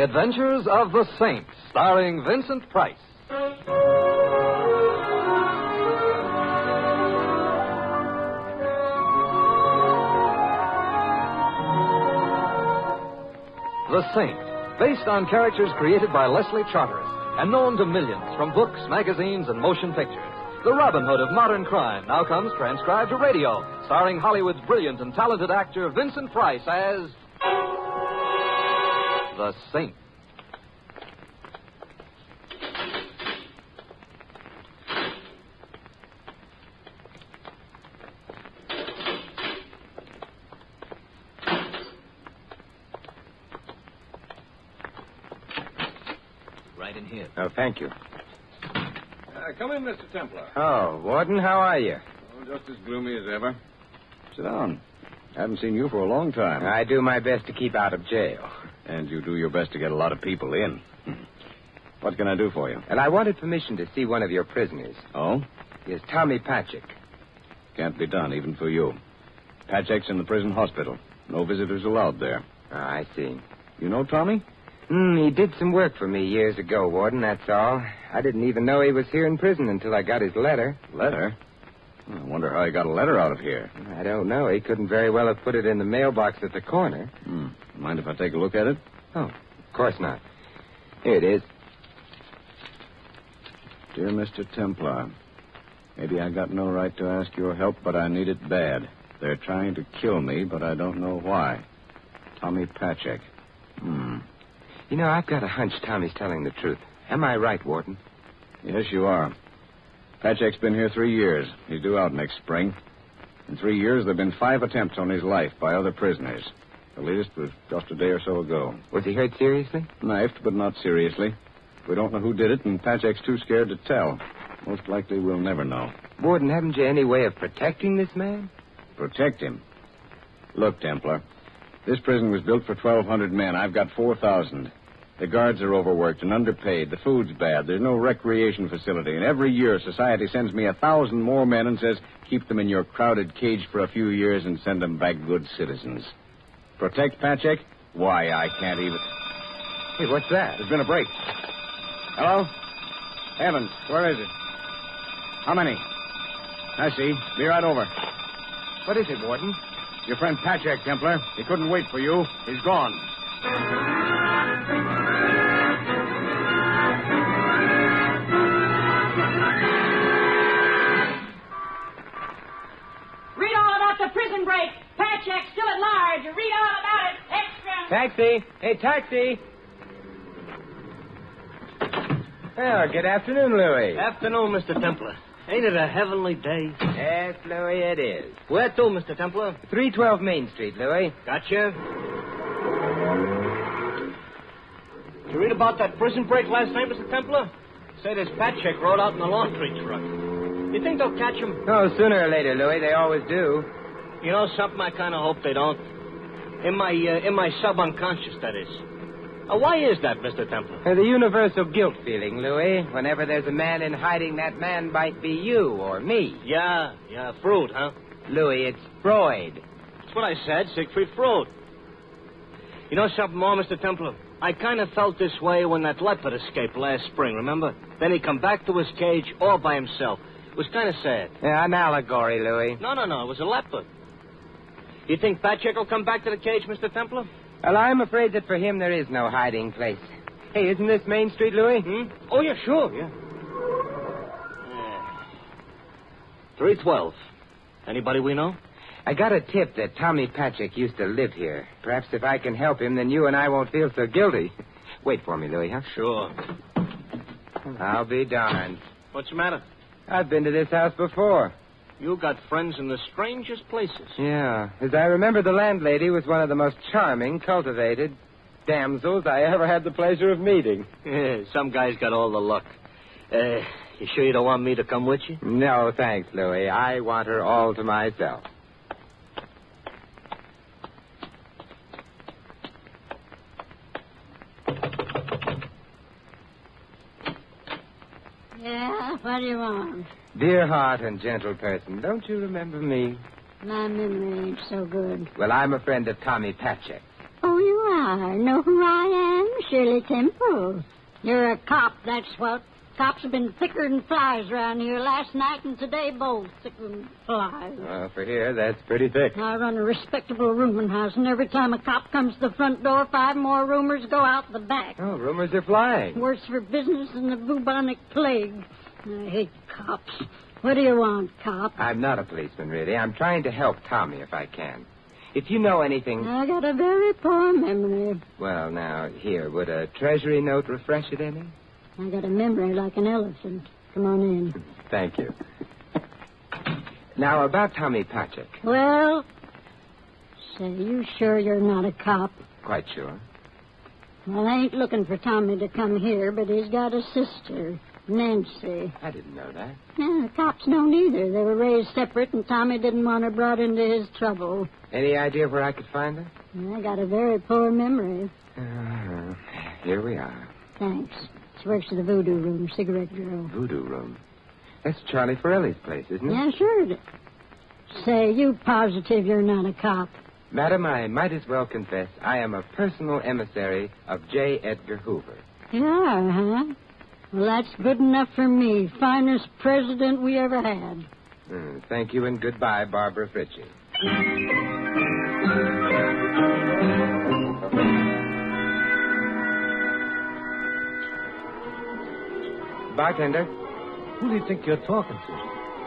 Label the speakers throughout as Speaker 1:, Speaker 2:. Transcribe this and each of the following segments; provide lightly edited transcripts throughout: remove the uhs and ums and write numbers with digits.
Speaker 1: Adventures of the Saint, starring Vincent Price. The Saint, based on characters created by Leslie Charteris and known to millions from books, magazines, and motion pictures. The Robin Hood of modern crime now comes transcribed to radio, starring Hollywood's brilliant and talented actor Vincent Price as the Saint.
Speaker 2: Right in here.
Speaker 3: Oh, thank you.
Speaker 4: Come in, Mr. Templar.
Speaker 3: Oh, Warden, how are you?
Speaker 4: Oh, just as gloomy as ever. Sit down. Haven't seen you for a long time.
Speaker 3: I do my best to keep out of jail.
Speaker 4: And you do your best to get a lot of people in. What can I do for you?
Speaker 3: And I wanted permission to see one of your prisoners.
Speaker 4: Oh?
Speaker 3: Yes, Tommy Patchik.
Speaker 4: Can't be done, even for you. Patchek's in the prison hospital. No visitors allowed there.
Speaker 3: Oh, I see.
Speaker 4: You know Tommy?
Speaker 3: He did some work for me years ago, Warden, that's all. I didn't even know he was here in prison until I got his letter.
Speaker 4: Letter? I wonder how he got a letter out of here.
Speaker 3: I don't know. He couldn't very well have put it in the mailbox at the corner.
Speaker 4: Mind if I take a look at it?
Speaker 3: Oh, of course not. Here it is.
Speaker 4: Dear Mr. Templar, maybe I got no right to ask your help, but I need it bad. They're trying to kill me, but I don't know why. Tommy Patchek.
Speaker 3: You know, I've got a hunch Tommy's telling the truth. Am I right, Warden?
Speaker 4: Yes, you are. Patchek's been here 3 years. He's due out next spring. In 3 years, there have been 5 attempts on his life by other prisoners. The latest was just a day or so ago.
Speaker 3: Was he hurt seriously?
Speaker 4: Knifed, but not seriously. We don't know who did it, and Patchek's too scared to tell. Most likely we'll never know.
Speaker 3: Warden, haven't you any way of protecting this man?
Speaker 4: Protect him? Look, Templar, this prison was built for 1,200 men. I've got 4,000. The guards are overworked and underpaid. The food's bad. There's no recreation facility. And every year, society sends me 1,000 more men and says, keep them in your crowded cage for a few years and send them back good citizens. Protect Patchek? Why, I can't even...
Speaker 3: Hey, what's that?
Speaker 4: There's been a break. Hello? Evans, where is it? How many? I see. Be right over.
Speaker 3: What is it, Warden?
Speaker 4: Your friend Patchek, Templar. He couldn't wait for you. He's gone.
Speaker 5: Read all about the prison break. Patchek still at large. Read all about it. Extra.
Speaker 3: Taxi! Hey, taxi! Well, good afternoon, Louis.
Speaker 2: Afternoon, Mr. Templar. Ain't it a heavenly day?
Speaker 3: Yes, Louis, it is.
Speaker 2: Where to, Mr. Templar?
Speaker 3: 312 Main Street, Louis.
Speaker 2: Gotcha. Did you read about that prison break last night, Mr. Templar? Say this Patchek rode out in the laundry truck. You think they'll catch him?
Speaker 3: Oh, sooner or later, Louis. They always do.
Speaker 2: You know something? I kind of hope they don't. In my subunconscious, that is. Why is that, Mr. Templar?
Speaker 3: The universal guilt feeling, Louis. Whenever there's a man in hiding, that man might be you or me.
Speaker 2: Yeah, Freud, huh?
Speaker 3: Louis, it's Freud.
Speaker 2: That's what I said, Siegfried Freud. You know something more, Mr. Templar? I kind of felt this way when that leopard escaped last spring, remember? Then he come back to his cage all by himself. It was kind of sad.
Speaker 3: Yeah, an allegory, Louis.
Speaker 2: No, it was a leopard. You think Patchek will come back to the cage, Mr. Templar?
Speaker 3: Well, I'm afraid that for him there is no hiding place. Hey, isn't this Main Street, Louis?
Speaker 2: Oh, yeah, sure, yeah. 312. Anybody we know?
Speaker 3: I got a tip that Tommy Patchek used to live here. Perhaps if I can help him, then you and I won't feel so guilty. Wait for me, Louis, huh?
Speaker 2: Sure.
Speaker 3: I'll be darned.
Speaker 2: What's the matter?
Speaker 3: I've been to this house before.
Speaker 2: You got friends in the strangest places.
Speaker 3: Yeah. As I remember, the landlady was one of the most charming, cultivated damsels I ever had the pleasure of meeting.
Speaker 2: Yeah, some guys got all the luck. You sure you don't want me to come with you?
Speaker 3: No, thanks, Louis. I want her all to myself.
Speaker 6: Yeah, what do you want?
Speaker 3: Dear heart and gentle person, don't you remember me?
Speaker 6: My memory ain't so good.
Speaker 3: Well, I'm a friend of Tommy Patchek.
Speaker 6: Oh, you are. Know who I am? Shirley Temple. You're a cop, that's what. Cops have been thicker than flies around here last night and today both. Thicker than flies.
Speaker 3: Well, for here, that's pretty thick.
Speaker 6: I run a respectable rooming house, and every time a cop comes to the front door, 5 more rumors go out the back.
Speaker 3: Oh, rumors are flying.
Speaker 6: Worse for business than the bubonic plague. I hate cops. What do you want, cop?
Speaker 3: I'm not a policeman, really. I'm trying to help Tommy if I can. If you know anything...
Speaker 6: I got a very poor memory.
Speaker 3: Well, now, here, would a treasury note refresh it any?
Speaker 6: I got a memory like an elephant. Come on in.
Speaker 3: Thank you. Now, about Tommy Patrick.
Speaker 6: Well, say, you sure you're not a cop?
Speaker 3: Quite sure.
Speaker 6: Well, I ain't looking for Tommy to come here, but he's got a sister, Nancy.
Speaker 3: I didn't know that.
Speaker 6: Yeah, the cops don't either. They were raised separate, and Tommy didn't want her brought into his trouble.
Speaker 3: Any idea where I could find her?
Speaker 6: I got a very poor memory.
Speaker 3: Here we are.
Speaker 6: Thanks. She works at the Voodoo Room, cigarette girl.
Speaker 3: Voodoo Room. That's Charlie Forelli's place, isn't it?
Speaker 6: Yeah, sure it is. Say, you positive you're not a cop?
Speaker 3: Madam, I might as well confess I am a personal emissary of J. Edgar Hoover.
Speaker 6: You are, huh? Well, that's good enough for me. Finest president we ever had.
Speaker 3: Thank you and goodbye, Barbara Fritchie. Bartender?
Speaker 7: Who do you think you're talking to?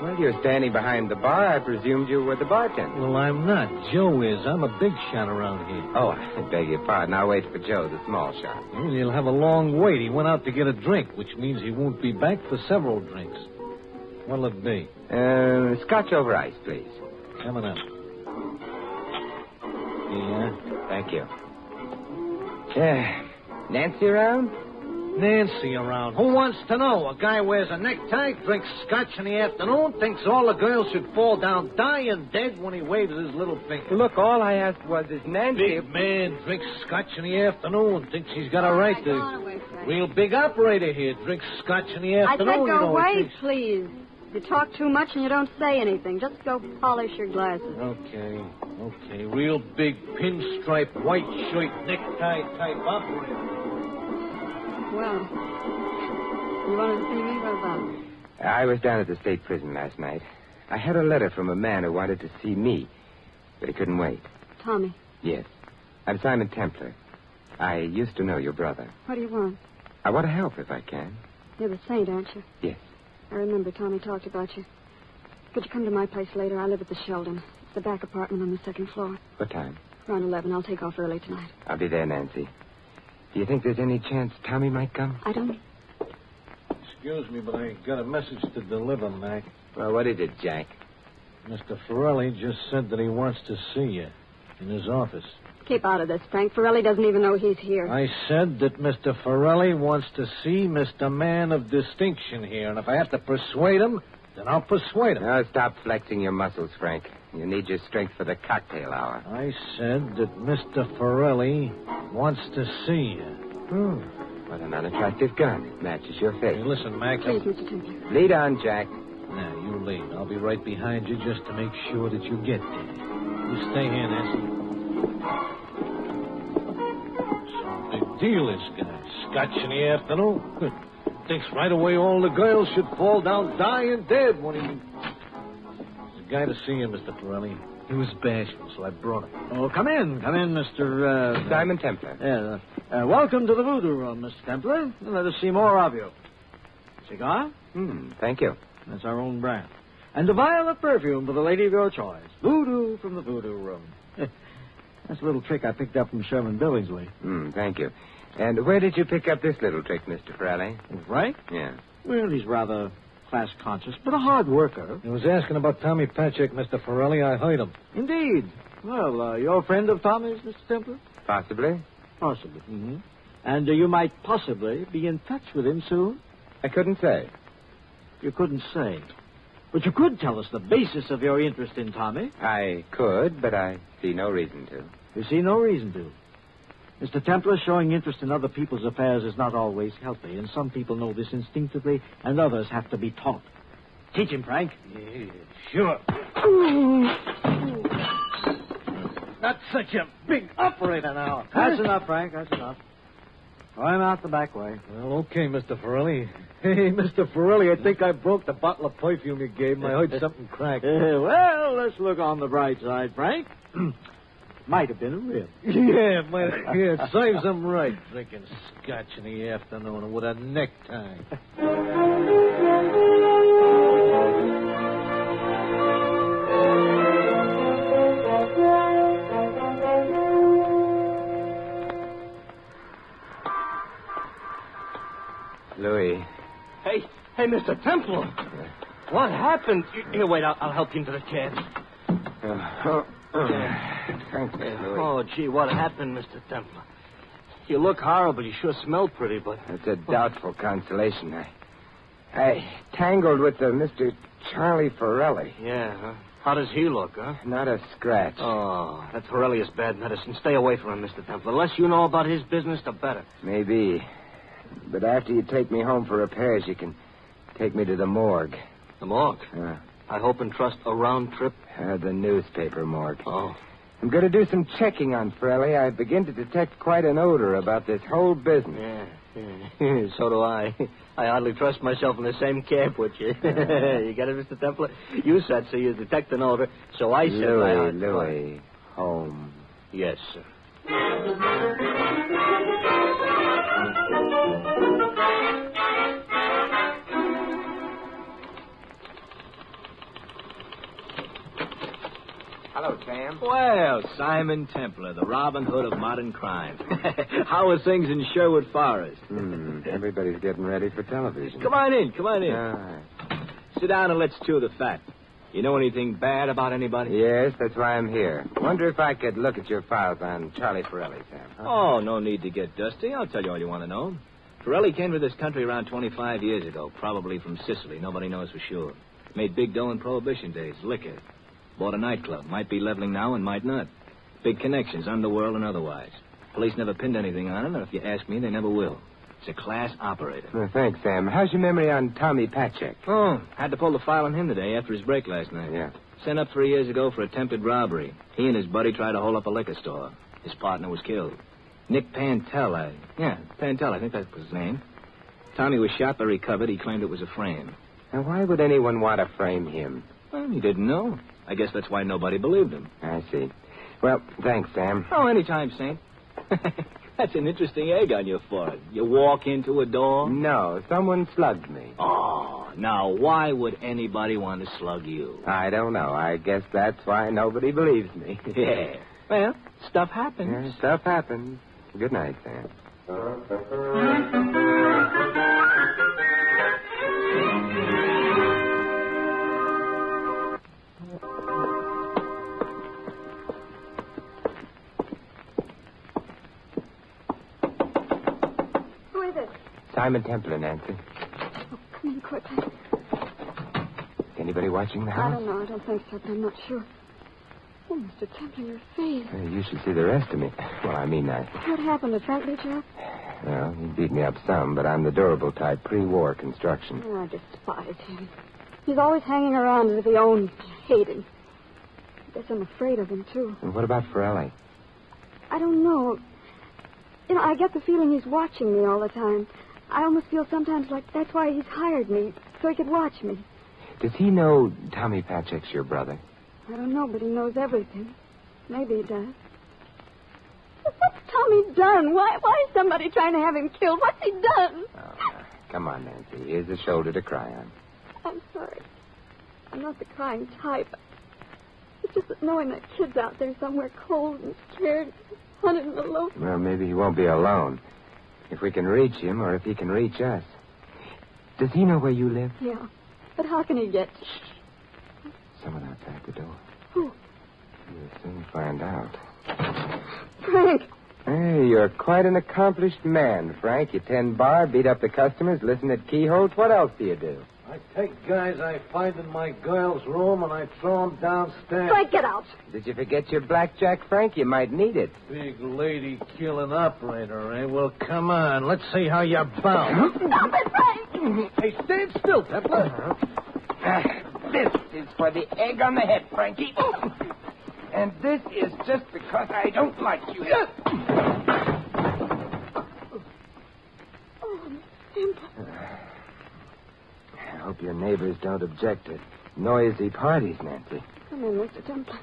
Speaker 3: Well, you're standing behind the bar. I presumed you were the bartender.
Speaker 7: Well, I'm not. Joe is. I'm a big shot around here.
Speaker 3: Oh, I beg your pardon. I'll wait for Joe, the small shot.
Speaker 7: Well, he'll have a long wait. He went out to get a drink, which means he won't be back for several drinks. What'll it be?
Speaker 3: Scotch over ice, please.
Speaker 7: Coming up. Yeah?
Speaker 3: Thank you. Nancy around?
Speaker 7: Nancy around. Who wants to know? A guy wears a necktie, drinks scotch in the afternoon, thinks all the girls should fall down dying dead when he waves his little finger.
Speaker 3: Look, all I asked was, is Nancy...
Speaker 7: Big man drinks scotch in the afternoon, thinks he's got a right to... Real big operator here drinks scotch in the
Speaker 8: I
Speaker 7: afternoon.
Speaker 8: said go away, please. You talk too much and you don't say anything. Just go polish your glasses.
Speaker 7: Okay. Real big pinstripe, white shirt, necktie type operator.
Speaker 8: Well, you wanted to see me? What about it?
Speaker 3: I was down at the state prison last night. I had a letter from a man who wanted to see me, but he couldn't wait.
Speaker 8: Tommy.
Speaker 3: Yes. I'm Simon Templar. I used to know your brother.
Speaker 8: What do you want?
Speaker 3: I want to help if I can.
Speaker 8: You're the saint, aren't you?
Speaker 3: Yes.
Speaker 8: I remember Tommy talked about you. Could you come to my place later? I live at the Sheldon. It's the back apartment on the second floor.
Speaker 3: What time?
Speaker 8: Around 11. I'll take off early tonight.
Speaker 3: I'll be there, Nancy. Do you think there's any chance Tommy might come?
Speaker 8: I don't...
Speaker 7: Excuse me, but I got a message to deliver, Mac.
Speaker 3: Well, what is it, Jack?
Speaker 7: Mr. Forelli just said that he wants to see you in his office.
Speaker 8: Keep out of this, Frank. Forelli doesn't even know he's here.
Speaker 7: I said that Mr. Forelli wants to see Mr. Man of Distinction here, and if I have to persuade him, then I'll persuade him.
Speaker 3: Now, stop flexing your muscles, Frank. You need your strength for the cocktail hour.
Speaker 7: I said that Mr. Forelli wants to see you.
Speaker 3: What an unattractive gun. It matches your face.
Speaker 7: Hey, listen, Mac.
Speaker 8: Please, Mr. Templar.
Speaker 3: Lead on, Jack.
Speaker 7: Now, you lead. I'll be right behind you just to make sure that you get there. You stay here, Nancy. Some big deal, this guy. Scotch in the afternoon. Thinks right away all the girls should fall down dying dead when he... There's a guy to see you, Mr. Forelli. He was bashful, so I brought him.
Speaker 9: Oh, come in, Mr.
Speaker 3: Simon Templar.
Speaker 9: Welcome to the Voodoo Room, Mr. Templar. Let us see more of you. Cigar?
Speaker 3: Thank you.
Speaker 9: That's our own brand. And a vial of perfume for the lady of your choice. Voodoo from the Voodoo Room. That's a little trick I picked up from Sherman Billingsley.
Speaker 3: Thank you. And where did you pick up this little trick, Mr. Forelli?
Speaker 9: Right?
Speaker 3: Yeah.
Speaker 9: Well, he's rather class-conscious, but a hard worker.
Speaker 7: He was asking about Tommy Patrick, Mr. Forelli. I heard him.
Speaker 9: Indeed. Well, you're a friend of Tommy's, Mr. Templar?
Speaker 3: Possibly.
Speaker 9: Possibly. Mm-hmm. And you might possibly be in touch with him soon?
Speaker 3: I couldn't say.
Speaker 9: You couldn't say. But you could tell us the basis of your interest in Tommy.
Speaker 3: I could, but I see no reason to.
Speaker 9: You see no reason to. Mr. Templar, showing interest in other people's affairs is not always healthy, and some people know this instinctively, and others have to be taught. Teach him, Frank.
Speaker 7: Yeah, sure. not such a big operator now.
Speaker 9: That's enough, Frank. That's enough. I'm out the back way.
Speaker 7: Well, okay, Mr. Forelli. Hey, Mr. Forelli, I think I broke the bottle of perfume you gave me. I heard something crack.
Speaker 9: Well, let's look on the bright side, Frank. Might have been a rib.
Speaker 7: Yeah, it serves him right. Drinking scotch in the afternoon with a necktie.
Speaker 3: Louis.
Speaker 2: Hey, Mr. Templar. What happened? Here, wait, I'll help you into the cab.
Speaker 3: Thanks, Louis.
Speaker 2: Oh, gee, what happened, Mr. Templar? You look horrible. You sure smell pretty, but...
Speaker 3: It's a doubtful consolation. I tangled with Mr. Charlie Forelli.
Speaker 2: Yeah, huh? How does he look, huh?
Speaker 3: Not a scratch.
Speaker 2: Oh, that Forelli is bad medicine. Stay away from him, Mr. Templar. The less you know about his business, the better.
Speaker 3: Maybe. But after you take me home for repairs, you can take me to the morgue.
Speaker 2: The morgue? I hope and trust a round trip.
Speaker 3: The newspaper morgue.
Speaker 2: Oh.
Speaker 3: I'm going to do some checking on Forelli. I begin to detect quite an odor about this whole business.
Speaker 2: Yeah. So do I. I hardly trust myself in the same cab with you. You get it, Mr. Templar? You said so. You detect an odor. So I said...
Speaker 3: Louis, home.
Speaker 2: Yes, sir.
Speaker 3: Hello, Sam.
Speaker 10: Well, Simon Templar, the Robin Hood of modern crime. How are things in Sherwood Forest?
Speaker 3: Everybody's getting ready for television.
Speaker 10: Come on in.
Speaker 3: All right.
Speaker 10: Sit down and let's chew the fat. You know anything bad about anybody?
Speaker 3: Yes, that's why I'm here. Wonder if I could look at your files on Charlie Forelli, Sam. Huh?
Speaker 10: Oh, no need to get dusty. I'll tell you all you want to know. Forelli came to this country around 25 years ago, probably from Sicily. Nobody knows for sure. Made big dough in Prohibition days, liquor. Bought a nightclub. Might be leveling now and might not. Big connections, underworld and otherwise. Police never pinned anything on him, and if you ask me, they never will. It's a class operator.
Speaker 3: Well, thanks, Sam. How's your memory on Tommy Patchek?
Speaker 10: Oh, had to pull the file on him today after his break last night.
Speaker 3: Yeah.
Speaker 10: Sent up 3 years ago for attempted robbery. He and his buddy tried to hold up a liquor store. His partner was killed. Nick Pantel, Pantel, I think that was his name. Tommy was shot but recovered. He claimed it was a frame.
Speaker 3: Now, why would anyone want to frame him?
Speaker 10: Well, he didn't know. I guess that's why nobody believed him.
Speaker 3: I see. Well, thanks, Sam.
Speaker 10: Oh, anytime, Saint. That's an interesting egg on your forehead. You walk into a door?
Speaker 3: No, someone slugged me.
Speaker 10: Oh, now, why would anybody want to slug you?
Speaker 3: I don't know. I guess that's why nobody believes me.
Speaker 10: Yeah. Well, stuff happens.
Speaker 3: Yeah, stuff happens. Good night, Sam. Simon Templar, Nancy.
Speaker 8: Oh, come in quickly.
Speaker 3: Anybody watching the house?
Speaker 8: I don't know. I don't think so, but I'm not sure. Oh, Mr. Templar, your face.
Speaker 3: You should see the rest of me. Well, I mean,
Speaker 8: What happened? Did Frank beat you up?
Speaker 3: Well, he beat me up some, but I'm the durable type, pre-war construction.
Speaker 8: Oh, I despise him. He's always hanging around as if he owned me. I hate him. I guess I'm afraid of him, too.
Speaker 3: And what about Forelli?
Speaker 8: I don't know. You know, I get the feeling he's watching me all the time. I almost feel sometimes like that's why he's hired me, so he could watch me.
Speaker 3: Does he know Tommy Patchek's your brother?
Speaker 8: I don't know, but he knows everything. Maybe he does. What's Tommy done? Why is somebody trying to have him killed? What's he done?
Speaker 3: Oh, come on, Nancy. Here's a shoulder to cry on.
Speaker 8: I'm sorry. I'm not the crying type. It's just that knowing that kid's out there somewhere cold and scared, hunted in the low.
Speaker 3: Well, maybe he won't be alone. If we can reach him, or if he can reach us. Does he know where you live?
Speaker 8: Yeah. But how can he get?
Speaker 3: Someone outside the door.
Speaker 8: Who?
Speaker 3: You'll soon find out.
Speaker 8: Frank!
Speaker 3: Hey, you're quite an accomplished man, Frank. You tend bar, beat up the customers, listen at keyholes. What else do you do?
Speaker 7: I take guys I find in my girl's room and I throw them downstairs.
Speaker 8: Frank, get out!
Speaker 3: Did you forget your blackjack, Frank? You might need it.
Speaker 7: Big lady killing operator, eh? Well, come on. Let's see how you bounce.
Speaker 8: Stop it, Frank!
Speaker 7: Hey, stand still, Templar.
Speaker 3: This is for the egg on the head, Frankie. And this is just because I don't like you.
Speaker 8: Oh, Temple.
Speaker 3: I hope your neighbors don't object to noisy parties, Nancy.
Speaker 8: Come in, Mr. Temple.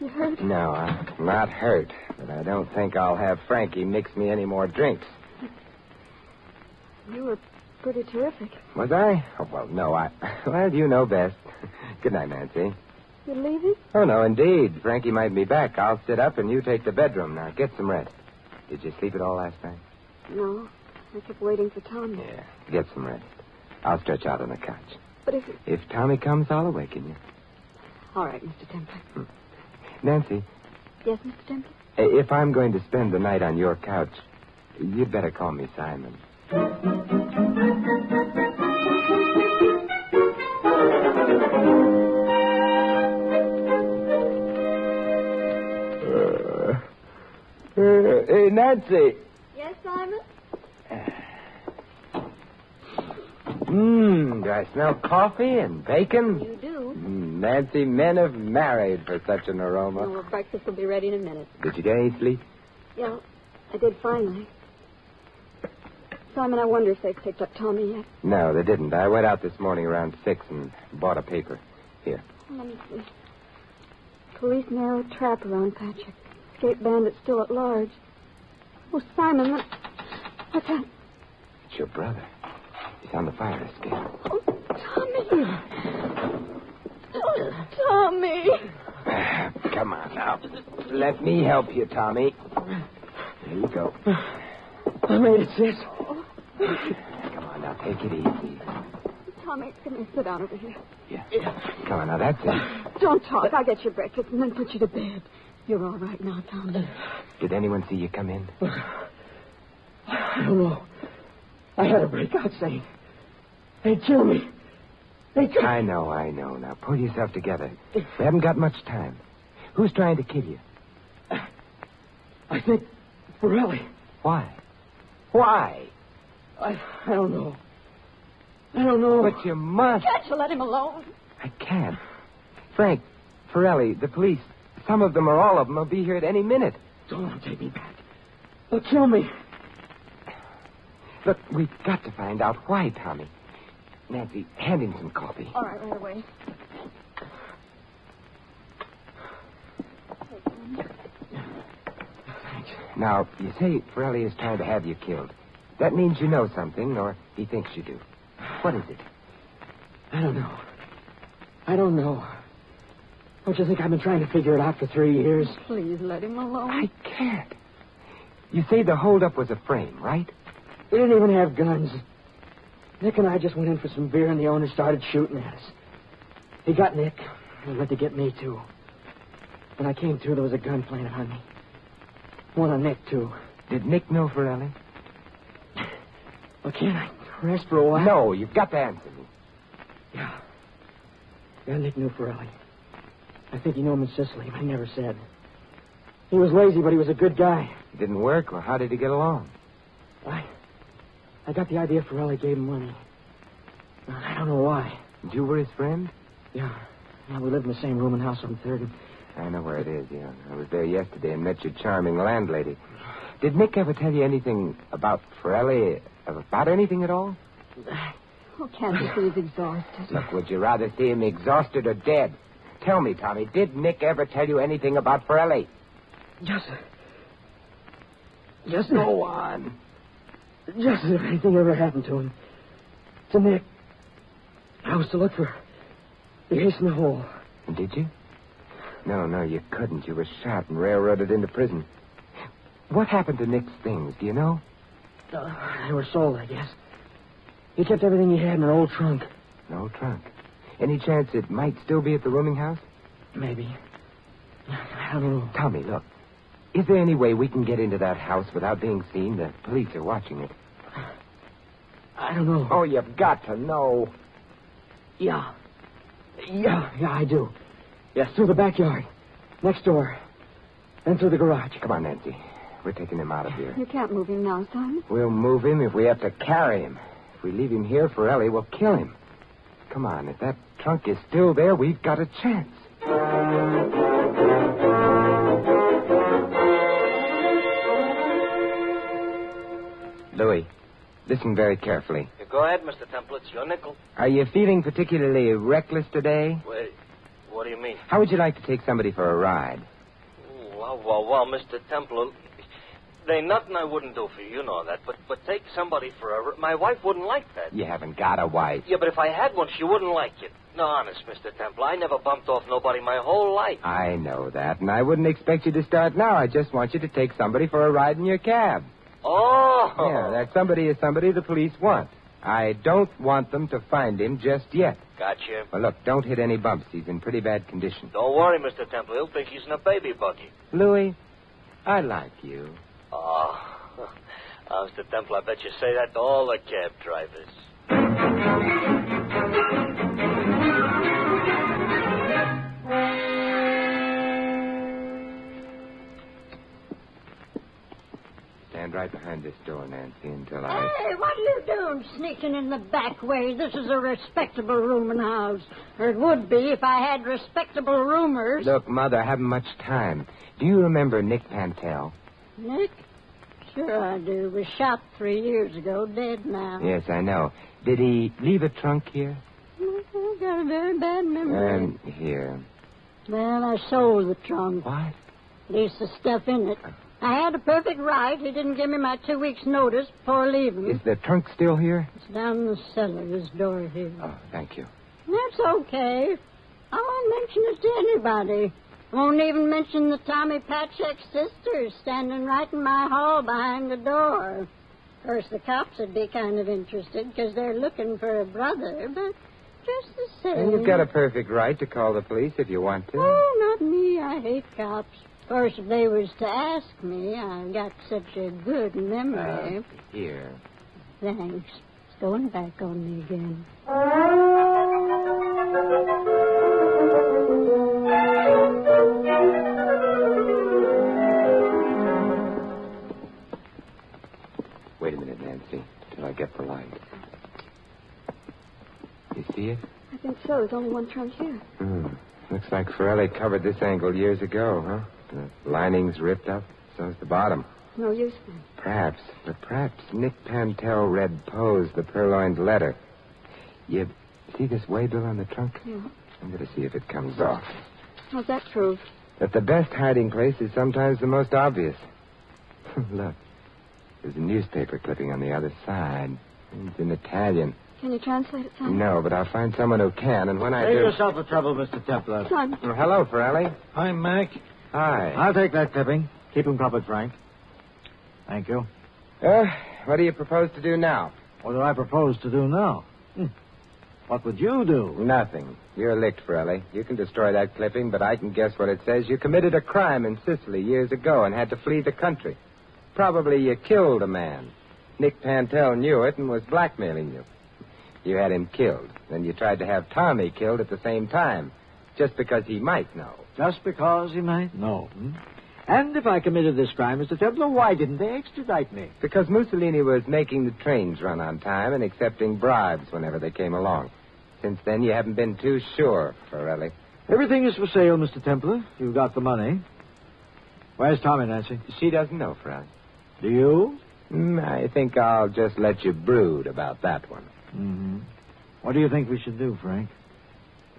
Speaker 8: You hurt?
Speaker 3: No, I'm not hurt. But I don't think I'll have Frankie mix me any more drinks.
Speaker 8: You were pretty terrific.
Speaker 3: Was I? Oh, well, no, Well, you know best. Good night, Nancy.
Speaker 8: You leaving?
Speaker 3: Oh, no, indeed. Frankie might be back. I'll sit up and you take the bedroom. Now, get some rest. Did you sleep at all last night?
Speaker 8: No. I kept waiting for Tommy.
Speaker 3: Yeah, get some rest. I'll stretch out on the couch.
Speaker 8: But
Speaker 3: If Tommy comes, I'll awaken you.
Speaker 8: All right, Mr. Temple.
Speaker 3: Nancy,
Speaker 8: Yes, Mr. Temple?
Speaker 3: if I'm going to spend the night on your couch, you'd better call me Simon. Hey, Nancy.
Speaker 8: Yes, Simon?
Speaker 3: Do I smell coffee and bacon?
Speaker 8: You do.
Speaker 3: Nancy, men have married for such an aroma.
Speaker 8: Oh, well, breakfast will be ready in a minute.
Speaker 3: Did you get any sleep?
Speaker 8: Yeah, I did finally. Simon, I wonder if they've picked up Tommy yet.
Speaker 3: No, they didn't. I went out this morning around 6 and bought a paper. Here.
Speaker 8: Let me see. Police narrow trap around Patrick. Escape bandit still at large. Oh, Simon, what's that?
Speaker 3: It's your brother. He's on the fire escape.
Speaker 8: Oh, Tommy. Oh, Tommy.
Speaker 3: Come on now. Let me help you, Tommy. There you go.
Speaker 8: I made it, sis.
Speaker 3: Come on now, take it easy.
Speaker 8: Tommy, come here, sit down over here.
Speaker 3: Yeah. Come on now, that's it.
Speaker 8: Don't talk. I'll get your breakfast and then put you to bed. You're all right now, Tommy.
Speaker 3: Did anyone see you come in?
Speaker 11: I don't know. I had a breakout saying, they'd kill me.
Speaker 3: I know. Now, pull yourself together. We haven't got much time. Who's trying to kill you?
Speaker 11: I think Borelli.
Speaker 3: Why? Why?
Speaker 11: I don't know. I don't know.
Speaker 3: But you must.
Speaker 8: Can't you let him alone?
Speaker 3: I can't. Frank, Forelli, the police, some of them or all of them will be here at any minute.
Speaker 11: Don't let them take me back. They'll kill me.
Speaker 3: Look, we've got to find out why, Tommy. Nancy, hand him some coffee.
Speaker 8: All right, right away.
Speaker 3: Now, you say Forelli is trying to have you killed. That means you know something, or he thinks you do. What is it?
Speaker 11: I don't know. Don't you think I've been trying to figure it out for 3 years?
Speaker 8: Please let him alone.
Speaker 3: I can't. You say the holdup was a frame, right?
Speaker 11: We didn't even have guns. Nick and I just went in for some beer, and the owner started shooting at us. He got Nick. He went to get me, too. When I came to, there was a gun planted on me. One on Nick, too.
Speaker 3: Did Nick know Forelli?
Speaker 11: Well, can't I rest for a while?
Speaker 3: No, you've got to answer me.
Speaker 11: Yeah, Nick knew Forelli. I think he knew him in Sicily, but he never said. He was lazy, but he was a good guy.
Speaker 3: It didn't work? Well, how did he get along?
Speaker 11: I got the idea Forelli gave him money. I don't know why.
Speaker 3: And you were his friend?
Speaker 11: Yeah. Well, we lived in the same room and house on 3rd.
Speaker 3: I know where it is, yeah. I was there yesterday and met your charming landlady. Did Nick ever tell you anything about Forelli? About anything at all?
Speaker 8: Oh, can't you see he's exhausted?
Speaker 3: Look, would you rather see him exhausted or dead? Tell me, Tommy, did Nick ever tell you anything about Forelli?
Speaker 11: Just go on. Just if anything ever happened to him. To Nick. I was to look for the ace in the hole.
Speaker 3: And did you? No, you couldn't. You were shot and railroaded into prison. What happened to Nick's things, do you know?
Speaker 11: They were sold, I guess. He kept everything he had in an old trunk.
Speaker 3: An old trunk? Any chance it might still be at the rooming house?
Speaker 11: Maybe. I don't know.
Speaker 3: Tommy, look. Is there any way we can get into that house without being seen? The police are watching it.
Speaker 11: I don't know.
Speaker 3: Oh, you've got to know.
Speaker 11: Yeah, I do. Yes, through the backyard. Next door. Then through the garage.
Speaker 3: Come on, Nancy. We're taking him out of here.
Speaker 8: You can't move him now, Simon.
Speaker 3: We'll move him if we have to carry him. If we leave him here, Forelli will kill him. Come on, if that trunk is still there, we've got a chance. Louis, listen very carefully.
Speaker 2: Go ahead, Mr. Temple. It's your nickel.
Speaker 3: Are you feeling particularly reckless today?
Speaker 2: Wait, what do you mean?
Speaker 3: How would you like to take somebody for a ride?
Speaker 2: Well, Mr. Temple, there ain't nothing I wouldn't do for you. You know that. But take somebody for a... My wife wouldn't like that.
Speaker 3: You haven't got a wife.
Speaker 2: Yeah, but if I had one, she wouldn't like it. No, honest, Mr. Temple, I never bumped off nobody my whole life.
Speaker 3: I know that, and I wouldn't expect you to start now. I just want you to take somebody for a ride in your cab.
Speaker 2: Oh!
Speaker 3: Yeah, that somebody is somebody the police want. I don't want them to find him just yet.
Speaker 2: Gotcha.
Speaker 3: Well, look, don't hit any bumps. He's in pretty bad condition.
Speaker 2: Don't worry, Mr. Temple. He'll think he's in a baby buggy.
Speaker 3: Louis, I like you.
Speaker 2: Oh, Mr. Temple, I bet you say that to all the cab drivers. Stand right behind this door, Nancy, until I...
Speaker 6: Hey, what are you doing sneaking in the back way? This is a respectable rooming house. Or it would be if I had respectable roomers.
Speaker 3: Look, Mother, I haven't much time. Do you remember Nick Pantel?
Speaker 6: Nick? Sure I do. Was shot 3 years ago, dead now.
Speaker 3: Yes, I know. Did he leave a trunk here?
Speaker 6: I've got a very bad memory.
Speaker 3: Here.
Speaker 6: Well, I sold the trunk.
Speaker 3: What?
Speaker 6: At least the stuff in it. I had a perfect right. He didn't give me my 2 weeks' notice before leaving.
Speaker 3: Is the trunk still here?
Speaker 6: It's down in the cellar, this door here.
Speaker 3: Oh, thank you.
Speaker 6: That's okay. I won't mention it to anybody. I won't even mention the Tommy Patchek's sister standing right in my hall behind the door. Of course, the cops would be kind of interested because they're looking for a brother, but just the same.
Speaker 3: And you've got a perfect right to call the police if you want to.
Speaker 6: Oh, not me. I hate cops. Of course, if they was to ask me, I've got such a good memory.
Speaker 3: Here.
Speaker 6: Thanks. It's going back on me again.
Speaker 3: Wait a minute, Nancy, till I get the light. You see it?
Speaker 8: I think so. There's only one trunk here.
Speaker 3: Looks like Forelli covered this angle years ago, huh? The lining's ripped up, so's the bottom.
Speaker 8: No use then.
Speaker 3: Perhaps Nick Pantel read Poe's The Purloined Letter. You see this waybill on the trunk?
Speaker 8: Yeah.
Speaker 3: I'm going to see if it comes off.
Speaker 8: What's that prove?
Speaker 3: That the best hiding place is sometimes the most obvious. Look, there's a newspaper clipping on the other side. It's in Italian.
Speaker 8: Can you translate it, son?
Speaker 3: No, but I'll find someone who can, and when I
Speaker 9: Save
Speaker 3: do...
Speaker 9: yourself the trouble, Mr. Templar.
Speaker 8: Son.
Speaker 3: Oh, hello, Forelli.
Speaker 7: Hi, Mac.
Speaker 3: Hi.
Speaker 9: I'll take that clipping. Keep him covered, Frank. Thank you.
Speaker 3: What do you propose to do now?
Speaker 9: What do I propose to do now? What would you do?
Speaker 3: Nothing. You're licked, Forelli. You can destroy that clipping, but I can guess what it says. You committed a crime in Sicily years ago and had to flee the country. Probably you killed a man. Nick Pantel knew it and was blackmailing you. You had him killed. Then you tried to have Tommy killed at the same time, just because he might know.
Speaker 9: Just because he might know. And if I committed this crime, Mr. Templar, why didn't they extradite me?
Speaker 3: Because Mussolini was making the trains run on time and accepting bribes whenever they came along. Since then, you haven't been too sure, Forelli.
Speaker 9: Everything is for sale, Mr. Templar. You've got the money. Where's Tommy, Nancy?
Speaker 3: She doesn't know, Forelli.
Speaker 9: Do you?
Speaker 3: I think I'll just let you brood about that one.
Speaker 9: Mm-hmm. What do you think we should do, Frank?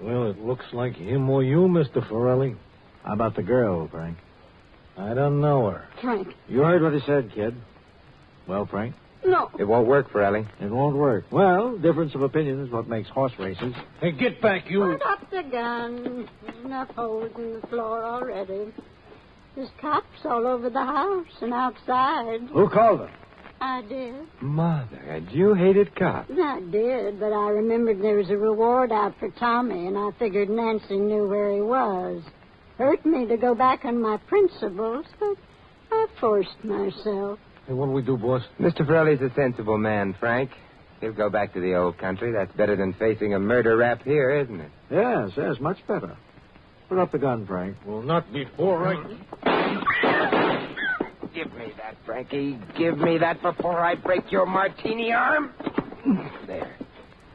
Speaker 7: Well, it looks like him or you, Mr. Forelli.
Speaker 9: How about the girl, Frank?
Speaker 7: I don't know her.
Speaker 8: Frank.
Speaker 9: You heard what he said, kid. Well, Frank?
Speaker 8: No.
Speaker 3: It won't work, Forelli.
Speaker 9: It won't work. Well, difference of opinion is what makes horse races.
Speaker 7: Hey, get back, you.
Speaker 6: Put up the gun. There's enough holes in the floor already. There's cops all over the house and outside.
Speaker 9: Who called them?
Speaker 6: I did.
Speaker 3: Mother, and you hated cops.
Speaker 6: I did, but I remembered there was a reward out for Tommy, and I figured Nancy knew where he was. Hurt me to go back on my principles, but I forced myself.
Speaker 7: Hey, what'll we do, boss?
Speaker 3: Mr. Forelli's a sensible man, Frank. He'll go back to the old country. That's better than facing a murder rap here, isn't it?
Speaker 9: Yes, much better. Put up the gun, Frank.
Speaker 7: Well, not before I...
Speaker 3: Give me that, Frankie. Give me that before I break your martini arm. There.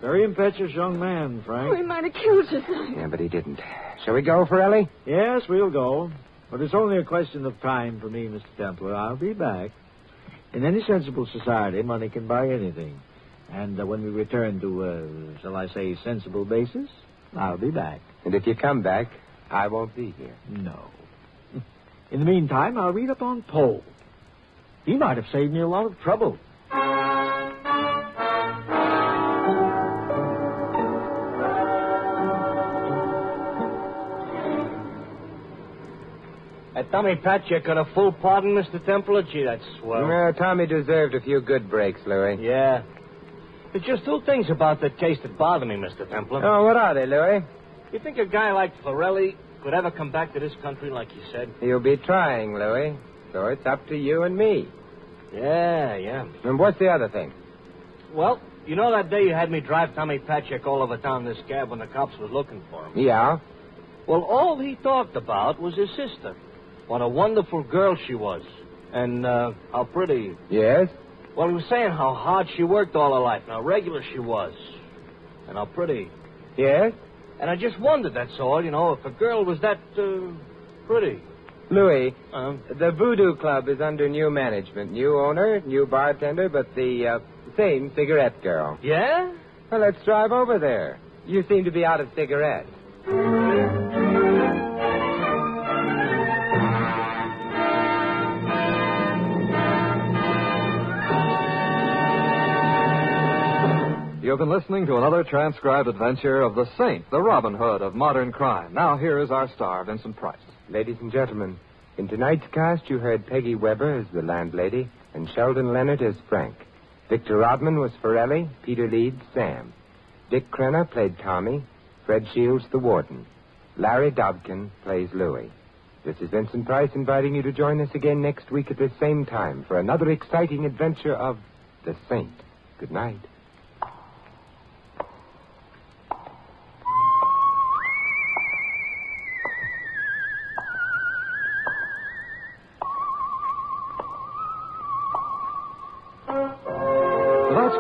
Speaker 9: Very impetuous young man, Frank.
Speaker 8: Oh, he might have killed you, son.
Speaker 3: Yeah, but he didn't. Shall we go, Forelli?
Speaker 9: Yes, we'll go. But it's only a question of time for me, Mr. Templar. I'll be back. In any sensible society, money can buy anything. And when we return to, shall I say, sensible basis, I'll be back.
Speaker 3: And if you come back, I won't be here.
Speaker 9: No. In the meantime, I'll read up on Poe. He might have saved me a lot of trouble.
Speaker 2: Tommy Patchek got a full pardon, Mr. Templar? Gee, that's swell.
Speaker 3: No, Tommy deserved a few good breaks, Louis.
Speaker 2: Yeah. There's just two things about that case that bother me, Mr. Templar.
Speaker 3: Oh, what are they, Louis?
Speaker 2: You think a guy like Forelli could ever come back to this country like you said?
Speaker 3: He'll be trying, Louis. So it's up to you and me.
Speaker 2: Yeah.
Speaker 3: And what's the other thing?
Speaker 2: Well, you know that day you had me drive Tommy Patchek all over town in this cab when the cops were looking for him?
Speaker 3: Yeah?
Speaker 2: Well, all he talked about was his sister. What a wonderful girl she was. And how pretty.
Speaker 3: Yes?
Speaker 2: Well, he was saying how hard she worked all her life and how regular she was. And how pretty.
Speaker 3: Yes?
Speaker 2: And I just wondered, that's all, if a girl was that pretty.
Speaker 3: Louis, the Voodoo Club is under new management. New owner, new bartender, but the same cigarette girl.
Speaker 2: Yeah?
Speaker 3: Well, let's drive over there. You seem to be out of cigarettes.
Speaker 1: You've been listening to another transcribed adventure of the Saint, the Robin Hood of modern crime. Now here is our star, Vincent Price.
Speaker 3: Ladies and gentlemen, in tonight's cast you heard Peggy Weber as the landlady and Sheldon Leonard as Frank. Victor Rodman was Forelli, Peter Leeds, Sam. Dick Crenna played Tommy, Fred Shields the warden. Larry Dobkin plays Louis. This is Vincent Price inviting you to join us again next week at this same time for another exciting adventure of the Saint. Good night.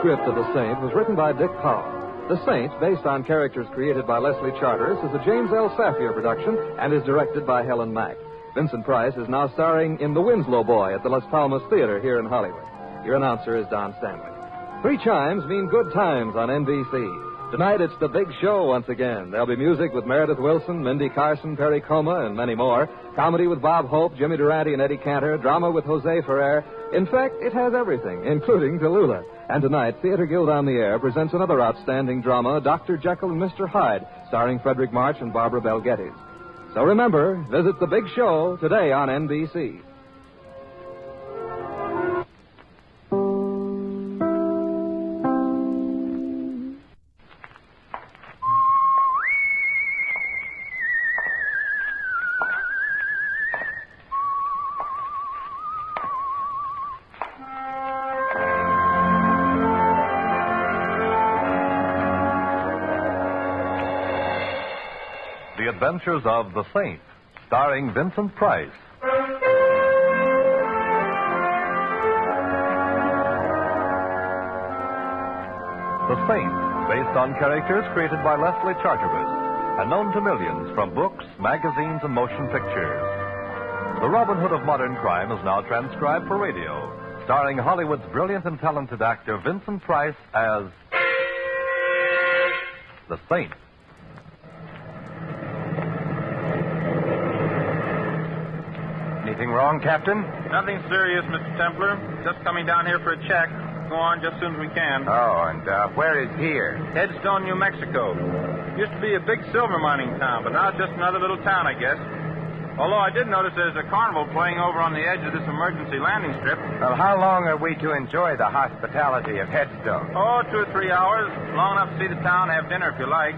Speaker 1: Script of The Saint was written by Dick Powell. The Saint, based on characters created by Leslie Charteris, is a James L. Safier production and is directed by Helen Mack. Vincent Price is now starring in The Winslow Boy at the Las Palmas Theater here in Hollywood. Your announcer is Don Stanley. 3 chimes mean good times on NBC. Tonight it's the big show once again. There'll be music with Meredith Wilson, Mindy Carson, Perry Como, and many more. Comedy with Bob Hope, Jimmy Durante, and Eddie Cantor. Drama with Jose Ferrer. In fact, it has everything, including Tallulah. And tonight, Theater Guild on the Air presents another outstanding drama, Dr. Jekyll and Mr. Hyde, starring Frederick March and Barbara Bel Geddes. So remember, visit the big show today on NBC.
Speaker 12: The Adventures of the Saint, starring Vincent Price. The Saint, based on characters created by Leslie Charteris and known to millions from books, magazines, and motion pictures. The Robin Hood of modern crime is now transcribed for radio, starring Hollywood's brilliant and talented actor Vincent Price as the Saint.
Speaker 3: Anything wrong, Captain?
Speaker 13: Nothing serious, Mr. Templar. Just coming down here for a check. Go on just as soon as we can.
Speaker 3: Oh, and where is here?
Speaker 13: Headstone, New Mexico. Used to be a big silver mining town, but now it's just another little town, I guess. Although I did notice there's a carnival playing over on the edge of this emergency landing strip.
Speaker 3: Well, how long are we to enjoy the hospitality of Headstone?
Speaker 13: Oh, 2 or 3 hours. Long enough to see the town, have dinner if you like.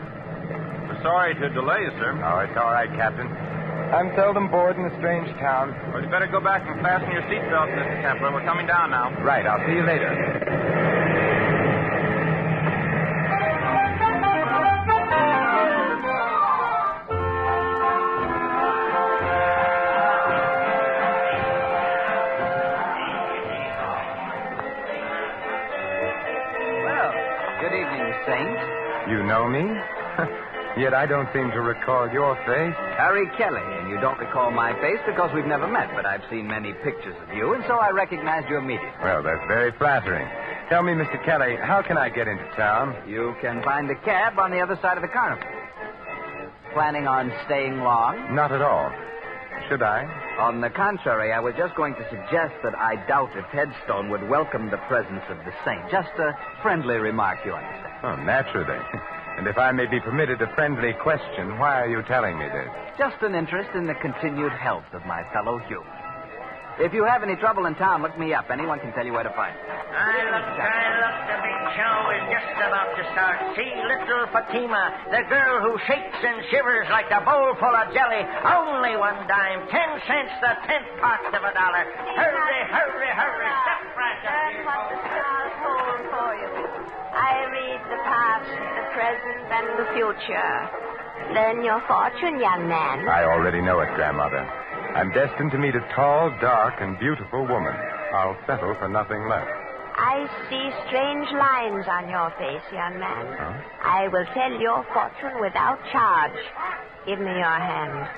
Speaker 13: We're sorry to delay you, sir.
Speaker 3: Oh, it's all right, Captain. I'm seldom bored in a strange town.
Speaker 13: Well, you better go back and fasten your seatbelt, Mr. Templar. We're coming down now.
Speaker 3: Right, I'll see you later.
Speaker 14: Well, good evening, Saint.
Speaker 3: You know me? Yet I don't seem to recall your face.
Speaker 14: Harry Kelly, and you don't recall my face because we've never met, but I've seen many pictures of you, and so I recognized you immediately.
Speaker 3: Well, that's very flattering. Tell me, Mr. Kelly, how can I get into town?
Speaker 14: You can find a cab on the other side of the carnival. Planning on staying long?
Speaker 3: Not at all. Should I?
Speaker 14: On the contrary, I was just going to suggest that I doubt if Headstone would welcome the presence of the saint. Just a friendly remark, you understand.
Speaker 3: Oh, naturally. And if I may be permitted a friendly question, why are you telling me this?
Speaker 14: Just an interest in the continued health of my fellow human. If you have any trouble in town, look me up. Anyone can tell you where to find me.
Speaker 15: Look, the big show is just about to start. See little Fatima, the girl who shakes and shivers like a bowl full of jelly. Only $1 dime, 10 cents, the 10th part of $1. Hurry, hurry, hurry. Step right up.
Speaker 16: Learn what the stars hold for you. I read the past, the present, and the future. Learn your fortune, young man.
Speaker 3: I already know it, Grandmother. I'm destined to meet a tall, dark, and beautiful woman. I'll settle for nothing less.
Speaker 16: I see strange lines on your face, young man.
Speaker 3: Huh?
Speaker 16: I will tell your fortune without charge. Give me your hand.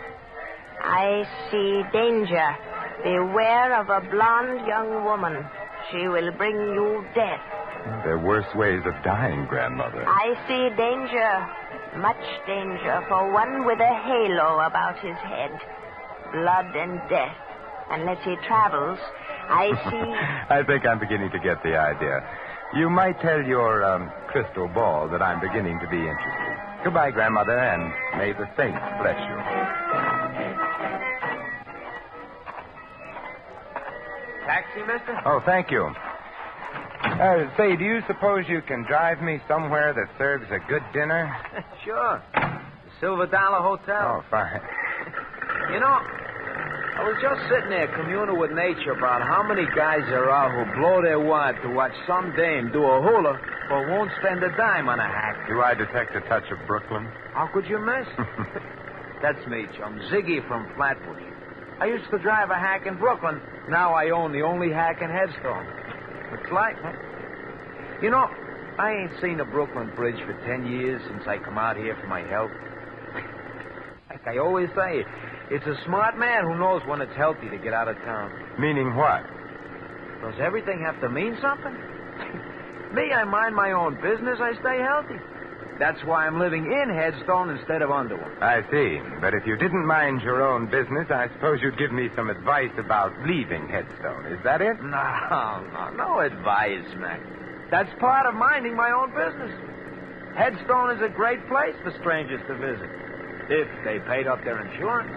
Speaker 16: I see danger. Beware of a blonde young woman. She will bring you death.
Speaker 3: There are worse ways of dying, Grandmother.
Speaker 16: I see danger. Much danger for one with a halo about his head. Blood and death. Unless he travels, I see...
Speaker 3: I think I'm beginning to get the idea. You might tell your crystal ball that I'm beginning to be interested. Goodbye, Grandmother, and may the saints bless you.
Speaker 14: Taxi, mister?
Speaker 3: Oh, thank you. Say, do you suppose you can drive me somewhere that serves a good dinner?
Speaker 14: Sure. The Silver Dollar Hotel.
Speaker 3: Oh, fine.
Speaker 17: You know, I was just sitting there communing with nature about how many guys there are who blow their wad to watch some dame do a hula but won't spend a dime on a hack.
Speaker 3: Do I detect a touch of Brooklyn?
Speaker 17: How could you miss? That's me, chum. Ziggy from Flatbush. I used to drive a hack in Brooklyn. Now I own the only hack in Headstone. It's like, huh? You know, I ain't seen a Brooklyn Bridge for 10 years since I come out here for my health. Like I always say, it's a smart man who knows when it's healthy to get out of town.
Speaker 3: Meaning what?
Speaker 17: Does everything have to mean something? Me, I mind my own business. I stay healthy. That's why I'm living in Headstone instead of under one.
Speaker 3: I see. But if you didn't mind your own business, I suppose you'd give me some advice about leaving Headstone. Is that it?
Speaker 17: No advice, Mac. That's part of minding my own business. Headstone is a great place for strangers to visit, if they paid up their insurance.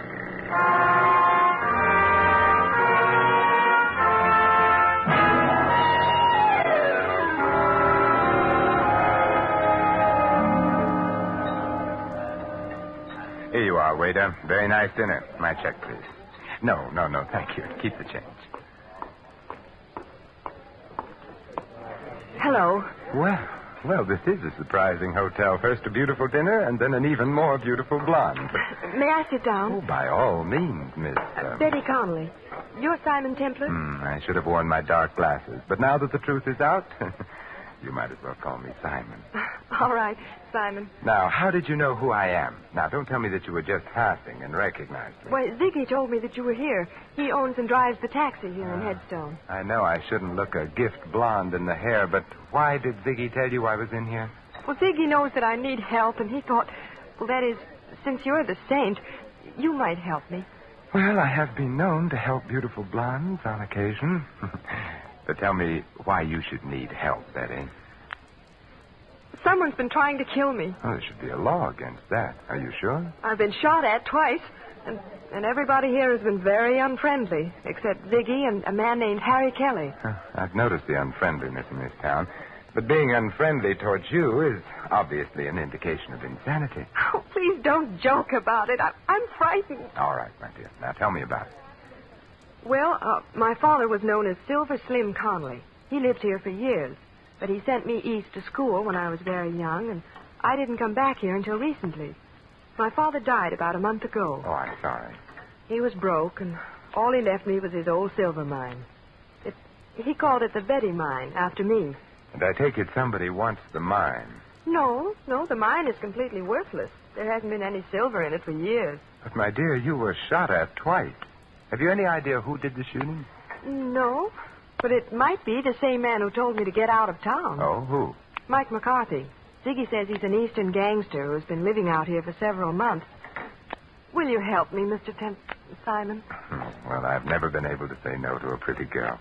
Speaker 3: Here you are, waiter. Very nice dinner. My check, please. No, thank you. Keep the change.
Speaker 8: Hello.
Speaker 3: Well, this is a surprising hotel. First a beautiful dinner, and then an even more beautiful blonde.
Speaker 8: May I sit down?
Speaker 3: Oh, by all means, Miss...
Speaker 8: Betty Connolly. You're Simon Templar?
Speaker 3: I should have worn my dark glasses. But now that the truth is out, you might as well call me Simon.
Speaker 8: All right, Simon.
Speaker 3: Now, how did you know who I am? Now, don't tell me that you were just passing and recognized me.
Speaker 8: Well, Ziggy told me that you were here. He owns and drives the taxi here in Headstone.
Speaker 3: I know I shouldn't look a gift blonde in the hair, but why did Ziggy tell you I was in here?
Speaker 8: Well, Ziggy knows that I need help, and he thought, well, that is, since you're the saint, you might help me.
Speaker 3: Well, I have been known to help beautiful blondes on occasion. But tell me why you should need help, Betty.
Speaker 8: Someone's been trying to kill me.
Speaker 3: Oh, there should be a law against that. Are you sure?
Speaker 8: I've been shot at twice, and everybody here has been very unfriendly, except Ziggy and a man named Harry Kelly.
Speaker 3: I've noticed the unfriendliness in this town. But being unfriendly towards you is obviously an indication of insanity.
Speaker 8: Oh, please don't joke about it. I'm frightened.
Speaker 3: All right, my dear. Now tell me about it.
Speaker 8: Well, my father was known as Silver Slim Connolly. He lived here for years. But he sent me east to school when I was very young, and I didn't come back here until recently. My father died about a month ago.
Speaker 3: Oh, I'm sorry.
Speaker 8: He was broke, and all he left me was his old silver mine. He called it the Betty Mine, after me.
Speaker 3: And I take it somebody wants the mine.
Speaker 8: No, the mine is completely worthless. There hasn't been any silver in it for years.
Speaker 3: But, my dear, you were shot at twice. Have you any idea who did the shooting?
Speaker 8: No, but it might be the same man who told me to get out of town.
Speaker 3: Oh, who?
Speaker 8: Mike McCarthy. Ziggy says he's an Eastern gangster who's been living out here for several months. Will you help me, Mr. Simon?
Speaker 3: Well, I've never been able to say no to a pretty girl.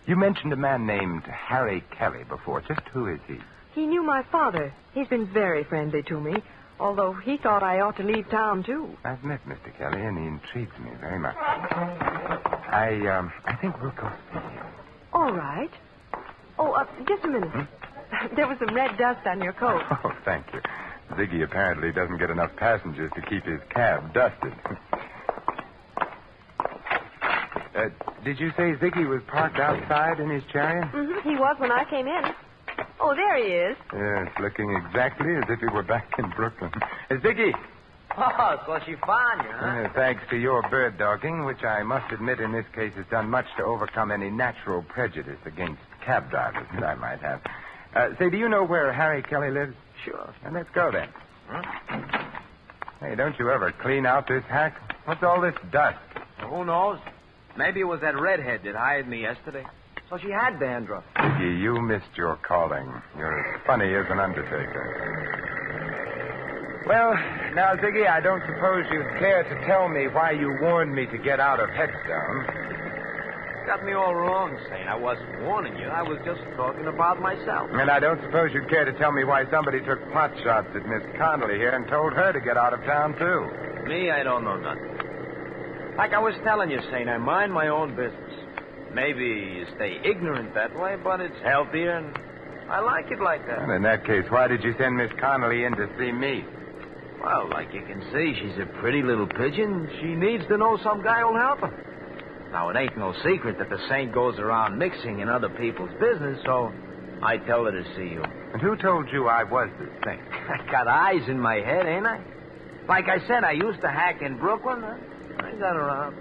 Speaker 3: You mentioned a man named Harry Kelly before. Just who is he?
Speaker 8: He knew my father. He's been very friendly to me, although he thought I ought to leave town, too.
Speaker 3: I've met Mr. Kelly, and he intrigues me very much. I think we'll go see him.
Speaker 8: All right. Oh, just a minute. There was some red dust on your coat.
Speaker 3: Oh, thank you. Ziggy apparently doesn't get enough passengers to keep his cab dusted. Did you say Ziggy was parked outside in his chariot?
Speaker 8: Mm-hmm. He was when I came in. Oh, there he is.
Speaker 3: Yes, looking exactly as if he were back in Brooklyn. Ziggy!
Speaker 17: Oh, so she found you, huh?
Speaker 3: Thanks to your bird dogging, which I must admit in this case has done much to overcome any natural prejudice against cab drivers that I might have. Say, do you know where Harry Kelly lives?
Speaker 17: Sure.
Speaker 3: Well, let's go then. Huh? Hey, don't you ever clean out this hack? What's all this dust?
Speaker 17: Well, who knows? Maybe it was that redhead that hired me yesterday. So she had dandruff.
Speaker 3: Ziggy, you missed your calling. You're as funny as an undertaker. Well, now, Ziggy, I don't suppose you'd care to tell me why you warned me to get out of Headstone.
Speaker 17: Got me all wrong, Saint. I wasn't warning you. I was just talking about myself.
Speaker 3: And I don't suppose you'd care to tell me why somebody took pot shots at Miss Connolly here and told her to get out of town, too.
Speaker 17: Me, I don't know nothing. Like I was telling you, Saint, I mind my own business. Maybe you stay ignorant that way, but it's healthier, and I like it like that.
Speaker 3: Well, in that case, why did you send Miss Connolly in to see me?
Speaker 17: Well, like you can see, she's a pretty little pigeon. She needs to know some guy who'll help her. Now, it ain't no secret that the Saint goes around mixing in other people's business, so I tell her to see you.
Speaker 3: And who told you I was the Saint?
Speaker 17: I got eyes in my head, ain't I? Like I said, I used to hack in Brooklyn. I got around.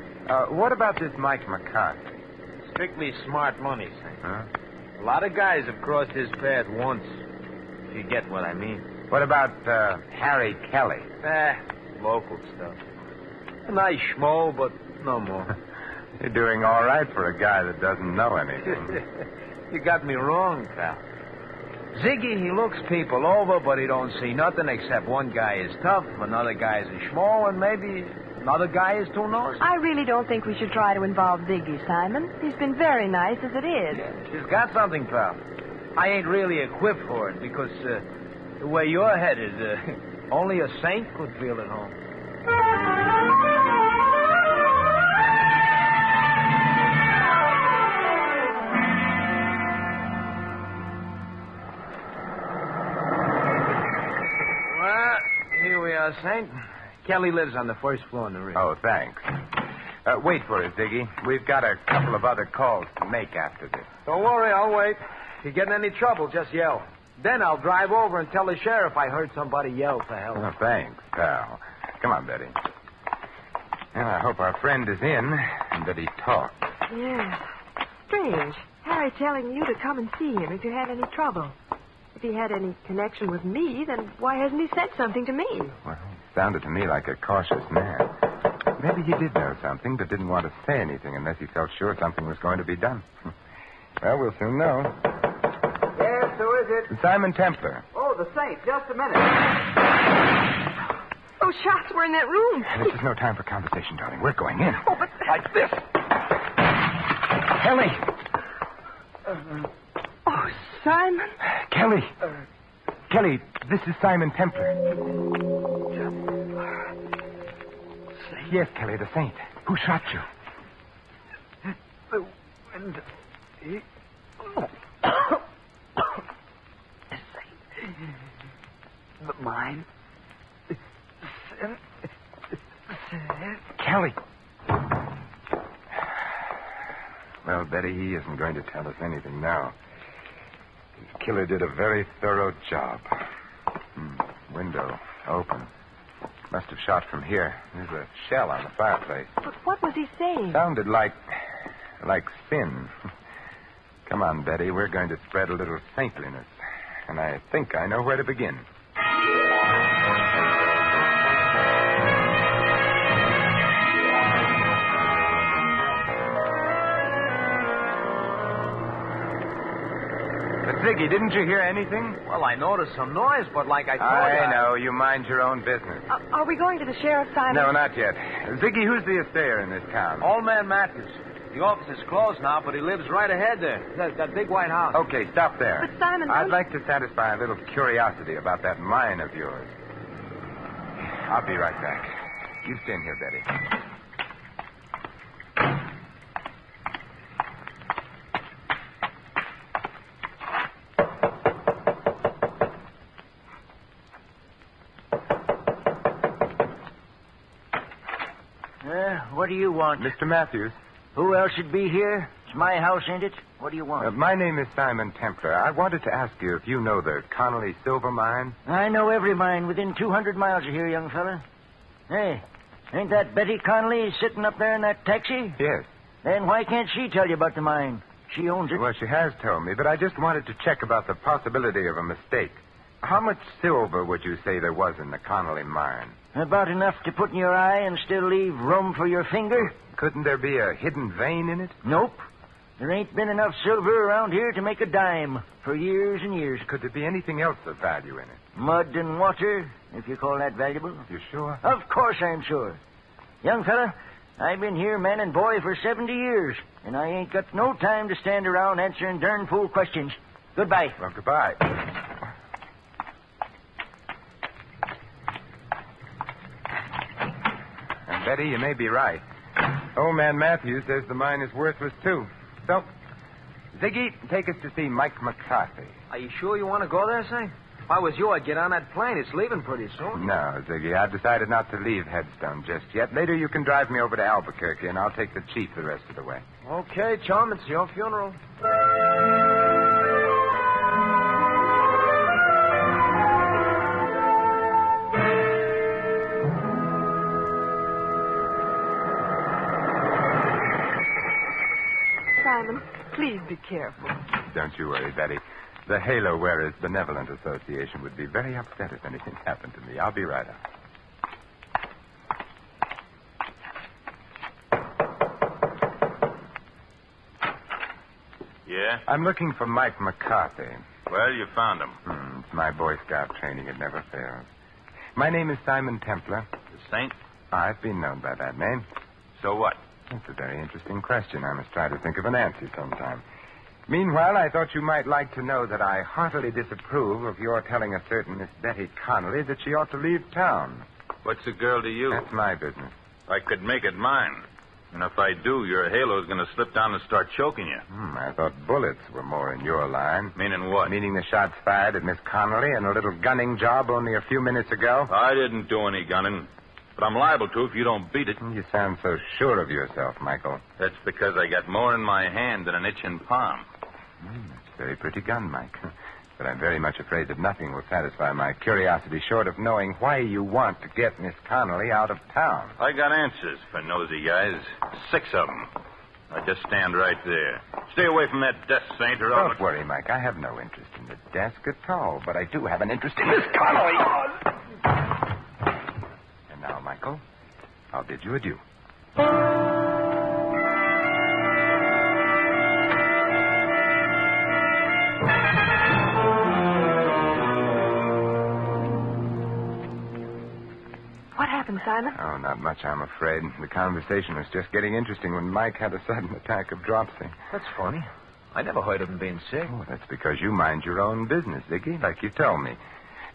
Speaker 3: What about this Mike McCarthy?
Speaker 17: Strictly smart money, Saint.
Speaker 3: Huh?
Speaker 17: A lot of guys have crossed his path once, if you get what I mean.
Speaker 3: What about Harry Kelly?
Speaker 17: Local stuff. A nice schmo, but no more.
Speaker 3: You're doing all right for a guy that doesn't know anything.
Speaker 17: You got me wrong, pal. Ziggy, he looks people over, but he don't see nothing except one guy is tough, another guy is a schmo, and maybe another guy is too nosy.
Speaker 8: I really don't think we should try to involve Ziggy, Simon. He's been very nice as it is.
Speaker 17: Yeah, she's got something, pal. I ain't really equipped for it because the way you're headed, only a saint could feel at home. Well, here we are, Saint. Kelly lives on the first floor in the rear.
Speaker 3: Oh, thanks. Wait for it, Ziggy. We've got a couple of other calls to make after this.
Speaker 17: Don't worry, I'll wait. If you get in any trouble, just yell. Then I'll drive over and tell the sheriff I heard somebody yell for help.
Speaker 3: Oh, thanks, pal. Come on, Betty. Well, I hope our friend is in and that he talks.
Speaker 8: Yeah. Strange. Harry telling you to come and see him if you had any trouble. If he had any connection with me, then why hasn't he said something to me?
Speaker 3: Well, he sounded to me like a cautious man. Maybe he did know something, but didn't want to say anything unless he felt sure something was going to be done. Well, we'll soon know.
Speaker 14: Yes, who is it?
Speaker 3: Simon Templar.
Speaker 14: Oh, the Saint. Just a minute.
Speaker 8: Those shots were in that room.
Speaker 3: This is no time for conversation, darling. We're going in.
Speaker 8: Oh, but...
Speaker 3: Like this. Kelly.
Speaker 8: Oh, Simon.
Speaker 3: Kelly. Kelly, this is Simon Templar. Yes, Kelly, the Saint. Who shot you?
Speaker 14: The wind. The mine.
Speaker 3: Kelly. Well, Betty, he isn't going to tell us anything now. His killer did a very thorough job. Window open. Must have shot from here. There's a shell on the fireplace.
Speaker 8: But what was he saying?
Speaker 3: Sounded like sin. Come on, Betty. We're going to spread a little saintliness. and I think I know where to begin. But Ziggy, didn't you hear anything?
Speaker 17: Well, I noticed some noise, but like I told
Speaker 3: I know. You mind your own business.
Speaker 8: Are we going to the sheriff's, Simon?
Speaker 3: No, not yet. Ziggy, who's the astayer in this town?
Speaker 17: Old Man Matthews. The office is closed now, but he lives right ahead there. That big white house.
Speaker 3: Okay, stop there.
Speaker 8: But, Simon,
Speaker 3: I'd like to satisfy a little curiosity about that mine of yours. I'll be right back. You stay in here, Betty.
Speaker 18: What do you want?
Speaker 3: Mr. Matthews.
Speaker 18: Who else should be here? It's my house, ain't it? What do you want?
Speaker 3: My name is Simon Templar. I wanted to ask you if you know the Connolly Silver Mine.
Speaker 18: I know every mine within 200 miles of here, young fella. Hey, ain't that Betty Connolly sitting up there in that taxi?
Speaker 3: Yes.
Speaker 18: Then why can't she tell you about the mine? She owns it.
Speaker 3: Well, she has told me, but I just wanted to check about the possibility of a mistake. How much silver would you say there was in the Connolly mine?
Speaker 18: About enough to put in your eye and still leave room for your finger?
Speaker 3: Couldn't there be a hidden vein in it?
Speaker 18: Nope. There ain't been enough silver around here to make a dime for years and years.
Speaker 3: Could there be anything else of value in it?
Speaker 18: Mud and water, if you call that valuable.
Speaker 3: You sure?
Speaker 18: Of course I'm sure. Young fella, I've been here man and boy for 70 years, and I ain't got no time to stand around answering darn fool questions. Goodbye.
Speaker 3: Well, goodbye. And Betty, you may be right. Old Man Matthews says the mine is worthless, too. So, Ziggy, take us to see Mike McCarthy.
Speaker 17: Are you sure you want to go there, say? If I was you, I'd get on that plane. It's leaving pretty soon.
Speaker 3: No, Ziggy, I've decided not to leave Headstone just yet. Later you can drive me over to Albuquerque, and I'll take the chief the rest of the way.
Speaker 17: Okay, chum, it's your funeral.
Speaker 8: Simon, please be careful.
Speaker 3: Don't you worry, Betty. The Halo Wearers Benevolent Association would be very upset if anything happened to me. I'll be right up.
Speaker 13: Yeah?
Speaker 3: I'm looking for Mike McCarthy.
Speaker 13: Well, you found him.
Speaker 3: It's my Boy Scout training. It never fails. My name is Simon Templar.
Speaker 13: The Saint?
Speaker 3: I've been known by that name.
Speaker 13: So what?
Speaker 3: That's a very interesting question. I must try to think of an answer sometime. Meanwhile, I thought you might like to know that I heartily disapprove of your telling a certain Miss Betty Connolly that she ought to leave town.
Speaker 13: What's a girl to you?
Speaker 3: That's my business.
Speaker 13: I could make it mine. And if I do, your halo's going to slip down and start choking you.
Speaker 3: I thought bullets were more in your line.
Speaker 13: Meaning what?
Speaker 3: Meaning the shots fired at Miss Connolly and a little gunning job only a few minutes ago.
Speaker 13: I didn't do any gunning. But I'm liable to if you don't beat it.
Speaker 3: You sound so sure of yourself, Michael.
Speaker 13: That's because I got more in my hand than an itching palm.
Speaker 3: That's a very pretty gun, Mike. But I'm very much afraid that nothing will satisfy my curiosity short of knowing why you want to get Miss Connolly out of town.
Speaker 13: I got answers for nosy guys. 6 of them. Now just stand right there. Stay away from that desk, Saint, or I'll...
Speaker 3: Don't worry, Mike. I have no interest in the desk at all, but I do have an interest in Miss Connolly. And now, Michael, I'll bid you adieu.
Speaker 8: What happened, Simon?
Speaker 3: Oh, not much, I'm afraid. The conversation was just getting interesting when Mike had a sudden attack of dropsy.
Speaker 17: That's funny. I never heard of him being sick.
Speaker 3: Oh, that's because you mind your own business, Ziggy, like you told me.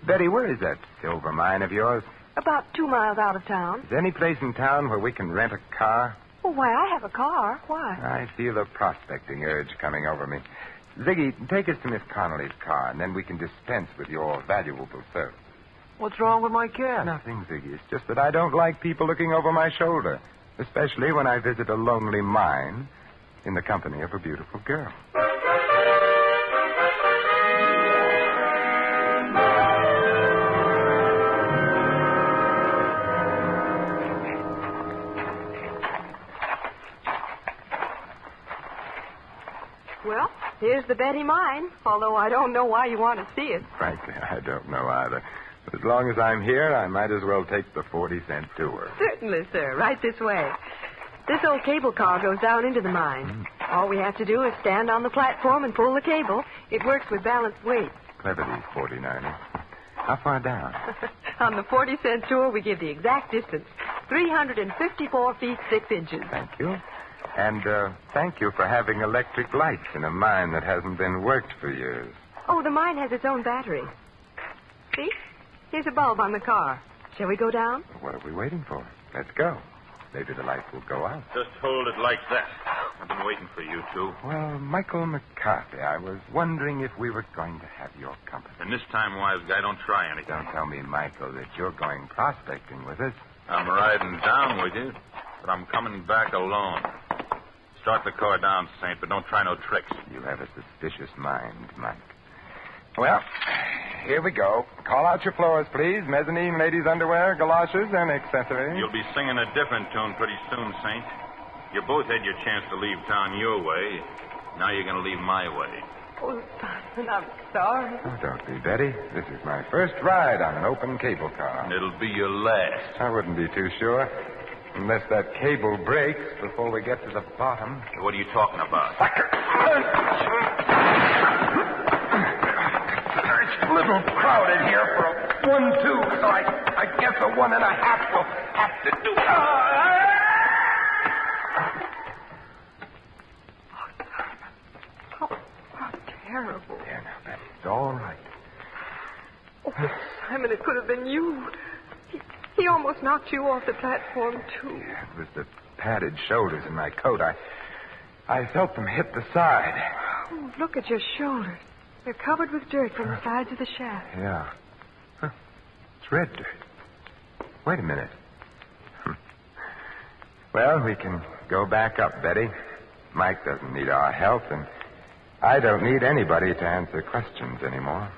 Speaker 3: Betty, where is that silver mine of yours?
Speaker 8: About 2 miles out of town.
Speaker 3: Is there any place in town where we can rent a car?
Speaker 8: Oh, why, I have a car. Why?
Speaker 3: I feel a prospecting urge coming over me. Ziggy, take us to Miss Connolly's car, and then we can dispense with your valuable service.
Speaker 17: What's wrong with my car?
Speaker 3: Nothing, Ziggy. It's just that I don't like people looking over my shoulder, especially when I visit a lonely mine in the company of a beautiful girl.
Speaker 8: Well, here's the Betty mine, although I don't know why you want to see it.
Speaker 3: Frankly, I don't know either. But as long as I'm here, I might as well take the 40-cent tour.
Speaker 8: Certainly, sir. Right this way. This old cable car goes down into the mine. All we have to do is stand on the platform and pull the cable. It works with balanced weight.
Speaker 3: Clever, these 49ers. How far down?
Speaker 8: On the 40-cent tour, we give the exact distance. 354 feet, 6 inches.
Speaker 3: Thank you. And thank you for having electric lights in a mine that hasn't been worked for years.
Speaker 8: Oh, the mine has its own battery. See? Here's a bulb on the car. Shall we go down?
Speaker 3: What are we waiting for? Let's go. Maybe the lights will go out.
Speaker 13: Just hold it like that. I've been waiting for you two.
Speaker 3: Well, Michael McCarthy, I was wondering if we were going to have your company.
Speaker 13: And this time, wise guy, don't try anything.
Speaker 3: Don't tell me, Michael, that you're going prospecting with us.
Speaker 13: I'm riding down with you, but I'm coming back alone. Start the car down, Saint, but don't try no tricks.
Speaker 3: You have a suspicious mind, Mike. Well, here we go. Call out your floors, please. Mezzanine, ladies' underwear, galoshes, and accessories.
Speaker 13: You'll be singing a different tune pretty soon, Saint. You both had your chance to leave town your way. Now you're going to leave my way.
Speaker 8: Oh, Simon, I'm sorry.
Speaker 3: Oh, don't be, Betty. This is my first ride on an open cable car.
Speaker 13: And it'll be your last.
Speaker 3: I wouldn't be too sure. Unless that cable breaks before we get to the bottom.
Speaker 13: What are you talking about?
Speaker 3: It's a little crowded here for a 1-2, so I guess a 1.5 will have to do.
Speaker 8: How terrible.
Speaker 3: Yeah, now, Betty, it's all right.
Speaker 8: Oh, Simon, it could have been you. He almost knocked you off the platform, too.
Speaker 3: Yeah, it was the padded shoulders in my coat. I felt them hit the side.
Speaker 8: Oh, look at your shoulders. They're covered with dirt from the sides of the shaft.
Speaker 3: Yeah. Huh. It's red dirt. Wait a minute. Well, we can go back up, Betty. Mike doesn't need our help, and I don't need anybody to answer questions anymore.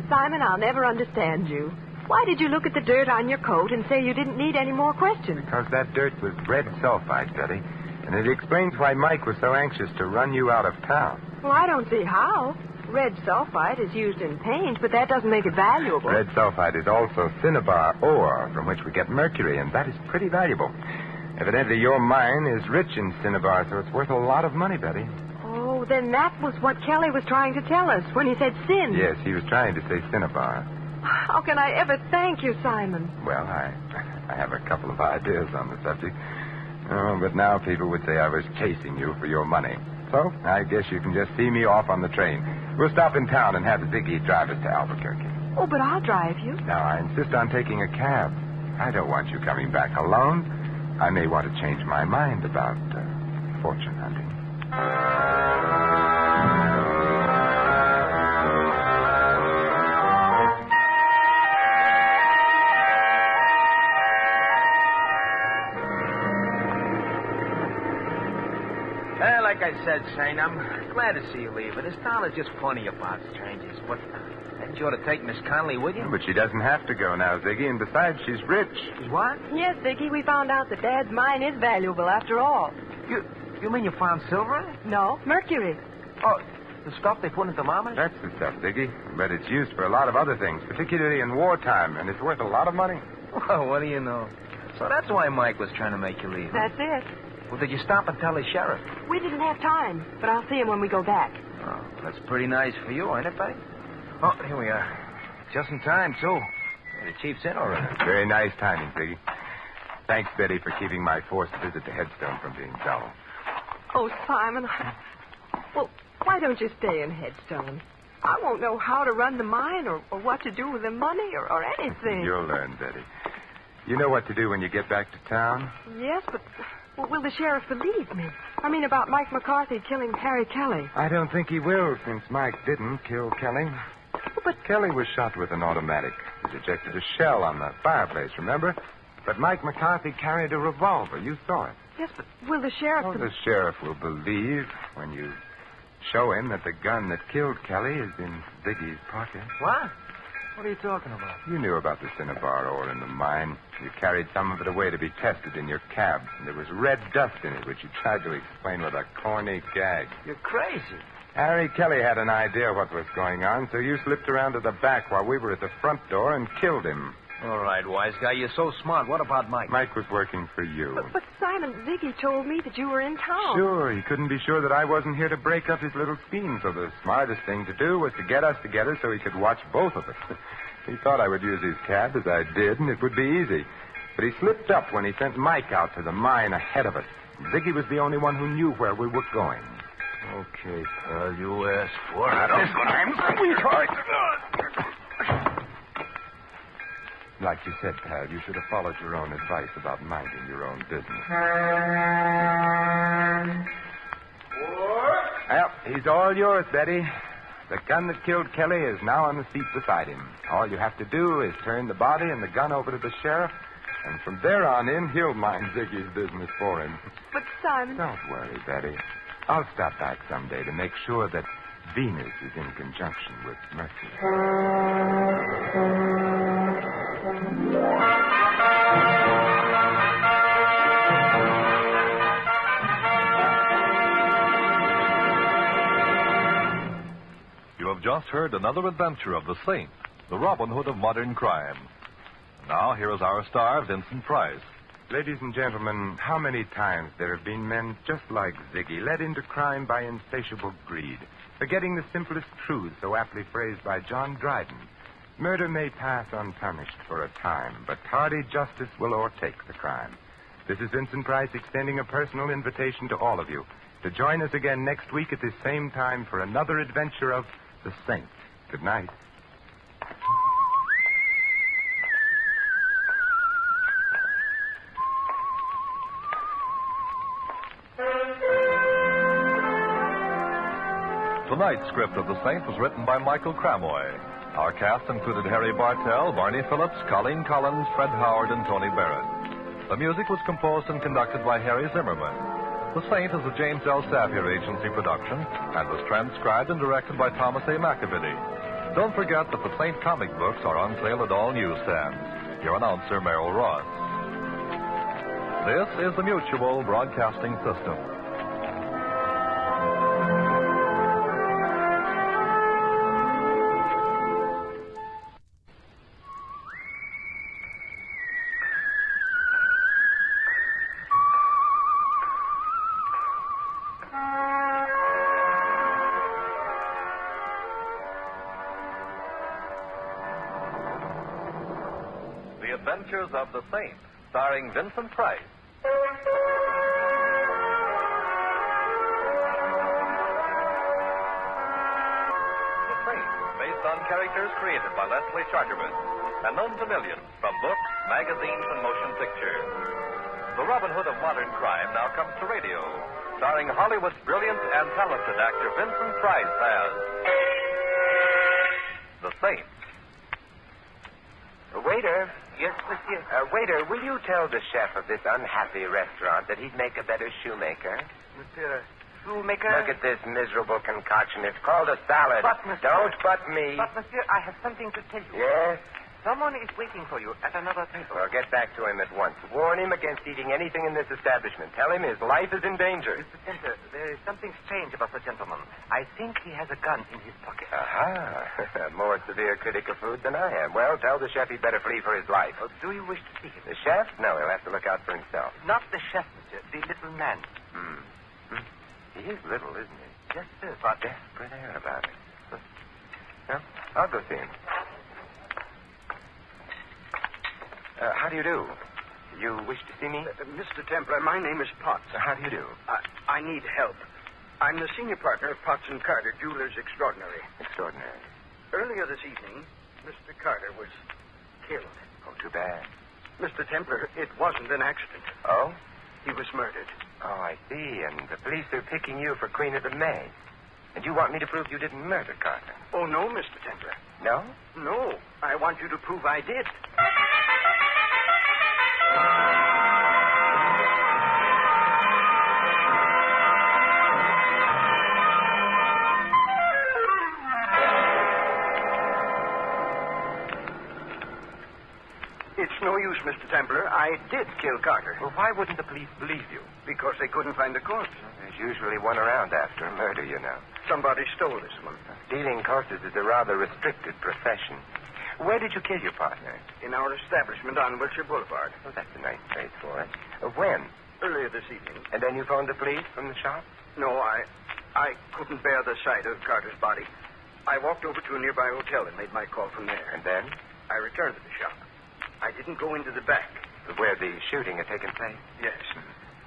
Speaker 8: Simon, I'll never understand you. Why did you look at the dirt on your coat and say you didn't need any more questions?
Speaker 3: Because that dirt was red sulfide, Betty. And it explains why Mike was so anxious to run you out of town.
Speaker 8: Well, I don't see how. Red sulfide is used in paint, but that doesn't make it valuable.
Speaker 3: Red sulfide is also cinnabar ore, from which we get mercury, and that is pretty valuable. Evidently, your mine is rich in cinnabar, so it's worth a lot of money, Betty.
Speaker 8: Oh, then that was what Kelly was trying to tell us when he said sin.
Speaker 3: Yes, he was trying to say cinnabar.
Speaker 8: How can I ever thank you, Simon?
Speaker 3: Well, I have a couple of ideas on the subject. Oh, but now people would say I was chasing you for your money. So, I guess you can just see me off on the train. We'll stop in town and have Ziggy drive us to Albuquerque.
Speaker 8: Oh, but I'll drive you.
Speaker 3: Now, I insist on taking a cab. I don't want you coming back alone. I may want to change my mind about fortune hunting.
Speaker 17: Well, like I said, Saint, I'm glad to see you leaving. This town is just funny about strangers. But hadn't you ought to take Miss Conley with you?
Speaker 3: But she doesn't have to go now, Ziggy, and besides, she's rich.
Speaker 17: She's what?
Speaker 8: Yes, Ziggy, we found out that Dad's mine is valuable after all.
Speaker 17: You mean you found silver?
Speaker 8: No, mercury.
Speaker 17: Oh, the stuff they put in thermometers?
Speaker 3: That's the stuff, Ziggy. But it's used for a lot of other things, particularly in wartime, and it's worth a lot of money.
Speaker 17: Well, what do you know? So that's why Mike was trying to make you leave.
Speaker 8: That's it.
Speaker 17: Well, did you stop and tell the sheriff?
Speaker 8: We didn't have time, but I'll see him when we go back.
Speaker 17: Oh, that's pretty nice for you, ain't it, buddy? Oh, here we are. Just in time, too. The chief's in already.
Speaker 3: Very nice timing, Ziggy. Thanks, Betty, for keeping my forced visit to Headstone from being dull.
Speaker 8: Oh, Simon. Well, why don't you stay in Headstone? I won't know how to run the mine or what to do with the money or anything.
Speaker 3: You'll learn, Betty. You know what to do when you get back to town?
Speaker 8: Yes, but will the sheriff believe me? I mean, about Mike McCarthy killing Harry Kelly.
Speaker 3: I don't think he will, since Mike didn't kill Kelly.
Speaker 8: But
Speaker 3: Kelly was shot with an automatic. It ejected a shell on the fireplace, remember? But Mike McCarthy carried a revolver. You saw it.
Speaker 8: Yes, but will the sheriff...
Speaker 3: Oh, the sheriff will believe when you show him that the gun that killed Kelly is in Ziggy's pocket.
Speaker 17: What? What are you talking about?
Speaker 3: You knew about the cinnabar ore in the mine. You carried some of it away to be tested in your cab. And there was red dust in it, which you tried to explain with a corny gag.
Speaker 17: You're crazy.
Speaker 3: Harry Kelly had an idea what was going on, so you slipped around to the back while we were at the front door and killed him.
Speaker 17: All right, wise guy, you're so smart. What about Mike?
Speaker 3: Mike was working for you.
Speaker 8: But Simon, Ziggy told me that you were in town.
Speaker 3: Sure, he couldn't be sure that I wasn't here to break up his little scheme, so the smartest thing to do was to get us together so he could watch both of us. He thought I would use his cab, as I did, and it would be easy. But he slipped up when he sent Mike out to the mine ahead of us. Ziggy was the only one who knew where we were going.
Speaker 17: Okay, pal, you asked for it.
Speaker 3: I'm sweetheart. Like you said, pal, you should have followed your own advice about minding your own business. Well, he's all yours, Betty. The gun that killed Kelly is now on the seat beside him. All you have to do is turn the body and the gun over to the sheriff, and from there on in, he'll mind Ziggy's business for him.
Speaker 8: But, Simon...
Speaker 3: Don't worry, Betty. I'll stop back someday to make sure that Venus is in conjunction with Mercury.
Speaker 12: You have just heard another adventure of the Saint, the Robin Hood of modern crime. Now, here is our star, Vincent Price.
Speaker 3: Ladies and gentlemen, how many times there have been men just like Ziggy, led into crime by insatiable greed, forgetting the simplest truth so aptly phrased by John Dryden. Murder may pass unpunished for a time, but tardy justice will o'ertake the crime. This is Vincent Price extending a personal invitation to all of you to join us again next week at this same time for another adventure of the Saint. Good night.
Speaker 12: Tonight's script of The Saint was written by Michael Cramoy. Our cast included Harry Bartell, Barney Phillips, Colleen Collins, Fred Howard, and Tony Barrett. The music was composed and conducted by Harry Zimmerman. The Saint is a James L. Savier Agency production and was transcribed and directed by Thomas A. McAvity. Don't forget that the Saint comic books are on sale at all newsstands. Your announcer, Merrill Ross. This is the Mutual Broadcasting System. The Adventures of the Saint, starring Vincent Price. The Saint, based on characters created by Leslie Charteris and known to millions from books, magazines, and motion pictures. The Robin Hood of modern crime now comes to radio, starring Hollywood's brilliant and talented actor Vincent Price as The Saint.
Speaker 3: Waiter. Yes, monsieur. Waiter, will you tell the chef of this unhappy restaurant that he'd make a better shoemaker?
Speaker 17: Monsieur, shoemaker?
Speaker 3: Look at this miserable concoction. It's called a salad.
Speaker 17: But, monsieur...
Speaker 3: Don't but me.
Speaker 17: But, monsieur, I have something to tell you.
Speaker 3: Yes?
Speaker 17: Someone is waiting for you at another table.
Speaker 3: Well, get back to him at once. Warn him against eating anything in this establishment. Tell him his life is in danger.
Speaker 17: Mr. Center, there is something strange about the gentleman. I think he has a gun in his pocket.
Speaker 3: Aha. More severe critic of food than I am. Well, tell the chef he'd better flee for his life.
Speaker 17: Oh, do you wish to see him?
Speaker 3: The chef? No, he'll have to look out for himself.
Speaker 17: Not the chef, monsieur. The little man.
Speaker 3: He is little, isn't he?
Speaker 17: Yes, sir.
Speaker 3: But desperate air about it. Well, I'll go see him. How do you do? You wish to see me?
Speaker 19: Mr. Templar, my name is Potts.
Speaker 3: How do you do?
Speaker 19: I need help. I'm the senior partner of Potts & Carter, Jewelers Extraordinary.
Speaker 3: Extraordinary.
Speaker 19: Earlier this evening, Mr. Carter was killed.
Speaker 3: Oh, too bad.
Speaker 19: Mr. Templar, it wasn't an accident.
Speaker 3: Oh?
Speaker 19: He was murdered.
Speaker 3: Oh, I see. And the police are picking you for Queen of the May. And you want me to prove you didn't murder Carter?
Speaker 19: Oh, no, Mr. Templar.
Speaker 3: No?
Speaker 19: No. I want you to prove I did. no use, Mr. Templar. I did kill Carter.
Speaker 20: Well, why wouldn't the police believe you?
Speaker 19: Because they couldn't find the corpse.
Speaker 20: There's usually one around after a murder, you know.
Speaker 19: Somebody stole this one.
Speaker 20: Stealing corpses is a rather restricted profession. Where did you kill your partner?
Speaker 19: In our establishment on Wilshire Boulevard.
Speaker 20: Well, that's a nice place for it. When?
Speaker 19: Earlier this evening.
Speaker 20: And then you phoned the police from the shop?
Speaker 19: No, I couldn't bear the sight of Carter's body. I walked over to a nearby hotel and made my call from there.
Speaker 20: And then?
Speaker 19: I returned to the shop. I didn't go into the back.
Speaker 20: Where the shooting had taken place?
Speaker 19: Yes.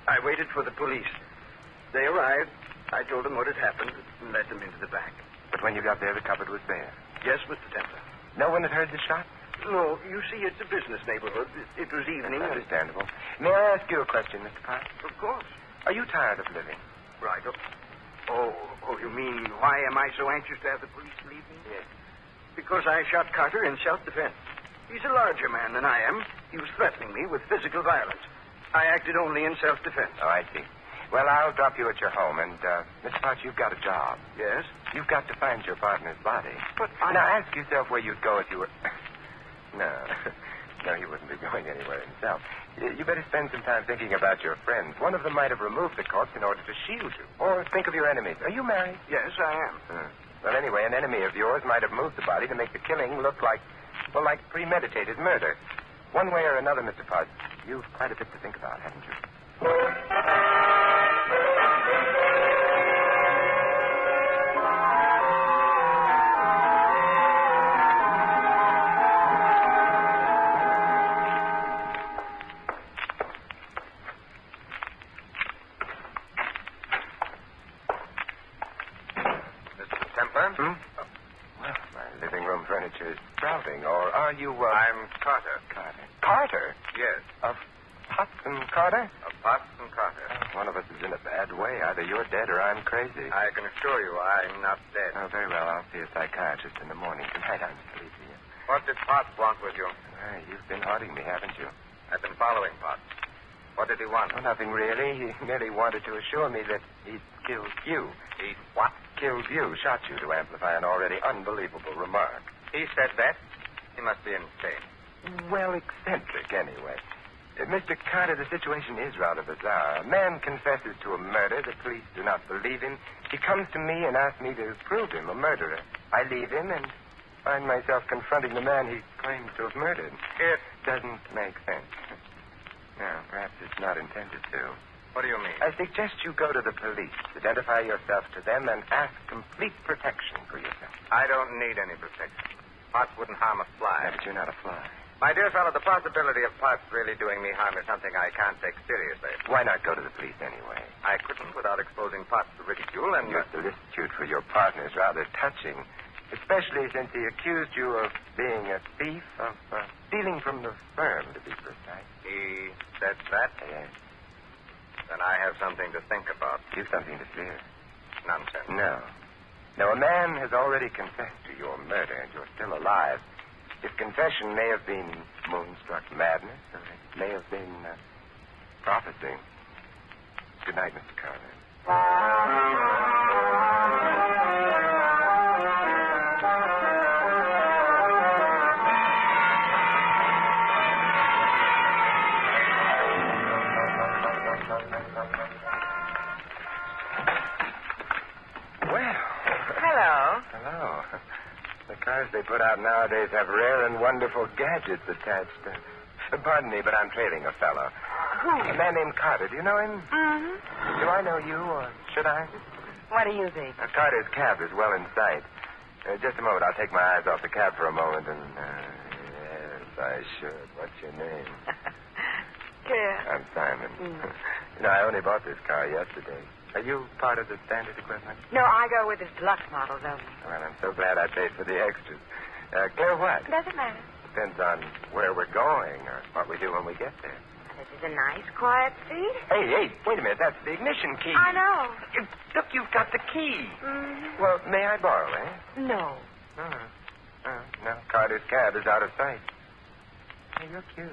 Speaker 19: I waited for the police. They arrived. I told them what had happened and led them into the back.
Speaker 20: But when you got there, the cupboard was there.
Speaker 19: Yes, Mr. Templar.
Speaker 20: No one had heard the shot?
Speaker 19: No, you see, it's a business neighborhood. It was evening.
Speaker 20: That's understandable. May I ask you a question, Mr. Potts?
Speaker 19: Of course.
Speaker 20: Are you tired of living?
Speaker 19: Right. Oh, you mean why am I so anxious to have the police leave me?
Speaker 20: Yes.
Speaker 19: Because I shot Carter in self-defense. He's a larger man than I am. He was threatening me with physical violence. I acted only in self-defense.
Speaker 20: Oh, I see. Well, I'll drop you at your home, and, Mr. Potts, you've got a job.
Speaker 19: Yes?
Speaker 20: You've got to find your partner's body.
Speaker 19: But
Speaker 20: Now, ask yourself where you'd go if you were... No, he wouldn't be going anywhere himself. You better spend some time thinking about your friends. One of them might have removed the corpse in order to shield you. Or think of your enemies. Are you married?
Speaker 19: Yes, I am.
Speaker 20: Well, anyway, an enemy of yours might have moved the body to make the killing look like premeditated murder. One way or another, Mr. Potts, you've quite a bit to think about, haven't you?
Speaker 19: Templar?
Speaker 20: Oh, well, my living room furniture is sprouting. Or are you,
Speaker 19: I'm Carter.
Speaker 20: Carter?
Speaker 19: Yes.
Speaker 20: Of Potts and Carter?
Speaker 19: Of Potts and Carter.
Speaker 20: One of us is in a bad way. Either you're dead or I'm crazy.
Speaker 19: I can assure you I'm not dead.
Speaker 20: Oh, very well. I'll see a psychiatrist in the morning. Tonight I'm sleepy.
Speaker 19: What did Potts want with you?
Speaker 20: You've been haunting me, haven't you?
Speaker 19: I've been following Potts. What did he want?
Speaker 20: Oh, nothing really. He merely wanted to assure me that he'd killed you.
Speaker 19: He what?
Speaker 20: Killed you, shot you to amplify an already unbelievable remark.
Speaker 19: He said that? He must be insane.
Speaker 20: Well, eccentric, anyway. Mr. Carter, the situation is rather bizarre. A man confesses to a murder. The police do not believe him. He comes to me and asks me to prove him a murderer. I leave him and find myself confronting the man he claims to have murdered. It doesn't make sense. No, perhaps it's not intended to.
Speaker 19: What do you mean?
Speaker 20: I suggest you go to the police, identify yourself to them, and ask complete protection for yourself.
Speaker 19: I don't need any protection. Potts wouldn't harm a fly.
Speaker 20: No, but you're not a fly.
Speaker 19: My dear fellow, the possibility of Potts really doing me harm is something I can't take seriously.
Speaker 20: Why not go to the police anyway?
Speaker 19: I couldn't without exposing Potts to ridicule and...
Speaker 20: Your solicitude for your partner is rather touching, especially since he accused you of being a thief, of stealing from the firm, to be precise.
Speaker 19: He said that?
Speaker 20: Yes.
Speaker 19: Then I have something to think about.
Speaker 20: You've something to fear.
Speaker 19: Nonsense.
Speaker 20: No. No, a man has already confessed to your murder, and you're still alive. His confession may have been moonstruck madness, or it may have been prophecy. Good night, Mr. Carter. Hello. The cars they put out nowadays have rare and wonderful gadgets attached. Pardon me, but I'm trailing a fellow.
Speaker 16: Who?
Speaker 20: A man named Carter. Do you know him?
Speaker 16: Mm-hmm.
Speaker 20: Do I know you, or should I?
Speaker 16: What do you think?
Speaker 20: Carter's cab is well in sight. Just a moment. I'll take my eyes off the cab for a moment and... yes, I should. What's your name?
Speaker 16: Claire.
Speaker 20: I'm Simon. You know, I only bought this car yesterday. Are you part of the standard equipment?
Speaker 16: No, I go with the deluxe models only.
Speaker 20: Well, I'm so glad I paid for the extras. Claire, what?
Speaker 16: Doesn't matter.
Speaker 20: Depends on where we're going or what we do when we get there.
Speaker 16: This is a nice, quiet street.
Speaker 20: Hey, wait a minute. That's the ignition key.
Speaker 16: I know.
Speaker 20: Look, you've got the key.
Speaker 16: Mm-hmm.
Speaker 20: Well, may I borrow, eh?
Speaker 16: No.
Speaker 20: No. Carter's cab is out of sight. Hey, you're cute.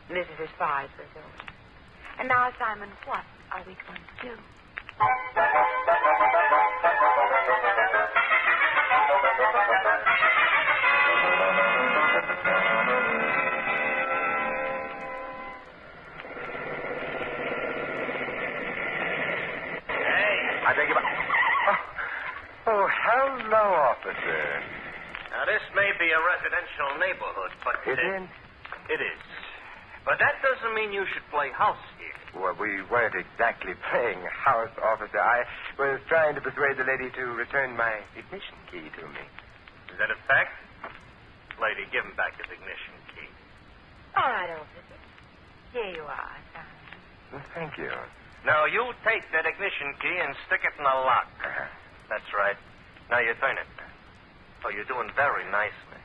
Speaker 16: This is as far as we're going. And now, Simon, what are we going to do?
Speaker 20: I beg your pardon. Oh, hello, officer.
Speaker 21: Now, this may be a residential neighborhood, but...
Speaker 20: It is?
Speaker 21: It is. But that doesn't mean you should play house here.
Speaker 20: Well, we weren't exactly playing house, officer. I was trying to persuade the lady to return my ignition key to me.
Speaker 21: Is that a fact? Lady, give him back his ignition key.
Speaker 16: All right, officer. Here you are, son.
Speaker 20: Well, thank you.
Speaker 21: Now, you take that ignition key and stick it in the lock. That's right. Now you turn it. Oh, you're doing very nicely.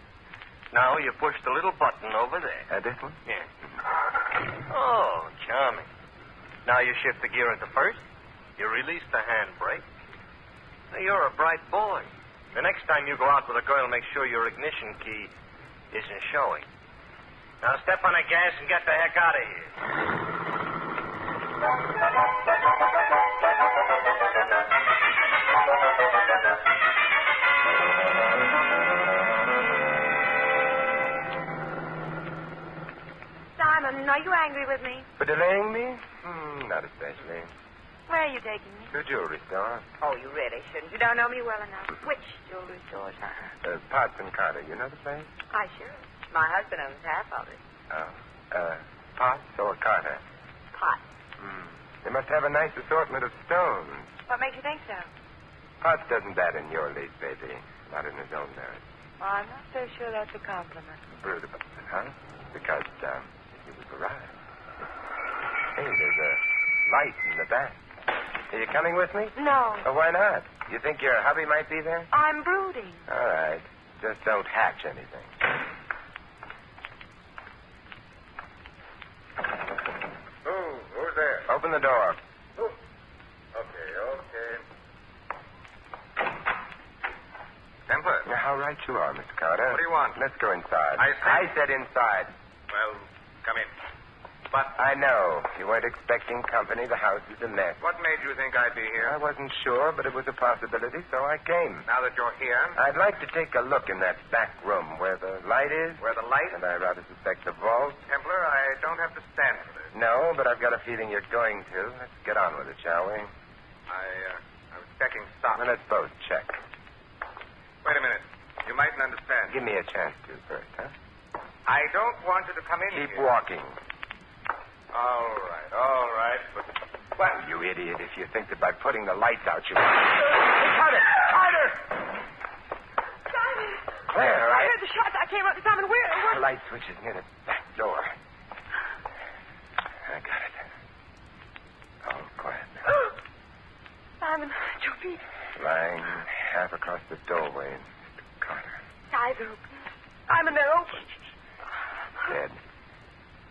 Speaker 21: Now you push the little button over there.
Speaker 20: This one?
Speaker 21: Yeah. Oh, charming. Now you shift the gear into first. You release the handbrake. Now, you're a bright boy. The next time you go out with a girl, make sure your ignition key isn't showing. Now step on the gas and get the heck out of here.
Speaker 8: Simon, are you angry with me?
Speaker 20: For delaying me? Not especially.
Speaker 8: Where are you taking me?
Speaker 20: To a jewelry store.
Speaker 8: Oh, you really shouldn't. You don't know me well enough. Which jewelry store, Simon?
Speaker 20: Potts and Carter. You know the place?
Speaker 8: I sure. My husband owns half of it.
Speaker 20: Oh. Potts or Carter?
Speaker 8: Pot.
Speaker 20: They must have a nice assortment of stones.
Speaker 8: What makes you think so?
Speaker 20: Potts doesn't bat in your league, baby. Not in his own merit.
Speaker 8: Well, I'm not so sure that's a compliment.
Speaker 20: Brood about it, huh? Because, he was arrived. Hey, there's a light in the back. Are you coming with me?
Speaker 8: No.
Speaker 20: Oh, why not? You think your hubby might be there?
Speaker 8: I'm brooding.
Speaker 20: All right. Just don't hatch anything. Who's there? Open the door. Okay. Templar. Now, how right you are, Mr. Carter.
Speaker 13: What do you want?
Speaker 20: Let's go inside.
Speaker 13: I
Speaker 20: said inside.
Speaker 13: Well, come in. But
Speaker 20: I know. You weren't expecting company. The house is a mess.
Speaker 13: what made you think I'd be here?
Speaker 20: I wasn't sure, but it was a possibility, so I came.
Speaker 13: Now that you're here,
Speaker 20: I'd like to take a look in that back room where the light is.
Speaker 13: where the light...
Speaker 20: And I rather suspect the vault.
Speaker 13: Templar, I don't have to stand for this.
Speaker 20: No, but I've got a feeling you're going to. Let's get on with it, shall we?
Speaker 13: I was checking stock.
Speaker 20: Well, let's both check.
Speaker 13: Wait a minute. You mightn't understand.
Speaker 20: Give me a chance to first, huh?
Speaker 13: I don't want you to come in
Speaker 20: Keep
Speaker 13: here.
Speaker 20: walking.
Speaker 13: All right. But...
Speaker 20: Well, you idiot, if you think that by putting the lights out you... Carter!
Speaker 8: Simon!
Speaker 20: Claire,
Speaker 8: I heard the shots. I came up to Simon. Where?
Speaker 20: The light switch is near the back door. I got it. All quiet now.
Speaker 8: Simon, at your feet.
Speaker 20: Lying half across the doorway, Mr. Carter.
Speaker 8: Eyes open. Simon, they're open.
Speaker 20: Dead.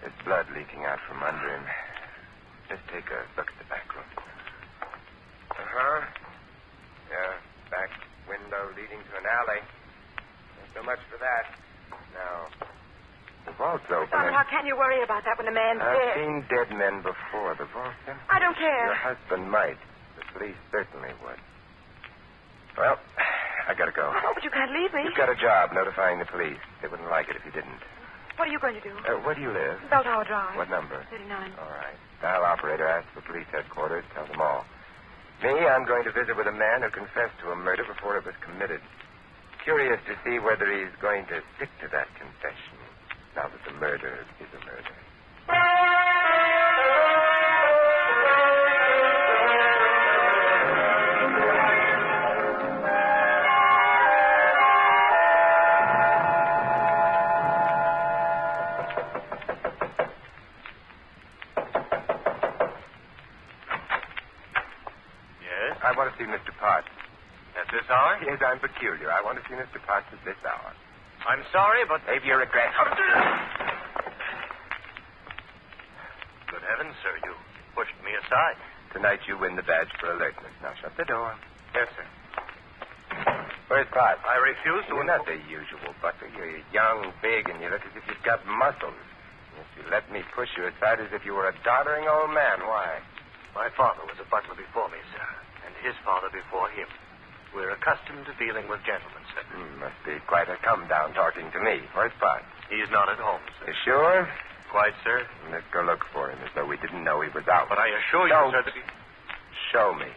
Speaker 20: There's blood leaking out from under him. Let's take a look at the back room. Yeah, back window leading to an alley. Not so much for that. Now, the vault's open.
Speaker 8: Simon, how can you worry about that when the man's
Speaker 20: I've
Speaker 8: dead?
Speaker 20: seen dead men before. The vault's empty.
Speaker 8: I don't care.
Speaker 20: Your husband might. The police certainly would. Well, I gotta go.
Speaker 8: Oh, but you can't leave me.
Speaker 20: You've got a job notifying the police. They wouldn't like it if you didn't.
Speaker 8: What are you going to do?
Speaker 20: Where do you live?
Speaker 8: Bell Tower Drive.
Speaker 20: What number?
Speaker 8: 39.
Speaker 20: All right. Dial operator, ask for police headquarters. Tell them all. Me, I'm going to visit with a man who confessed to a murder before it was committed. Curious to see whether he's going to stick to that confession now that the murder is a murder. I want to see Mr. Potts.
Speaker 21: At this hour?
Speaker 20: Yes, I'm peculiar. I want to see Mr. Potts at this hour.
Speaker 21: I'm sorry, but...
Speaker 20: Save your regrets.
Speaker 21: Good heavens, sir, you pushed me aside.
Speaker 20: Tonight you win the badge for alertness. Now shut the door.
Speaker 21: Yes, sir.
Speaker 20: Where's Potts?
Speaker 21: I refuse to...
Speaker 20: You're not the usual butler. You're young, big, and you look as if you've got muscles. If you let me push you aside as if you were a doddering old man, why?
Speaker 21: My father was a butler before me, sir, and his father before him. We're accustomed to dealing with gentlemen, sir.
Speaker 20: Must be quite a come-down talking to me. Where's Potts?
Speaker 21: He's not at home, sir.
Speaker 20: You sure?
Speaker 21: Quite, sir.
Speaker 20: Let's go look for him as though we didn't know he was out.
Speaker 21: But I assure you,
Speaker 20: Don't
Speaker 21: sir, that he...
Speaker 20: show me.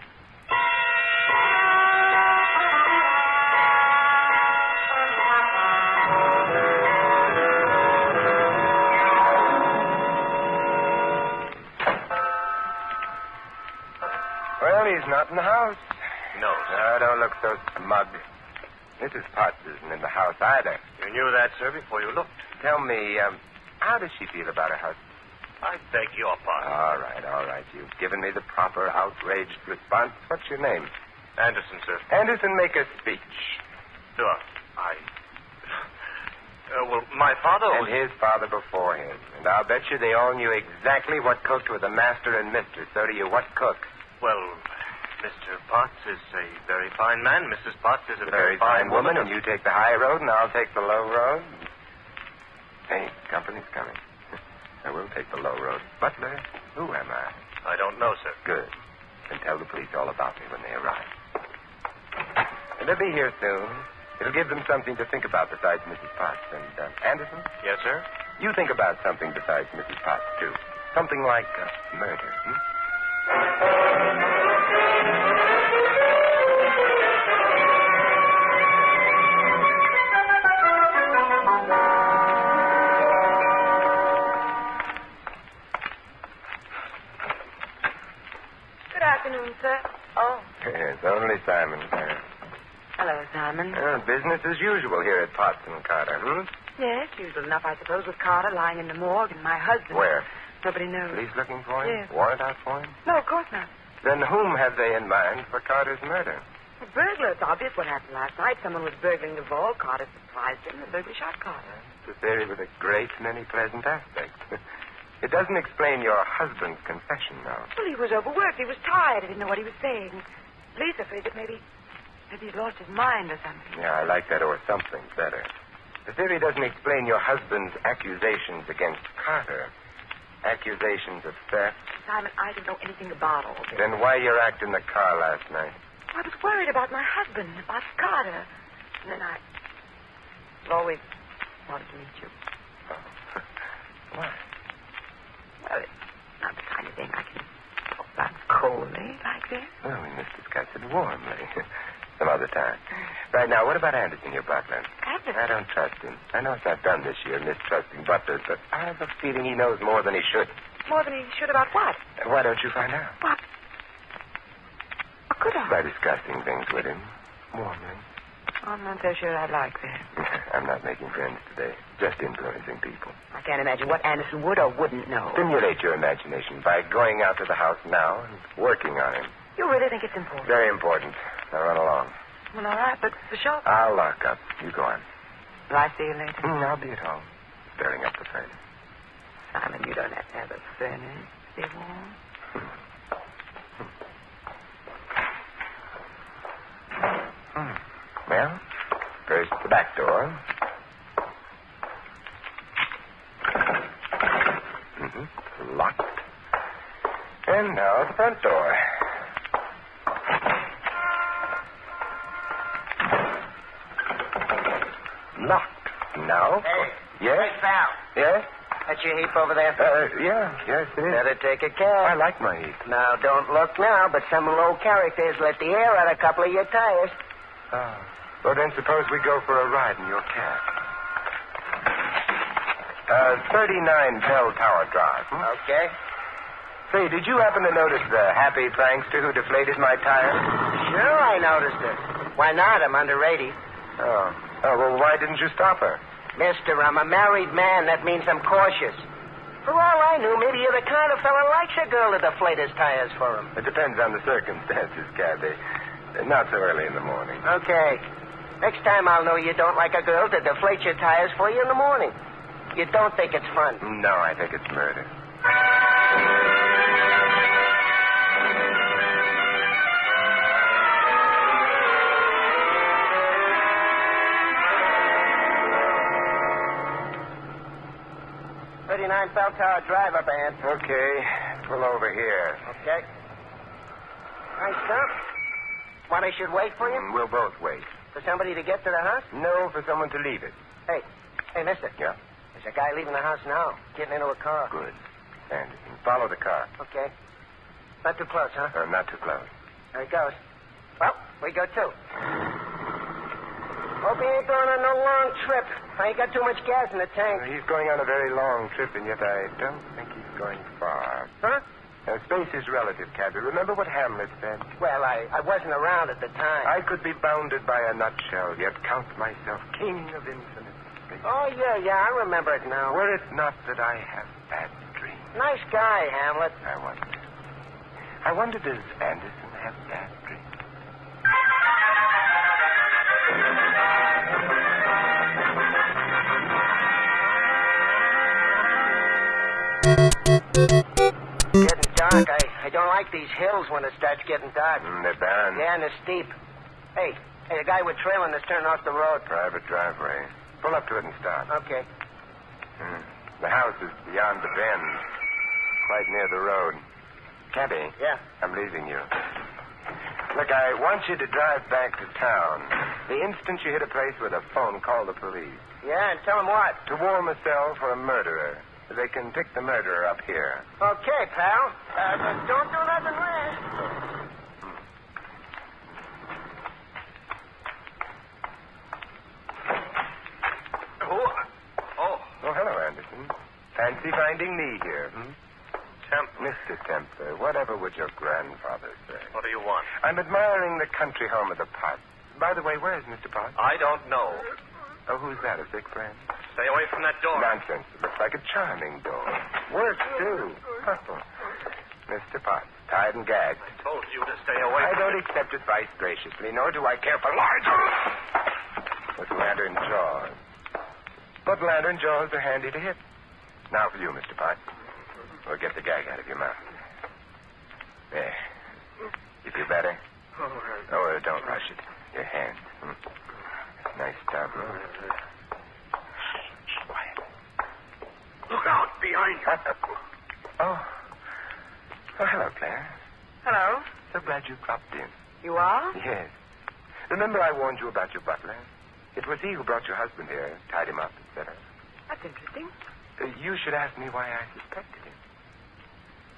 Speaker 21: nose.
Speaker 20: No, don't look so smug. Mrs. Potts isn't in the house either.
Speaker 21: You knew that, sir, before you looked.
Speaker 20: Tell me, how does she feel about her husband?
Speaker 21: I beg your pardon.
Speaker 20: All right. You've given me the proper outraged response. What's your name?
Speaker 21: Anderson, sir.
Speaker 20: Anderson, make a speech.
Speaker 21: Sure. Well, my father
Speaker 20: And
Speaker 21: was...
Speaker 20: his father before him. And I'll bet you they all knew exactly what cooked with the master and mister. So do you. What cooked?
Speaker 21: Well, Mr. Potts is a very fine man. Mrs. Potts is a
Speaker 20: Very fine woman, and you take the high road, and I'll take the low road. Hey, company's coming. I will take the low road. Butler, who am I?
Speaker 21: I don't know, sir.
Speaker 20: Good. Then tell the police all about me when they arrive. And they'll be here soon. It'll give them something to think about besides Mrs. Potts. And, Anderson?
Speaker 21: Yes, sir?
Speaker 20: You think about something besides Mrs. Potts, too. Something like murder,
Speaker 8: Good afternoon, sir. Oh,
Speaker 20: Yes, only Simon.
Speaker 8: hello, Simon.
Speaker 20: Business as usual here at Potts and Carter,
Speaker 8: Yes, usual enough, I suppose, with Carter lying in the morgue and my husband.
Speaker 20: Where?
Speaker 8: Nobody knows.
Speaker 20: Police looking for him?
Speaker 8: Yes.
Speaker 20: Warrant out for him?
Speaker 8: No, of course not.
Speaker 20: Then whom have they in mind for Carter's murder?
Speaker 8: The burglar, it's obvious what happened last night. Someone was burgling the vault. Carter surprised him. The burglar shot Carter.
Speaker 20: It's a theory with a great many pleasant aspects. It doesn't explain your husband's confession, though.
Speaker 8: Well, he was overworked. He was tired. I didn't know what he was saying. Police are afraid that maybe he's lost his mind or something.
Speaker 20: Yeah, I like that or something better. The theory doesn't explain your husband's accusations against Carter. Accusations of theft.
Speaker 8: Simon, I didn't know anything about all this.
Speaker 20: Then why you act in the car last night?
Speaker 8: I was worried about my husband, about Carter. And then I've always wanted to meet you.
Speaker 20: Why?
Speaker 8: Well, it's not the kind of thing I can talk about coldly like this.
Speaker 20: Well, we must discuss it warmly. Some other time. Right now, what about Anderson, your butler?
Speaker 8: Anderson?
Speaker 20: I don't trust him. I know it's not done this year, mistrusting butlers, but I have a feeling he knows more than he should.
Speaker 8: More than he should about what?
Speaker 20: Why don't you find out?
Speaker 8: What? How could I?
Speaker 20: By discussing things with him. Warmly.
Speaker 8: I'm not so sure I'd like that.
Speaker 20: I'm not making friends today. Just influencing people.
Speaker 8: I can't imagine what Anderson would or wouldn't know.
Speaker 20: Stimulate your imagination by going out to the house now and working on him.
Speaker 8: You really think it's important?
Speaker 20: Very important. Now run along.
Speaker 8: Well, all right, but for sure.
Speaker 20: I'll lock up. You go on.
Speaker 8: Will I see you later?
Speaker 20: I'll be at home. Stirring up the furnace.
Speaker 8: Simon, you don't have to have a furnace. Stay warm.
Speaker 20: Well, first the back door. Locked. And now the front door. Locked. Now?
Speaker 18: Hey.
Speaker 20: Yes?
Speaker 18: Hey, pal.
Speaker 20: Yes?
Speaker 18: That's your heap over there?
Speaker 20: Yes, it is.
Speaker 18: Better take a cab.
Speaker 20: I like my heat.
Speaker 18: Now, don't look now, but some low characters let the air out a couple of your tires.
Speaker 20: Well, then suppose we go for a ride in your cab. 39 Bell Tower Drive.
Speaker 18: Okay.
Speaker 20: Say, did you happen to notice the happy prankster who deflated my tires?
Speaker 18: Sure, I noticed it. Why not? I'm underrated.
Speaker 20: Oh, well, why didn't you stop her?
Speaker 18: Mister, I'm a married man. That means I'm cautious. For all I knew, maybe you're the kind of fella likes a girl to deflate his tires for him.
Speaker 20: It depends on the circumstances, Cabby. Not so early in the morning.
Speaker 18: Okay. Next time I'll know you don't like a girl to deflate your tires for you in the morning. You don't think it's fun?
Speaker 20: No, I think it's murder.
Speaker 18: Bell Tower Drive up ahead.
Speaker 20: Okay. Pull over here.
Speaker 18: Okay. Nice stuff. Want I should wait for you?
Speaker 20: We'll both wait.
Speaker 18: For somebody to get to the house?
Speaker 20: No, for someone to leave it.
Speaker 18: Hey, mister.
Speaker 20: Yeah?
Speaker 18: There's a guy leaving the house now, getting into a car.
Speaker 20: Good. Anderson, follow the car.
Speaker 18: Okay. Not too close, huh?
Speaker 20: Not too close.
Speaker 18: There he goes. Well, we go too. Hope he ain't going on no long trip. I ain't got too much gas in the tank.
Speaker 20: He's going on a very long trip, and yet I don't think he's going far.
Speaker 18: Huh?
Speaker 20: Space is relative, Cabby. Remember what Hamlet said?
Speaker 4: Well, I wasn't around at the time.
Speaker 20: I could be bounded by a nutshell, yet count myself king of infinite space.
Speaker 4: Oh, yeah, I remember it now.
Speaker 20: Were it not that I have bad dreams.
Speaker 4: Nice guy, Hamlet.
Speaker 20: I wonder, does Anderson have bad dreams?
Speaker 4: Getting dark. I don't like these hills when it starts getting dark.
Speaker 20: They're barren.
Speaker 4: Yeah, and they're steep. Hey, the guy we're trailing is turning off the road.
Speaker 20: Private driveway. Pull up to it and stop.
Speaker 4: Okay.
Speaker 20: The house is beyond the bend, quite near the road. Cabby.
Speaker 4: Yeah?
Speaker 20: I'm leaving you. Look, I want you to drive back to town. The instant you hit a place with a phone, call the police.
Speaker 4: Yeah, and tell them what?
Speaker 20: To warm a cell for a murderer. They can pick the murderer up here.
Speaker 4: Okay, pal. But don't do nothing rash.
Speaker 20: Oh, hello, Anderson. Fancy finding me here,
Speaker 21: Templar.
Speaker 20: Mr. Templar, whatever would your grandfather say?
Speaker 21: What do you want?
Speaker 20: I'm admiring the country home of the Potts. By the way, where is Mr. Potts?
Speaker 21: I don't know.
Speaker 20: Oh, who's that, a sick friend?
Speaker 21: Stay away from that door.
Speaker 20: Nonsense. It looks like a charming door. Works, too. Mr. Potts, tied and gagged.
Speaker 21: I told you to stay away
Speaker 20: I
Speaker 21: from
Speaker 20: don't accept advice graciously, nor do I care for larger with lantern jaws. But lantern jaws are handy to hit. Now for you, Mr. Potts. We'll get the gag out of your mouth. There. You feel better? Oh, don't rush it. Your hand. Nice job, Lord. Quiet.
Speaker 19: Look out, behind you.
Speaker 20: Oh, hello, Claire.
Speaker 8: Hello.
Speaker 20: So glad you dropped in.
Speaker 8: You are?
Speaker 20: Yes. Remember I warned you about your butler? It was he who brought your husband here, tied him up, etc.
Speaker 8: That's interesting.
Speaker 20: You should ask me why I suspected him.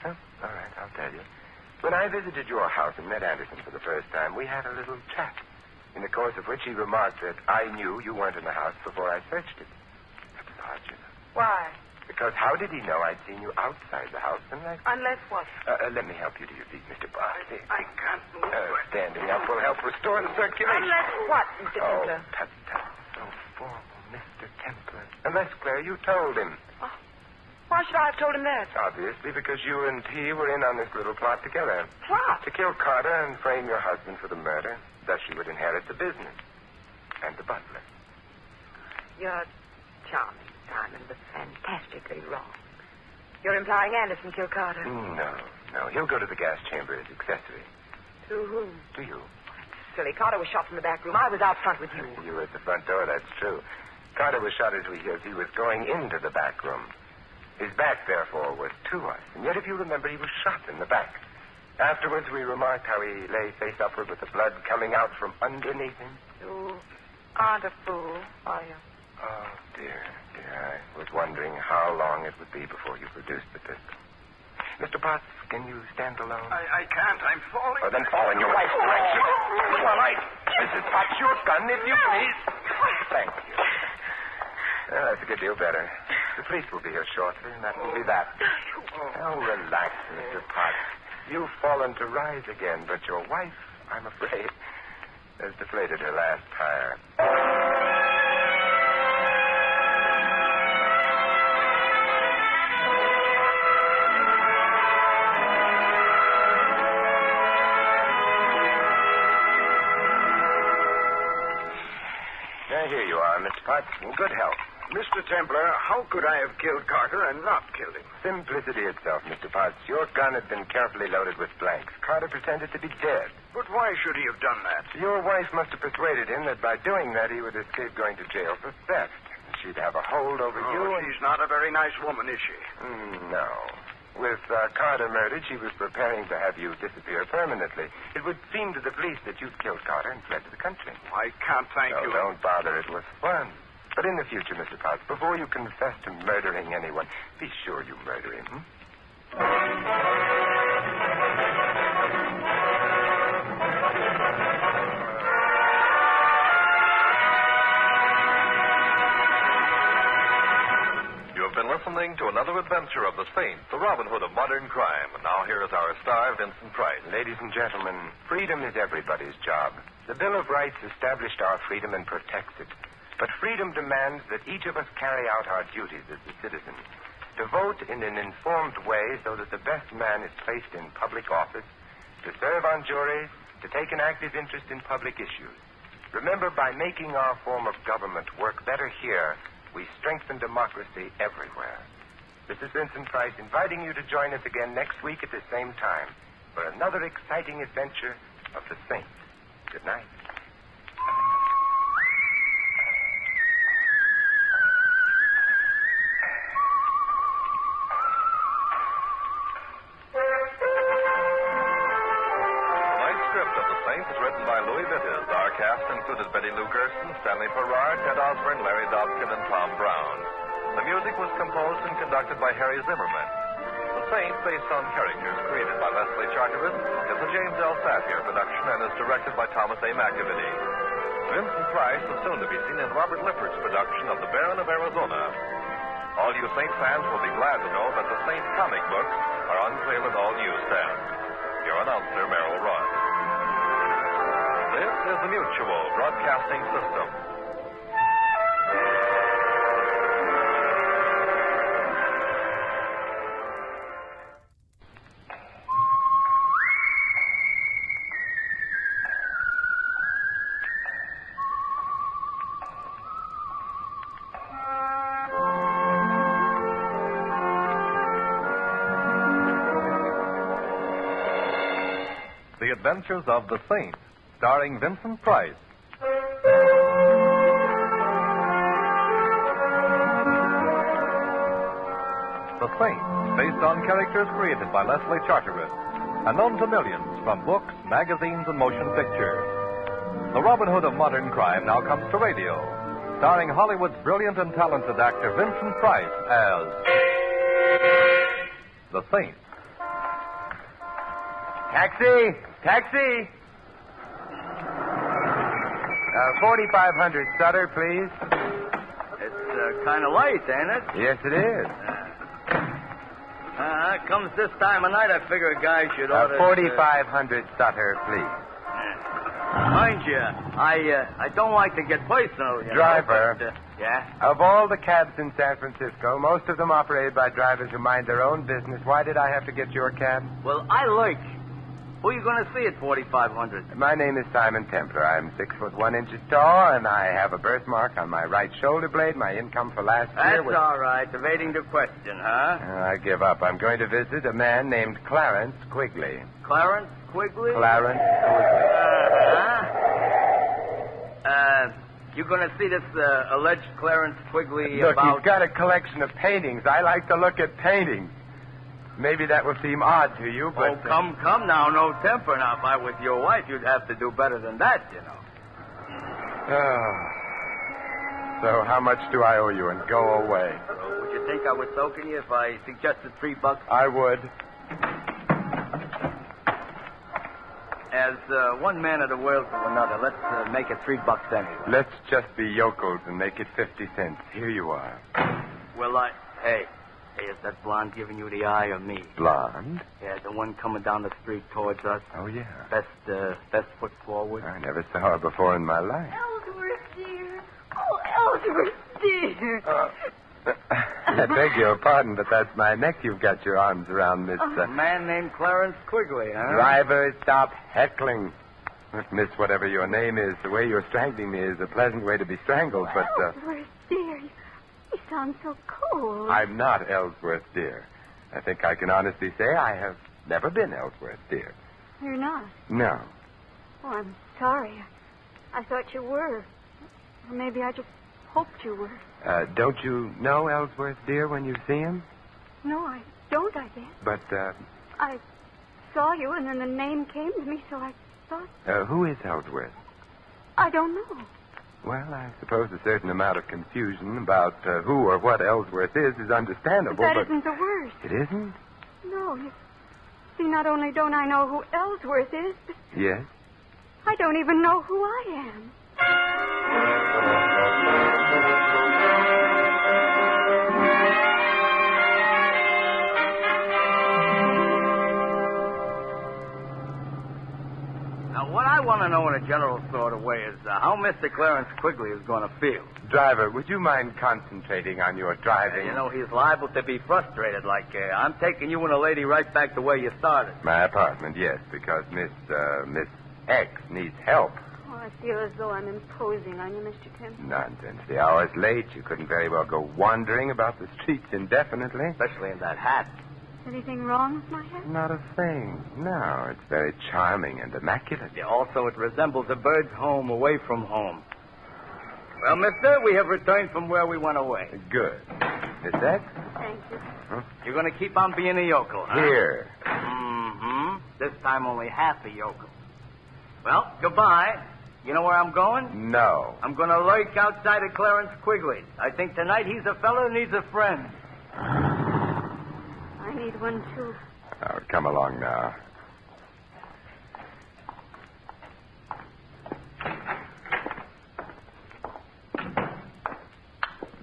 Speaker 20: Oh, all right, I'll tell you. When I visited your house and met Anderson for the first time, we had a little chat, in the course of which he remarked that I knew you weren't in the house before I searched it. That's odd, you know.
Speaker 8: Why?
Speaker 20: Because how did he know I'd seen you outside the house unless...
Speaker 8: Unless what?
Speaker 20: Let me help you to your feet, Mr. Barr.
Speaker 19: I can't move.
Speaker 20: Standing up will help restore the circulation.
Speaker 8: Unless what, Mr. Templar?
Speaker 20: Oh, tut. So formal, Mr. Templar. Unless, Claire, you told him.
Speaker 8: Why should I have told him that?
Speaker 20: Obviously, because you and he were in on this little plot together.
Speaker 8: Plot?
Speaker 20: To kill Carter and frame your husband for the murder. Thus you would inherit the business. And the butler.
Speaker 8: You're charming, Simon, but fantastically wrong. You're implying Anderson killed Carter.
Speaker 20: No. He'll go to the gas chamber as accessory.
Speaker 8: To whom?
Speaker 20: To you.
Speaker 8: Silly. Carter was shot from the back room. I was out front with you.
Speaker 20: You were at the front door, that's true. Carter was shot as he was going into the back room. His back, therefore, was to us. And yet, if you remember, he was shot in the back. Afterwards, we remarked how he lay face upward with the blood coming out from underneath him.
Speaker 8: You aren't a fool, are you?
Speaker 20: Oh, dear. I was wondering how long it would be before you produced the pistol. Mr. Potts, can you stand alone?
Speaker 19: I can't. I'm falling.
Speaker 20: Oh, then fall in your wife's direction. All right. Mrs. Potts, your gun, if you please. Thank you. Well, that's a good deal better. The police will be here shortly, and that will be that. Oh, relax, Mr. Potts. You've fallen to rise again, but your wife, I'm afraid, has deflated her last tire. Here you are, Mr. Potts. In good health.
Speaker 19: Mr. Templar, how could I have killed Carter and not killed him?
Speaker 20: Simplicity itself, Mr. Potts. Your gun had been carefully loaded with blanks. Carter pretended to be dead.
Speaker 19: But why should he have done that?
Speaker 20: Your wife must have persuaded him that by doing that he would escape going to jail for theft. She'd have a hold over you.
Speaker 19: She's not a very nice woman, is she?
Speaker 20: No. With Carter murdered, she was preparing to have you disappear permanently. It would seem to the police that you'd killed Carter and fled to the country.
Speaker 19: I can't thank you.
Speaker 20: Don't bother. It was fun. But in the future, Mr. Potts, before you confess to murdering anyone, be sure you murder him.
Speaker 12: You have been listening listening to another adventure of the Saint, the Robin Hood of modern crime. And now here is our star, Vincent Price.
Speaker 20: Ladies and gentlemen, freedom is everybody's job. The Bill of Rights established our freedom and protects it. But freedom demands that each of us carry out our duties as a citizen. To vote in an informed way so that the best man is placed in public office, to serve on juries, to take an active interest in public issues. Remember, by making our form of government work better here, we strengthen democracy everywhere. This is Vincent Price inviting you to join us again next week at the same time for another exciting adventure of the Saint. Good night.
Speaker 12: Cast included Betty Lou Gerson, Stanley Perrard, Ted Osborne, Larry Dobkin, and Tom Brown. The music was composed and conducted by Harry Zimmerman. The Saint, based on characters created by Leslie Charteris, is a James L. Safier production and is directed by Thomas A. McAvity. Vincent Price is soon to be seen in Robert Lippard's production of The Baron of Arizona. All you Saint fans will be glad to know that the Saint comic books are on sale at all newsstands. Your announcer, Merrill Ross. This is the Mutual Broadcasting System. The Adventures of the Saint, starring Vincent Price. The Saint, based on characters created by Leslie Charteris and known to millions from books, magazines, and motion pictures. The Robin Hood of modern crime now comes to radio, starring Hollywood's brilliant and talented actor Vincent Price as the Saint.
Speaker 20: Taxi! Taxi! 4500 Sutter, please.
Speaker 17: It's kind of late, ain't it?
Speaker 20: Yes, it is.
Speaker 17: Comes this time of night, I figure a guy should order...
Speaker 20: 4500 Sutter, please.
Speaker 17: Mind you, I don't like to get personal, you
Speaker 20: Driver.
Speaker 17: know, but, yeah?
Speaker 20: Of all the cabs in San Francisco, most of them operated by drivers who mind their own business. Why did I have to get your cab?
Speaker 17: Well, I like... Who are you going to see at 4500?
Speaker 20: My name is Simon Templar. I'm 6'1" tall, and I have a birthmark on my right shoulder blade. My income for last year
Speaker 17: That's
Speaker 20: was...
Speaker 17: all right. Evading the question, huh?
Speaker 20: I give up. I'm going to visit a man named Clarence Quigley.
Speaker 17: Clarence Quigley?
Speaker 20: Clarence Quigley.
Speaker 17: You going to see this alleged Clarence Quigley
Speaker 20: Look,
Speaker 17: about...
Speaker 20: he's got a collection of paintings. I like to look at paintings. Maybe that will seem odd to you, but...
Speaker 17: Oh, come now. No temper. Now, if I was your wife, you'd have to do better than that, you know.
Speaker 20: So how much do I owe you, and go away?
Speaker 17: Would you think I was soaking you if I suggested $3?
Speaker 20: I would.
Speaker 17: As one man of the world to another, let's make it $3 anyway.
Speaker 20: Let's just be yokels and make it 50 cents. Here you are.
Speaker 17: Well, Hey, is that blonde giving you the eye or me?
Speaker 20: Blonde?
Speaker 17: Yeah, the one coming down the street towards us.
Speaker 20: Oh, yeah.
Speaker 17: Best foot forward.
Speaker 20: I never saw her before in my life.
Speaker 6: Ellsworth, dear. Oh, Ellsworth, dear.
Speaker 20: I beg your pardon, but that's my neck you've got your arms around, Miss...
Speaker 17: A man named Clarence Quigley, huh?
Speaker 20: Driver, stop heckling. Look, Miss, whatever your name is, the way you're strangling me is a pleasant way to be strangled, but...
Speaker 6: Ellsworth, dear, you sound so cold.
Speaker 20: I'm not Ellsworth, dear. I think I can honestly say I have never been Ellsworth, dear.
Speaker 6: You're not?
Speaker 20: No.
Speaker 6: Oh, I'm sorry. I thought you were. Or maybe I just hoped you were.
Speaker 20: Don't you know Ellsworth, dear, when you see him?
Speaker 6: No, I don't, I guess.
Speaker 20: But,
Speaker 6: I saw you, and then the name came to me, so I thought...
Speaker 20: who is Ellsworth?
Speaker 6: I don't know.
Speaker 20: Well, I suppose a certain amount of confusion about who or what Ellsworth is understandable,
Speaker 6: But that
Speaker 20: but...
Speaker 6: isn't the worst.
Speaker 20: It isn't?
Speaker 6: No, you see, not only don't I know who Ellsworth is, but
Speaker 20: Yes?
Speaker 6: I don't even know who I am.
Speaker 5: want to know in a general sort of way is how Mr. Clarence Quigley is going to feel.
Speaker 20: Driver, would you mind concentrating on your driving?
Speaker 5: You know, he's liable to be frustrated. Like, I'm taking you and a lady right back to where you started.
Speaker 20: My apartment, yes, because Miss X needs help.
Speaker 8: Oh, I feel as though I'm imposing on you, Mr. Temple.
Speaker 20: Nonsense. The hour's late. You couldn't very well go wandering about the streets indefinitely.
Speaker 5: Especially in that hat.
Speaker 8: Anything wrong with my hat?
Speaker 20: Not a thing. No, it's very charming and immaculate.
Speaker 5: Yeah, also, it resembles a bird's home away from home. Well, mister, we have returned from where we went away.
Speaker 20: Good. Miss X?
Speaker 8: Thank you.
Speaker 20: Huh?
Speaker 5: You're going to keep on being a yokel, huh?
Speaker 20: Here.
Speaker 5: Mm-hmm. This time only half a yokel. Well, goodbye. You know where I'm going?
Speaker 20: No.
Speaker 5: I'm going to lurk outside of Clarence Quigley. I think tonight he's a fellow who needs a friend.
Speaker 8: I need one, too.
Speaker 20: Oh, come along now.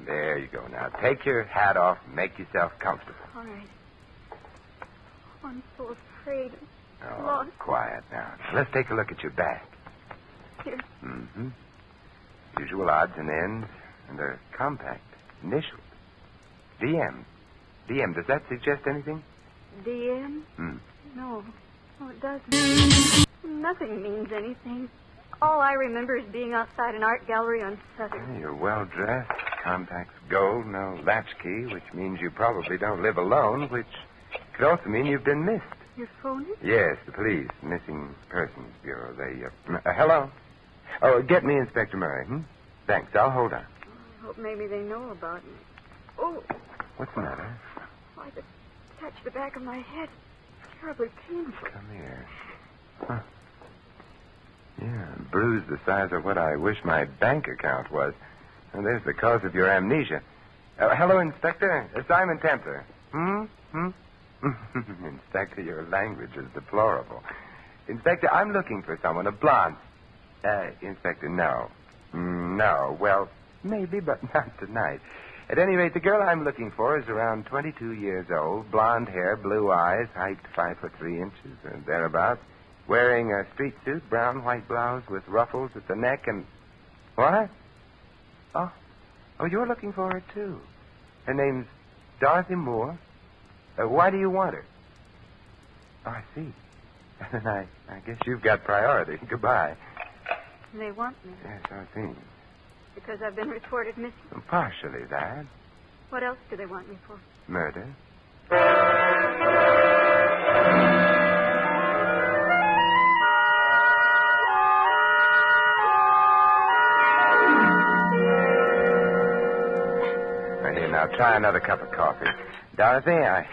Speaker 20: There you go. Now, take your hat off and make yourself comfortable.
Speaker 8: All right. I'm so afraid.
Speaker 20: Oh,
Speaker 8: Lost.
Speaker 20: quiet now. Let's take a look at your back.
Speaker 8: Here.
Speaker 20: Mm-hmm. Usual odds and ends, and they're compact. Initials. DM. DM, does that suggest anything?
Speaker 8: DM?
Speaker 20: Hmm.
Speaker 8: No. No, it doesn't. Nothing means anything. All I remember is being outside an art gallery on Southern.
Speaker 20: You're well dressed. Contacts gold, no latchkey, which means you probably don't live alone, which could also mean you've been missed.
Speaker 8: Your phone is?
Speaker 20: Yes, the police, Missing Persons Bureau. They, hello? Oh, get me Inspector Murray, Thanks, I'll hold on.
Speaker 8: I hope maybe they know about me. Oh.
Speaker 20: What's the matter?
Speaker 8: Oh, I just touched the back of my head. Terribly painful.
Speaker 20: Come here. Huh. Yeah, bruise the size of what I wish my bank account was. And there's the cause of your amnesia. Hello, Inspector. Simon Templer. Inspector, your language is deplorable. Inspector, I'm looking for someone, a blonde. Inspector, no. No, well, maybe, but not tonight. At any rate, the girl I'm looking for is around 22 years old, blonde hair, blue eyes, height 5'3" or thereabouts, wearing a street suit, brown-white blouse with ruffles at the neck and... What? Oh, you're looking for her, too. Her name's Dorothy Moore. Why do you want her? Oh, I see. I guess you've got priority. Goodbye.
Speaker 8: They want me.
Speaker 20: Yes, I see.
Speaker 8: Because I've been reported missing.
Speaker 20: Partially that.
Speaker 8: What else do they want me for?
Speaker 20: Murder. Here, now, try another cup of coffee. Dorothy, I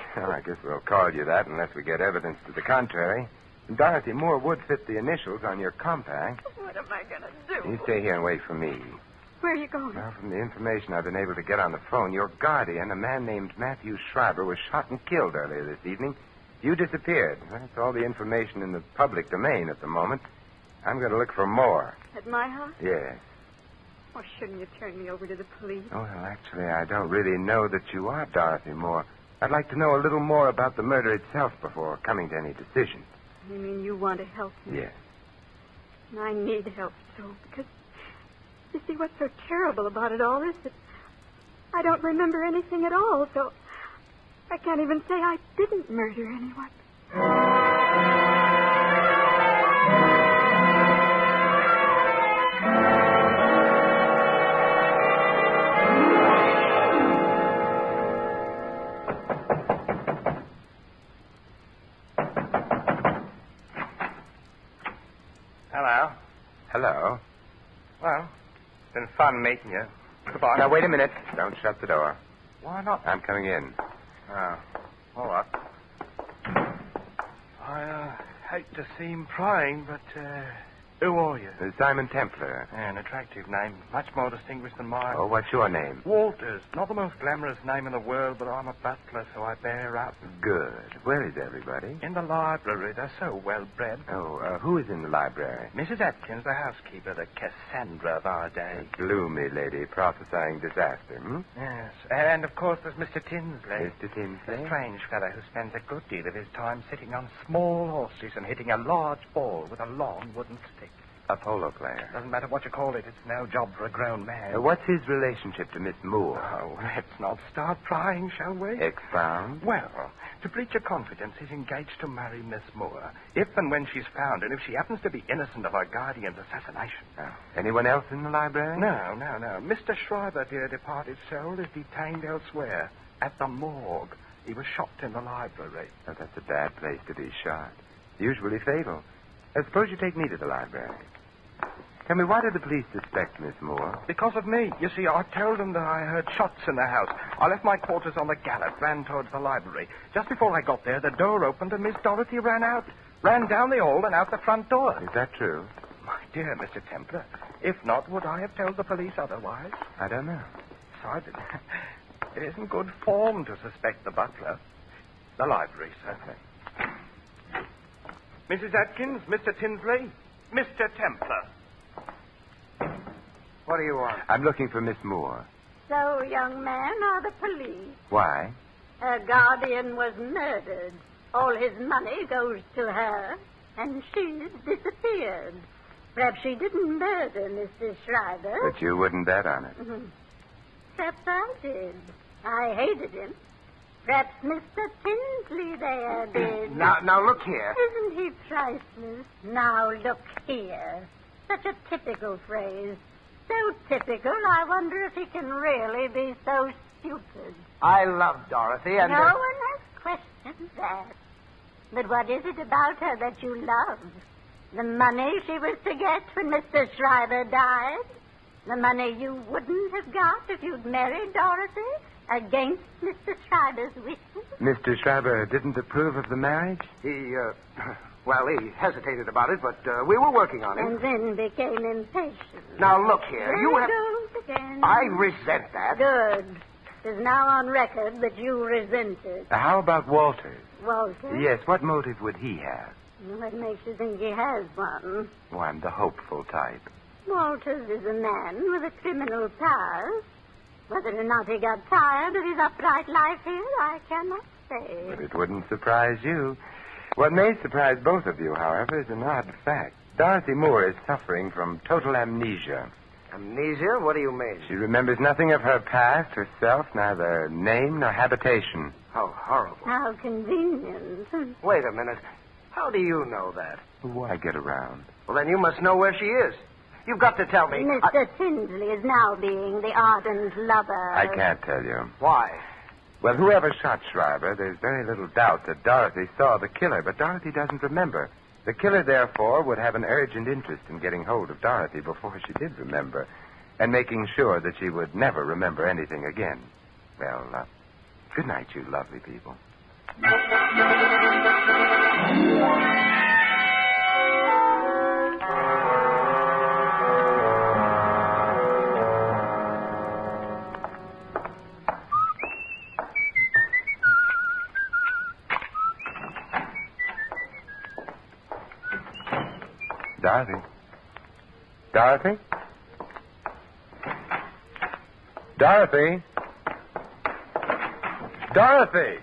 Speaker 20: guess we'll call you that unless we get evidence to the contrary. Dorothy Moore would fit the initials on your compact.
Speaker 8: What am I going to do?
Speaker 20: You stay here and wait for me.
Speaker 8: Where are you going?
Speaker 20: Well, from the information I've been able to get on the phone, your guardian, a man named Matthew Schreiber, was shot and killed earlier this evening. You disappeared. That's all the information in the public domain at the moment. I'm going to look for more.
Speaker 8: At my house?
Speaker 20: Yes.
Speaker 8: Or shouldn't you turn me over to the police?
Speaker 20: Oh, well, actually, I don't really know that you are Dorothy Moore. I'd like to know a little more about the murder itself before coming to any decision.
Speaker 8: You mean you want to help me?
Speaker 20: Yes.
Speaker 8: And I need help, so, because, you see, what's so terrible about it all is that I don't remember anything at all, so I can't even say I didn't murder anyone.
Speaker 20: Hello.
Speaker 21: Well, it's been fun meeting you. Goodbye.
Speaker 20: Now, wait a minute. Don't shut the door.
Speaker 21: Why not?
Speaker 20: I'm coming in.
Speaker 21: Oh, all right. I hate to seem prying, but who are you?
Speaker 20: Simon Templer.
Speaker 21: Yeah, an attractive name. Much more distinguished than mine.
Speaker 20: Oh, what's your name?
Speaker 21: Walters. Not the most glamorous name in the world, but I'm a butler, so I bear up.
Speaker 20: Good. Where is everybody?
Speaker 21: In the library. They're so well-bred.
Speaker 20: Oh, who is in the library?
Speaker 21: Mrs. Atkins, the housekeeper, the Cassandra of our day.
Speaker 20: A gloomy lady prophesying disaster,
Speaker 21: Yes. And, of course, there's Mr. Tinsley.
Speaker 20: Mr. Tinsley?
Speaker 21: A strange fellow who spends a good deal of his time sitting on small horses and hitting a large ball with a long wooden stick.
Speaker 20: A polo player.
Speaker 10: Doesn't matter what you call it. It's no job for a grown man.
Speaker 20: What's his relationship to Miss Moore?
Speaker 10: Oh, let's not start prying, shall we?
Speaker 20: Expound.
Speaker 10: Well, to breach your confidence, he's engaged to marry Miss Moore. If and when she's found, and if she happens to be innocent of her guardian's assassination.
Speaker 20: Anyone else in the library?
Speaker 10: No. Mr. Schreiber, dear departed soul, is detained elsewhere. At the morgue. He was shot in the library.
Speaker 20: Oh, that's a bad place to be shot. Usually fatal. Suppose you take me to the library. Tell me, why did the police suspect Miss Moore?
Speaker 10: Because of me. You see, I told them that I heard shots in the house. I left my quarters on the Gallup, ran towards the library. Just before I got there, the door opened and Miss Dorothy ran out. Ran down the hall and out the front door.
Speaker 20: Is that true?
Speaker 10: My dear Mr. Templar, if not, would I have told the police otherwise?
Speaker 20: I don't know.
Speaker 10: Besides, it isn't good form to suspect the butler. The library, certainly. Mrs. Atkins, Mr. Tinsley, Mr. Templar.
Speaker 20: What do you want? I'm looking for Miss Moore.
Speaker 6: So, young man, are the police.
Speaker 20: Why?
Speaker 6: Her guardian was murdered. All his money goes to her, and she's disappeared. Perhaps she didn't murder Mr. Schreiber.
Speaker 20: But you wouldn't bet on it.
Speaker 6: Perhaps I did. I hated him. Perhaps Mr. Tinsley there did.
Speaker 10: Now, look here.
Speaker 6: Isn't he priceless? Now, look here. Such a typical phrase. So typical, I wonder if he can really be so stupid.
Speaker 10: I love Dorothy, and...
Speaker 6: No one has questioned that. But what is it about her that you love? The money she was to get when Mr. Schreiber died? The money you wouldn't have got if you'd married Dorothy against Mr. Schreiber's wishes?
Speaker 20: Mr. Schreiber didn't approve of the marriage?
Speaker 10: He hesitated about it, but we were working on it.
Speaker 6: And then became impatient.
Speaker 10: Now, look here.
Speaker 6: There
Speaker 10: You have...
Speaker 6: it goes again.
Speaker 10: I resent that.
Speaker 6: Good. It is now on record that you resent it.
Speaker 20: How about Walters?
Speaker 6: Walter?
Speaker 20: Yes, what motive would he have?
Speaker 6: What makes you think he has one?
Speaker 20: Oh, I'm the hopeful type.
Speaker 6: Walters is a man with a criminal past. Whether or not he got tired of his upright life here, I cannot say.
Speaker 20: But it wouldn't surprise you. What may surprise both of you, however, is an odd fact. Dorothy Moore is suffering from total amnesia.
Speaker 10: Amnesia? What do you mean?
Speaker 20: She remembers nothing of her past, herself, neither name nor habitation.
Speaker 10: How horrible.
Speaker 6: How convenient.
Speaker 10: Wait a minute. How do you know that?
Speaker 20: Why get around?
Speaker 10: Well, then you must know where she is. You've got to tell me.
Speaker 6: Mr. Tinsley is now being the ardent lover.
Speaker 20: I can't tell you.
Speaker 10: Why?
Speaker 20: Well, whoever shot Schreiber, there's very little doubt that Dorothy saw the killer, but Dorothy doesn't remember. The killer, therefore, would have an urgent interest in getting hold of Dorothy before she did remember, and making sure that she would never remember anything again. Well, good night, you lovely people. Dorothy? Dorothy? Dorothy? Dorothy!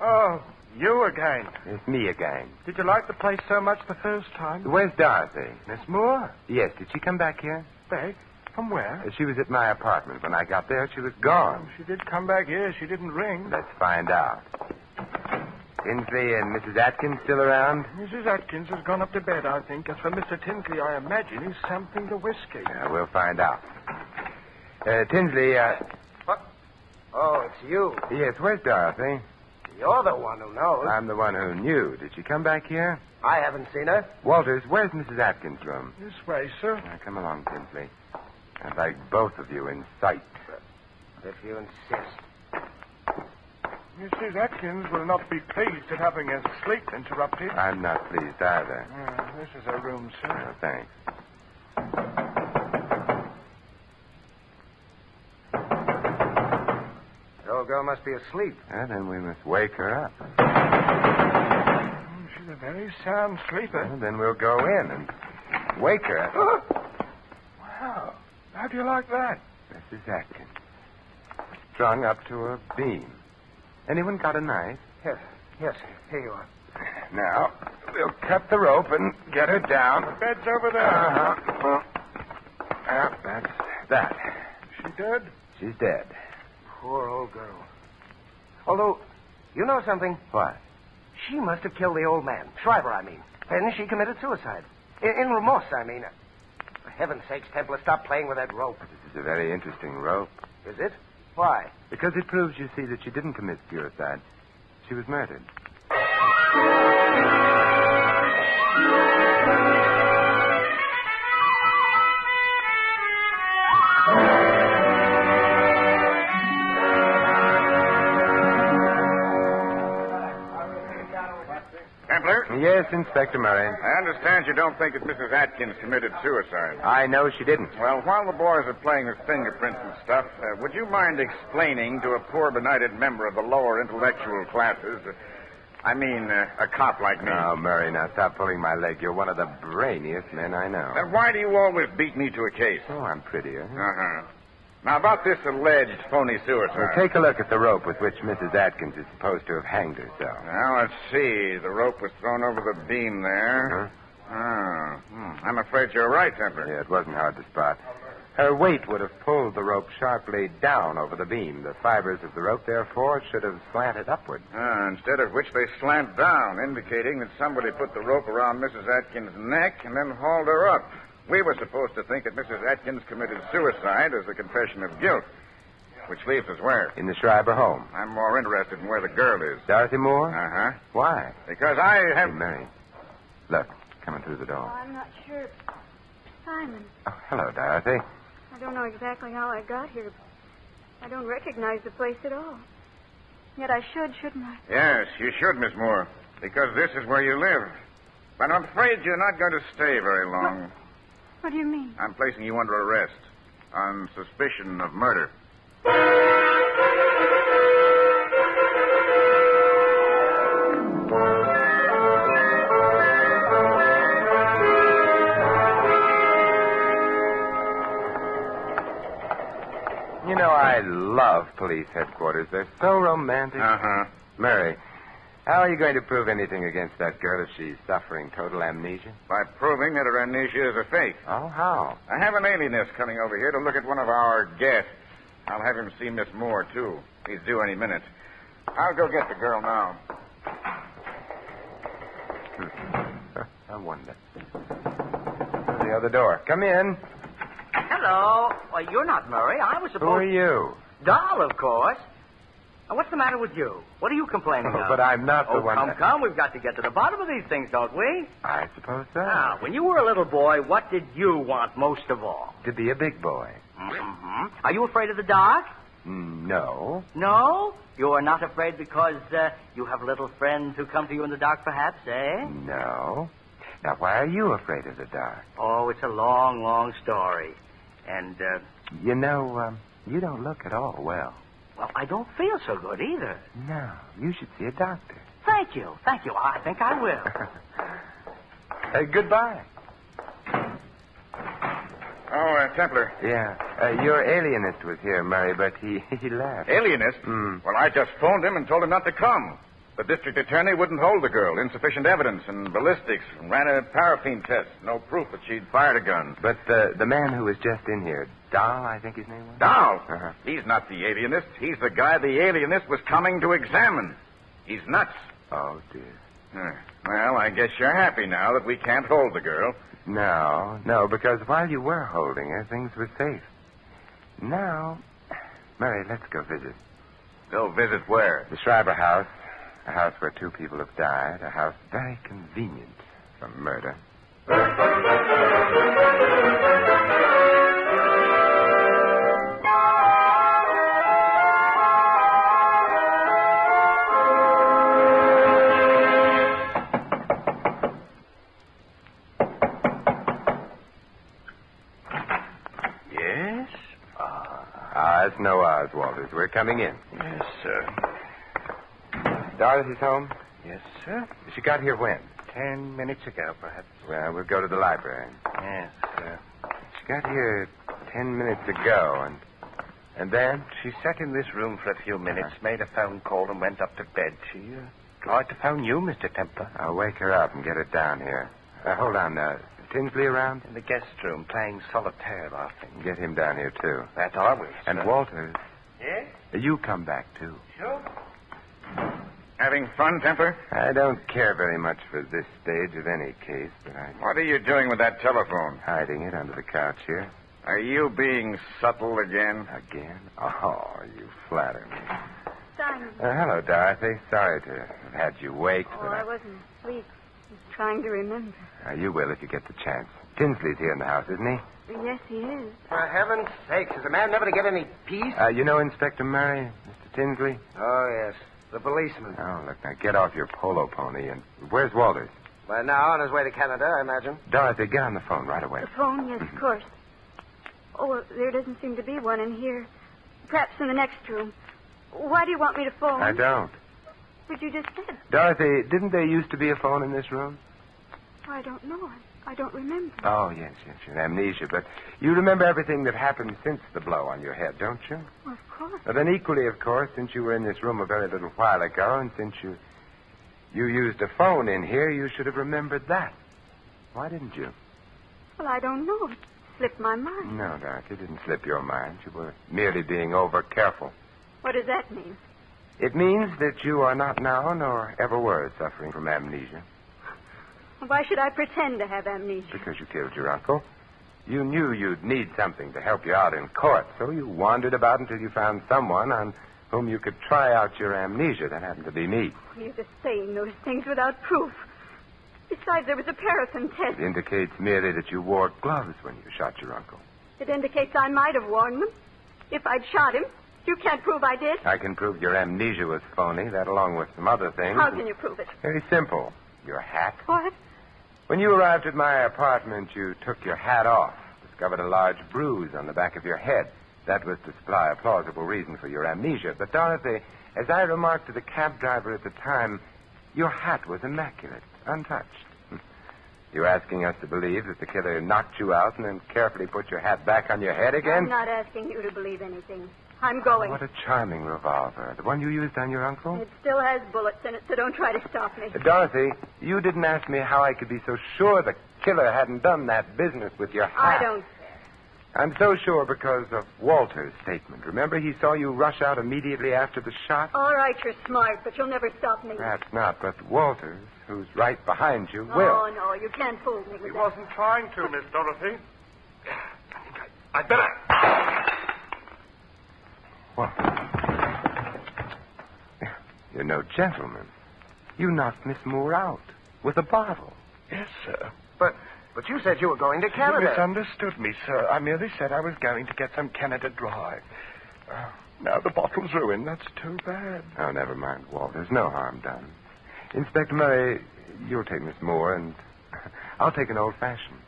Speaker 10: Oh, you again.
Speaker 20: It's me again.
Speaker 10: Did you like the place so much the first time?
Speaker 20: Where's Dorothy?
Speaker 10: Miss Moore?
Speaker 20: Yes, did she come back here?
Speaker 10: Back? From where?
Speaker 20: She was at my apartment. When I got there, she was gone.
Speaker 10: She did come back here. She didn't ring.
Speaker 20: Let's find out. Tinsley and Mrs. Atkins still around?
Speaker 10: Mrs. Atkins has gone up to bed, I think. As for Mr. Tinsley, I imagine he's sampling the whiskey.
Speaker 20: Yeah, we'll find out. Tinsley,
Speaker 10: What? Oh, it's you.
Speaker 20: Yes, where's Dorothy?
Speaker 10: You're the one who knows.
Speaker 20: I'm the one who knew. Did she come back here?
Speaker 10: I haven't seen her.
Speaker 20: Walters, where's Mrs. Atkins' room?
Speaker 10: This way, sir.
Speaker 20: Now, come along, Tinsley. I'd like both of you in sight.
Speaker 10: If you insist. Mrs. Atkins will not be pleased at having her sleep interrupted.
Speaker 20: I'm not pleased either.
Speaker 10: This is her room, sir.
Speaker 20: Oh, thanks.
Speaker 10: The old girl must be asleep.
Speaker 20: Well, then we must wake her up.
Speaker 10: She's sound sleeper.
Speaker 20: Well, then we'll go in and wake her.
Speaker 10: Wow. How do you like that?
Speaker 20: Mrs. Atkins. Strung up to a beam. Anyone got a knife?
Speaker 10: Yes. Here you are.
Speaker 20: Now, we'll cut the rope and get her down.
Speaker 10: The bed's over there.
Speaker 20: Well, that's that.
Speaker 10: She dead?
Speaker 20: She's dead.
Speaker 4: Poor old girl. Although, you know something?
Speaker 20: What?
Speaker 4: She must have killed the old man. Shriver, I mean. And she committed suicide. In remorse, I mean. For heaven's sakes, Templar, stop playing with that rope.
Speaker 20: This is a very interesting rope.
Speaker 4: Is it? Why?
Speaker 20: Because it proves, you see, that she didn't commit suicide. She was murdered.
Speaker 13: Templar?
Speaker 20: Yes, Inspector Murray.
Speaker 13: I understand you don't think that Mrs. Atkins committed suicide.
Speaker 20: I know she didn't.
Speaker 13: Well, while the boys are playing with fingerprints and stuff, would you mind explaining to a poor benighted member of the lower intellectual classes, a cop like me?
Speaker 20: Oh, Murray, now stop pulling my leg. You're one of the brainiest men I know.
Speaker 13: Then why do you always beat me to a case?
Speaker 20: Oh, I'm prettier.
Speaker 13: Uh-huh. Now, about this alleged phony suicide.
Speaker 20: Well, take a look at the rope with which Mrs. Atkins is supposed to have hanged herself.
Speaker 13: Now, let's see. The rope was thrown over the beam there. I'm afraid you're right, Templar.
Speaker 20: Yeah, it wasn't hard to spot. Her weight would have pulled the rope sharply down over the beam. The fibers of the rope, therefore, should have slanted upward.
Speaker 13: Instead of which they slant down, indicating that somebody put the rope around Mrs. Atkins' neck and then hauled her up. We were supposed to think that Mrs. Atkins committed suicide as a confession of guilt. Which leaves us where?
Speaker 20: In the Schreiber home.
Speaker 13: I'm more interested in where the girl is.
Speaker 20: Dorothy Moore?
Speaker 13: Uh-huh.
Speaker 20: Why?
Speaker 13: Because I have...
Speaker 20: Hey, Mary. Look, coming through the door.
Speaker 8: I'm not sure. Simon,
Speaker 20: Oh, hello, Dorothy.
Speaker 8: I don't know exactly how I got here. I don't recognize the place at all. Yet I should, shouldn't I?
Speaker 13: Yes, you should, Miss Moore. Because this is where you live. But I'm afraid you're not going to stay very long.
Speaker 8: What do you mean?
Speaker 13: I'm placing you under arrest on suspicion of murder.
Speaker 20: You know, I love police headquarters. They're so romantic.
Speaker 13: Uh-huh.
Speaker 20: Mary, how are you going to prove anything against that girl if she's suffering total amnesia?
Speaker 13: By proving that her amnesia is a fake.
Speaker 20: Oh, how?
Speaker 13: I have an alienist coming over here to look at one of our guests. I'll have him see Miss Moore, too. He's due any minute. I'll go get the girl now.
Speaker 20: I wonder. The other door. Come in.
Speaker 5: Hello. Well, you're not Murray. I was supposed...
Speaker 20: Who are you?
Speaker 5: Doll, of course. Now, what's the matter with you? What are you complaining of?
Speaker 20: But I'm not the one...
Speaker 5: Come. We've got to get to the bottom of these things, don't we?
Speaker 20: I suppose so.
Speaker 5: Now, when you were a little boy, what did you want most of all?
Speaker 20: To be a big boy.
Speaker 5: Mm-hmm. Are you afraid of the dark?
Speaker 20: No.
Speaker 5: No? You're not afraid because you have little friends who come to you in the dark, perhaps, eh?
Speaker 20: No. Now, why are you afraid of the dark?
Speaker 5: Oh, it's a long, long story. And,
Speaker 20: You know, you don't look at all well.
Speaker 5: well, I don't feel so good either.
Speaker 20: No, you should see a doctor.
Speaker 5: Thank you. I think I will.
Speaker 20: Goodbye.
Speaker 13: Oh, Templar.
Speaker 20: Yeah. Your alienist was here, Murray, but he left.
Speaker 13: Alienist? Well, I just phoned him and told him not to come. The district attorney wouldn't hold the girl. Insufficient evidence and ballistics. Ran a paraffin test. No proof that she'd fired a gun.
Speaker 20: But the man who was just in here, Dahl, I think his name was?
Speaker 13: Dahl?
Speaker 20: Uh-huh.
Speaker 13: He's not the alienist. He's the guy the alienist was coming to examine. He's nuts.
Speaker 20: Oh, dear.
Speaker 13: Well, I guess you're happy now that we can't hold the girl.
Speaker 20: No, because while you were holding her, things were safe. Now, Murray, let's go visit.
Speaker 13: Go visit where?
Speaker 20: The Schreiber house. A house where 2 people have died. A house very convenient for murder.
Speaker 13: Yes?
Speaker 20: It's no Oz, Walters. We're coming in.
Speaker 13: Yes, sir.
Speaker 20: Dorothy's home?
Speaker 13: Yes, sir.
Speaker 20: She got here when?
Speaker 10: 10 minutes ago, perhaps.
Speaker 3: Well, we'll go to the library.
Speaker 10: Yes, sir.
Speaker 3: She got here 10 minutes ago, and then?
Speaker 10: She sat in this room for a few minutes, made a phone call, and went up to bed. She tried to phone you, Mr. Templar.
Speaker 3: I'll wake her up and get her down here. Hold on. Tinsley around?
Speaker 10: In the guest room, playing solitaire, laughing.
Speaker 3: Get him down here, too.
Speaker 10: That I will,
Speaker 3: And
Speaker 10: sir.
Speaker 3: Walters.
Speaker 10: Yes?
Speaker 3: You come back, too.
Speaker 10: Sure.
Speaker 13: Having fun, Templar?
Speaker 3: I don't care very much for this stage of any case, but
Speaker 13: What are you doing with that telephone?
Speaker 3: hiding it under the couch here.
Speaker 13: Are you being subtle again?
Speaker 3: Again? Oh, you flatter me.
Speaker 6: Simon.
Speaker 3: Hello, Dorothy. Sorry to have had you wake,
Speaker 6: Oh,
Speaker 3: but
Speaker 6: I wasn't asleep. I was trying to remember.
Speaker 3: you will if you get the chance. Tinsley's here in the house, isn't he?
Speaker 6: Yes, he is.
Speaker 4: For heaven's sakes, is a man never to get any peace?
Speaker 3: You know Inspector Murray, Mr. Tinsley?
Speaker 4: Oh, yes. The policeman.
Speaker 3: Oh, look, now get off your polo pony and... Where's Walters?
Speaker 4: By now, on his way to Canada, I imagine.
Speaker 3: Dorothy, get on the phone right away.
Speaker 6: The phone, yes, of course. Oh, well, there doesn't seem to be one in here. Perhaps in the next room. Why do you want me to phone?
Speaker 3: I don't.
Speaker 6: But you just said.
Speaker 3: Dorothy, didn't there used to be a phone in this room?
Speaker 6: I don't know. I don't remember.
Speaker 3: Oh, yes. Amnesia. But you remember everything that happened since the blow on your head, don't you?
Speaker 6: Well, of course.
Speaker 3: Well, then equally, of course, since you were in this room a very little while ago, and since you used a phone in here, you should have remembered that. Why didn't you?
Speaker 6: Well, I don't know. It slipped my mind.
Speaker 3: No, Dorothy, it didn't slip your mind. You were merely being over-careful.
Speaker 6: What does that mean?
Speaker 3: It means that you are not now, nor ever were, suffering from amnesia.
Speaker 6: Why should I pretend to have amnesia?
Speaker 3: Because you killed your uncle. You knew you'd need something to help you out in court, so you wandered about until you found someone on whom you could try out your amnesia. That happened to be me.
Speaker 6: You're just saying those things without proof. Besides, there was a paraffin test.
Speaker 3: It indicates merely that you wore gloves when you shot your uncle.
Speaker 6: It indicates I might have worn them. If I'd shot him, you can't prove I did.
Speaker 3: I can prove your amnesia was phony, that along with some other things.
Speaker 6: How can you prove it?
Speaker 3: Very simple. Your hat.
Speaker 6: What?
Speaker 3: When you arrived at my apartment, you took your hat off, discovered a large bruise on the back of your head. That was to supply a plausible reason for your amnesia. But, Dorothy, as I remarked to the cab driver at the time, your hat was immaculate, untouched. You're asking us to believe that the killer knocked you out and then carefully put your hat back on your head again?
Speaker 6: I'm not asking you to believe anything. I'm going.
Speaker 3: What a charming revolver. The one you used on your uncle?
Speaker 6: It still has bullets in it, so don't try to stop me.
Speaker 3: Dorothy, you didn't ask me how I could be so sure the killer hadn't done that business with your hat.
Speaker 6: I don't.
Speaker 3: I'm so sure because of Walter's statement. Remember, he saw you rush out immediately after the shot?
Speaker 6: All right, you're smart, but you'll never stop me.
Speaker 3: Perhaps not, but Walters, who's right behind you, will.
Speaker 6: Oh, no, you can't fool me with
Speaker 10: He
Speaker 6: that.
Speaker 10: wasn't trying to, Miss Dorothy. I think I'd better.
Speaker 3: What? You're no gentleman. You knocked Miss Moore out with a bottle.
Speaker 10: Yes, sir.
Speaker 4: But you said you were going to Canada.
Speaker 10: You misunderstood me, sir. I merely said I was going to get some Canada Dry. Now the bottle's ruined. That's too bad.
Speaker 3: Oh, never mind, Walters. No harm done. Inspector Murray, you'll take Miss Moore, and I'll take an old-fashioned.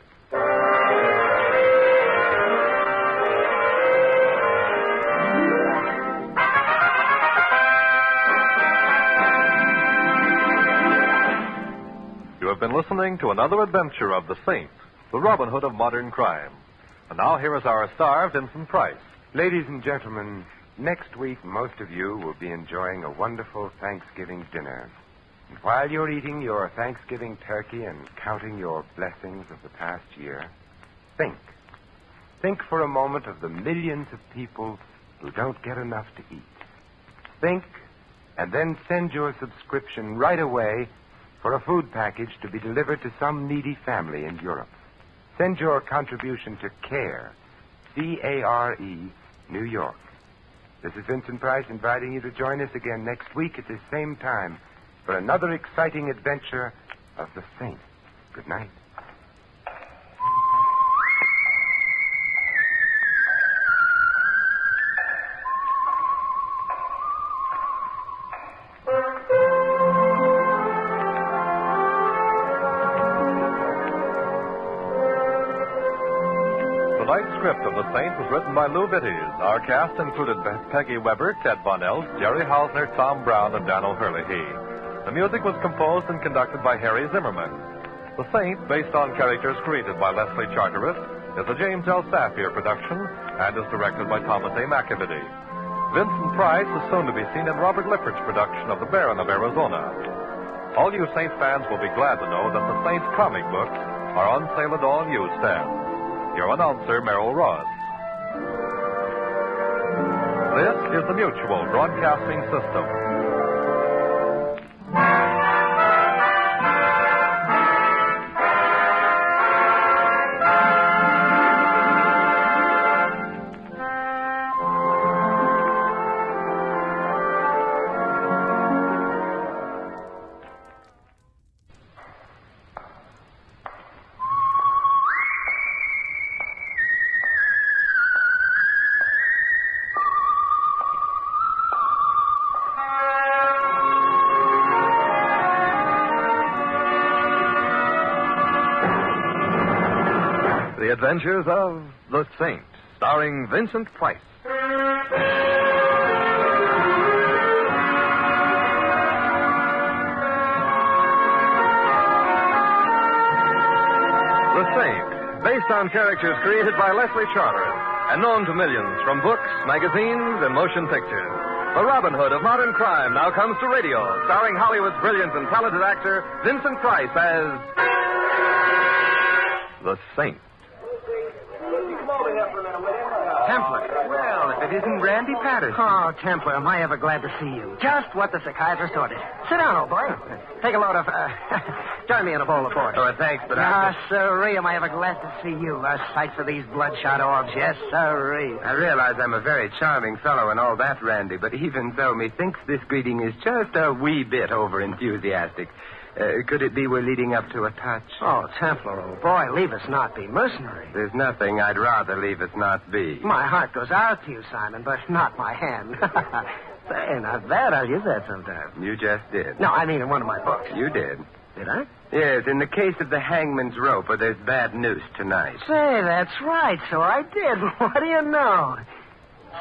Speaker 12: You have been listening to another adventure of the Saint, the Robin Hood of modern crime. And now here is our star, Vincent Price.
Speaker 3: Ladies and gentlemen, next week most of you will be enjoying a wonderful Thanksgiving dinner. And while you're eating your Thanksgiving turkey and counting your blessings of the past year, think. Think for a moment of the millions of people who don't get enough to eat. Think, and then send your subscription right away for a food package to be delivered to some needy family in Europe. Send your contribution to CARE, C-A-R-E, New York. This is Vincent Price inviting you to join us again next week at this same time for another exciting adventure of the Saint. Good night.
Speaker 12: Tonight's script of The Saint was written by Lou Vitties. Our cast included Peggy Weber, Ted Von Elst, Jerry Hausner, Tom Brown, and Dan O'Hurley. The music was composed and conducted by Harry Zimmerman. The Saint, based on characters created by Leslie Charteris, is a James L. Safier production and is directed by Thomas A. McAvity. Vincent Price is soon to be seen in Robert Lifford's production of The Baron of Arizona. All you Saint fans will be glad to know that the Saint comic books are on sale at all newsstands. Your announcer, Merrill Ross. This is the Mutual Broadcasting System.
Speaker 1: The Adventures of the Saint, starring Vincent Price. The Saint, based on characters created by Leslie Charteris and known to millions from books, magazines, and motion pictures. The Robin Hood of modern crime now comes to radio, starring Hollywood's brilliant and talented actor Vincent Price as the Saint.
Speaker 4: Templar. Well, if it isn't Randy Patterson. Oh, Templar, am I ever glad to see you. Just what the psychiatrist ordered. Sit down, old boy. Take a load of, join me in a bowl of pork.
Speaker 20: Oh, thanks, but
Speaker 4: sirree, am I ever glad to see you. A sight for these bloodshot orbs. Yes, sirree.
Speaker 20: I realize I'm a very charming fellow and all that, Randy, but even so, methinks this greeting is just a wee bit over-enthusiastic. Could it be we're leading up to a touch?
Speaker 4: Oh, Templar, old boy, leave us not be mercenary.
Speaker 20: There's nothing I'd rather leave us not be.
Speaker 4: My heart goes out to you, Simon, but not my hand. Say, not bad. I'll use that sometime.
Speaker 20: You just did.
Speaker 4: No, I mean in one of my books.
Speaker 20: You did.
Speaker 4: Did I?
Speaker 20: Yes, in the case of the hangman's rope, or there's bad news tonight.
Speaker 4: Say, that's right. So I did. What do you know?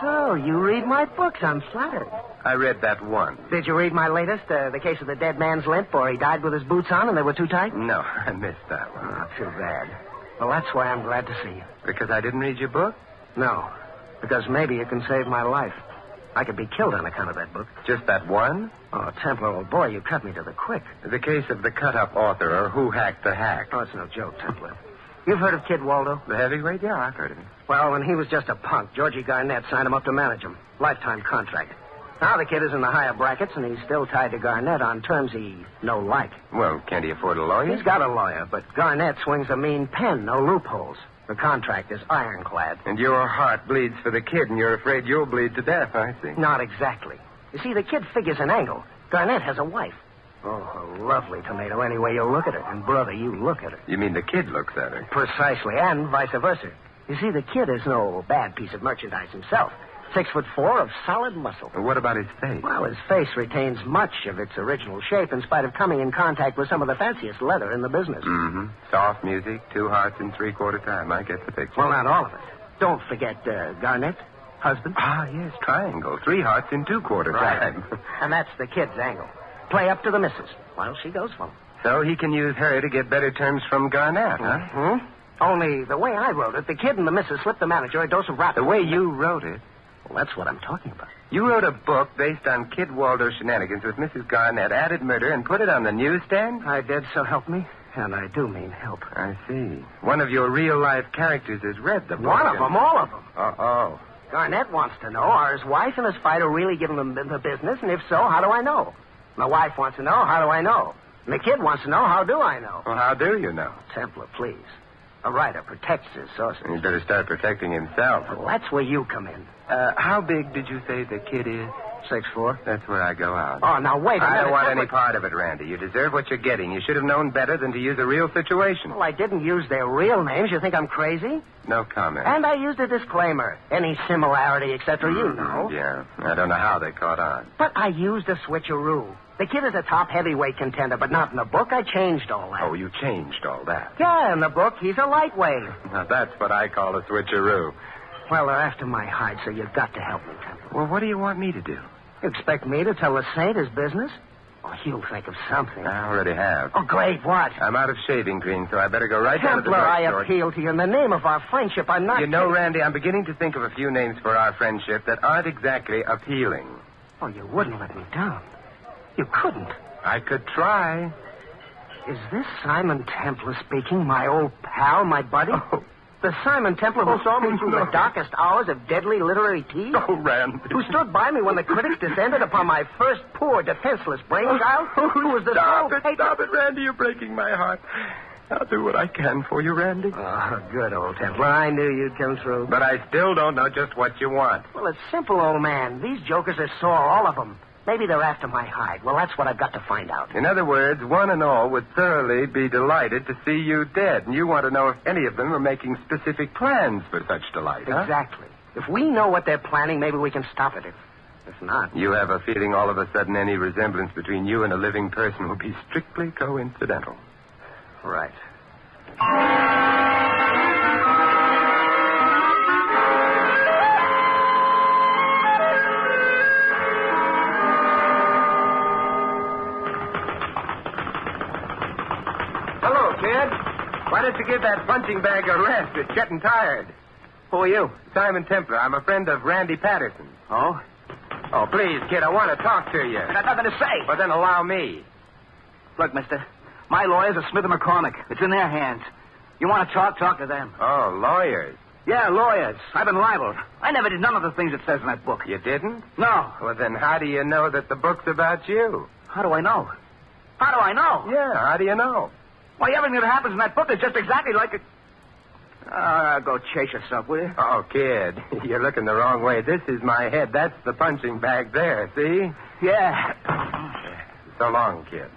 Speaker 4: So, you read my books. I'm flattered.
Speaker 20: I read that one.
Speaker 4: Did you read my latest, the case of the dead man's limp, or he died with his boots on and they were too tight?
Speaker 20: No, I missed that one.
Speaker 4: Oh, too bad. Well, that's why I'm glad to see you.
Speaker 20: Because I didn't read your book?
Speaker 4: No, because maybe you can save my life. I could be killed on account of that book.
Speaker 20: Just that one?
Speaker 4: Oh, Templar, old boy, you cut me to the quick.
Speaker 20: The case of the cut-up author, or who hacked the hack.
Speaker 4: Oh, it's no joke, Templar. You've heard of Kid Waldo?
Speaker 20: The heavyweight? Yeah, I've heard of him.
Speaker 4: Well, when he was just a punk, Georgie Garnett signed him up to manage him. Lifetime contract. Now the kid is in the higher brackets, and he's still tied to Garnett on terms he no like.
Speaker 20: Well, can't he afford a lawyer?
Speaker 4: He's got a lawyer, but Garnett swings a mean pen, no loopholes. The contract is ironclad.
Speaker 20: And your heart bleeds for the kid, and you're afraid you'll bleed to death, I see.
Speaker 4: Not exactly. You see, the kid figures an angle. Garnett has a wife. Oh, a lovely tomato any way you look at it. And, brother, you look at her.
Speaker 20: You mean the kid looks at her?
Speaker 4: Precisely, and vice versa. You see, the kid is no bad piece of merchandise himself. 6'4" of solid muscle.
Speaker 20: Well, what about his face?
Speaker 4: Well, his face retains much of its original shape in spite of coming in contact with some of the fanciest leather in the business.
Speaker 20: Mm-hmm. Soft music, 2 hearts in 3/4 time. I get the picture.
Speaker 4: Well, not all of it. Don't forget Garnett, husband.
Speaker 20: Ah, yes, triangle. 3 hearts in 2/4 time.
Speaker 4: And that's the kid's angle. Play up to the missus while she goes for him.
Speaker 20: So he can use her to get better terms from Garnett, huh?
Speaker 4: Mm-hmm. Only the way I wrote it, the kid and the missus slipped the manager a dose of rap.
Speaker 20: The way you wrote it?
Speaker 4: Well, that's what I'm talking about.
Speaker 20: You wrote a book based on Kid Waldo's shenanigans with Mrs. Garnett, added murder, and put it on the newsstand?
Speaker 4: I did, so help me. And I do mean help.
Speaker 20: I see. One of your real-life characters has read the book.
Speaker 4: One of them, all of them.
Speaker 20: Uh-oh.
Speaker 4: Garnett wants to know, are his wife and his fighter really giving him the business? And if so, how do I know? My wife wants to know, how do I know? And the kid wants to know, how do I know?
Speaker 20: Well, how do you know?
Speaker 4: Templar, please. A writer protects his sources.
Speaker 20: He'd better start protecting himself.
Speaker 4: Well, that's where you come in.
Speaker 20: How big did you say the kid is?
Speaker 4: 6'4".
Speaker 20: That's where I go out.
Speaker 4: Oh, now wait a minute.
Speaker 20: I don't want any part of it, Randy. You deserve what you're getting. You should have known better than to use a real situation.
Speaker 4: Well, I didn't use their real names. You think I'm crazy?
Speaker 20: No comment.
Speaker 4: And I used a disclaimer. Any similarity, etc., you know.
Speaker 20: Yeah. I don't know how they caught on.
Speaker 4: But I used a switcheroo. The kid is a top heavyweight contender, but not in the book. I changed all that.
Speaker 20: Oh, you changed all that?
Speaker 4: Yeah, in the book, he's a lightweight.
Speaker 20: Now, that's what I call a switcheroo.
Speaker 4: Well, they're after my hide, so you've got to help me, Temple.
Speaker 20: Well, what do you want me to do?
Speaker 4: You expect me to tell the Saint his business? Oh, he'll think of something.
Speaker 3: I already have.
Speaker 4: Oh, great. What?
Speaker 3: I'm out of shaving cream, so I better go right down to the
Speaker 4: Templar, I
Speaker 3: drugstore.
Speaker 4: appeal to you in the name of our friendship. I'm not...
Speaker 3: You know, Randy, I'm beginning to think of a few names for our friendship that aren't exactly appealing.
Speaker 4: Oh, you wouldn't let me down. You couldn't.
Speaker 3: I could try.
Speaker 4: Is this Simon Templar speaking, my old pal, my buddy?
Speaker 3: Oh.
Speaker 4: The Simon Templar who saw me through the darkest hours of deadly literary tea?
Speaker 3: Oh, Randy.
Speaker 4: Who stood by me when the critics descended upon my first poor, defenseless brainchild? Who was the
Speaker 3: Stop it, Randy. You're breaking my heart. I'll do what I can for you, Randy.
Speaker 4: Oh, good, old Templar. I knew you'd come through.
Speaker 3: But I still don't know just what you want.
Speaker 4: Well, it's simple, old man. These jokers are sore, all of them. Maybe they're after my hide. Well, that's what I've got to find out.
Speaker 3: In other words, one and all would thoroughly be delighted to see you dead. And you want to know if any of them are making specific plans for such delight, huh?
Speaker 4: Exactly. If we know what they're planning, maybe we can stop it. If not...
Speaker 3: You have a feeling all of a sudden any resemblance between you and a living person will be strictly coincidental.
Speaker 4: Right.
Speaker 3: Hello, kid. Why don't you give that punching bag a rest? It's getting tired.
Speaker 4: Who are you?
Speaker 3: Simon Templar. I'm a friend of Randy Patterson.
Speaker 4: Oh?
Speaker 3: Oh, please, kid, I want to talk to you.
Speaker 4: I got nothing to say.
Speaker 3: Well, then allow me.
Speaker 14: Look, mister, my lawyers are Smith & McCormick. It's in their hands. You want to talk to them.
Speaker 3: Oh, lawyers.
Speaker 14: Yeah, lawyers. I've been libeled. I never did none of the things it says in that book.
Speaker 3: You didn't?
Speaker 14: No.
Speaker 3: Well, then how do you know that the book's about you?
Speaker 14: How do I know? How do I know?
Speaker 3: Yeah, how do you know?
Speaker 14: Why, everything that happens in that book is just exactly like it. Go chase yourself, will you?
Speaker 3: Oh, kid, you're looking the wrong way. This is my head. That's the punching bag there, see?
Speaker 14: Yeah.
Speaker 3: So long, kid.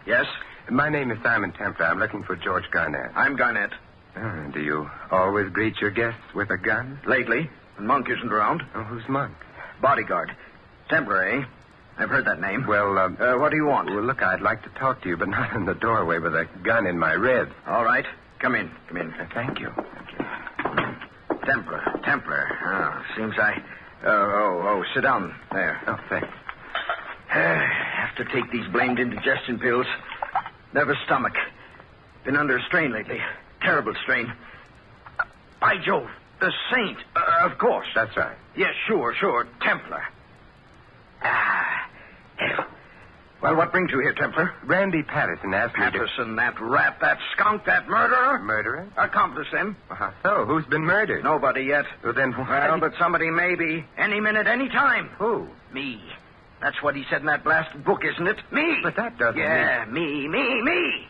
Speaker 19: Yes?
Speaker 3: My name is Simon Templar. I'm looking for George Garnett.
Speaker 19: I'm Garnett.
Speaker 3: Do you always greet your guests with a gun?
Speaker 19: Lately, when Monk isn't around.
Speaker 3: Oh, who's Monk?
Speaker 19: Bodyguard. Templar, eh? I've heard that name.
Speaker 3: Well,
Speaker 19: what do you want?
Speaker 3: Well, look, I'd like to talk to you, but not in the doorway with a gun in my ribs.
Speaker 19: All right. Come in. Come in.
Speaker 3: Thank you.
Speaker 19: Templar. Seems I... sit down. There.
Speaker 3: Oh, thanks.
Speaker 19: Have to take these blamed indigestion pills. Nervous stomach. Been under a strain lately. Terrible strain. By Jove, the Saint. Of course.
Speaker 3: That's right.
Speaker 19: Yes, sure. Templar. Hell. Well, what brings you here, Templar?
Speaker 3: Randy Patterson asked me to...
Speaker 19: Patterson, that rat, that skunk, that murderer?
Speaker 3: Murderer?
Speaker 19: Accomplice him.
Speaker 3: How so? Who's been murdered?
Speaker 19: Nobody yet.
Speaker 3: Well, then
Speaker 19: Well, but somebody may be. Any minute, any time.
Speaker 3: Who?
Speaker 19: Me. That's what he said in that blasted book, isn't it? Me.
Speaker 3: But that doesn't
Speaker 19: mean... me.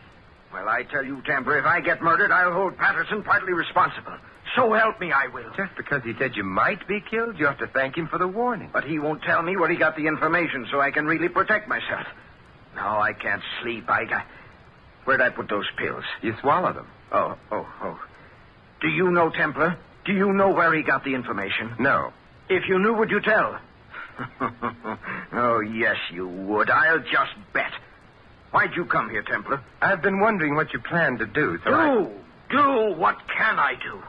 Speaker 19: Well, I tell you, Templar, if I get murdered, I'll hold Patterson partly responsible. So help me, I will.
Speaker 3: Just because he said you might be killed, you have to thank him for the warning.
Speaker 19: But he won't tell me where he got the information so I can really protect myself. No, I can't sleep. Where'd I put those pills?
Speaker 3: You swallow them.
Speaker 19: Oh. Do you know, Templar? Do you know where he got the information?
Speaker 3: No.
Speaker 19: If you knew, would you tell? Oh, yes, you would. I'll just bet. Why'd you come here, Templar?
Speaker 3: I've been wondering what you plan to do, so
Speaker 19: Do? What can I do?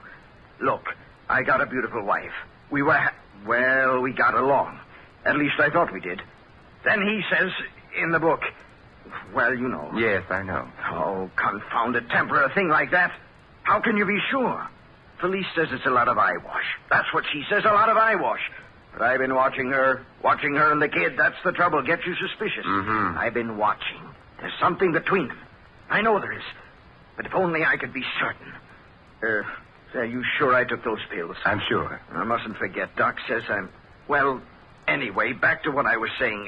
Speaker 19: Look, I got a beautiful wife. We got along. At least I thought we did. Then he says in the book, well, you know.
Speaker 3: Yes, I know.
Speaker 19: Oh, confound it, Templar, a thing like that. How can you be sure? Felice says it's a lot of eyewash. That's what she says, a lot of eyewash. But I've been watching her and the kid. That's the trouble. Gets you suspicious.
Speaker 3: Mm-hmm.
Speaker 19: I've been watching. There's something between them. I know there is. But if only I could be certain. Are you sure I took those pills?
Speaker 3: I'm sure.
Speaker 19: I mustn't forget. Doc says I'm... Well, anyway, back to what I was saying.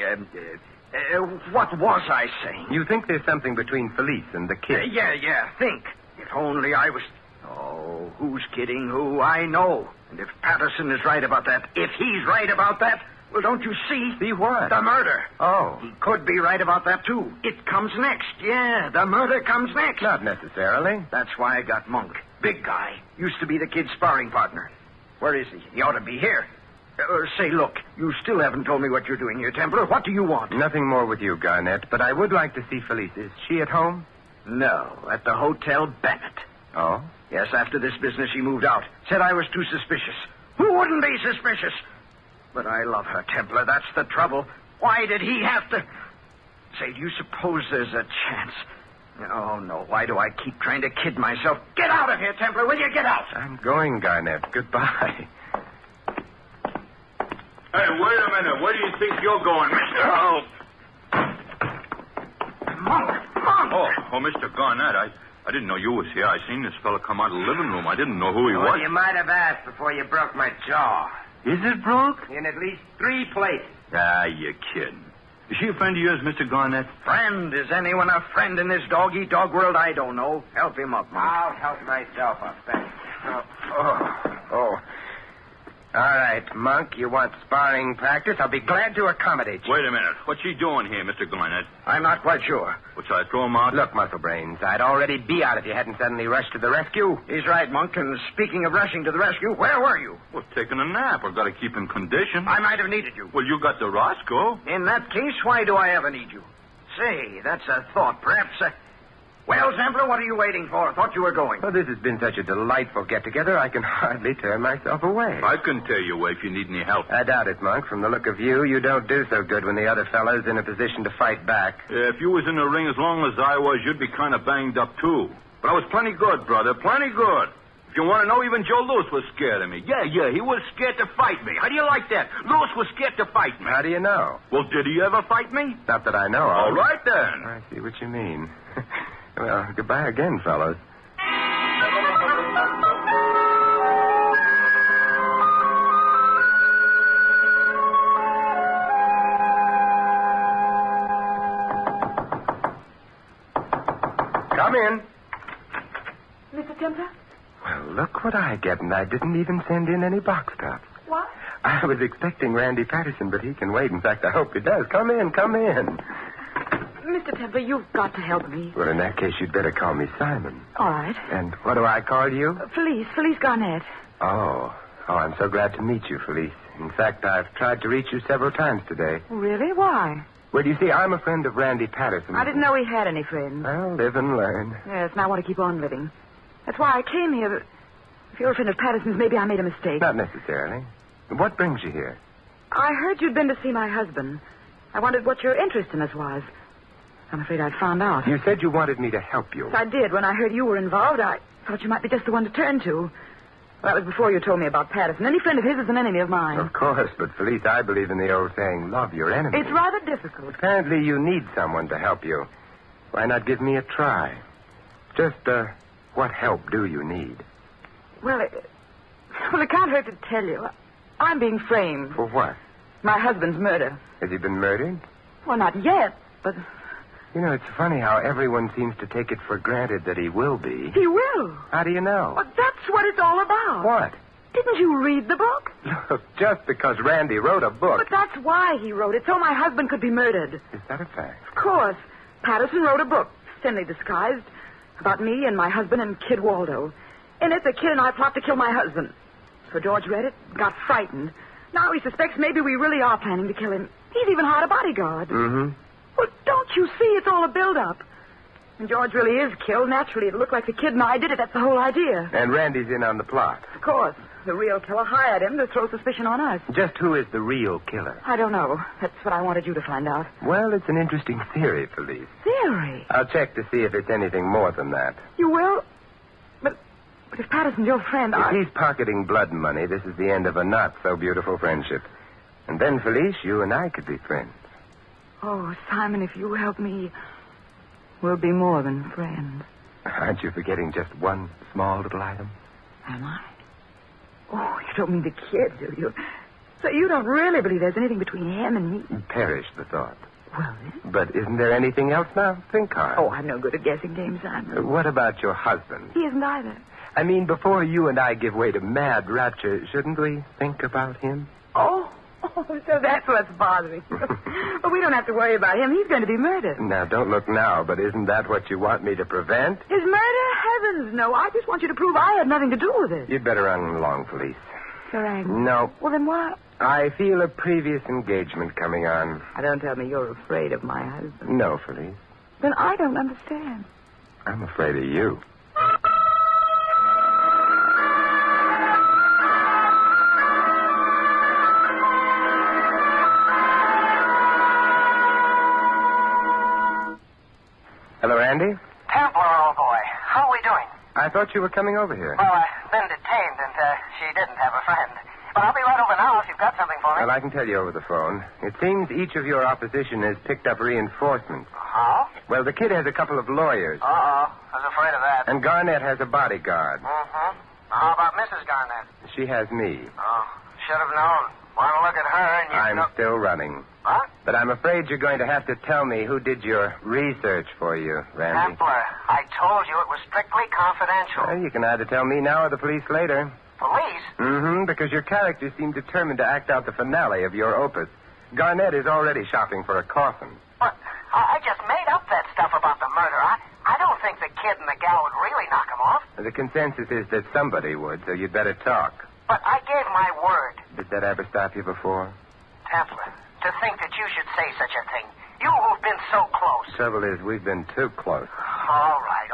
Speaker 19: What was I saying?
Speaker 3: You think there's something between Felice and the kid?
Speaker 19: Yeah, think. If only I was... Oh, who's kidding who? I know. And if Patterson is right about that, if he's right about that, well, don't you see?
Speaker 3: See what?
Speaker 19: The murder.
Speaker 3: Oh.
Speaker 19: He could be right about that, too. It comes next. Yeah, the murder comes next.
Speaker 3: Not necessarily.
Speaker 19: That's why I got Monk. Big guy. Used to be the kid's sparring partner. Where is he? He ought to be here. Say, look, you still haven't told me what you're doing here, Templar. What do you want?
Speaker 20: Nothing more with you, Garnett, but I would like to see Felice. Is she at home?
Speaker 19: No, at the Hotel Bennett.
Speaker 20: Oh?
Speaker 19: Yes, after this business, she moved out. Said I was too suspicious. Who wouldn't be suspicious? But I love her, Templar. That's the trouble. Why did he have to... Say, do you suppose there's a chance? Oh, no. Why do I keep trying to kid myself? Get out of here, Templar. Will you get out?
Speaker 20: I'm going, Garnett. Goodbye.
Speaker 11: Hey, wait a minute. Where do you think you're going, mister?
Speaker 19: Oh. Monk!
Speaker 11: Oh, Mr. Garnett, I didn't know you was here. I seen this fella come out of the living room. I didn't know who he was.
Speaker 20: Well, you might have asked before you broke my jaw.
Speaker 11: Is it broke?
Speaker 20: In at least 3 places.
Speaker 11: Ah, you're kidding. Is she a friend of yours, Mr. Garnett?
Speaker 19: Friend? Is anyone a friend in this dog-eat-dog world? I don't know. Help him up, Monk.
Speaker 20: I'll help myself up, thanks. Oh. All right, Monk, you want sparring practice? I'll be glad to accommodate you.
Speaker 11: Wait a minute. What's she doing here, Mr. Garnett?
Speaker 19: I'm not quite sure.
Speaker 11: Well, shall I throw him out?
Speaker 20: Look, Muscle Brains, I'd already be out if you hadn't suddenly rushed to the rescue.
Speaker 19: He's right, Monk. And speaking of rushing to the rescue, where were you?
Speaker 11: Well, taking a nap. I've got to keep in condition.
Speaker 19: I might have needed you.
Speaker 11: Well, you got the Roscoe.
Speaker 19: In that case, why do I ever need you? Say, that's a thought. Perhaps... Well, Templar, what are you waiting for? Thought you were going.
Speaker 20: Well, this has been such a delightful get-together, I can hardly tear myself away.
Speaker 11: I can tell you away if you need any help.
Speaker 20: I doubt it, Monk. From the look of you, you don't do so good when the other fellow's in a position to fight back.
Speaker 11: If you was in the ring as long as I was, you'd be kind of banged up, too. But I was plenty good, brother, plenty good. If you want to know, even Joe Louis was scared of me. Yeah, he was scared to fight me. How do you like that? Louis was scared to fight me.
Speaker 20: How do you know?
Speaker 11: Well, did he ever fight me?
Speaker 20: Not that I know of.
Speaker 11: All right, then.
Speaker 20: I see what you mean. Well, goodbye again, fellows. Come in.
Speaker 8: Mr. Templar?
Speaker 20: Well, look what I get, and I didn't even send in any box tops.
Speaker 8: What?
Speaker 20: I was expecting Randy Patterson, but he can wait. In fact, I hope he does. Come in.
Speaker 8: Mr. Templar, you've got to help me.
Speaker 20: Well, in that case, you'd better call me Simon.
Speaker 8: All right.
Speaker 20: And what do I call you?
Speaker 8: Felice Garnett.
Speaker 20: Oh, I'm so glad to meet you, Felice. In fact, I've tried to reach you several times today.
Speaker 8: Really? Why?
Speaker 20: Well, you see, I'm a friend of Randy Patterson.
Speaker 8: I didn't know he had any friends.
Speaker 20: Well, live and learn.
Speaker 8: Yes, and I want to keep on living. That's why I came here, but if you're a friend of Patterson's, maybe I made a mistake.
Speaker 20: Not necessarily. What brings you here?
Speaker 8: I heard you'd been to see my husband. I wondered what your interest in us was. I'm afraid I'd found out.
Speaker 20: You said you wanted me to help you.
Speaker 8: Yes, I did. When I heard you were involved, I thought you might be just the one to turn to. Well, that was before you told me about Patterson. Any friend of his is an enemy of mine.
Speaker 20: Of course, but Felice, I believe in the old saying, love your enemy.
Speaker 8: It's rather difficult.
Speaker 20: Apparently you need someone to help you. Why not give me a try? Just, what help do you need?
Speaker 8: Well, it can't hurt to tell you. I'm being framed.
Speaker 20: For what?
Speaker 8: My husband's murder.
Speaker 20: Has he been murdered?
Speaker 8: Well, not yet, but...
Speaker 20: You know, it's funny how everyone seems to take it for granted that he will be.
Speaker 8: He will?
Speaker 20: How do you know?
Speaker 8: Well, that's what it's all about.
Speaker 20: What?
Speaker 8: Didn't you read the book?
Speaker 20: Look, just because Randy wrote a book...
Speaker 8: But that's why he wrote it, so my husband could be murdered.
Speaker 20: Is that a fact?
Speaker 8: Of course. Patterson wrote a book, thinly disguised, about me and my husband and Kid Waldo. In it, the kid and I plot to kill my husband. So George read it, got frightened. Now he suspects maybe we really are planning to kill him. He's even hired a bodyguard.
Speaker 20: Mm-hmm.
Speaker 8: Well, don't you see? It's all a build-up. And George really is killed. Naturally, it looked like the kid and I did it. That's the whole idea.
Speaker 20: And Randy's in on the plot.
Speaker 8: Of course. The real killer hired him to throw suspicion on us.
Speaker 20: Just who is the real killer?
Speaker 8: I don't know. That's what I wanted you to find out.
Speaker 20: Well, it's an interesting theory, Felice.
Speaker 8: Theory?
Speaker 20: I'll check to see if it's anything more than that.
Speaker 8: You will? But if Patterson's your friend,
Speaker 20: If he's pocketing blood money, this is the end of a not-so-beautiful friendship. And then, Felice, you and I could be friends.
Speaker 8: Oh, Simon, if you help me, we'll be more than friends.
Speaker 20: Aren't you forgetting just one small little item?
Speaker 8: Am I? Oh, you don't mean the kid, do you? So you don't really believe there's anything between him and me?
Speaker 20: Perish the thought.
Speaker 8: Well,
Speaker 20: But isn't there anything else now? Think hard.
Speaker 8: Oh, I'm no good at guessing games, Simon.
Speaker 20: What about your husband?
Speaker 8: He isn't either.
Speaker 20: I mean, before you and I give way to mad rapture, shouldn't we think about him?
Speaker 8: Oh, so that's what's bothering you. But we don't have to worry about him. He's going to be murdered.
Speaker 20: Now, don't look now, but isn't that what you want me to prevent?
Speaker 8: His murder? Heavens, no. I just want you to prove I had nothing to do with it.
Speaker 20: You'd better run along, Felice.
Speaker 8: You're angry?
Speaker 20: No.
Speaker 8: Well, then why?
Speaker 3: I feel a previous engagement coming on.
Speaker 7: Don't tell me you're afraid of my husband.
Speaker 3: No, Felice.
Speaker 7: Then I don't understand.
Speaker 3: I'm afraid of you. Hello, Andy?
Speaker 4: Templar, old boy. How are we doing?
Speaker 3: I thought you were coming over here.
Speaker 4: Well, I've been detained, and she didn't have a friend. But I'll be right over now if you've got something for me.
Speaker 3: Well, I can tell you over the phone. It seems each of your opposition has picked up reinforcements.
Speaker 4: How?
Speaker 3: Well, the kid has a couple of lawyers.
Speaker 4: Uh-oh. I was afraid of that.
Speaker 3: And Garnett has a bodyguard.
Speaker 4: Mm-hmm. How about Mrs. Garnett?
Speaker 3: She has me.
Speaker 4: Oh, should have known. Want to look at her and you
Speaker 3: I'm still running.
Speaker 4: What?
Speaker 3: But I'm afraid you're going to have to tell me who did your research for you, Randy.
Speaker 4: Templar, I told you it was strictly confidential.
Speaker 3: Well, you can either tell me now or the police later.
Speaker 4: Police?
Speaker 3: Mm-hmm, because your characters seem determined to act out the finale of your opus. Garnett is already shopping for a coffin.
Speaker 4: What? I just made up that stuff about the murder. I don't think the kid and the gal would really knock him off.
Speaker 3: The consensus is that somebody would, so you'd better talk.
Speaker 4: But I gave my word.
Speaker 3: Did that ever stop you before?
Speaker 4: Templar, to think that you should say such a thing. You who've been so close.
Speaker 3: Trouble is, we've been too close.
Speaker 4: All right.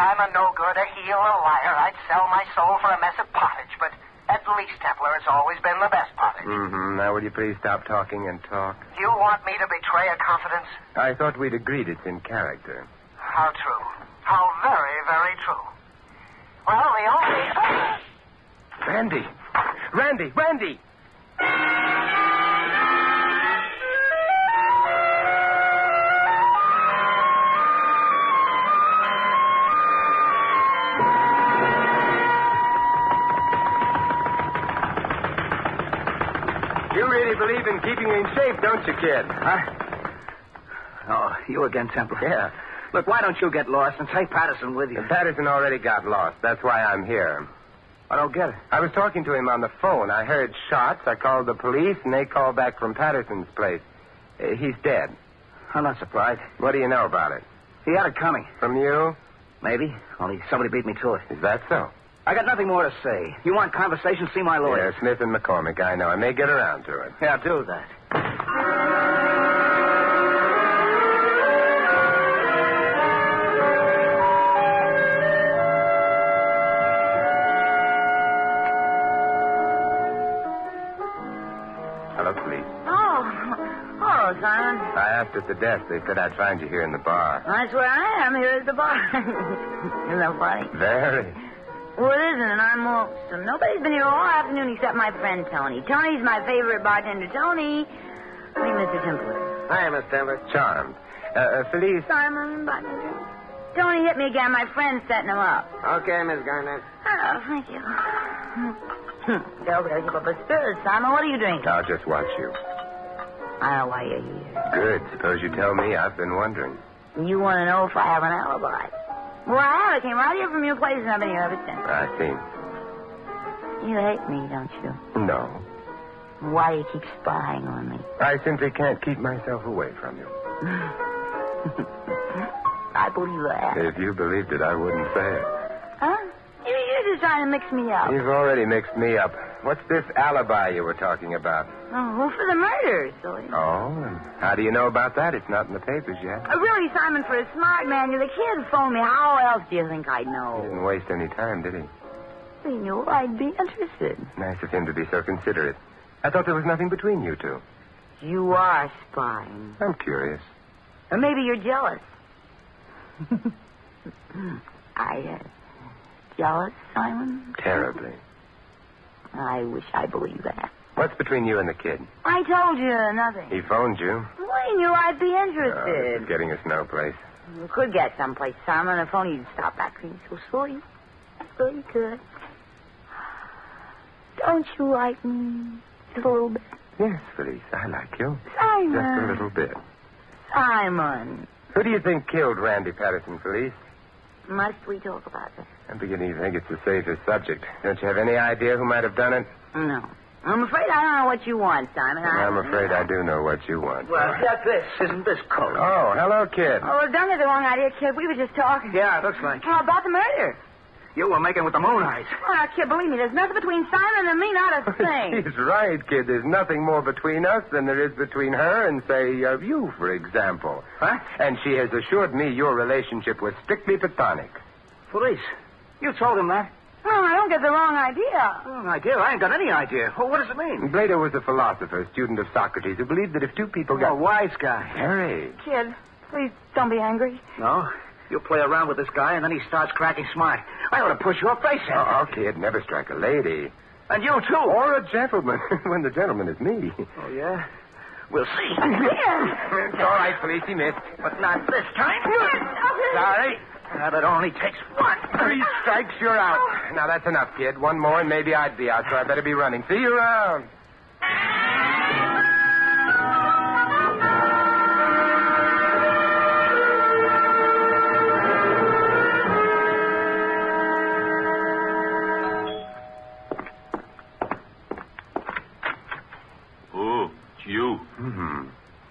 Speaker 4: I'm a no-good, a heel, a liar. I'd sell my soul for a mess of pottage, but at least, Templar, it's always been the best pottage.
Speaker 3: Mm-hmm. Now, will you please stop talking and talk?
Speaker 4: You want me to betray a confidence?
Speaker 3: I thought we'd agreed it's in character.
Speaker 4: How true. How very, very true. Well, the only...
Speaker 3: Randy! You really believe in keeping in shape, don't you, kid?
Speaker 14: Oh, you again, Templar?
Speaker 3: Yeah.
Speaker 14: Look, why don't you get lost and take Patterson with you?
Speaker 3: Patterson already got lost. That's why I'm here.
Speaker 14: I don't get it.
Speaker 3: I was talking to him on the phone. I heard shots. I called the police, and they called back from Patterson's place. He's dead.
Speaker 14: I'm not surprised.
Speaker 3: What do you know about it?
Speaker 14: He had it coming.
Speaker 3: From you?
Speaker 14: Maybe. Only somebody beat me to it.
Speaker 3: Is that so?
Speaker 14: I got nothing more to say. You want conversation? See my lawyer.
Speaker 3: Yeah, Smith and McCormick. I know. I may get around to it.
Speaker 14: Yeah, do that.
Speaker 3: Hello, police.
Speaker 16: Oh, Simon.
Speaker 3: I asked at the desk. They said I'd find you here in the bar.
Speaker 16: That's where I am. Here at the bar. Isn't that funny?
Speaker 3: Very.
Speaker 16: Well, it isn't, and I'm lonesome. Nobody's been here all afternoon except my friend Tony. Tony's my favorite bartender. Tony. Hey, Mr. Templar.
Speaker 3: Hi, Miss Templar. Charmed. Felice.
Speaker 16: Simon, bartender. Tony hit me again. My friend's setting him up.
Speaker 4: Okay, Miss Garnett.
Speaker 16: Oh, thank you. Don't keep up a spirit, Simon. What are you drinking?
Speaker 3: I'll just watch you.
Speaker 16: I don't know why you're here.
Speaker 3: Good. Suppose you tell me. I've been wondering.
Speaker 16: You want to know if I have an alibi? Well, I have. I came right here from your place, and I've been here ever since.
Speaker 3: I see.
Speaker 16: You hate me, don't you?
Speaker 3: No.
Speaker 16: Why do you keep spying on me?
Speaker 3: I simply can't keep myself away from you.
Speaker 16: I believe that.
Speaker 3: If you believed it, I wouldn't say it.
Speaker 16: Huh? You're just trying to mix me up.
Speaker 3: You've already mixed me up. What's this alibi you were talking about?
Speaker 16: Oh, for the murder, silly.
Speaker 3: Oh, and how do you know about that? It's not in the papers yet.
Speaker 16: Really, Simon, for a smart man, you're the kid phoned me. How else do you think I'd
Speaker 3: He
Speaker 16: know?
Speaker 3: didn't waste any time, did he?
Speaker 16: He knew I'd be interested.
Speaker 3: Nice of him to be so considerate. I thought there was nothing between you two.
Speaker 16: You are spying.
Speaker 3: I'm curious.
Speaker 16: Or maybe you're jealous. Jealous, Simon?
Speaker 3: Terribly.
Speaker 16: I wish I believed that.
Speaker 3: What's between you and the kid?
Speaker 16: I told you nothing.
Speaker 3: He phoned you.
Speaker 16: Well, he knew I'd be
Speaker 3: This
Speaker 16: interested.
Speaker 3: is getting us no place.
Speaker 16: We could get someplace, Simon, if only you'd stop acting so silly. So you could. Don't you like me? Just a little bit.
Speaker 3: Yes, Felice, I like you.
Speaker 16: Simon.
Speaker 3: Just a little bit.
Speaker 16: Simon.
Speaker 3: Who do you think killed Randy Patterson, Felice?
Speaker 16: Must we talk about that?
Speaker 3: I'm beginning to think it's the safest subject. Don't you have any idea who might have done it?
Speaker 16: No. I'm afraid I don't know what you want, Simon.
Speaker 3: I'm afraid I do know what you want.
Speaker 14: Well, get this. Isn't this cold?
Speaker 3: Oh, hello, kid.
Speaker 16: Oh, don't get the wrong idea, kid. We were just talking.
Speaker 14: Yeah, it looks like.
Speaker 16: Oh, about the murder.
Speaker 4: You were making with the moon eyes.
Speaker 7: Oh, now, kid, believe me, there's nothing between Simon and me, not a thing.
Speaker 3: She's right, kid. There's nothing more between us than there is between her and, say, you, for example.
Speaker 4: Huh?
Speaker 3: And she has assured me your relationship was strictly platonic.
Speaker 4: Police. You told him that.
Speaker 7: Oh, I don't get the wrong idea.
Speaker 4: Wrong idea? I ain't got any idea. Well, what does it mean?
Speaker 3: Plato was a philosopher, student of Socrates, who believed that if two people got...
Speaker 4: A wise guy.
Speaker 3: Harry.
Speaker 7: Kid, please don't be angry.
Speaker 4: No. You play around with this guy, and then he starts cracking smart. I ought to push your face in.
Speaker 3: Oh, kid, never strike a lady.
Speaker 4: And you, too.
Speaker 3: Or a gentleman, when the gentleman is me.
Speaker 4: Oh, yeah? We'll see.
Speaker 3: It's all right, Felice, he missed.
Speaker 4: But not this time. Sorry. Now, that only takes one.
Speaker 3: 3 strikes, you're out. Now, that's enough, kid. One more, and maybe I'd be out, so I better be running. See you around.
Speaker 11: Oh, it's you.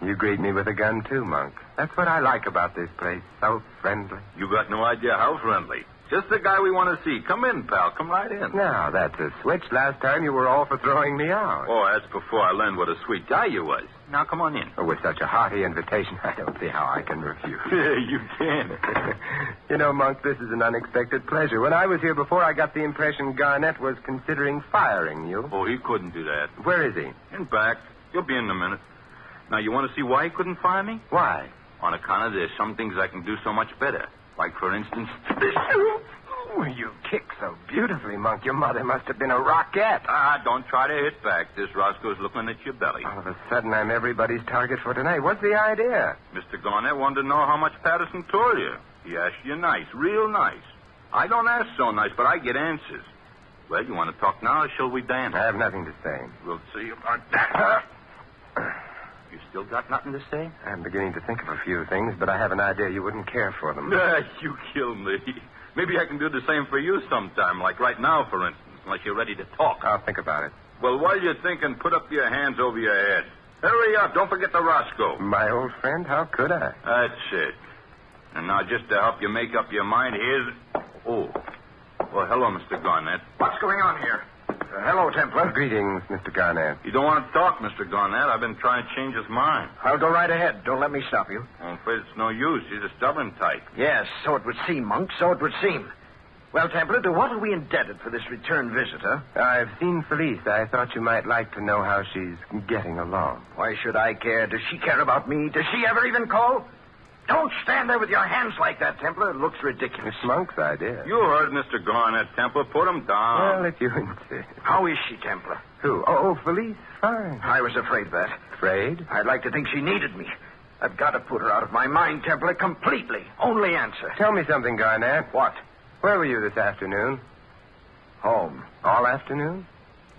Speaker 3: You greet me with a gun, too, Monk. That's what I like about this place. So friendly.
Speaker 11: You got no idea how friendly. Just the guy we want to see. Come in, pal. Come right in.
Speaker 3: Now, that's a switch. Last time you were all for throwing me out.
Speaker 11: Oh, that's before I learned what a sweet guy you was. Now, come on in.
Speaker 3: With such a hearty invitation, I don't see how I can refuse.
Speaker 11: You can.
Speaker 3: You know, Monk, this is an unexpected pleasure. When I was here before, I got the impression Garnett was considering firing you.
Speaker 11: Oh, he couldn't do that.
Speaker 3: Where is he?
Speaker 11: In back. He'll be in a minute. Now, you want to see why he couldn't fire me?
Speaker 3: Why?
Speaker 11: On account of there's some things I can do so much better. Like, for instance, this.
Speaker 3: Oh, you kick so beautifully, Monk. Your mother must have been a rocket.
Speaker 11: Don't try to hit back. This Roscoe's looking at your belly.
Speaker 3: All of a sudden, I'm everybody's target for tonight. What's the idea?
Speaker 11: Mr. Garnett wanted to know how much Patterson told you. He asked you nice, real nice. I don't ask so nice, but I get answers. Well, you want to talk now, or shall we dance?
Speaker 3: I have nothing to say.
Speaker 11: We'll see about that. You still got nothing to say?
Speaker 3: I'm beginning to think of a few things, but I have an idea you wouldn't care for them.
Speaker 11: You kill me. Maybe I can do the same for you sometime, like right now, for instance, unless you're ready to talk.
Speaker 3: I'll think about it.
Speaker 11: Well, while you're thinking, put up your hands over your head. Hurry up. Don't forget the Roscoe.
Speaker 3: My old friend? How could I?
Speaker 11: That's it. And now, just to help you make up your mind, here's... Oh. Well, hello, Mr. Garnett.
Speaker 19: What's going on here? Hello, Templar.
Speaker 3: Greetings, Mr. Garnett.
Speaker 11: You don't want to talk, Mr. Garnett. I've been trying to change his mind.
Speaker 19: I'll go right ahead. Don't let me stop you.
Speaker 11: I'm afraid it's no use. He's a stubborn type.
Speaker 19: Yes, so it would seem, Monk. So it would seem. Well, Templar, to what are we indebted for this return visit, huh?
Speaker 3: I've seen Felice. I thought you might like to know how she's getting along.
Speaker 19: Why should I care? Does she care about me? Does she ever even call? Don't stand there with your hands like that, Templar. It looks ridiculous.
Speaker 3: It's Monk's idea.
Speaker 11: You heard Mr. Garnett, Templar. Put him down.
Speaker 3: Well, if you insist.
Speaker 19: How is she, Templar?
Speaker 3: Who? Oh, Felice. Fine.
Speaker 19: I was afraid of that.
Speaker 3: Afraid?
Speaker 19: I'd like to think she needed me. I've got to put her out of my mind, Templar, completely. Only answer.
Speaker 3: Tell me something, Garnett.
Speaker 19: What?
Speaker 3: Where were you this afternoon?
Speaker 19: Home.
Speaker 3: All afternoon?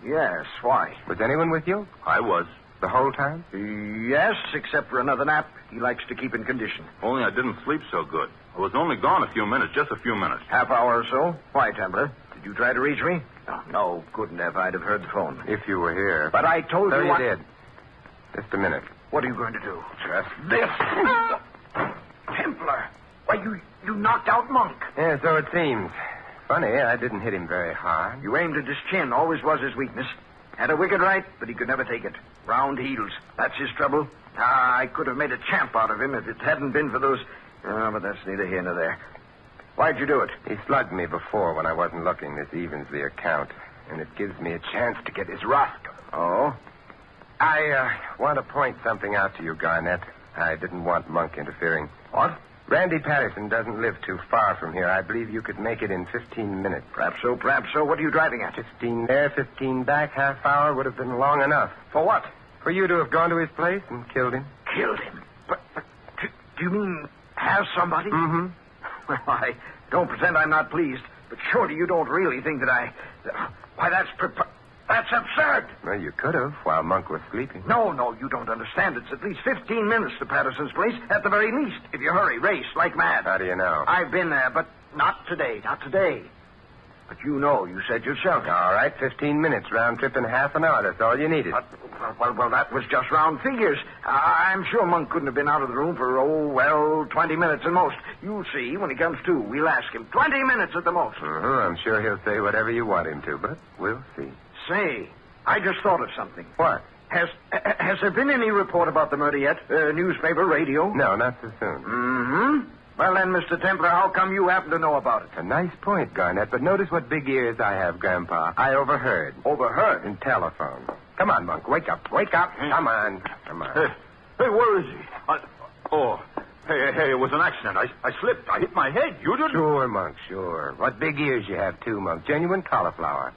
Speaker 19: Yes. Why?
Speaker 3: Was anyone with you?
Speaker 11: I was.
Speaker 3: The whole time?
Speaker 19: Yes, except for another nap. He likes to keep in condition.
Speaker 11: Only I didn't sleep so good. I was only gone a few minutes, just a few minutes.
Speaker 19: Half hour or so. Why, Templar? Did you try to reach me? No, couldn't have. I'd have heard the phone.
Speaker 3: If you were here.
Speaker 19: But I told
Speaker 3: so
Speaker 19: you...
Speaker 3: you did. Just a minute.
Speaker 19: What are you going to do? Just this. Templar. Why, you knocked out Monk.
Speaker 3: Yeah, so it seems. Funny, I didn't hit him very hard.
Speaker 19: You aimed at his chin. Always was his weakness. Had a wicked right, but he could never take it. Round heels. That's his trouble. I could have made a champ out of him if it hadn't been for those... Oh, but that's neither here nor there. Why'd you do it?
Speaker 3: He slugged me before when I wasn't looking. This evens the account. And it gives me a chance to get his Roscoe.
Speaker 19: Oh?
Speaker 3: I want to point something out to you, Garnett. I didn't want Monk interfering.
Speaker 19: What?
Speaker 3: Randy Patterson doesn't live too far from here. I believe you could make it in 15 minutes.
Speaker 19: Perhaps so, perhaps so. What are you driving at?
Speaker 3: 15 there, 15 back. Half hour would have been long enough.
Speaker 19: For what?
Speaker 3: For you to have gone to his place and killed him.
Speaker 19: Killed him? But do you mean have somebody?
Speaker 3: Mm-hmm.
Speaker 19: Well, I don't pretend I'm not pleased, but surely you don't really think that I... Why, that's absurd.
Speaker 3: Well, you could have while Monk was sleeping.
Speaker 19: No, you don't understand. It's at least 15 minutes to Patterson's place, at the very least. If you hurry, race like mad.
Speaker 3: How do you know?
Speaker 19: I've been there, but not today. Not today. But you said yourself.
Speaker 3: All right, 15 minutes, round trip in half an hour. That's all you needed.
Speaker 19: Well, that was just round figures. I'm sure Monk couldn't have been out of the room for, 20 minutes at most. You'll see when he comes to. We'll ask him. 20 minutes at the most.
Speaker 3: I'm sure he'll say whatever you want him to, but we'll see.
Speaker 19: Say, I just thought of something.
Speaker 3: What?
Speaker 19: Has there been any report about the murder yet? Newspaper, radio?
Speaker 3: No, not so soon.
Speaker 19: Mm-hmm. Well, then, Mr. Templar, how come you happen to know about it?
Speaker 3: A nice point, Garnett, but notice what big ears I have, Grandpa. I overheard.
Speaker 19: Overheard?
Speaker 3: In telephone. Come on, Monk, wake up. Wake up. Come on.
Speaker 11: Hey, where is he? Hey, it was an accident. I slipped. I hit my head. You didn't?
Speaker 3: Sure, Monk, sure. What big ears you have, too, Monk. Genuine cauliflower.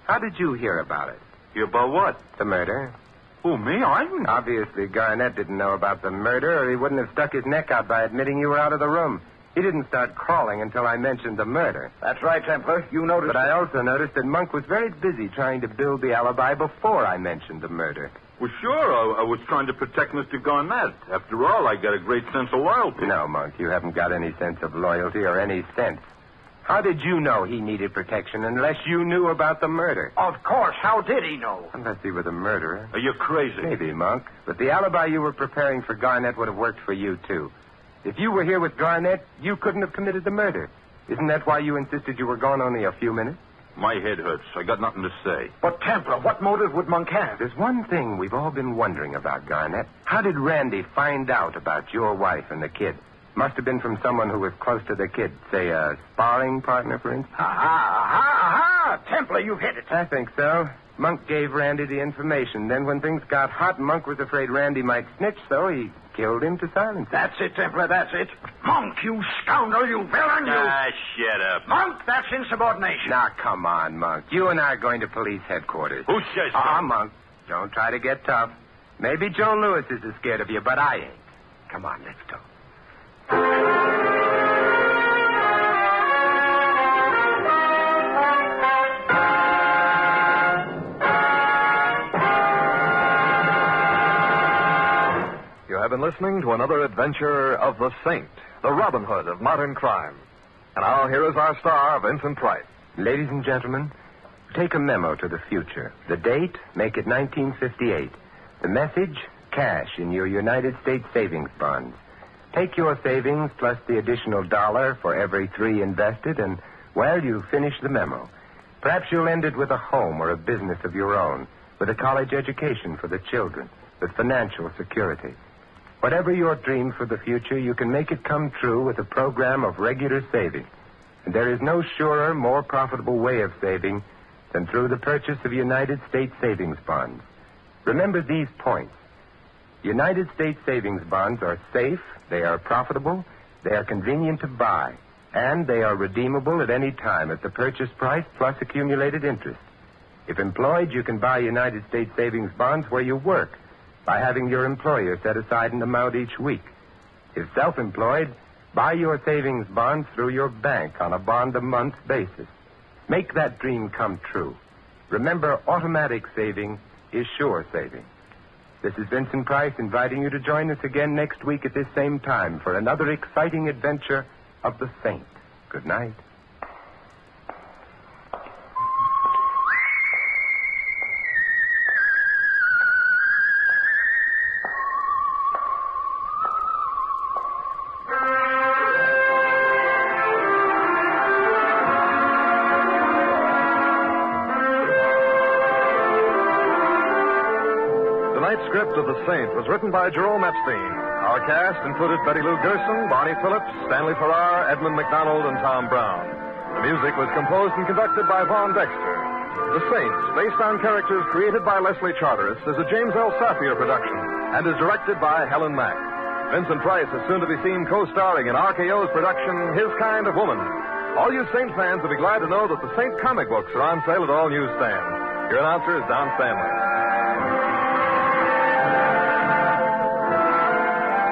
Speaker 3: How did you hear about it?
Speaker 11: Hear about what?
Speaker 3: The murder.
Speaker 11: Who, me? I didn't.
Speaker 3: Obviously, Garnett didn't know about the murder, or he wouldn't have stuck his neck out by admitting you were out of the room. He didn't start crawling until I mentioned the murder.
Speaker 19: That's right, Templar. You noticed.
Speaker 3: But I also noticed that Monk was very busy trying to build the alibi before I mentioned the murder.
Speaker 11: Well, sure. I was trying to protect Mr. Garnett. After all, I got a great sense of loyalty.
Speaker 3: No, Monk, you haven't got any sense of loyalty or any sense. How did you know he needed protection unless you knew about the murder?
Speaker 19: Of course. How did he know?
Speaker 3: Unless he were the murderer.
Speaker 11: Are you crazy?
Speaker 3: Maybe, Monk. But the alibi you were preparing for Garnett would have worked for you, too. If you were here with Garnett, you couldn't have committed the murder. Isn't that why you insisted you were gone only a few minutes?
Speaker 11: My head hurts. I got nothing to say.
Speaker 19: But, Templar, what motive would Monk have?
Speaker 3: There's one thing we've all been wondering about, Garnett. How did Randy find out about your wife and the kid? Must have been from someone who was close to the kid. Say, a sparring partner, for instance?
Speaker 19: Aha! Templar, you've hit it.
Speaker 3: I think so. Monk gave Randy the information. Then when things got hot, Monk was afraid Randy might snitch, so he killed him to silence him.
Speaker 19: That's it, Templar, that's it. Monk, you scoundrel, you villain, you...
Speaker 11: shut up.
Speaker 19: Monk, that's insubordination.
Speaker 3: Now, come on, Monk. You and I are going to police headquarters.
Speaker 11: Who says so?
Speaker 3: Monk, don't try to get tough. Maybe Joe Louis is as scared of you, but I ain't. Come on, let's go.
Speaker 12: You have been listening to another adventure of the Saint, the Robin Hood of modern crime. And now here is our star, Vincent Price.
Speaker 3: Ladies and gentlemen, take a memo to the future. The date, make it 1958. The message, cash in your United States savings bonds. Take your savings plus the additional $1 for every 3 invested, and, well, you finish the memo. Perhaps you'll end it with a home or a business of your own, with a college education for the children, with financial security. Whatever your dream for the future, you can make it come true with a program of regular saving. And there is no surer, more profitable way of saving than through the purchase of United States savings bonds. Remember these points. United States savings bonds are safe, they are profitable, they are convenient to buy, and they are redeemable at any time at the purchase price plus accumulated interest. If employed, you can buy United States savings bonds where you work by having your employer set aside an amount each week. If self-employed, buy your savings bonds through your bank on a bond-a-month basis. Make that dream come true. Remember, automatic saving is sure saving. This is Vincent Price inviting you to join us again next week at this same time for another exciting adventure of the Saint. Good night.
Speaker 12: Tonight's script of The Saint was written by Jerome Epstein. Our cast included Betty Lou Gerson, Barney Phillips, Stanley Farrar, Edmund McDonald, and Tom Brown. The music was composed and conducted by Vaughn Dexter. The Saints, based on characters created by Leslie Charteris, is a James L. Safier production and is directed by Helen Mack. Vincent Price is soon to be seen co-starring in RKO's production, His Kind of Woman. All you Saint fans will be glad to know that the Saint comic books are on sale at all newsstands. Your announcer is Don Stanley.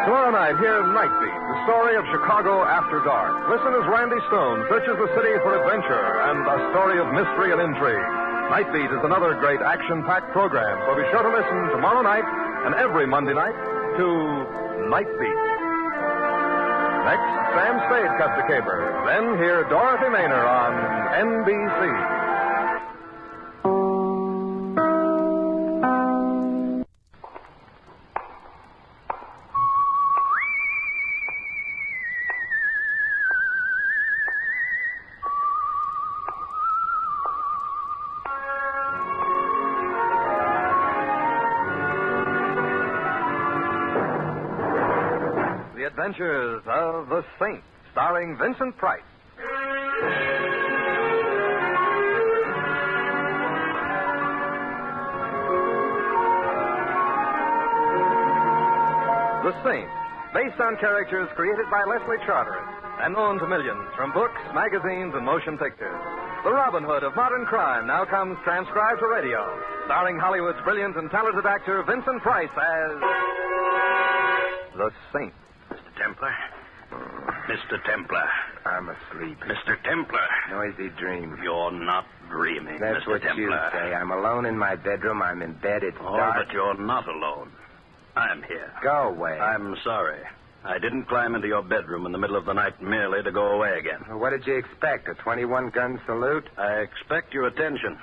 Speaker 12: Tomorrow night, hear Night Beat, the story of Chicago after dark. Listen as Randy Stone searches the city for adventure and a story of mystery and intrigue. Night Beat is another great action-packed program, so be sure to listen tomorrow night and every Monday night to Night Beat. Next, Sam Spade cuts a caper. Then hear Dorothy Maynor on NBC.
Speaker 1: The Adventures of the Saint, starring Vincent Price. The Saint, based on characters created by Leslie Charteris and known to millions from books, magazines, and motion pictures. The Robin Hood of modern crime now comes transcribed to radio, starring Hollywood's brilliant and talented actor Vincent Price as the Saint.
Speaker 19: Mr. Templar? Mr. Templar.
Speaker 13: I'm asleep.
Speaker 19: Mr. Templar.
Speaker 13: Noisy dream.
Speaker 19: You're not dreaming,
Speaker 13: That's
Speaker 19: Mr.
Speaker 13: what
Speaker 19: Templar.
Speaker 13: you say. I'm alone in my bedroom. I'm in bed. It's dark.
Speaker 19: But you're not alone. I'm here.
Speaker 13: Go away.
Speaker 19: I'm sorry. I didn't climb into your bedroom in the middle of the night merely to go away again.
Speaker 13: Well, what did you expect? A 21-gun salute?
Speaker 19: I expect your attention.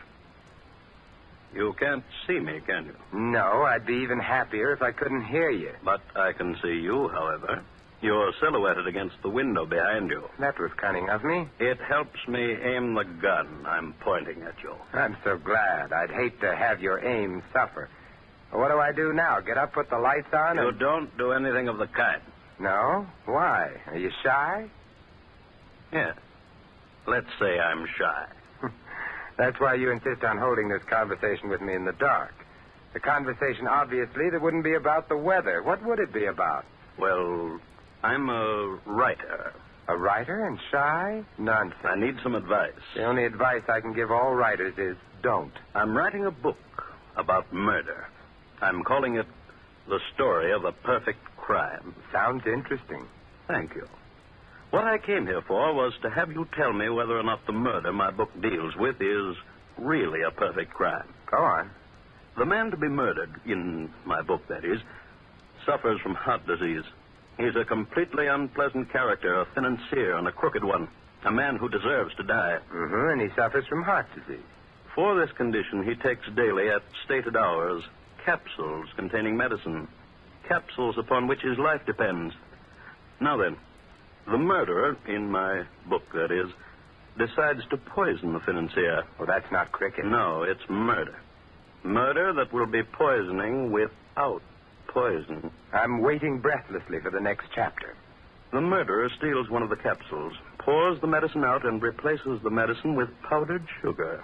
Speaker 19: You can't see me, can you?
Speaker 13: No, I'd be even happier if I couldn't hear you.
Speaker 19: But I can see you, however. You're silhouetted against the window behind you.
Speaker 13: That was cunning of me.
Speaker 19: It helps me aim the gun I'm pointing at you.
Speaker 13: I'm so glad. I'd hate to have your aim suffer. Well, what do I do now? Get up, put the lights on,
Speaker 19: You
Speaker 13: and...
Speaker 19: don't do anything of the kind.
Speaker 13: No? Why? Are you shy?
Speaker 19: Yeah. Let's say I'm shy.
Speaker 13: That's why you insist on holding this conversation with me in the dark. The conversation, obviously, that wouldn't be about the weather. What would it be about?
Speaker 19: Well, I'm a writer.
Speaker 13: A writer and shy? Nonsense.
Speaker 19: I need some advice.
Speaker 13: The only advice I can give all writers is don't.
Speaker 19: I'm writing a book about murder. I'm calling it The Story of a Perfect Crime.
Speaker 13: Sounds interesting.
Speaker 19: Thank you. What I came here for was to have you tell me whether or not the murder my book deals with is really a perfect crime.
Speaker 13: Go on.
Speaker 19: The man to be murdered, in my book, that is, suffers from heart disease. He's a completely unpleasant character, a financier and a crooked one, a man who deserves to die.
Speaker 13: And he suffers from heart disease.
Speaker 19: For this condition, he takes daily at stated hours capsules containing medicine, capsules upon which his life depends. Now then, the murderer, in my book, that is, decides to poison the financier.
Speaker 13: Well, that's not cricket.
Speaker 19: No, it's murder. Murder that will be poisoning without poison.
Speaker 13: I'm waiting breathlessly for the next chapter.
Speaker 19: The murderer steals one of the capsules, pours the medicine out, and replaces the medicine with powdered sugar.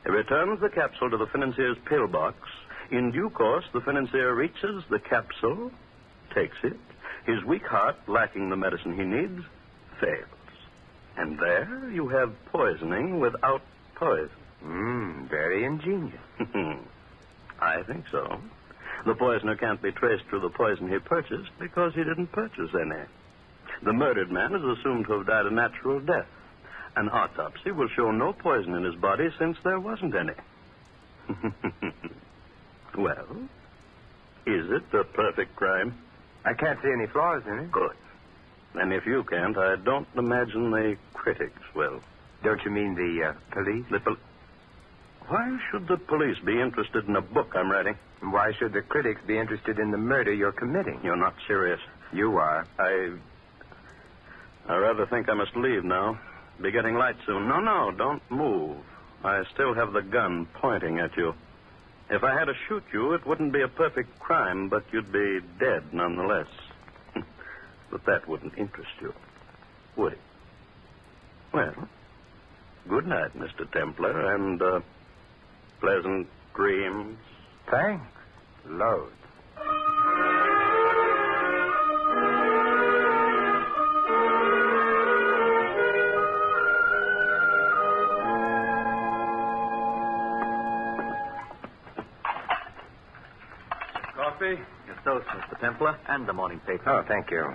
Speaker 19: He returns the capsule to the financier's pillbox. In due course, the financier reaches the capsule, takes it. His weak heart, lacking the medicine he needs, fails. And there you have poisoning without poison.
Speaker 13: Very ingenious.
Speaker 19: I think so. The poisoner can't be traced through the poison he purchased because he didn't purchase any. The murdered man is assumed to have died a natural death. An autopsy will show no poison in his body since there wasn't any. Well, is it a perfect crime?
Speaker 13: I can't see any flaws in it.
Speaker 19: Good. And if you can't, I don't imagine the critics will.
Speaker 13: Don't you mean the police?
Speaker 19: Why should the police be interested in a book I'm writing?
Speaker 13: And why should the critics be interested in the murder you're committing?
Speaker 19: You're not serious.
Speaker 13: You are.
Speaker 19: I rather think I must leave now. Be getting light soon. No, don't move. I still have the gun pointing at you. If I had to shoot you, it wouldn't be a perfect crime, but you'd be dead nonetheless. But that wouldn't interest you, would it? Well, good night, Mr. Templar, and pleasant dreams.
Speaker 13: Thanks. Loads.
Speaker 14: Coffee? Your toast, Mr. Templar, and the morning paper.
Speaker 13: Oh, thank you.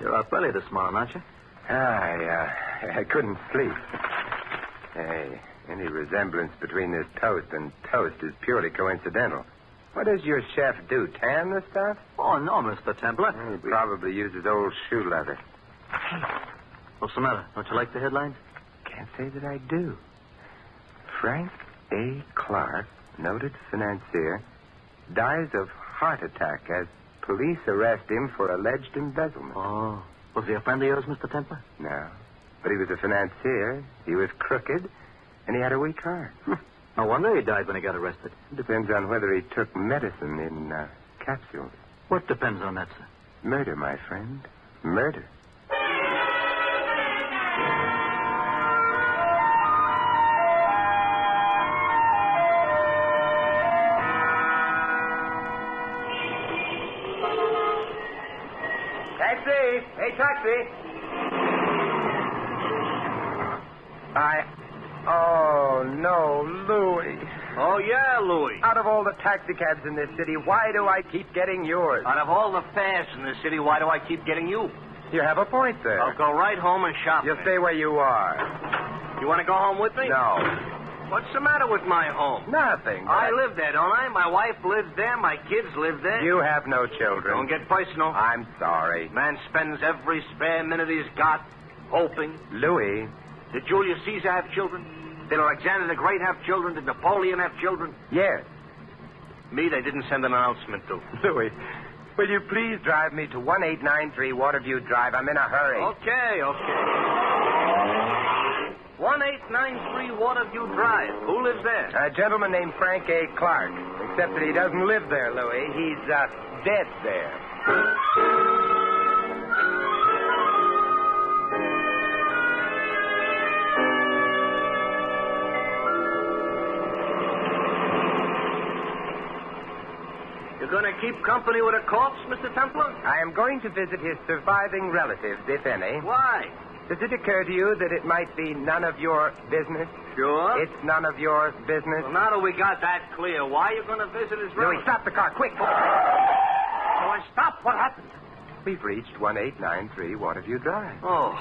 Speaker 14: You're up early this morning, aren't you?
Speaker 13: I couldn't sleep. Hey, any resemblance between this toast and toast is purely coincidental. What does your chef do, tan the stuff?
Speaker 14: Oh, no, Mr. Templar.
Speaker 13: He probably uses old shoe leather.
Speaker 14: What's the matter? Don't you like the headlines?
Speaker 20: can't say that I do. Frank A. Clark, noted financier, dies of heart attack as police arrest him for alleged embezzlement.
Speaker 14: Oh. Was he a friend of yours, Mr. Templer?
Speaker 20: No. But he was a financier. He was crooked, and he had a weak heart.
Speaker 14: No wonder he died when he got arrested.
Speaker 20: It depends on whether he took medicine in capsules.
Speaker 14: What depends on that, sir?
Speaker 20: Murder, my friend. Murder.
Speaker 4: Taxi! Hey, taxi! Oh, no, Louis.
Speaker 2: Oh, yeah, Louis.
Speaker 4: Out of all the taxicabs in this city, why do I keep getting yours?
Speaker 2: Out of all the fares in this city, why do I keep getting you?
Speaker 4: You have a point there.
Speaker 2: I'll go right home and shop.
Speaker 4: You'll stay where you are.
Speaker 2: You want to go home with me?
Speaker 4: No.
Speaker 2: What's the matter with my home?
Speaker 4: Nothing.
Speaker 2: I live there, don't I? My wife lives there. My kids live there.
Speaker 4: You have no children.
Speaker 2: Don't get personal.
Speaker 4: I'm sorry.
Speaker 2: Man spends every spare minute he's got hoping.
Speaker 4: Louis.
Speaker 2: Did Julius Caesar have children? Did Alexander the Great have children? Did Napoleon have children?
Speaker 4: Yes.
Speaker 2: Me, they didn't send an announcement to.
Speaker 4: Louis, will you please drive me to 1893 Waterview Drive? I'm in a hurry.
Speaker 2: Okay. 1893 Waterview Drive. Who lives there?
Speaker 4: A gentleman named Frank A. Clark. Except that he doesn't live there, Louis. He's dead there.
Speaker 2: You're going to keep company with a corpse, Mr. Templar?
Speaker 4: I am going to visit his surviving relatives, if any.
Speaker 2: Why?
Speaker 4: Does it occur to you that it might be none of your business?
Speaker 2: Sure.
Speaker 4: It's none of your business?
Speaker 2: Well, now that we got that clear, why are you going to visit his relatives?
Speaker 4: Louis, stop the car, quick!
Speaker 2: Stop. What happened?
Speaker 4: We've reached 1893 Waterview Drive.
Speaker 2: Oh,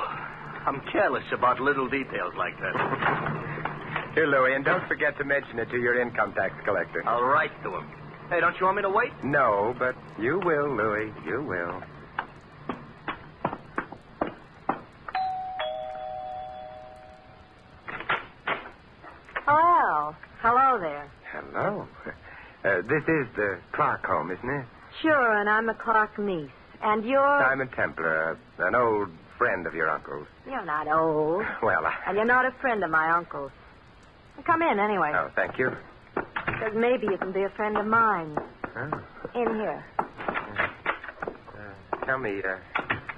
Speaker 2: I'm careless about little details like that.
Speaker 4: Here, Louis, and don't forget to mention it to your income tax collector.
Speaker 2: I'll write to him. Hey, don't you want me to wait?
Speaker 4: No, but you will, Louis. You will.
Speaker 8: Well, hello there.
Speaker 4: Hello. This is the Clark home, isn't it?
Speaker 8: Sure, and I'm the Clark niece. And you're...
Speaker 4: Simon Templar, an old friend of your uncle's.
Speaker 8: You're not old.
Speaker 4: Well,
Speaker 8: And you're not a friend of my uncle's. Come in, anyway.
Speaker 4: Oh, thank you.
Speaker 8: Because maybe you can be a friend of mine.
Speaker 4: Oh.
Speaker 8: In here.
Speaker 4: Tell me,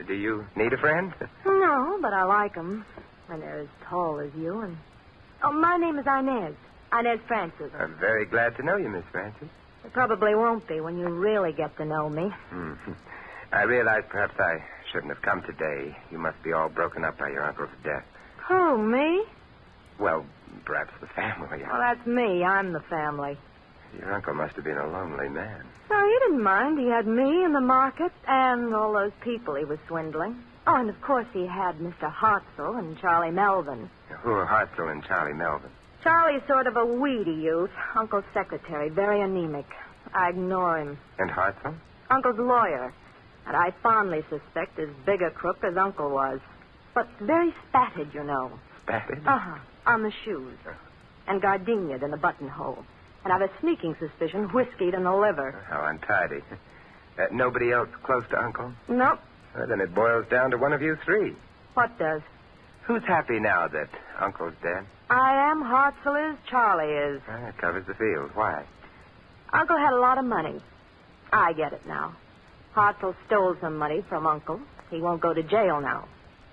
Speaker 4: do you need a friend?
Speaker 8: No, but I like 'em. When they're as tall as you and... Oh, my name is Inez. Inez Francis.
Speaker 4: I'm very glad to know you, Miss Francis.
Speaker 8: It probably won't be when you really get to know me.
Speaker 4: I realize perhaps I shouldn't have come today. You must be all broken up by your uncle's death.
Speaker 8: Who, me?
Speaker 4: Well, perhaps the family.
Speaker 8: Well, that's me. I'm the family.
Speaker 4: Your uncle must have been a lonely man.
Speaker 8: No, he didn't mind. He had me in the market and all those people he was swindling. Oh, and of course he had Mr. Hartzell and Charlie Melvin.
Speaker 4: Who are Hartzell and Charlie Melvin?
Speaker 8: Charlie's sort of a weedy youth. Uncle's secretary, very anemic. I ignore him.
Speaker 4: And Hartzell?
Speaker 8: Uncle's lawyer. And I fondly suspect as big a crook as Uncle was. But very spatted, you know.
Speaker 4: Spatted?
Speaker 8: Uh-huh. On the shoes. And gardenia'd in the buttonhole. And I've a sneaking suspicion whiskeyed in the liver.
Speaker 4: How untidy. Nobody else close to Uncle?
Speaker 8: Nope.
Speaker 4: Well, then it boils down to one of you three.
Speaker 8: What does?
Speaker 4: Who's happy now that Uncle's dead?
Speaker 8: I am, Hartzell is, Charlie is.
Speaker 4: That covers the field. Why?
Speaker 8: Uncle had a lot of money. I get it now. Hartzell stole some money from Uncle. He won't go to jail now.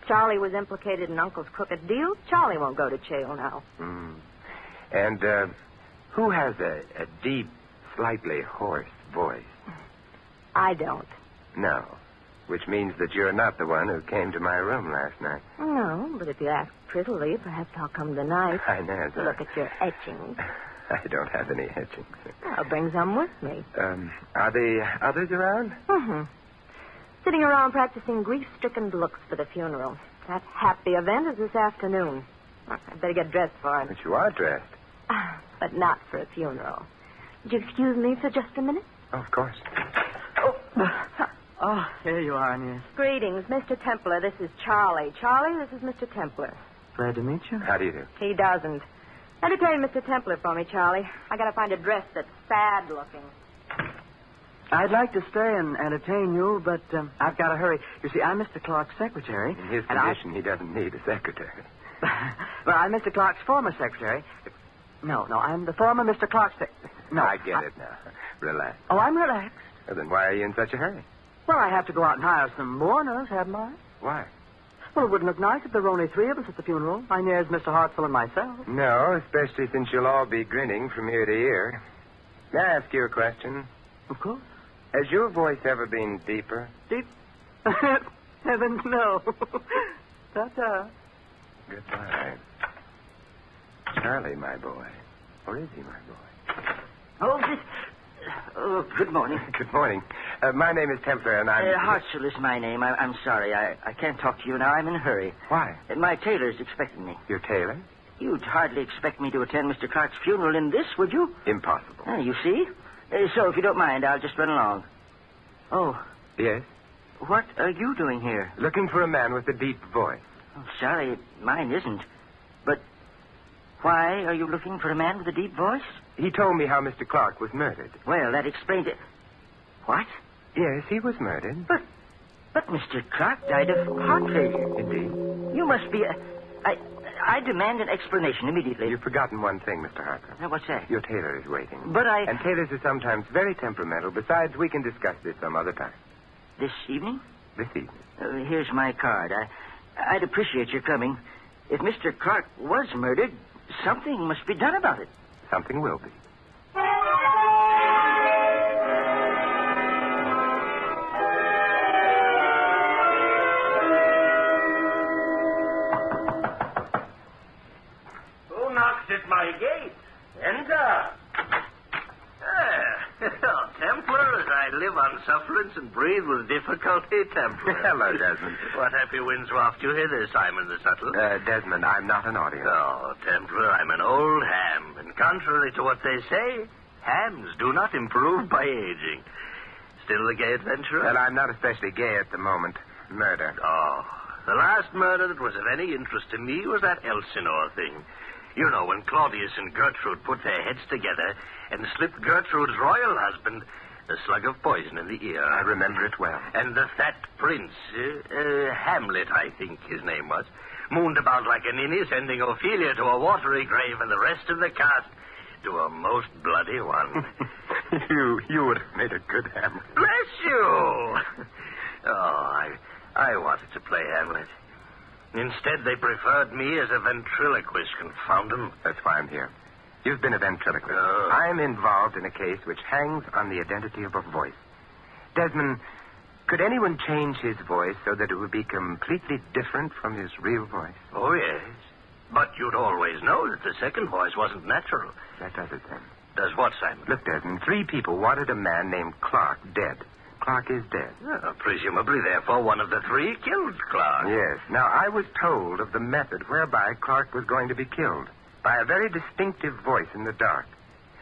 Speaker 8: Charlie was implicated in Uncle's crooked deal. Charlie won't go to jail now.
Speaker 4: And, who has a deep, slightly hoarse voice?
Speaker 8: I don't.
Speaker 4: No. Which means that you're not the one who came to my room last night.
Speaker 8: No, but if you ask prettily, perhaps I'll come tonight.
Speaker 4: Inez.
Speaker 8: To look at your etchings.
Speaker 4: I don't have any etchings.
Speaker 8: I'll bring some with me.
Speaker 4: Are the others around?
Speaker 8: Sitting around practicing grief-stricken looks for the funeral. That happy event is this afternoon. I'd better get dressed for it.
Speaker 4: But you are dressed.
Speaker 8: But not for a funeral. Would you excuse me for just a minute?
Speaker 4: Oh, of course.
Speaker 14: Oh, here you are, Inez.
Speaker 8: Greetings, Mr. Templar. This is Charlie. Charlie, this is Mr. Templar.
Speaker 4: Glad to meet you.
Speaker 3: How do you do?
Speaker 8: He doesn't. Entertain Mr. Templar for me, Charlie. I gotta find a dress that's sad-looking.
Speaker 4: I'd like to stay and entertain you, but I've got to hurry. You see, I'm Mr. Clark's secretary.
Speaker 3: In his condition, he doesn't need a secretary.
Speaker 4: Well, I'm Mr. Clark's former secretary. No, I'm the former Mr. Clark's No,
Speaker 3: I get it now. Relax.
Speaker 4: Oh, I'm relaxed.
Speaker 3: Well, then why are you in such a hurry?
Speaker 4: Well, I have to go out and hire some mourners, haven't I?
Speaker 3: Why?
Speaker 4: Well, it wouldn't look nice if there were only 3 of us at the funeral. My nearest Mr. Hartsell and myself.
Speaker 3: No, especially since you'll all be grinning from ear to ear. May I ask you a question?
Speaker 4: Of course.
Speaker 3: Has your voice ever been deeper?
Speaker 4: Deep? Heavens, no. Ta-ta.
Speaker 3: Goodbye. Charlie, my boy. Or is he my boy?
Speaker 18: Oh, good morning.
Speaker 3: Good morning. My name is Templar, and I'm...
Speaker 18: Hartsell is my name. I'm sorry. I can't talk to you now. I'm in a hurry.
Speaker 3: Why?
Speaker 18: My tailor's expecting me.
Speaker 3: Your tailor?
Speaker 18: You'd hardly expect me to attend Mr. Clark's funeral in this, would you?
Speaker 3: Impossible.
Speaker 18: You see? So, if you don't mind, I'll just run along. Oh.
Speaker 3: Yes?
Speaker 18: What are you doing here?
Speaker 3: Looking for a man with a deep voice.
Speaker 18: Oh, sorry, mine isn't. But why are you looking for a man with a deep voice?
Speaker 3: He told me how Mr. Clark was murdered.
Speaker 18: Well, that explains it. What?
Speaker 3: Yes, he was murdered.
Speaker 18: But Mr. Clark died of heart failure.
Speaker 3: Indeed.
Speaker 18: You must be I demand an explanation immediately.
Speaker 3: You've forgotten one thing, Mr. Harker.
Speaker 18: What's that?
Speaker 3: Your tailor is waiting.
Speaker 18: But
Speaker 3: And tailors are sometimes very temperamental. Besides, we can discuss this some other time.
Speaker 18: This evening?
Speaker 3: This evening.
Speaker 18: Here's my card. I'd appreciate your coming. If Mr. Clark was murdered, something must be done about it.
Speaker 3: Something will be.
Speaker 5: Who knocks at my gate? Enter. Templar, as I live on sufferance and breathe with difficulty, Templar.
Speaker 3: Hello, Desmond.
Speaker 5: What happy winds waft you hither, Simon the Subtle?
Speaker 3: Desmond, I'm not an audience.
Speaker 5: Oh, Templar, I'm an old ham, and contrary to what they say, hams do not improve by aging. Still a gay adventurer?
Speaker 3: Well, I'm not especially gay at the moment. Murder.
Speaker 5: Oh, the last murder that was of any interest to me was that Elsinore thing. You know, when Claudius and Gertrude put their heads together and slipped Gertrude's royal husband a slug of poison in the ear.
Speaker 3: I remember it well.
Speaker 5: And the fat prince, Hamlet, I think his name was, mooned about like a ninny, sending Ophelia to a watery grave and the rest of the cast to a most bloody one.
Speaker 3: You would have made a good Hamlet.
Speaker 5: Bless you! Oh, I wanted to play Hamlet. Instead, they preferred me as a ventriloquist, confound them.
Speaker 3: That's why I'm here. You've been a ventriloquist. I'm involved in a case which hangs on the identity of a voice. Desmond, could anyone change his voice so that it would be completely different from his real voice?
Speaker 5: Oh, yes. But you'd always know that the second voice wasn't natural.
Speaker 3: That does it, then.
Speaker 5: Does what, Simon?
Speaker 3: Look, Desmond, 3 people wanted a man named Clark dead. Clark is dead.
Speaker 5: Presumably, therefore, one of the 3 killed Clark.
Speaker 3: Yes. Now, I was told of the method whereby Clark was going to be killed. By a very distinctive voice in the dark.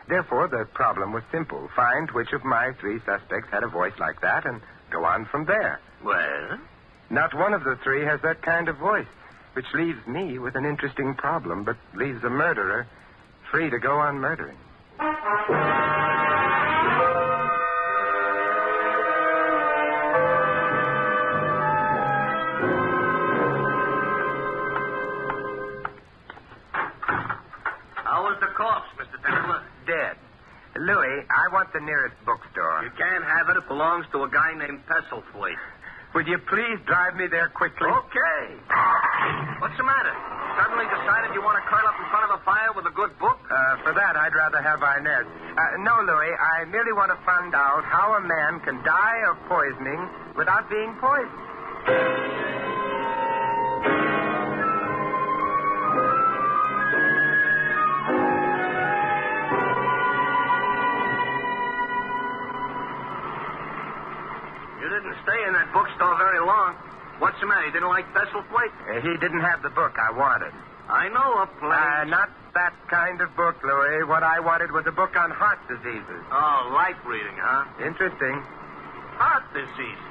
Speaker 3: Therefore, the problem was simple. Find which of my 3 suspects had a voice like that and go on from there.
Speaker 5: Well?
Speaker 3: Not one of the 3 has that kind of voice, which leaves me with an interesting problem, but leaves a murderer free to go on murdering. Dead. Louis, I want the nearest bookstore.
Speaker 5: You can't have it. It belongs to a guy named Pestlethwaite.
Speaker 3: Would you please drive me there quickly?
Speaker 5: Okay. What's the matter? Suddenly decided you want to curl up in front of a fire with a good book?
Speaker 3: For that, I'd rather have Inez. No, Louis, I merely want to find out how a man can die of poisoning without being poisoned.
Speaker 5: Stay in that bookstore very long. What's the matter? You didn't like Pestlethwaite?
Speaker 3: He didn't have the book I wanted.
Speaker 5: I know a place.
Speaker 3: Not that kind of book, Louis. What I wanted was a book on heart diseases.
Speaker 5: Oh, light reading, huh?
Speaker 3: Interesting.
Speaker 5: Heart disease.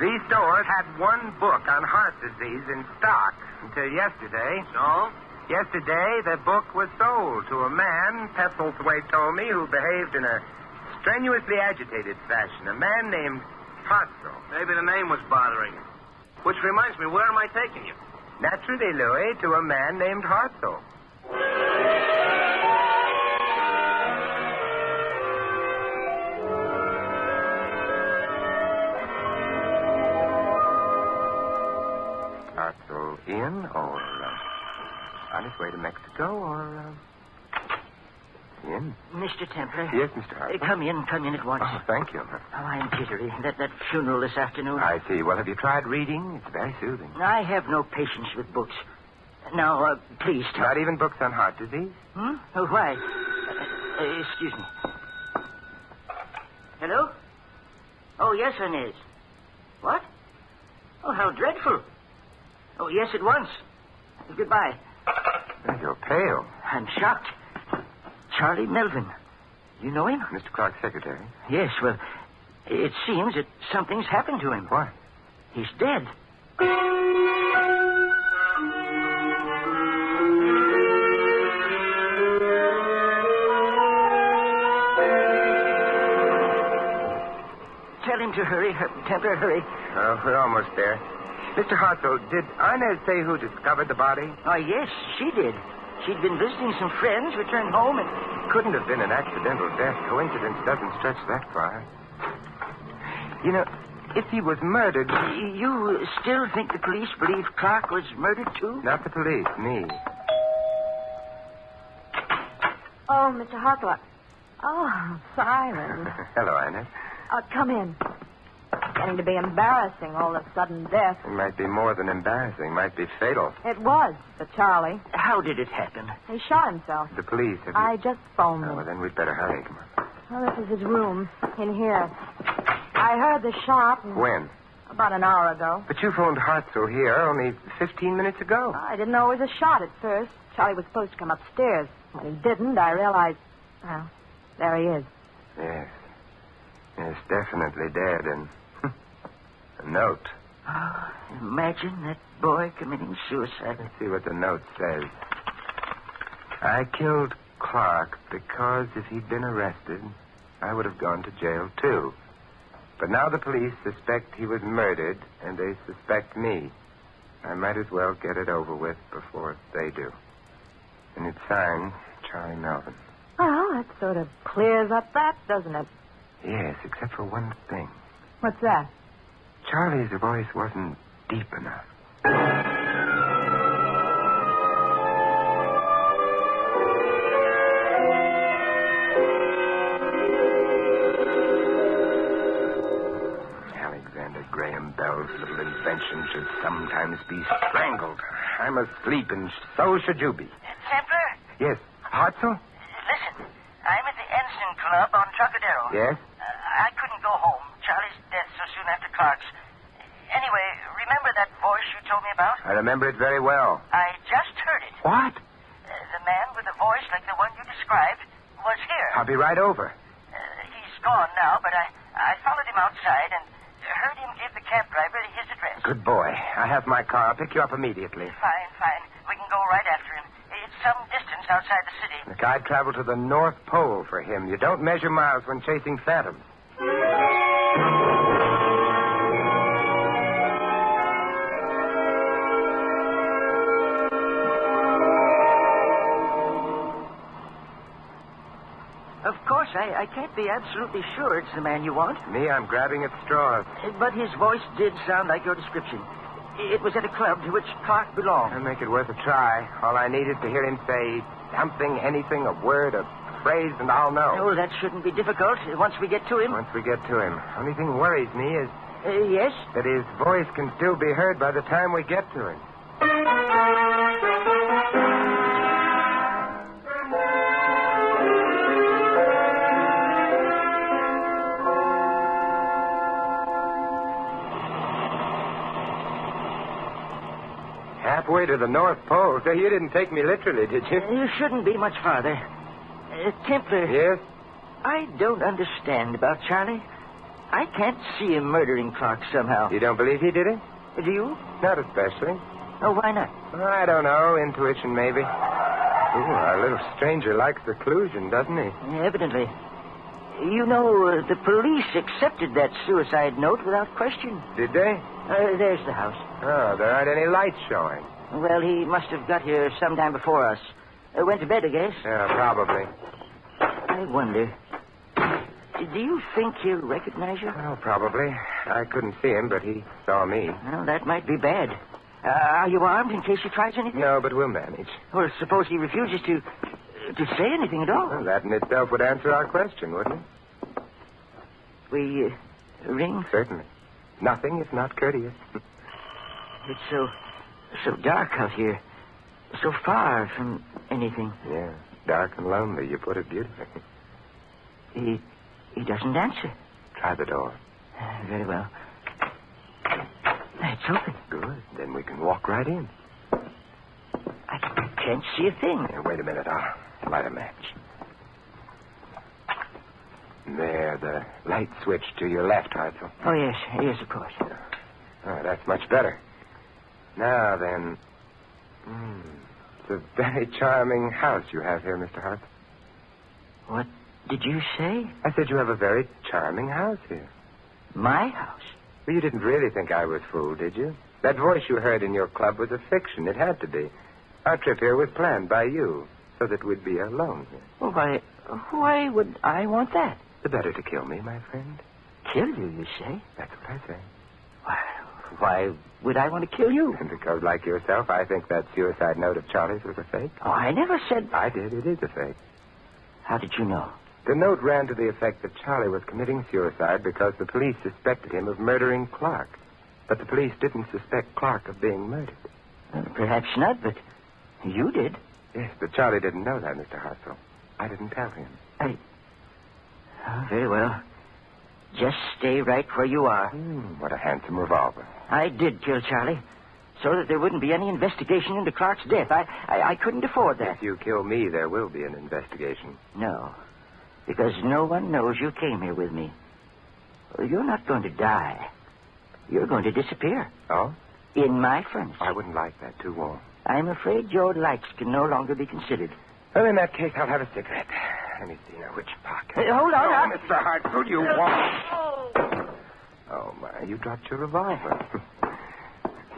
Speaker 20: These stores had one book on heart disease in stock until yesterday.
Speaker 2: So?
Speaker 20: Yesterday, the book was sold to a man, Pestlethwaite told me, who behaved in a strenuously agitated fashion. A man named Hartzell.
Speaker 2: Maybe the name was bothering him. Which reminds me, where am I taking you?
Speaker 20: Naturally, Louis, to a man named Hartzell. Hartzell in, or on his way to Mexico, or in?
Speaker 15: Mr. Templar.
Speaker 20: Yes, Mr. Hartzell.
Speaker 15: Come in at once.
Speaker 20: Oh, thank you.
Speaker 15: Oh, I'm jittery. That funeral this afternoon.
Speaker 20: I see. Well, have you tried reading? It's very soothing.
Speaker 15: I have no patience with books. Now, please tell...
Speaker 20: Not even books on heart disease?
Speaker 15: Hmm? Oh, why? Excuse me. Hello? Oh, yes, Inez. What? Oh, how dreadful. Oh, yes, at once. Goodbye.
Speaker 20: You're pale.
Speaker 15: I'm shocked. Charlie Melvin. You know him?
Speaker 20: Mr. Clark's secretary.
Speaker 15: Yes, well, it seems that something's happened to him.
Speaker 20: What?
Speaker 15: He's dead. Tell him to hurry. Templar, hurry.
Speaker 20: Oh, we're almost there. Mr. Hartzell, did Inez say who discovered the body?
Speaker 15: Oh, yes, she did. She'd been visiting some friends, returned home, and...
Speaker 20: Couldn't have been an accidental death. Coincidence doesn't stretch that far. You know, if he was murdered...
Speaker 15: You still think the police believe Clark was murdered, too?
Speaker 20: Not the police, me.
Speaker 8: Oh, Mr. Hartzell. Oh, Simon.
Speaker 20: Hello, Inez.
Speaker 8: Come in. Getting to be embarrassing, all the sudden death.
Speaker 20: It might be more than embarrassing. Might be fatal.
Speaker 8: It was for Charlie.
Speaker 15: How did it happen?
Speaker 8: He shot himself.
Speaker 20: The police, have you...
Speaker 8: I just phoned them.
Speaker 20: Oh, well, then we'd better hurry. Come on.
Speaker 8: Well, this is his room, in here. I heard the shot.
Speaker 20: When?
Speaker 8: About an hour ago.
Speaker 20: But you phoned Hartzell here only 15 minutes ago.
Speaker 8: I didn't know it was a shot at first. Charlie was supposed to come upstairs. When he didn't, I realized... Well, there he is.
Speaker 20: Yes. Yes, definitely dead, and... a note.
Speaker 15: Oh, imagine that boy committing suicide.
Speaker 20: Let's see what the note says. I killed Clark because if he'd been arrested, I would have gone to jail, too. But now the police suspect he was murdered, and they suspect me. I might as well get it over with before they do. And it's signed Charlie Melvin.
Speaker 8: Well, that sort of clears up that, doesn't it?
Speaker 20: Yes, except for one thing.
Speaker 8: What's that?
Speaker 20: Charlie's voice wasn't deep enough. Alexander Graham Bell's little invention should sometimes be strangled. I'm asleep, and so should you be.
Speaker 15: Templar?
Speaker 20: Yes. Hartzell?
Speaker 15: Listen, I'm at the Ensign Club on Trocadero.
Speaker 20: Yes?
Speaker 15: I couldn't go home. Charlie's death so soon after Clark's. Anyway, remember that voice you told me about?
Speaker 20: I remember it very well.
Speaker 15: I just heard it.
Speaker 20: What?
Speaker 15: The man with a voice like the one you described was here.
Speaker 20: I'll be right over.
Speaker 15: He's gone now, but I followed him outside and heard him give the cab driver his address.
Speaker 20: Good boy. I have my car. I'll pick you up immediately.
Speaker 15: Fine. We can go right after him. It's some distance outside the city.
Speaker 20: Look, I'd travel to the North Pole for him. You don't measure miles when chasing phantoms.
Speaker 15: Of course, I can't be absolutely sure it's the man you want.
Speaker 20: Me, I'm grabbing at straws.
Speaker 15: But his voice did sound like your description. It was at a club to which Clark belonged.
Speaker 20: I'll make it worth a try. All I need is to hear him say something, anything, a word, a phrase, and I'll know.
Speaker 15: Oh, that shouldn't be difficult once we get to him.
Speaker 20: Once we get to him. Only thing worries me is...
Speaker 15: Yes?
Speaker 20: that his voice can still be heard by the time we get to him. Halfway to the North Pole. So you didn't take me literally, did you?
Speaker 15: You shouldn't be much farther. Templar.
Speaker 20: Yes?
Speaker 15: I don't understand about Charlie.
Speaker 18: I can't see him murdering Clark somehow.
Speaker 3: You don't believe he did it?
Speaker 18: Do you?
Speaker 3: Not especially.
Speaker 18: Oh, why not?
Speaker 3: I don't know. Intuition, maybe. Ooh, our little stranger likes seclusion, doesn't he?
Speaker 18: Evidently. You know, the police accepted that suicide note without question.
Speaker 3: Did they?
Speaker 18: There's the house.
Speaker 3: Oh, there aren't any lights showing.
Speaker 18: Well, he must have got here sometime before us. Went to bed, I guess.
Speaker 3: Yeah, probably.
Speaker 18: I wonder. Do you think he'll recognize you?
Speaker 3: Oh, probably. I couldn't see him, but he saw me.
Speaker 18: Well, that might be bad. Are you armed in case he tries anything?
Speaker 3: No, but we'll manage.
Speaker 18: Well, suppose he refuses to say anything at all.
Speaker 3: Well, that in itself would answer our question, wouldn't it?
Speaker 18: We ring?
Speaker 3: Certainly. Nothing if not courteous.
Speaker 18: It's so dark out here. So far from anything.
Speaker 3: Yeah, dark and lonely. You put it beautifully.
Speaker 18: He doesn't answer.
Speaker 3: Try the door.
Speaker 18: Very well. It's open.
Speaker 3: Good. Then we can walk right in.
Speaker 18: I can't see a thing.
Speaker 3: Here, wait a minute. I'll light a match. There, the light switch to your left, Hartzell.
Speaker 18: Oh, yes. Yes, of course.
Speaker 3: Oh, that's much better. Now, then... it's a very charming house you have here, Mr. Hartzell.
Speaker 18: What did you say?
Speaker 3: I said you have a very charming house here.
Speaker 18: My house?
Speaker 3: Well, you didn't really think I was fooled, did you? That voice you heard in your club was a fiction. It had to be. Our trip here was planned by you, so that we'd be alone here.
Speaker 18: Well, why would I want that?
Speaker 3: The better to kill me, my friend.
Speaker 18: Kill you, you say?
Speaker 3: That's what I say.
Speaker 18: Why would I want to kill you?
Speaker 3: Because, like yourself, I think that suicide note of Charlie's was a fake.
Speaker 18: Oh, I never said...
Speaker 3: I did. It is a fake.
Speaker 18: How did you know?
Speaker 3: The note ran to the effect that Charlie was committing suicide because the police suspected him of murdering Clark. But the police didn't suspect Clark of being murdered.
Speaker 18: Well, perhaps not, but you did.
Speaker 3: Yes, but Charlie didn't know that, Mr. Hartzell. I didn't tell him.
Speaker 18: Oh, very well. Just stay right where you are.
Speaker 3: What a handsome revolver.
Speaker 18: I did kill Charlie, so that there wouldn't be any investigation into Clark's death. I couldn't afford that.
Speaker 3: If you kill me, there will be an investigation.
Speaker 18: No, because no one knows you came here with me. Well, you're not going to die. You're going to disappear.
Speaker 3: Oh?
Speaker 18: In my furnace.
Speaker 3: I wouldn't like that. Too warm.
Speaker 18: I'm afraid your likes can no longer be considered.
Speaker 3: Well, in that case, I'll have a cigarette. Let me see now which pocket.
Speaker 18: Hold on.
Speaker 3: Oh, Mr. Hartzell, you want... Oh, my, you dropped your revolver.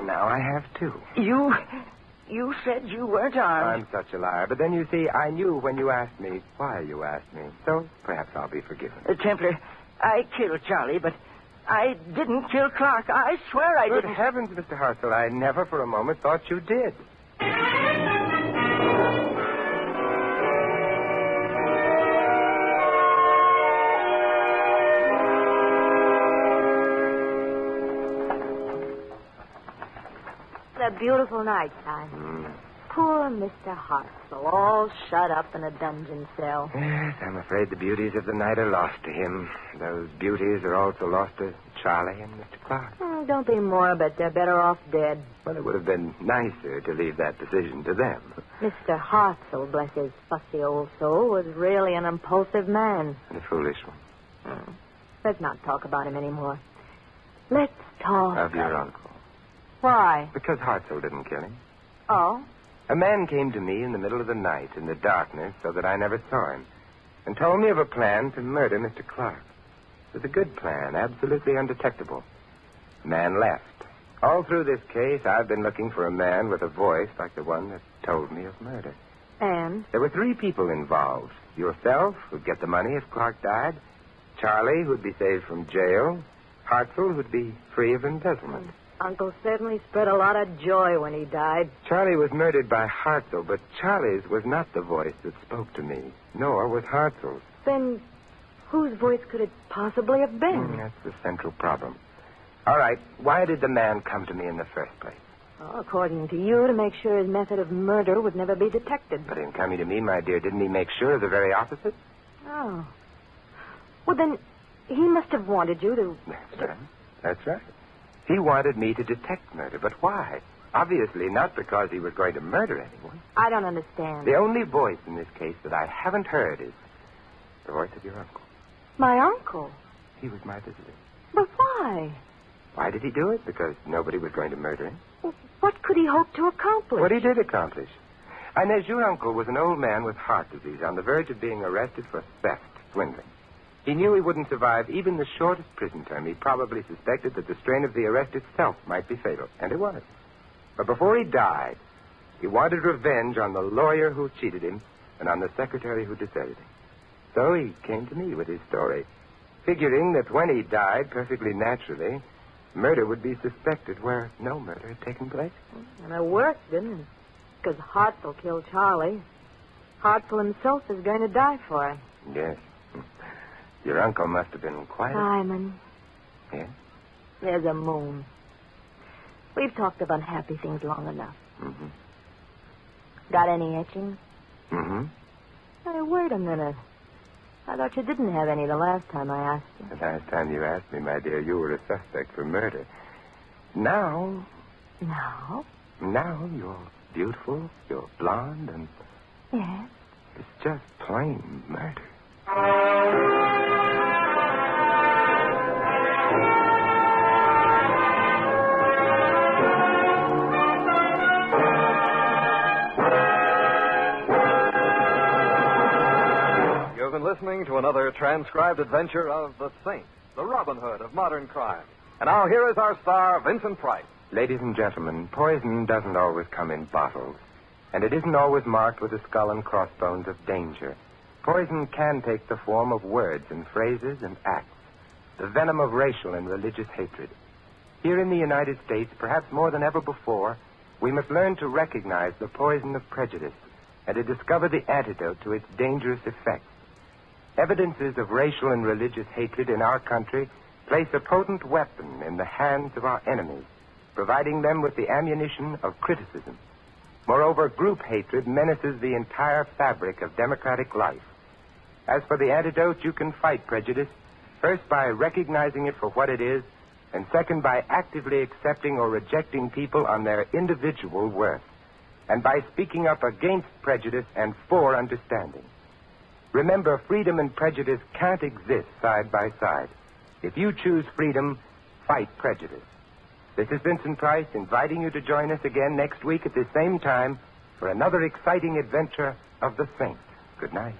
Speaker 3: Now I have two.
Speaker 18: You said you weren't armed.
Speaker 3: I'm such a liar. But then, you see, I knew when you asked me why you asked me. So perhaps I'll be forgiven.
Speaker 18: Templar, I killed Charlie, but I didn't kill Clark. I swear I
Speaker 3: Good
Speaker 18: didn't.
Speaker 3: heavens, Mr. Hartzell, I never for a moment thought you did.
Speaker 8: A beautiful night time. Poor Mr. Hartzell, all shut up in a dungeon cell.
Speaker 3: Yes, I'm afraid the beauties of the night are lost to him. Those beauties are also lost to Charlie and Mr. Clark.
Speaker 8: Don't be morbid. They're better off dead.
Speaker 3: Well, it would have been nicer to leave that decision to them.
Speaker 8: Mr. Hartzell, bless his fussy old soul, was really an impulsive man.
Speaker 3: And a foolish one.
Speaker 8: Let's not talk about him anymore. Let's talk...
Speaker 3: Of your uncle.
Speaker 8: Why?
Speaker 3: Because Hartzell didn't kill him.
Speaker 8: Oh?
Speaker 3: A man came to me in the middle of the night, in the darkness, so that I never saw him, and told me of a plan to murder Mr. Clark. It was a good plan, absolutely undetectable. The man left. All through this case, I've been looking for a man with a voice like the one that told me of murder.
Speaker 8: And?
Speaker 3: There were three people involved. Yourself, who'd get the money if Clark died. Charlie, who'd be saved from jail. Hartzell, who'd be free of embezzlement.
Speaker 8: Uncle certainly spread a lot of joy when he died.
Speaker 3: Charlie was murdered by Hartzell, but Charlie's was not the voice that spoke to me, nor was Hartzell's.
Speaker 8: Then whose voice could it possibly have been?
Speaker 3: That's the central problem. All right, why did the man come to me in the first place?
Speaker 8: Well, according to you, to make sure his method of murder would never be detected.
Speaker 3: But in coming to me, my dear, didn't he make sure of the very opposite?
Speaker 8: Oh. Well, then he must have wanted you to...
Speaker 3: That's right. He wanted me to detect murder, but why? Obviously not because he was going to murder anyone.
Speaker 8: I don't understand.
Speaker 3: The only voice in this case that I haven't heard is the voice of your uncle.
Speaker 8: My uncle?
Speaker 9: he was my visitor.
Speaker 8: But why?
Speaker 9: Why did he do it? Because nobody was going to murder him.
Speaker 8: What could he hope to accomplish?
Speaker 9: What he did accomplish. Inez, your uncle was an old man with heart disease on the verge of being arrested for theft, swindling. He knew he wouldn't survive even the shortest prison term. He probably suspected that the strain of the arrest itself might be fatal, and it was. But before he died, he wanted revenge on the lawyer who cheated him and on the secretary who deserted him. So he came to me with his story, figuring that when he died, perfectly naturally, murder would be suspected where no murder had taken place.
Speaker 8: And it worked, didn't it? Because Hartzell killed Charlie. Hartzell himself is going to die for it.
Speaker 9: Yes. Your uncle must have been quite...
Speaker 8: Simon.
Speaker 9: Yes?
Speaker 8: There's a moon. We've talked of unhappy things long enough.
Speaker 9: Mm-hmm.
Speaker 8: Got any etchings?
Speaker 9: Mm-hmm.
Speaker 8: Hey, wait a minute. I thought you didn't have any the last time I asked you.
Speaker 9: The last time you asked me, my dear, you were a suspect for murder. Now...
Speaker 8: Now?
Speaker 9: Now you're beautiful, you're blonde, and...
Speaker 8: Yes?
Speaker 9: It's just plain murder.
Speaker 1: You've been listening to another transcribed adventure of the Saint, the Robin Hood of modern crime. And now here is our star, Vincent Price.
Speaker 9: Ladies and gentlemen, poison doesn't always come in bottles, and it isn't always marked with the skull and crossbones of danger. Poison can take the form of words and phrases and acts, the venom of racial and religious hatred. Here in the United States, perhaps more than ever before, we must learn to recognize the poison of prejudice and to discover the antidote to its dangerous effects. Evidences of racial and religious hatred in our country place a potent weapon in the hands of our enemies, providing them with the ammunition of criticism. Moreover, group hatred menaces the entire fabric of democratic life. As for the antidote, you can fight prejudice, first by recognizing it for what it is, and second by actively accepting or rejecting people on their individual worth, and by speaking up against prejudice and for understanding. Remember, freedom and prejudice can't exist side by side. If you choose freedom, fight prejudice. This is Vincent Price inviting you to join us again next week at this same time for another exciting adventure of the Saint. Good night.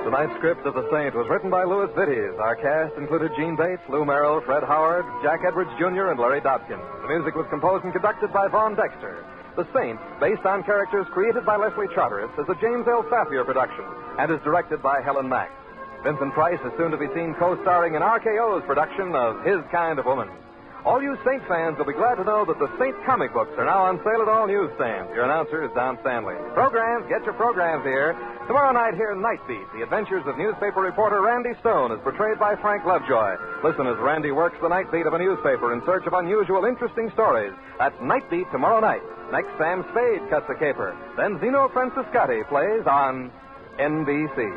Speaker 1: Tonight's script of The Saint was written by Louis Vittes. Our cast included Gene Bates, Lou Merrill, Fred Howard, Jack Edwards Jr., and Larry Dobkin. The music was composed and conducted by Vaughn Dexter. The Saint, based on characters created by Leslie Charteris, is a James L. Safier production and is directed by Helen Mack. Vincent Price is soon to be seen co-starring in RKO's production of His Kind of Woman. All you Saint fans will be glad to know that the Saint comic books are now on sale at all newsstands. Your announcer is Don Stanley. Programs, get your programs here. Tomorrow night, hear Night Beat, the adventures of newspaper reporter Randy Stone, as portrayed by Frank Lovejoy. Listen as Randy works the night beat of a newspaper in search of unusual, interesting stories. That's Night Beat tomorrow night. Next, Sam Spade cuts a caper. Then Zeno Franciscati plays on NBC.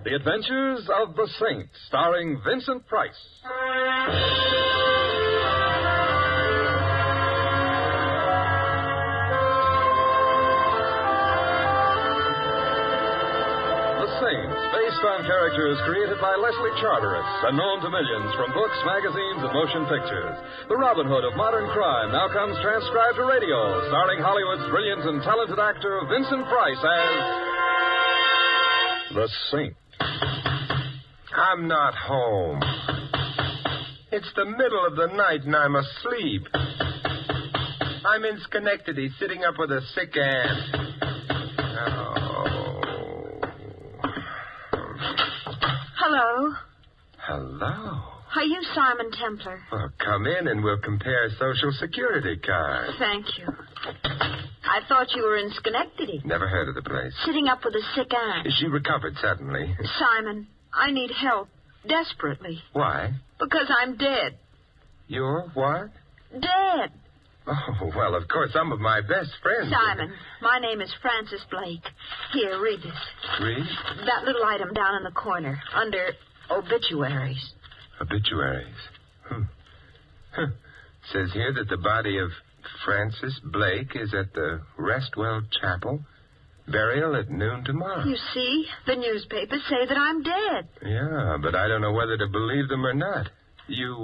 Speaker 22: The Adventures of the Saint, starring Vincent Price. The Saint, based on characters created by Leslie Charteris and known to millions from books, magazines, and motion pictures. The Robin Hood of modern crime now comes transcribed to radio, starring Hollywood's brilliant and talented actor Vincent Price as The Saint.
Speaker 23: I'm not home. It's the middle of the night and I'm asleep. I'm in Schenectady sitting up with a sick aunt.
Speaker 24: Hello.
Speaker 23: Hello.
Speaker 6: Are you Simon Templar?
Speaker 23: Well, come in and we'll compare Social Security cards.
Speaker 6: Thank you. I thought you were in Schenectady.
Speaker 23: Never heard of the place.
Speaker 6: Sitting up with a sick aunt.
Speaker 23: She recovered suddenly.
Speaker 6: Simon, I need help. Desperately.
Speaker 23: Why?
Speaker 6: Because I'm dead.
Speaker 23: You're what?
Speaker 6: Dead.
Speaker 23: Oh, well, of course, some of my best friends.
Speaker 6: Simon, my name is Francis Blake. Here, read this.
Speaker 23: Read?
Speaker 6: That little item down in the corner, under obituaries.
Speaker 23: Obituaries. Says here that the body of Francis Blake is at the Restwell Chapel. Burial at noon tomorrow.
Speaker 6: You see, the newspapers say that I'm dead.
Speaker 23: Yeah, but I don't know whether to believe them or not. You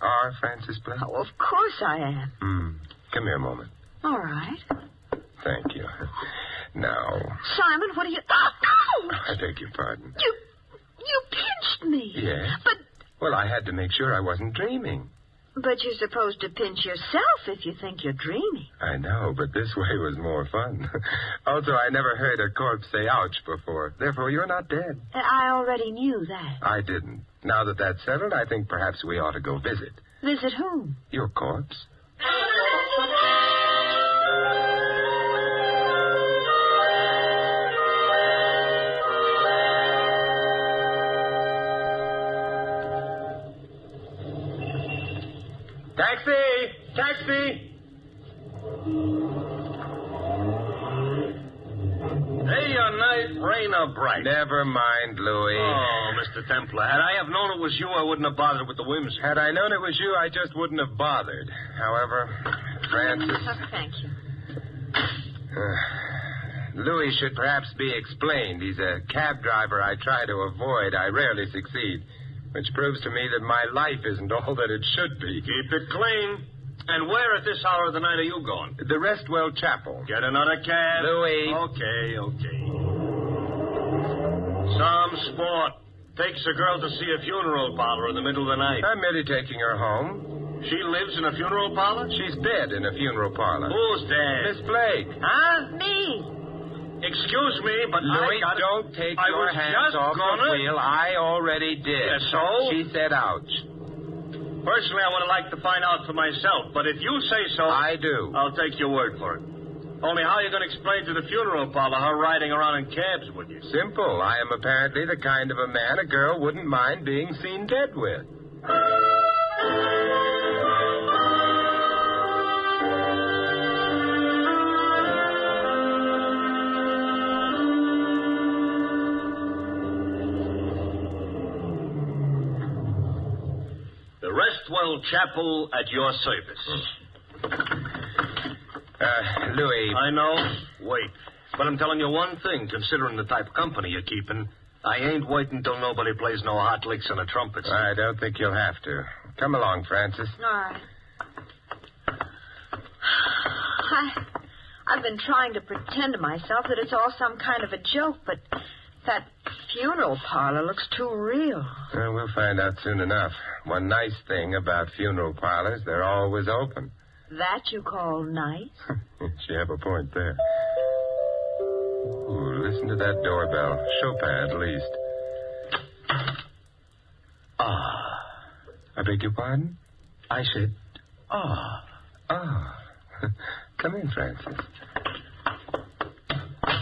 Speaker 23: are Francis Blake?
Speaker 6: Oh, of course I am.
Speaker 23: Come here a moment.
Speaker 6: All right.
Speaker 23: Thank you. Now...
Speaker 6: Simon, what are you... Oh, no!
Speaker 23: I beg your pardon.
Speaker 6: You pinched me.
Speaker 23: Yes?
Speaker 6: But...
Speaker 23: Well, I had to make sure I wasn't dreaming.
Speaker 6: But you're supposed to pinch yourself if you think you're dreaming.
Speaker 23: I know, but this way was more fun. Also, I never heard a corpse say ouch before. Therefore, you're not dead.
Speaker 6: I already knew that.
Speaker 23: I didn't. Now that that's settled, I think perhaps we ought to go visit.
Speaker 6: Visit whom?
Speaker 23: Your corpse.
Speaker 11: Taxi! Hey, a nice rain or bright.
Speaker 23: Never mind, Louis.
Speaker 11: Oh, Mr. Templar, had I have known it was you, I wouldn't have bothered with the whimsy.
Speaker 23: Had I known it was you, I just wouldn't have bothered. However, Francis...
Speaker 6: Thank you.
Speaker 23: Louis should perhaps be explained. He's a cab driver I try to avoid. I rarely succeed. Which proves to me that my life isn't all that it should be.
Speaker 11: Keep it clean. And where at this hour of the night are you going?
Speaker 23: The Restwell Chapel.
Speaker 11: Get another cab.
Speaker 23: Louis.
Speaker 11: Okay. Some sport. Takes a girl to see a funeral parlor in the middle of the night.
Speaker 23: I'm merely taking her home.
Speaker 11: She lives in a funeral parlor?
Speaker 23: She's dead in a funeral parlor.
Speaker 11: Who's dead?
Speaker 23: Miss Blake.
Speaker 11: Huh?
Speaker 6: Me.
Speaker 11: Excuse me, but
Speaker 23: Louis, don't take your hands off the wheel. I already did.
Speaker 11: Yes, so?
Speaker 23: She said ouch.
Speaker 11: Personally, I would like to find out for myself, but if you say so...
Speaker 23: I do.
Speaker 11: I'll take your word for it. Only how are you going to explain to the funeral parlor her riding around in cabs with you?
Speaker 23: Simple. I am apparently the kind of a man a girl wouldn't mind being seen dead with.
Speaker 11: Restwell Chapel at your service.
Speaker 23: Louis.
Speaker 11: I know. Wait. But I'm telling you one thing, considering the type of company you're keeping. I ain't waiting till nobody plays no hot licks on the trumpets.
Speaker 23: I don't think you'll have to. Come along, Francis.
Speaker 6: All right. I've been trying to pretend to myself that it's all some kind of a joke, but that funeral parlor looks too real.
Speaker 23: Well, we'll find out soon enough. One nice thing about funeral parlors, they're always open.
Speaker 6: That you call nice?
Speaker 23: You have a point there. Ooh, listen to that doorbell. Chopin, at least. Ah. I beg your pardon? I said, ah. Come in, Francis.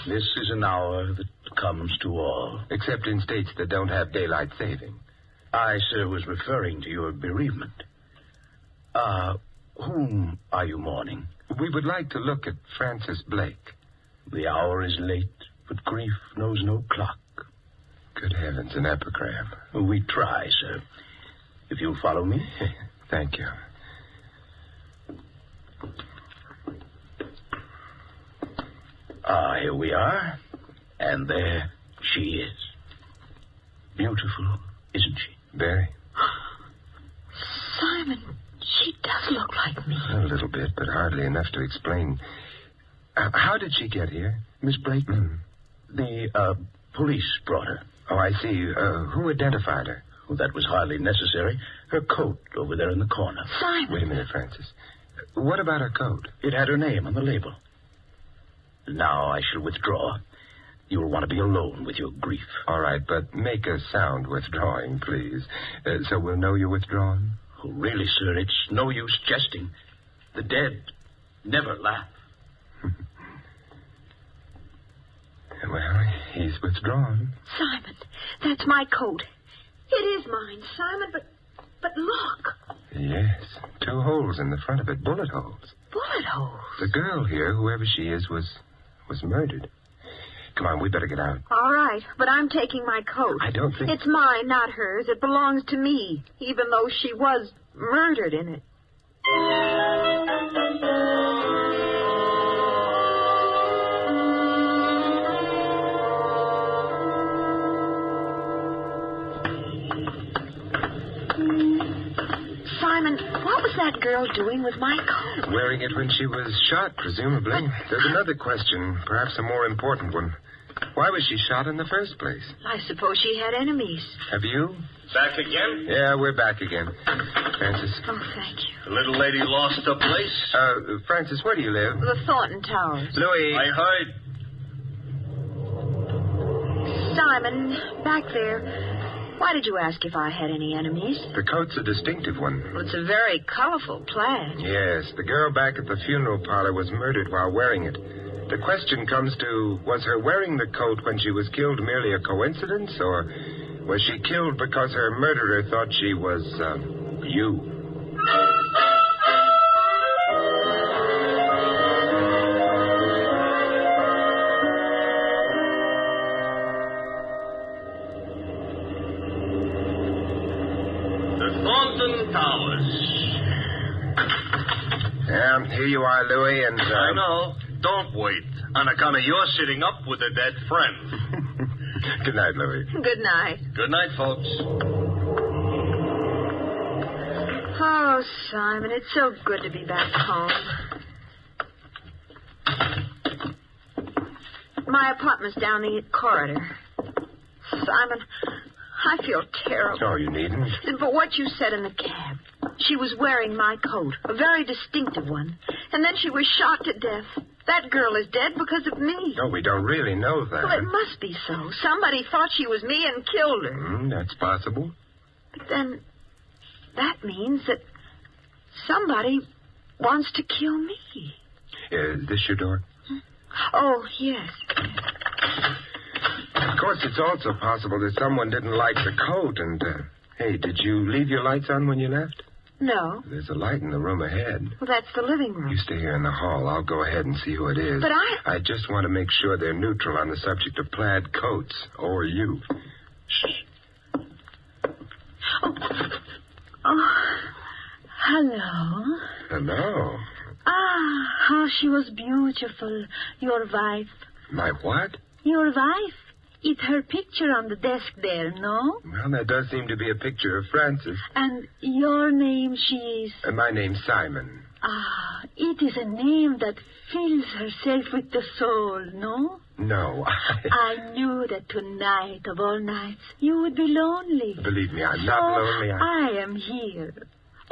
Speaker 17: This is an hour that comes to all.
Speaker 23: Except in states that don't have daylight saving.
Speaker 17: I, sir, was referring to your bereavement. Whom are you mourning?
Speaker 23: We would like to look at Francis Blake.
Speaker 17: The hour is late, but grief knows no clock.
Speaker 23: Good heavens, an epigram.
Speaker 17: We try, sir. If you'll follow me.
Speaker 23: Thank you.
Speaker 17: Here we are. And there she is. Beautiful, isn't she?
Speaker 23: Very.
Speaker 6: Simon, she does look like me.
Speaker 23: A little bit, but hardly enough to explain. How did she get here?
Speaker 17: Miss Blake? The police brought her.
Speaker 23: Oh, I see. Who identified her?
Speaker 17: Well, that was hardly necessary. Her coat over there in the corner.
Speaker 6: Simon!
Speaker 23: Wait a minute, Francis. What about her coat?
Speaker 17: It had her name on the label. Now I shall withdraw.
Speaker 23: You'll want to be alone with your grief. All right, but make a sound withdrawing, please. So we'll know you're withdrawn.
Speaker 17: Oh, really, sir, it's no use jesting. The dead never laugh.
Speaker 23: Well, he's withdrawn.
Speaker 6: Simon, that's my coat. It is mine, Simon, but look.
Speaker 23: Yes, 2 holes in the front of it, bullet holes.
Speaker 6: Bullet holes?
Speaker 23: The girl here, whoever she is, was murdered. Come on, we better get out.
Speaker 6: All right, but I'm taking my coat.
Speaker 23: I don't think...
Speaker 6: It's mine, not hers. It belongs to me, even though she was murdered in it. Simon, what was that girl doing with my coat?
Speaker 23: Wearing it when she was shot, presumably. There's another question, perhaps a more important one. Why was she shot in the first place?
Speaker 6: I suppose she had enemies.
Speaker 23: Have you?
Speaker 11: Back again?
Speaker 23: Yeah, we're back again. Francis.
Speaker 6: Oh, thank you.
Speaker 11: The little lady lost her place?
Speaker 23: Francis, where do you live?
Speaker 6: The Thornton Towers.
Speaker 23: Louis.
Speaker 11: I heard.
Speaker 6: Simon, back there. Why did you ask if I had any enemies?
Speaker 23: The coat's a distinctive one.
Speaker 6: Well, it's a very colorful plaid.
Speaker 23: Yes, the girl back at the funeral parlor was murdered while wearing it. The question comes to, was her wearing the coat when she was killed merely a coincidence, or was she killed because her murderer thought she was, you? Here you are, Louis, and...
Speaker 11: I know. Don't wait. On account of your sitting up with a dead friend.
Speaker 23: Good night, Louis.
Speaker 6: Good night.
Speaker 11: Good night, folks.
Speaker 6: Oh, Simon, it's so good to be back home. My apartment's down the corridor. Simon, I feel terrible.
Speaker 23: Oh, you needn't.
Speaker 6: But what you said in the cab. She was wearing my coat, a very distinctive one. And then she was shot to death. That girl is dead because of me.
Speaker 23: No, we don't really know that.
Speaker 6: Well, it must be so. Somebody thought she was me and killed her.
Speaker 23: That's possible.
Speaker 6: But then that means that somebody wants to kill me.
Speaker 23: Is this your door?
Speaker 6: Oh, yes.
Speaker 23: Of course, it's also possible that someone didn't like the coat and... Hey, did you leave your lights on when you left?
Speaker 6: No.
Speaker 23: There's a light in the room ahead.
Speaker 6: Well, that's the living room.
Speaker 23: You stay here in the hall. I'll go ahead and see who it is.
Speaker 6: But
Speaker 23: I just want to make sure they're neutral on the subject of plaid coats, or you. Shh.
Speaker 6: Oh. Hello.
Speaker 23: Hello.
Speaker 6: Ah, how she was beautiful, your wife.
Speaker 23: My what?
Speaker 6: Your wife. It's her picture on the desk there, no?
Speaker 23: Well, that does seem to be a picture of Frances.
Speaker 6: And your name, she's...
Speaker 23: My name's Simon.
Speaker 6: Ah, it is a name that fills herself with the soul, no?
Speaker 23: No,
Speaker 6: I knew that tonight, of all nights, you would be lonely.
Speaker 23: Believe me, I'm not lonely.
Speaker 6: I am here.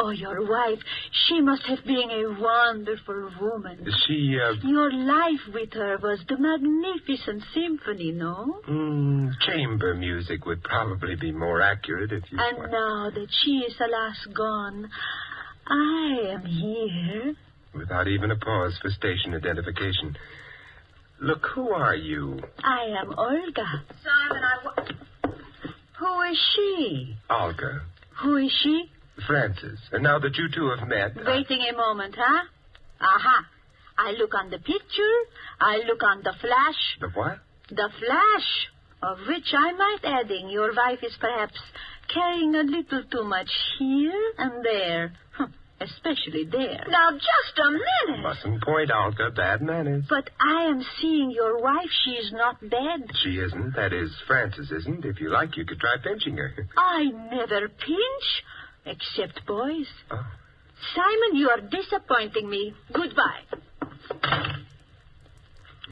Speaker 6: Oh, your wife, she must have been a wonderful woman.
Speaker 23: She,
Speaker 6: Your life with her was the magnificent symphony, no?
Speaker 23: Chamber music would probably be more accurate if you...
Speaker 6: And now that she is alas gone, I am here.
Speaker 23: Without even a pause for station identification. Look, who are you?
Speaker 6: I am Olga. Simon, Who is she?
Speaker 23: Olga.
Speaker 6: Who is she?
Speaker 23: Frances. And now that you two have met...
Speaker 6: Waiting a moment, huh? Aha. I look on the picture. I look on the flash.
Speaker 23: The what?
Speaker 6: The flash, of which I might adding your wife is perhaps carrying a little too much here and there. Especially there. Now, just a minute.
Speaker 23: Mustn't point, Olga. Bad manners.
Speaker 6: But I am seeing your wife. She is not dead.
Speaker 23: She isn't. That is, Frances isn't. If you like, you could try pinching her.
Speaker 6: I never pinch. Except boys.
Speaker 23: Oh.
Speaker 6: Simon, you are disappointing me. Goodbye.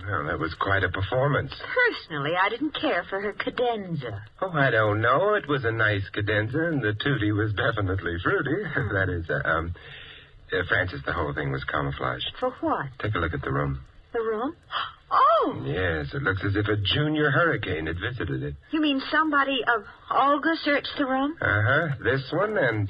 Speaker 23: Well, that was quite a performance.
Speaker 6: Personally, I didn't care for her cadenza.
Speaker 23: Oh, I don't know. It was a nice cadenza, and the tutti was definitely fruity. That is, Frances, the whole thing was camouflaged.
Speaker 6: For what?
Speaker 23: Take a look at the room.
Speaker 6: The room? Oh,
Speaker 23: Yes, it looks as if a junior hurricane had visited it.
Speaker 6: you mean somebody of Olga searched the room?
Speaker 23: Uh-huh. This one and,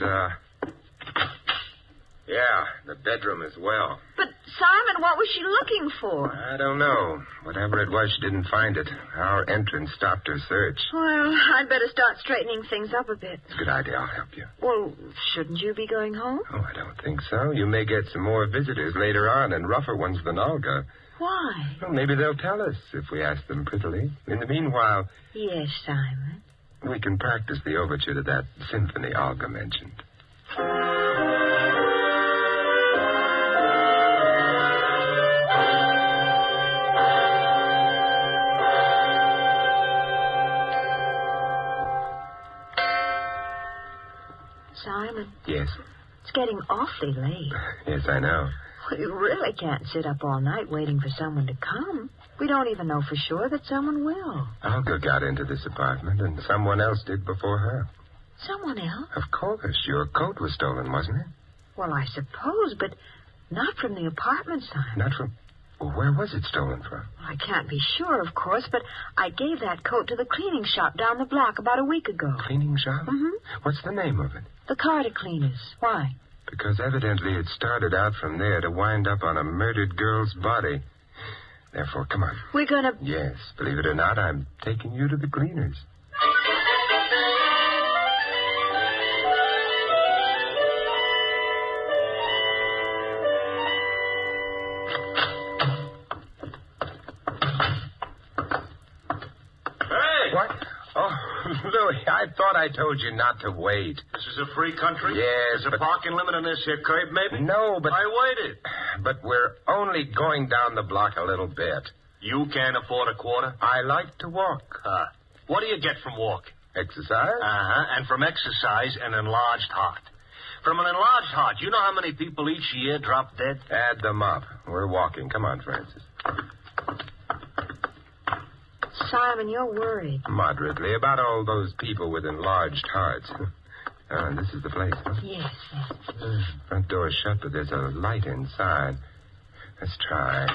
Speaker 23: yeah, the bedroom as well.
Speaker 6: But, Simon, what was she looking for?
Speaker 23: I don't know. Whatever it was, she didn't find it. Our entrance stopped her search.
Speaker 6: Well, I'd better start straightening things up a bit.
Speaker 23: Good idea. I'll help you.
Speaker 6: Well, shouldn't you be going home?
Speaker 23: Oh, I don't think so. You may get some more visitors later on, and rougher ones than Olga.
Speaker 6: Why?
Speaker 23: Well, maybe they'll tell us if we ask them prettily. In the meanwhile,
Speaker 6: Yes, Simon.
Speaker 23: we can practice the overture to that symphony Olga mentioned.
Speaker 6: Simon,
Speaker 23: Yes.
Speaker 6: it's getting awfully late.
Speaker 23: Yes, I know.
Speaker 6: We really can't sit up all night waiting for someone to come. We don't even know for sure that someone will.
Speaker 23: Olga got into this apartment, and someone else did before her.
Speaker 6: Someone else?
Speaker 23: Of course. Your coat was stolen, wasn't it?
Speaker 6: Well, I suppose, but not from the apartment, Simon.
Speaker 23: Not from... Well, where was it stolen from?
Speaker 6: I can't be sure, of course, but I gave that coat to the cleaning shop down the block about a week ago.
Speaker 23: Cleaning shop?
Speaker 6: Mm-hmm.
Speaker 23: What's the name of it?
Speaker 6: The Carter Cleaners. Why?
Speaker 23: Because evidently it started out from there to wind up on a murdered girl's body. Therefore, come on.
Speaker 6: We're gonna...
Speaker 23: Yes, believe it or not, I'm taking you to the cleaners.
Speaker 11: Hey!
Speaker 23: What? Oh, Louis, I thought I told you not to wait.
Speaker 11: This is a free country?
Speaker 23: Yes,
Speaker 11: There's a parking limit on this here curb, maybe?
Speaker 23: No, but...
Speaker 11: I waited.
Speaker 23: But we're only going down the block a little bit.
Speaker 11: You can't afford a quarter?
Speaker 23: I like to walk.
Speaker 11: What do you get from walking?
Speaker 23: Exercise?
Speaker 11: Uh-huh. And from exercise, an enlarged heart. From an enlarged heart, you know how many people each year drop dead?
Speaker 23: Add them up. We're walking. Come on, Francis.
Speaker 6: Simon, you're worried.
Speaker 23: Moderately about all those people with enlarged hearts. This is the place, huh?
Speaker 6: Yes.
Speaker 23: Front door's shut, but there's a light inside. Let's try.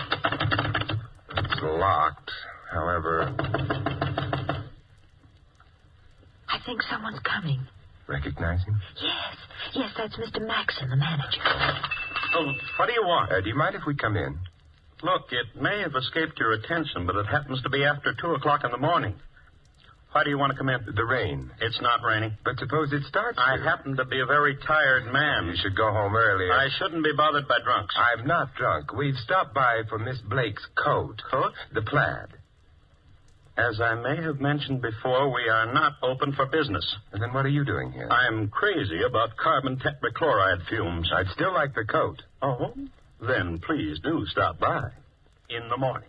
Speaker 23: It's locked. However...
Speaker 6: I think someone's coming.
Speaker 23: Recognize him?
Speaker 6: Yes, that's Mr. Maxon, the manager.
Speaker 11: Oh, what do you want?
Speaker 23: Do you mind if we come in?
Speaker 11: Look, it may have escaped your attention, but it happens to be after 2 o'clock in the morning. Why do you want to come in?
Speaker 23: The rain.
Speaker 11: It's not raining.
Speaker 23: But suppose it starts
Speaker 11: I
Speaker 23: to.
Speaker 11: happen to be a very tired man.
Speaker 23: You should go home earlier.
Speaker 11: I shouldn't be bothered by drunks.
Speaker 23: I'm not drunk. We've stopped by for Miss Blake's coat.
Speaker 11: Coat?
Speaker 23: The plaid.
Speaker 11: As I may have mentioned before, we are not open for business.
Speaker 23: And then what are you doing here?
Speaker 11: I'm crazy about carbon tetrachloride fumes.
Speaker 23: I'd still like the coat.
Speaker 11: Oh? Then please do stop by. In the morning.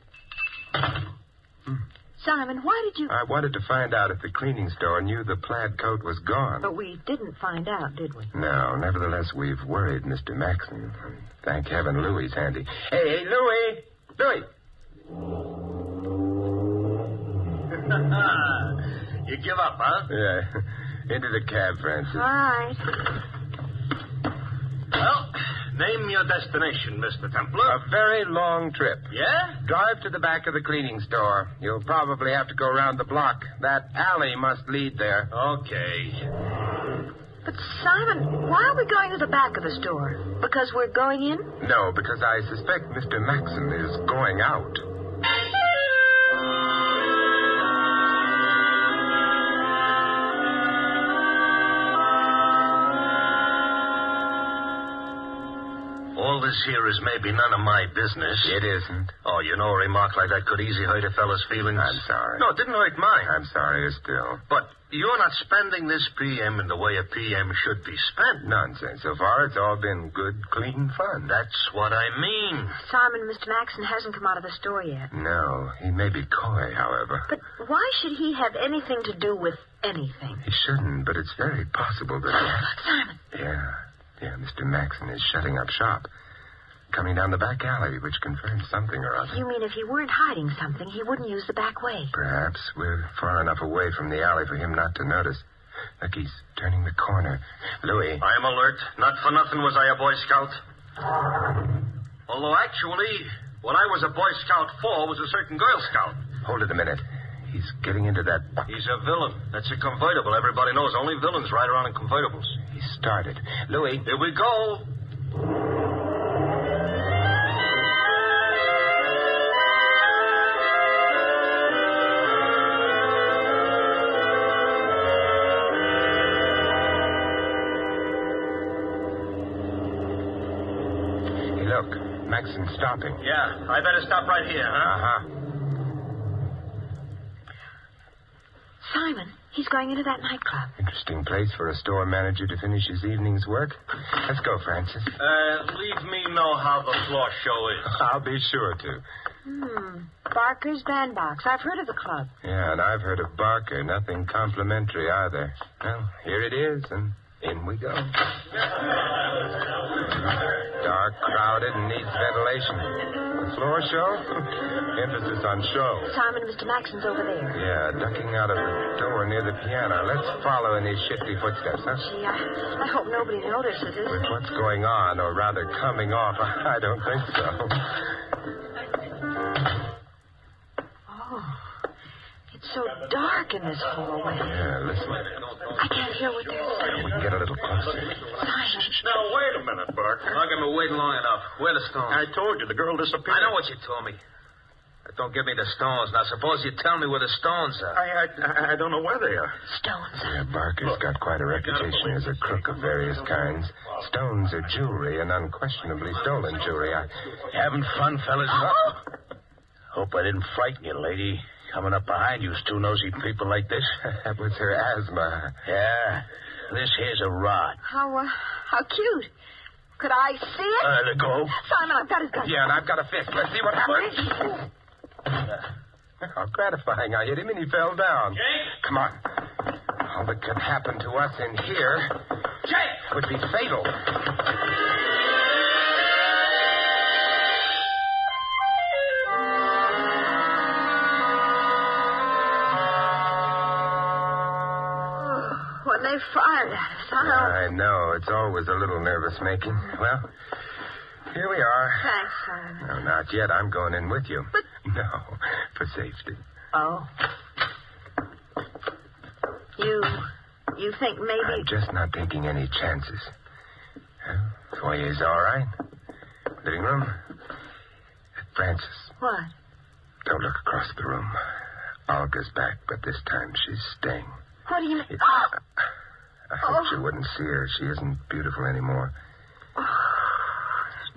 Speaker 6: Simon, why did you...
Speaker 23: I wanted to find out if the cleaning store knew the plaid coat was gone.
Speaker 6: But we didn't find out, did we?
Speaker 23: No, nevertheless, we've worried Mr. Maxon. Thank heaven Louie's handy. Hey, Louie! Louie!
Speaker 11: You give up, huh?
Speaker 23: Yeah. Into the cab, Francis.
Speaker 6: All right.
Speaker 11: Well, name your destination, Mr. Templar.
Speaker 23: A very long trip.
Speaker 11: Yeah?
Speaker 23: Drive to the back of the cleaning store. You'll probably have to go around the block. That alley must lead there.
Speaker 11: Okay.
Speaker 6: But, Simon, why are we going to the back of the store? Because we're going in?
Speaker 23: No, because I suspect Mr. Maxon is going out.
Speaker 5: All this here is maybe none of my business.
Speaker 23: It isn't.
Speaker 5: Oh, you know, a remark like that could easily hurt a fella's feelings.
Speaker 23: I'm sorry.
Speaker 5: No, it didn't hurt mine.
Speaker 23: I'm sorry still.
Speaker 5: But you're not spending this PM in the way a PM should be spent.
Speaker 23: Nonsense. So far, it's all been good, clean fun.
Speaker 5: That's what I mean.
Speaker 6: Simon, Mr. Maxon hasn't come out of the store yet.
Speaker 23: No, he may be coy, however.
Speaker 6: But why should he have anything to do with anything?
Speaker 23: He shouldn't, but it's very possible that...
Speaker 6: Simon.
Speaker 23: Yeah, Mr. Maxon is shutting up shop. Coming down the back alley, which confirms something or other.
Speaker 6: You mean if he weren't hiding something, he wouldn't use the back way?
Speaker 23: Perhaps. We're far enough away from the alley for him not to notice. Look, he's turning the corner. Louis.
Speaker 5: I am alert. Not for nothing was I a Boy Scout. Although, actually,
Speaker 10: What I was a Boy Scout for was a certain Girl Scout.
Speaker 23: Hold it a minute. He's getting into that...
Speaker 10: He's a villain. That's a convertible. Everybody knows only villains ride around in convertibles.
Speaker 23: He started. Louis.
Speaker 10: Here we go.
Speaker 23: Hey, look. Maxon's stopping.
Speaker 10: Yeah, I better stop right here, huh?
Speaker 23: Uh-huh.
Speaker 8: Simon, he's going into that nightclub.
Speaker 23: Interesting place for a store manager to finish his evening's work. Let's go, Francis.
Speaker 10: Leave me know how the floor show is.
Speaker 23: I'll be sure to.
Speaker 8: Barker's Bandbox. I've heard of the club.
Speaker 23: Yeah, and I've heard of Barker. Nothing complimentary either. Well, here it is, and in we go. Dark, crowded, and needs ventilation. The floor show? Emphasis on show.
Speaker 8: Simon, Mr. Maxon's over there.
Speaker 23: Yeah, ducking out of the door near the piano. Let's follow in his shifty footsteps, huh?
Speaker 8: Gee, I hope nobody notices it.
Speaker 23: With what's going on, or rather coming off, I don't think so.
Speaker 8: Oh, it's so dark in this hallway.
Speaker 23: Yeah, listen.
Speaker 8: I can't hear what they're saying.
Speaker 23: We can get a little closer.
Speaker 8: Simon.
Speaker 10: Now, wait a minute, Barker.
Speaker 2: I've been waiting long enough. Where are the stones?
Speaker 10: I told you the girl disappeared.
Speaker 2: I know what you told me. But don't give me the stones. Now, suppose you tell me where the stones are.
Speaker 10: I don't know where they are.
Speaker 8: Stones.
Speaker 23: Yeah, Barker's got quite a reputation as a crook of various kinds. Stones are jewelry, and unquestionably stolen jewelry.
Speaker 17: Having fun, fellas? Hope I didn't frighten you, lady. Coming up behind you, two nosy people like this.
Speaker 23: That was her asthma.
Speaker 17: Yeah. This here's a rod.
Speaker 8: How cute. Could I see it?
Speaker 17: Let go.
Speaker 8: Simon, I've got his gun.
Speaker 23: Yeah, and I've got a fist. Let's see what happens. How gratifying. I hit him and he fell down.
Speaker 10: Jake?
Speaker 23: Come on. All that could happen to us in here would be fatal.
Speaker 8: When they fired at us,
Speaker 23: I know. It's always a little nervous-making. Well, here we are.
Speaker 8: Thanks, Simon.
Speaker 23: No, not yet. I'm going in with you.
Speaker 8: But...
Speaker 23: No, for safety.
Speaker 8: Oh. You think maybe...
Speaker 23: I'm just not taking any chances. Well, foyer's all right. Living room. Francis.
Speaker 8: What?
Speaker 23: Don't look across the room. Olga's back, but this time she's staying.
Speaker 8: What do you mean?
Speaker 23: I hoped you wouldn't see her. She isn't beautiful anymore.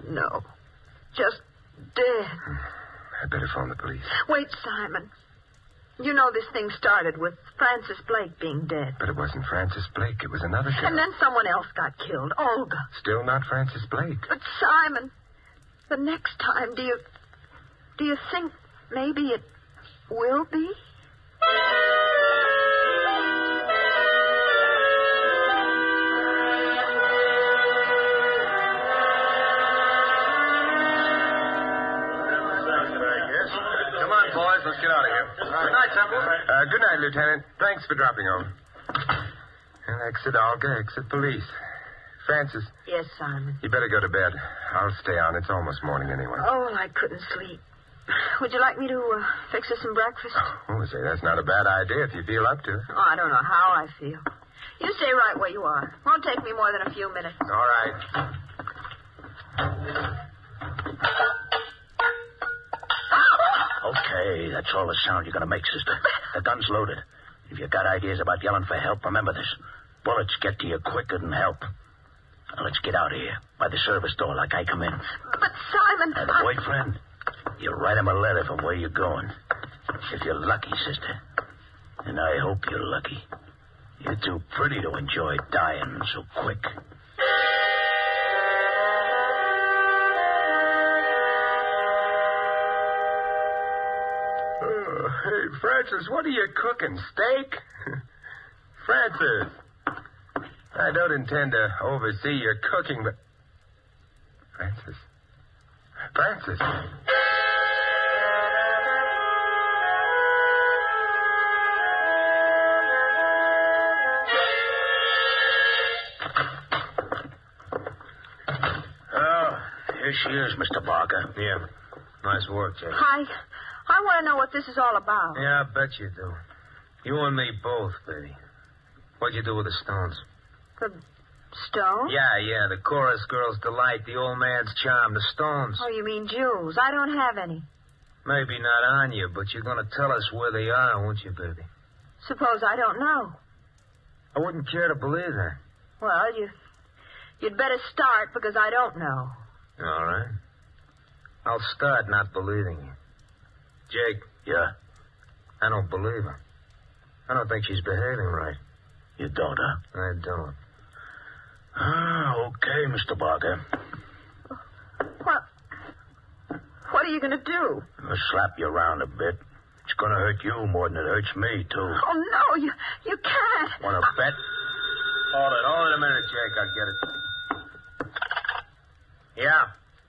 Speaker 8: No. Just dead.
Speaker 23: I'd better phone the police.
Speaker 8: Wait, Simon. You know this thing started with Francis Blake being dead.
Speaker 23: But it wasn't Francis Blake. It was another girl.
Speaker 8: And then someone else got killed. Olga.
Speaker 23: Still not Francis Blake.
Speaker 8: But, Simon, the next time, do you think maybe it will be?
Speaker 2: Let's get out of here. Good night, Temple.
Speaker 23: Good night, Lieutenant. Thanks for dropping over. Well, exit Olga, exit police. Francis.
Speaker 8: Yes, Simon.
Speaker 23: You better go to bed. I'll stay on. It's almost morning anyway.
Speaker 8: Oh, I couldn't sleep. Would you like me to fix us some breakfast?
Speaker 23: Oh, say, that's not a bad idea if you feel up to it.
Speaker 8: Oh, I don't know how I feel. You stay right where you are. Won't take me more than a few minutes.
Speaker 23: All right.
Speaker 17: Okay, that's all the sound you're going to make, sister. The gun's loaded. If you got ideas about yelling for help, remember this. Bullets get to you quicker than help. Now, let's get out of here. By the service door, like I come in.
Speaker 8: But, Simon...
Speaker 17: And the boyfriend, you write him a letter from where you're going. If you're lucky, sister. And I hope you're lucky. You're too pretty to enjoy dying so quick.
Speaker 23: Hey, Francis, what are you cooking? Steak? Francis. I don't intend to oversee your cooking, but... Francis. Francis.
Speaker 17: Oh, here she is, Mr. Barker.
Speaker 10: Yeah.
Speaker 7: Nice work, Jake.
Speaker 6: I want to know what this is all about.
Speaker 7: Yeah, I bet you do. You and me both, baby. What'd you do with the stones?
Speaker 6: The stones?
Speaker 7: Yeah, the chorus girl's delight, the old man's charm, the stones.
Speaker 6: Oh, you mean jewels. I don't have any.
Speaker 7: Maybe not on you, but you're going to tell us where they are, won't you, baby?
Speaker 6: Suppose I don't know.
Speaker 7: I wouldn't care to believe that.
Speaker 6: Well, you'd better start because I don't know.
Speaker 7: All right. I'll start not believing you. Jake.
Speaker 17: Yeah?
Speaker 7: I don't believe her. I don't think she's behaving right.
Speaker 17: You don't, huh?
Speaker 7: I don't.
Speaker 17: Okay, Mr. Barker.
Speaker 6: What are you going to do?
Speaker 17: I'll slap you around a bit. It's going to hurt you more than it hurts me, too.
Speaker 6: Oh, no, you can't.
Speaker 17: Want to bet?
Speaker 7: Hold it a minute, Jake. I'll get it. Yeah?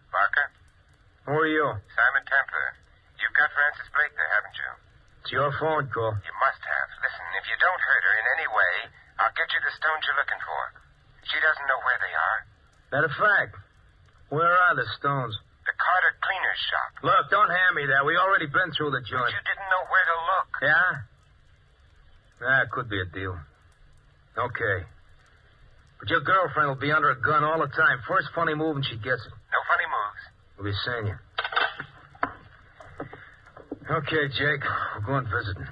Speaker 20: Barker?
Speaker 7: Who are you?
Speaker 20: Simon Templar. You've got Frances Blake there, haven't you?
Speaker 7: It's your phone call.
Speaker 20: You must have. Listen, if you don't hurt her in any way, I'll get you the stones you're looking for. She doesn't know where they are.
Speaker 7: Matter of fact, where are the stones?
Speaker 20: The Carter Cleaner's shop.
Speaker 7: Look, don't hand me that. We already been through the joint.
Speaker 20: But you didn't know where to look.
Speaker 7: Yeah? That could be a deal. Okay. But your girlfriend will be under a gun all the time. First funny move and she gets it.
Speaker 20: No funny moves.
Speaker 7: We'll be seeing you. Okay, Jake. We're going visiting.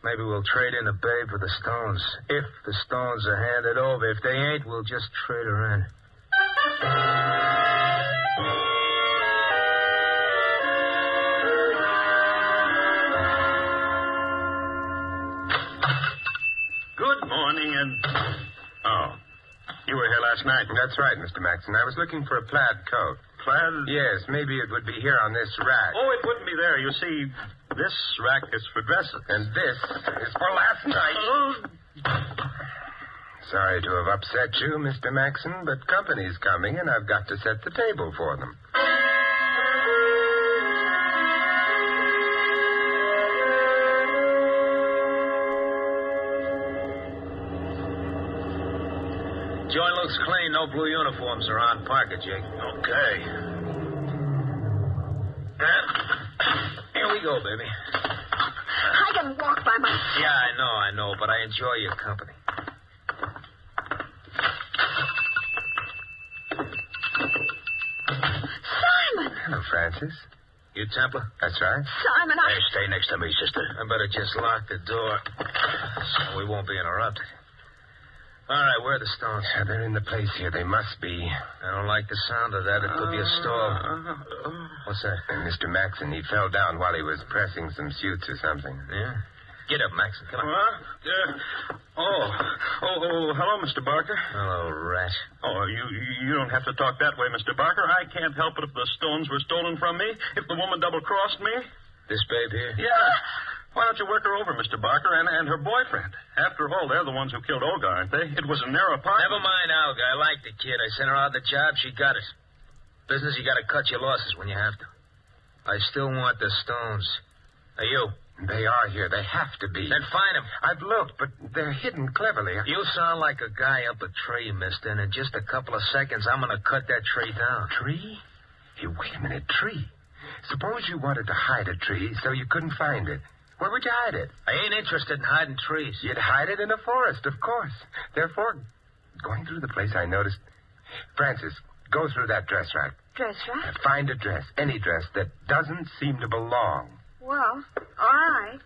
Speaker 7: Maybe we'll trade in the babe for the stones. If the stones are handed over. If they ain't, we'll just trade her in.
Speaker 16: Good morning, and... Oh. You were here last night.
Speaker 20: That's right, Mr. Maxon. I was looking for a plaid coat.
Speaker 16: Plaid?
Speaker 20: Yes, maybe it would be here on this rack.
Speaker 16: Oh, it wouldn't be there. You see, this rack is for dresses.
Speaker 20: And this is for last night.
Speaker 16: Oh.
Speaker 20: Sorry to have upset you, Mr. Maxon, but company's coming, and I've got to set the table for them.
Speaker 7: Joint looks clean. No blue uniforms are on. Park it, Jake.
Speaker 17: Okay.
Speaker 7: Here we go, baby.
Speaker 6: I can walk by myself.
Speaker 7: Yeah, I know, but I enjoy your company.
Speaker 6: Simon!
Speaker 20: Hello, Francis.
Speaker 7: You Templar?
Speaker 20: That's right.
Speaker 6: Simon,
Speaker 17: Hey, stay next to me, sister.
Speaker 7: I better just lock the door so we won't be interrupted. All right, where are the stones?
Speaker 20: Yeah, they're in the place here. They must be.
Speaker 7: I don't like the sound of that. It could be a stall. What's that?
Speaker 20: And Mr. Maxon, he fell down while he was pressing some suits or something.
Speaker 7: Yeah? Get up, Maxon. Come on.
Speaker 16: Hello, Mr. Barker.
Speaker 7: Hello, rat.
Speaker 16: Oh, you don't have to talk that way, Mr. Barker. I can't help it if the stones were stolen from me, if the woman double-crossed me.
Speaker 7: This babe here?
Speaker 16: Yeah. Why don't you work her over, Mr. Barker, and her boyfriend? After all, they're the ones who killed Olga, aren't they? It was a narrow part.
Speaker 7: Never mind Olga. I like the kid. I sent her out the job. She got it. Business, you got to cut your losses when you have to. I still want the stones. Are you?
Speaker 20: They are here. They have to be.
Speaker 7: Then find them.
Speaker 20: I've looked, but they're hidden cleverly.
Speaker 7: You sound like a guy up a tree, mister, and in just a couple of seconds, I'm going to cut that tree down.
Speaker 20: Tree? Hey, wait a minute. Tree? Suppose you wanted to hide a tree so you couldn't find it. Where would you hide it?
Speaker 7: I ain't interested in hiding trees.
Speaker 20: You'd hide it in a forest, of course. Therefore, going through the place, I noticed... Francis, go through that dress rack.
Speaker 6: Dress rack?
Speaker 20: Find a dress, any dress, that doesn't seem to belong.
Speaker 6: Well, all right.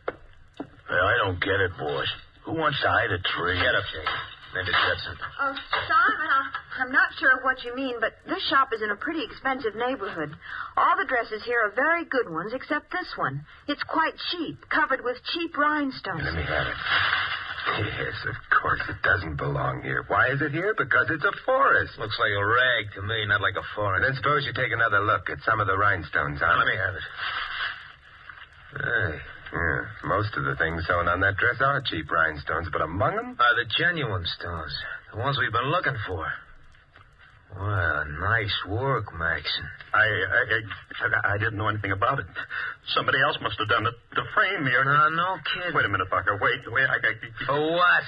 Speaker 17: Well, I don't get it, boys. Who wants to hide a tree?
Speaker 7: Get up, Jake. Maybe Judson.
Speaker 6: Simon, I'm not sure what you mean, but this shop is in a pretty expensive neighborhood. All the dresses here are very good ones, except this one. It's quite cheap, covered with cheap rhinestones.
Speaker 20: Let me have it. Yes, of course, it doesn't belong here. Why is it here? Because it's a forest.
Speaker 7: Looks like a rag to me, not like a forest.
Speaker 20: Then suppose you take another look at some of the rhinestones on it.
Speaker 7: Let me have it.
Speaker 20: Hey. Yeah, most of the things sewn on that dress are cheap rhinestones, but among them
Speaker 7: are the genuine stones, the ones we've been looking for. Well, nice work, Maxon.
Speaker 16: I didn't know anything about it. Somebody else must have done it to frame me or...
Speaker 7: No kidding.
Speaker 16: Wait a minute, Barker. Wait.
Speaker 7: For what?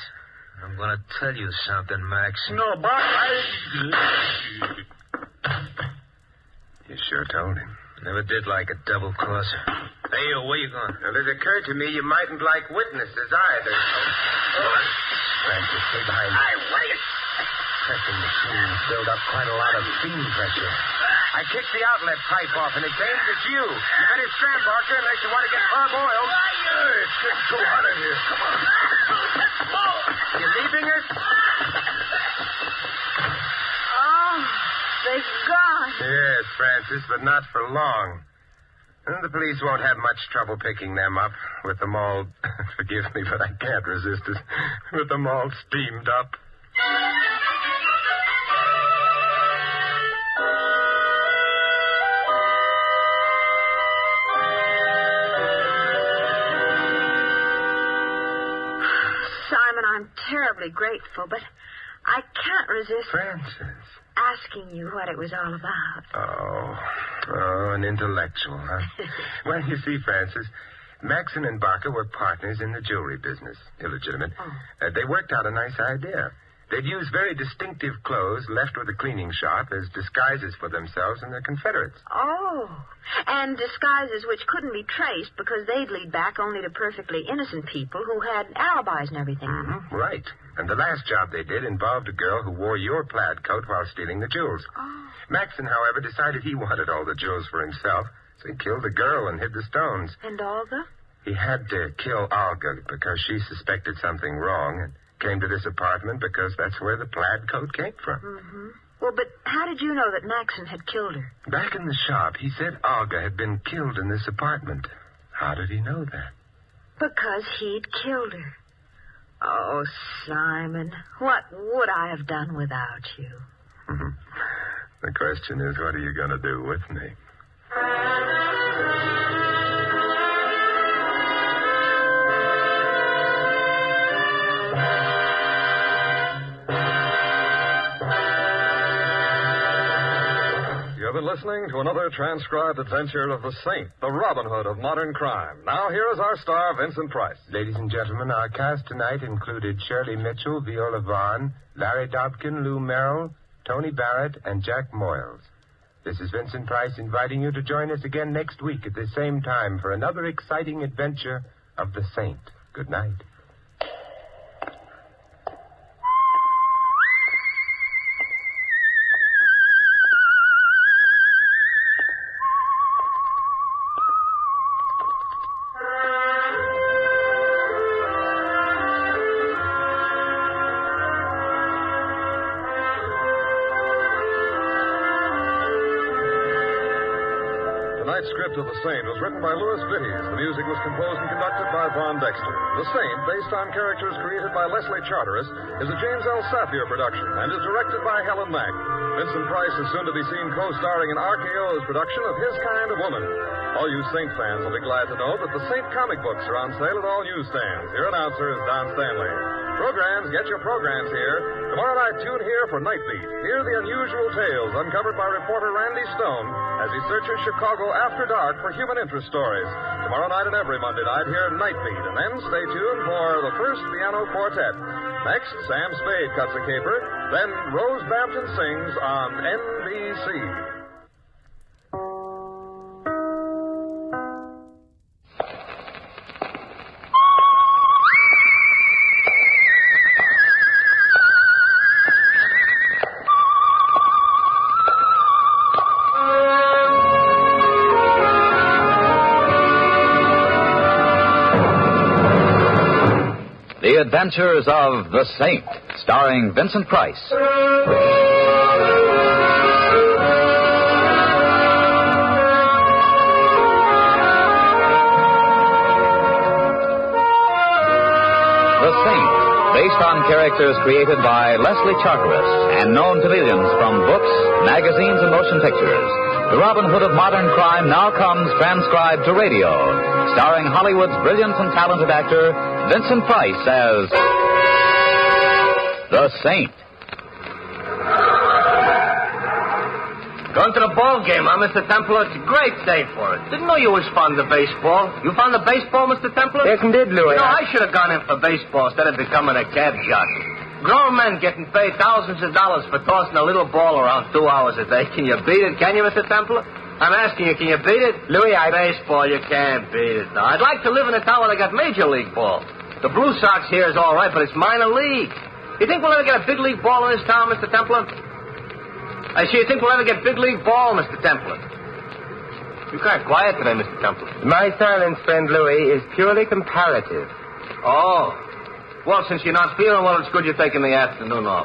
Speaker 7: I'm going to tell you something, Maxon.
Speaker 16: No, Barker,
Speaker 20: You sure told him.
Speaker 23: Never did like a double-crosser. Hey, where you going?
Speaker 20: Well, it occurred to me you mightn't like witnesses either.
Speaker 17: Francis, stay behind.
Speaker 20: What are you...
Speaker 17: Pressing machines build up quite a lot of steam pressure.
Speaker 20: I kicked the outlet pipe off, and it's aimed at you. You better stand, Barker, unless you want to get parboiled.
Speaker 23: It's getting so hot in here. Come on.
Speaker 20: You leaving us?
Speaker 6: Oh, they've gone.
Speaker 20: Yes, Francis, but not for long. And the police won't have much trouble picking them up with them all... Forgive me, but I can't resist it. With them all steamed up.
Speaker 6: Simon, I'm terribly grateful, but I can't resist...
Speaker 20: Francis.
Speaker 6: ...asking you what it was all about.
Speaker 20: Oh, an intellectual, huh? Well, you see, Francis, Maxon and Barker were partners in the jewelry business. Illegitimate. They worked out a nice idea. They'd use very distinctive clothes left with the cleaning shop as disguises for themselves and their Confederates.
Speaker 6: Oh, and disguises which couldn't be traced because they'd lead back only to perfectly innocent people who had alibis and everything.
Speaker 20: Mm-hmm. Right. And the last job they did involved a girl who wore your plaid coat while stealing the jewels.
Speaker 6: Oh.
Speaker 20: Maxon, however, decided he wanted all the jewels for himself, so he killed the girl and hid the stones.
Speaker 6: And Olga?
Speaker 20: He had to kill Olga because she suspected something wrong and came to this apartment because that's where the plaid coat came from.
Speaker 6: Mm-hmm. Well, but how did you know that Maxon had killed her?
Speaker 20: Back in the shop, he said Olga had been killed in this apartment. How did he know that?
Speaker 6: Because he'd killed her. Oh, Simon, what would I have done without you?
Speaker 20: The question is, what are you going to do with me?
Speaker 22: You've been listening to another transcribed adventure of the Saint, the Robin Hood of modern crime. Now, here is our star, Vincent Price.
Speaker 20: Ladies and gentlemen, our cast tonight included Shirley Mitchell, Viola Vaughn, Larry Dobkin, Lou Merrill, Tony Barrett, and Jack Moyles. This is Vincent Price inviting you to join us again next week at the same time for another exciting adventure of the Saint. Good night.
Speaker 22: Tonight's script of The Saint was written by Louis Vittes. The music was composed and conducted by Von Dexter. The Saint, based on characters created by Leslie Charteris, is a James L. Safier production and is directed by Helen Mack. Vincent Price is soon to be seen co-starring in RKO's production of His Kind of Woman. All you Saint fans will be glad to know that the Saint comic books are on sale at all newsstands. Your announcer is Don Stanley. Programs, get your programs here. Tomorrow night, tune here for Night Beat. Hear the unusual tales uncovered by reporter Randy Stone as he searches Chicago after dark for human interest stories. Tomorrow night and every Monday night, hear Night Beat. And then stay tuned for the first piano quartet. Next, Sam Spade cuts a caper. Then Rose Bampton sings on NBC.
Speaker 1: The Adventures of the Saint, starring Vincent Price. The Saint, based on characters created by Leslie Charteris and known to millions from books, magazines, and motion pictures. The Robin Hood of modern crime now comes transcribed to radio, starring Hollywood's brilliant and talented actor Vincent Price as The Saint.
Speaker 2: Going to the ball game, huh, Mr. Templar? It's a great day for it. Didn't know you was fond of baseball. You fond of baseball, Mr. Templar?
Speaker 3: Yes, indeed, Louis.
Speaker 2: You know, I should have gone in for baseball instead of becoming a cab jockey. Grown men getting paid thousands of dollars for tossing a little ball around 2 hours a day. Can you beat it, can you, Mr. Templar? I'm asking you, can you beat it?
Speaker 3: Louis,
Speaker 2: Baseball, you can't beat it, though. I'd like to live in a town where they got Major League ball. The Blue Sox here is all right, but it's minor league. You think we'll ever get a big league ball in this town, Mr. Templar? I see, you think we'll ever get big league ball, Mr. Templar? You're kind of quiet today, Mr. Templar.
Speaker 3: My silence, friend Louis, is purely comparative.
Speaker 2: Oh. Well, since you're not feeling well, it's good you're taking the afternoon off.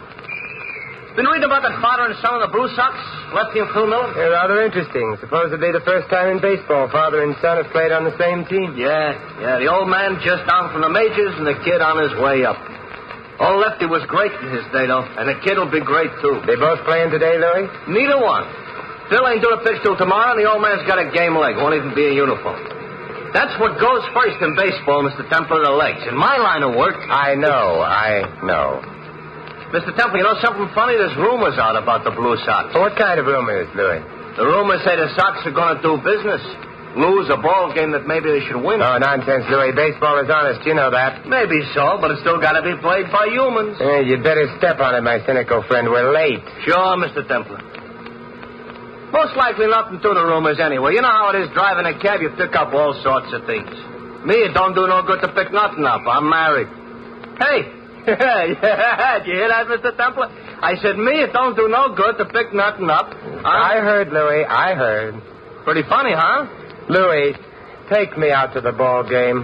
Speaker 2: Been reading about that father and son of the Blue Sox, Lefty and Phil Miller?
Speaker 3: They're rather interesting. Supposedly the first time in baseball father and son have played on the same team.
Speaker 2: Yeah. The old man just down from the majors and the kid on his way up. Old Lefty was great in his day, though, and the kid will be great, too.
Speaker 3: They both playing today, Louis?
Speaker 2: Neither one. Phil ain't due to pitch till tomorrow, and the old man's got a game leg. Won't even be in uniform. That's what goes first in baseball, Mr. Templar, the legs. In my line of work...
Speaker 3: I know.
Speaker 2: Mr. Temple, you know something funny? There's rumors out about the Blue Sox.
Speaker 3: What kind of rumors, Louis?
Speaker 2: The rumors say the Sox are going to do business. Lose a ball game that maybe they should win.
Speaker 3: Oh, nonsense, Louis. Baseball is honest. You know that.
Speaker 2: Maybe so, but it's still got to be played by humans.
Speaker 3: You'd better step on it, my cynical friend. We're late.
Speaker 2: Sure, Mr. Templar. Most likely nothing to the rumors anyway. You know how it is driving a cab. You pick up all sorts of things. Me, it don't do no good to pick nothing up. I'm married. Hey. Yeah, did you hear that, Mr. Templar? I said, me, it don't do no good to pick nothing up.
Speaker 3: I heard, Louis. I heard.
Speaker 2: Pretty funny, huh?
Speaker 3: Louis, take me out to the ball game.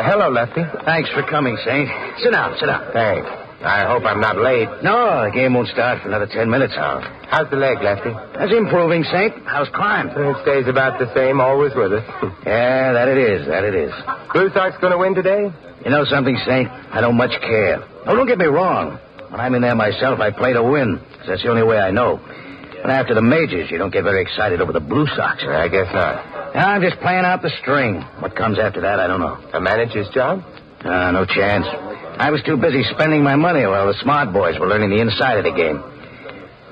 Speaker 3: Hello, Lefty.
Speaker 17: Thanks for coming, Saint. Sit down.
Speaker 3: Thanks. I hope I'm not late.
Speaker 17: No, the game won't start for another 10 minutes.
Speaker 3: Oh. How's the leg, Lefty?
Speaker 17: That's improving, Saint. How's crime?
Speaker 3: It stays about the same, always with us.
Speaker 17: Yeah, that it is.
Speaker 3: Blue Sox going to win today?
Speaker 17: You know something, Saint? I don't much care. Oh, don't get me wrong. When I'm in there myself, I play to win. 'Cause that's the only way I know. But after the majors, you don't get very excited over the Blue Sox.
Speaker 3: I guess not.
Speaker 17: I'm just playing out the string. What comes after that, I don't know.
Speaker 3: A manager's job?
Speaker 17: No chance. I was too busy spending my money while the smart boys were learning the inside of the game.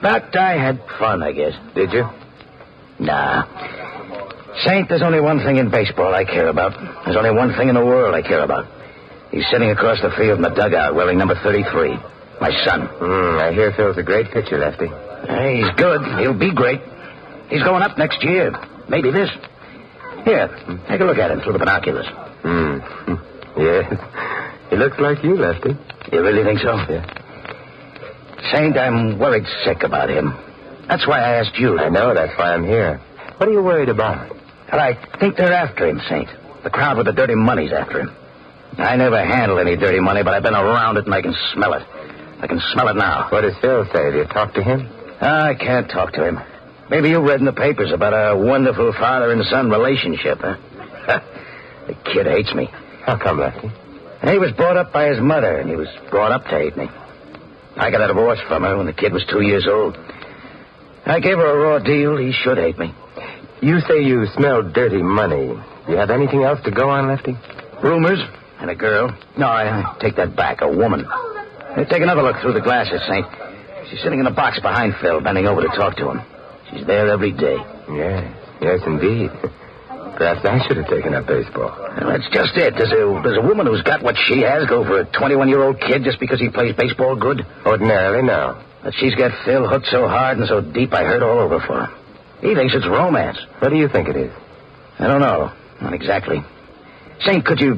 Speaker 17: But I had fun, I guess.
Speaker 3: Did you?
Speaker 17: Nah. Saint, there's only one thing in baseball I care about. There's only one thing in the world I care about. He's sitting across the field in the dugout wearing number 33. My son.
Speaker 3: I hear Phil's a great pitcher, Lefty.
Speaker 17: He's good. He'll be great. He's going up next year. Maybe this. Here, take a look at him through the binoculars.
Speaker 3: Yes. He looks like you, Lefty.
Speaker 17: You really think so?
Speaker 3: Yeah.
Speaker 17: Saint, I'm worried sick about him. That's why I asked you.
Speaker 3: I know. That's why I'm here. What are you worried about?
Speaker 17: Well, I think they're after him, Saint. The crowd with the dirty money's after him. I never handled any dirty money, but I've been around it and I can smell it. I can smell it now.
Speaker 3: What does Phil say? Do you talk to him?
Speaker 17: I can't talk to him. Maybe you read in the papers about a wonderful father and son relationship, huh? The kid hates me.
Speaker 3: How come, Lefty?
Speaker 17: He was brought up by his mother, and he was brought up to hate me. I got a divorce from her when the kid was 2 years old. I gave her a raw deal. He should hate me.
Speaker 3: You say you smell dirty money. Do you have anything else to go on, Lefty?
Speaker 17: Rumors and a girl. No, I take that back. A woman. Take another look through the glasses, Saint. She's sitting in the box behind Phil, bending over to talk to him. She's there every day.
Speaker 3: Yes, indeed. Perhaps I should have taken up baseball.
Speaker 17: Well, that's just it. Does a woman who's got what she has go for a 21-year-old kid just because he plays baseball good?
Speaker 3: Ordinarily, no.
Speaker 17: But she's got Phil hooked so hard and so deep I hurt all over for him. He thinks it's romance.
Speaker 3: What do you think it is?
Speaker 17: I don't know. Not exactly. Saint, could you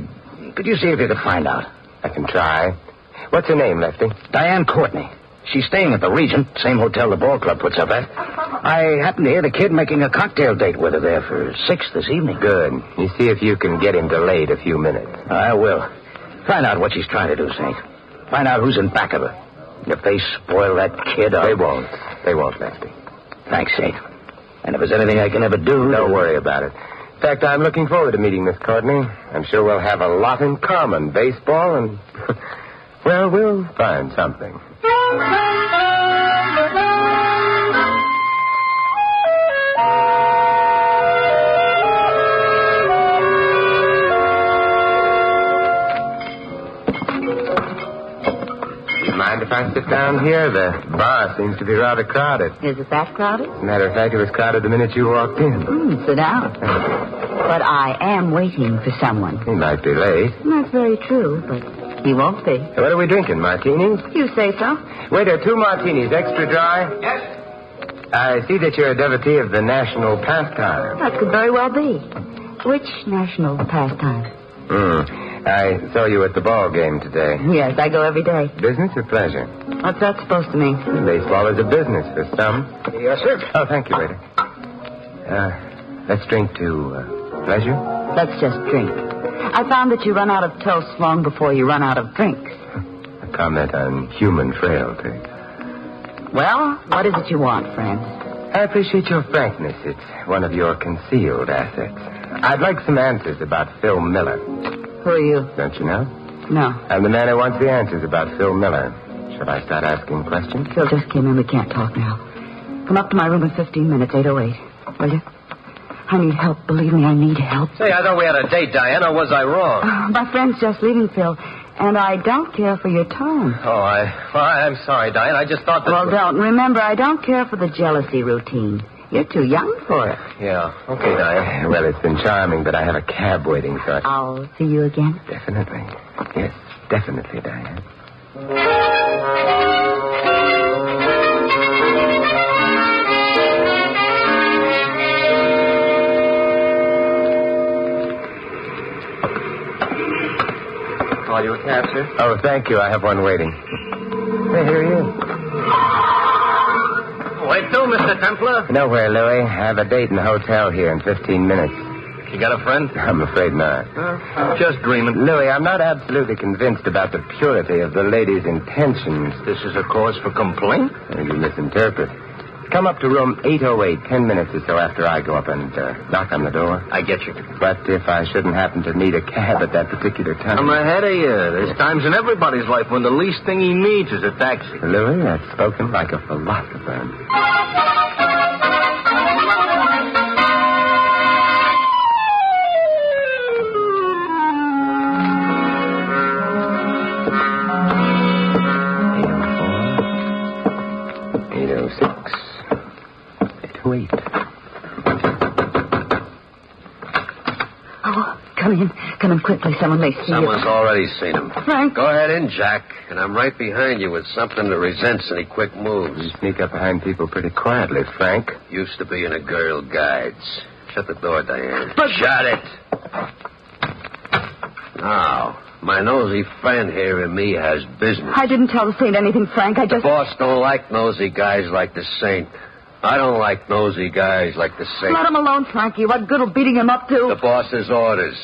Speaker 17: see if you could find out?
Speaker 3: I can try. What's her name, Lefty?
Speaker 17: Diane Courtney. She's staying at the Regent, same hotel the ball club puts up at. I happened to hear the kid making a cocktail date with her there for 6 this evening.
Speaker 3: Good. You see if you can get him delayed a few minutes.
Speaker 17: I will. Find out what she's trying to do, Saint. Find out who's in back of her. If they spoil that kid,
Speaker 3: They won't. They won't, Lefty.
Speaker 17: Thanks, Saint. And if there's anything I can ever do...
Speaker 3: Don't worry about it. In fact, I'm looking forward to meeting Miss Courtney. I'm sure we'll have a lot in common. Baseball and... well, we'll find something.
Speaker 9: Mind if I sit down here? The bar seems to be rather crowded.
Speaker 12: Is it that crowded?
Speaker 9: As a matter of fact, it was crowded the minute you walked in.
Speaker 12: Sit down. But I am waiting for someone.
Speaker 9: He might be late.
Speaker 12: That's very true, but he won't be.
Speaker 9: What are we drinking, martinis?
Speaker 12: You say so.
Speaker 9: Waiter, 2 martinis, extra dry.
Speaker 12: Yes.
Speaker 9: I see that you're a devotee of the national pastime.
Speaker 12: That could very well be. Which national pastime?
Speaker 9: I saw you at the ball game today.
Speaker 12: Yes, I go every day.
Speaker 9: Business or pleasure?
Speaker 12: What's that supposed to mean?
Speaker 9: Baseball is a business for some.
Speaker 12: Yes, sir.
Speaker 9: Oh, thank you, waiter. Let's drink to pleasure.
Speaker 12: Let's just drink. I found that you run out of toast long before you run out of drinks.
Speaker 9: A comment on human frailty.
Speaker 12: Well, what is it you want, friend?
Speaker 9: I appreciate your frankness. It's one of your concealed assets. I'd like some answers about Phil Miller.
Speaker 12: Who are you?
Speaker 9: Don't you know?
Speaker 12: No.
Speaker 9: I'm the man who wants the answers about Phil Miller. Should I start asking questions?
Speaker 12: Phil just came in. We can't talk now. Come up to my room in 15 minutes, 8:08. Will you? I need help. Believe me, I need help.
Speaker 2: Say, I thought we had a date, Diana. Was I wrong?
Speaker 12: My friend's just leaving, Phil. And I don't care for your tone.
Speaker 2: Oh, I'm sorry, Diane. I just thought that...
Speaker 12: Well, don't. Remember, I don't care for the jealousy routine. You're too young for it.
Speaker 2: Yeah. Okay, Diane.
Speaker 9: Well, it's been charming, but I have a cab waiting, so...
Speaker 12: I'll see you again?
Speaker 9: Definitely. Yes, definitely, Diane.
Speaker 2: Call you a cab, sir?
Speaker 9: Oh, thank you. I have one waiting. Hey, here he is.
Speaker 2: Wait till, Mr. Templar.
Speaker 9: Nowhere, Louis. I have a date in the hotel here in 15 minutes.
Speaker 2: You got a friend?
Speaker 9: I'm afraid not.
Speaker 2: Just dreaming.
Speaker 9: Louis, I'm not absolutely convinced about the purity of the lady's intentions.
Speaker 2: This is a cause for complaint?
Speaker 9: You misinterpret. Come up to room 808, 10 minutes or so after I go up and knock on the door.
Speaker 2: I get you.
Speaker 9: But if I shouldn't happen to need a cab at that particular time...
Speaker 2: I'm ahead of you. There's times in everybody's life when the least thing he needs is a taxi.
Speaker 9: Louis, that's spoken like a philosopher. Wait.
Speaker 12: Oh, come in. Come in quickly. Someone may see you.
Speaker 19: Someone's already seen him.
Speaker 12: Frank.
Speaker 19: Go ahead in, Jack. And I'm right behind you with something that resents any quick moves.
Speaker 9: You sneak up behind people pretty quietly, Frank.
Speaker 19: Used to be in a Girl Guides. Shut the door, Diane.
Speaker 12: But...
Speaker 19: Shut it. Now, my nosy friend here and me has business.
Speaker 12: I didn't tell the Saint anything, Frank. I just...
Speaker 19: The boss don't like nosy guys like the Saint. I don't like nosy guys like the Saint.
Speaker 12: Let him alone, Frankie. What good will beating him up do?
Speaker 19: The boss's orders.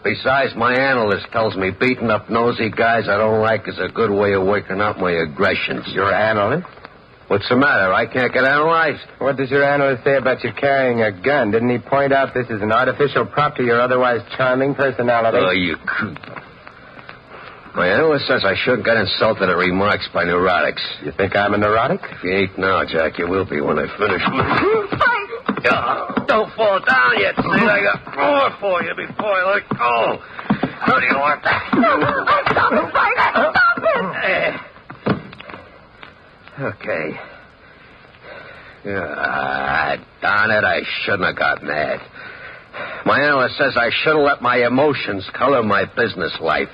Speaker 19: Besides, my analyst tells me beating up nosy guys I don't like is a good way of working out my aggressions.
Speaker 9: Your analyst?
Speaker 19: What's the matter? I can't get analyzed.
Speaker 9: What does your analyst say about you carrying a gun? Didn't he point out this is an artificial prop to your otherwise charming personality?
Speaker 19: Oh, you creep. My analyst says I shouldn't get insulted at remarks by neurotics.
Speaker 9: You think I'm a neurotic?
Speaker 19: If you ain't now, Jack, you will be when I finish.
Speaker 12: Frank!
Speaker 19: Don't fall down yet, Sid. I got more for you before I let go. How do you want that?
Speaker 12: Stop it, Frank! Stop it!
Speaker 19: Okay. Darn it, I shouldn't have got mad. My analyst says I shouldn't let my emotions color my business life.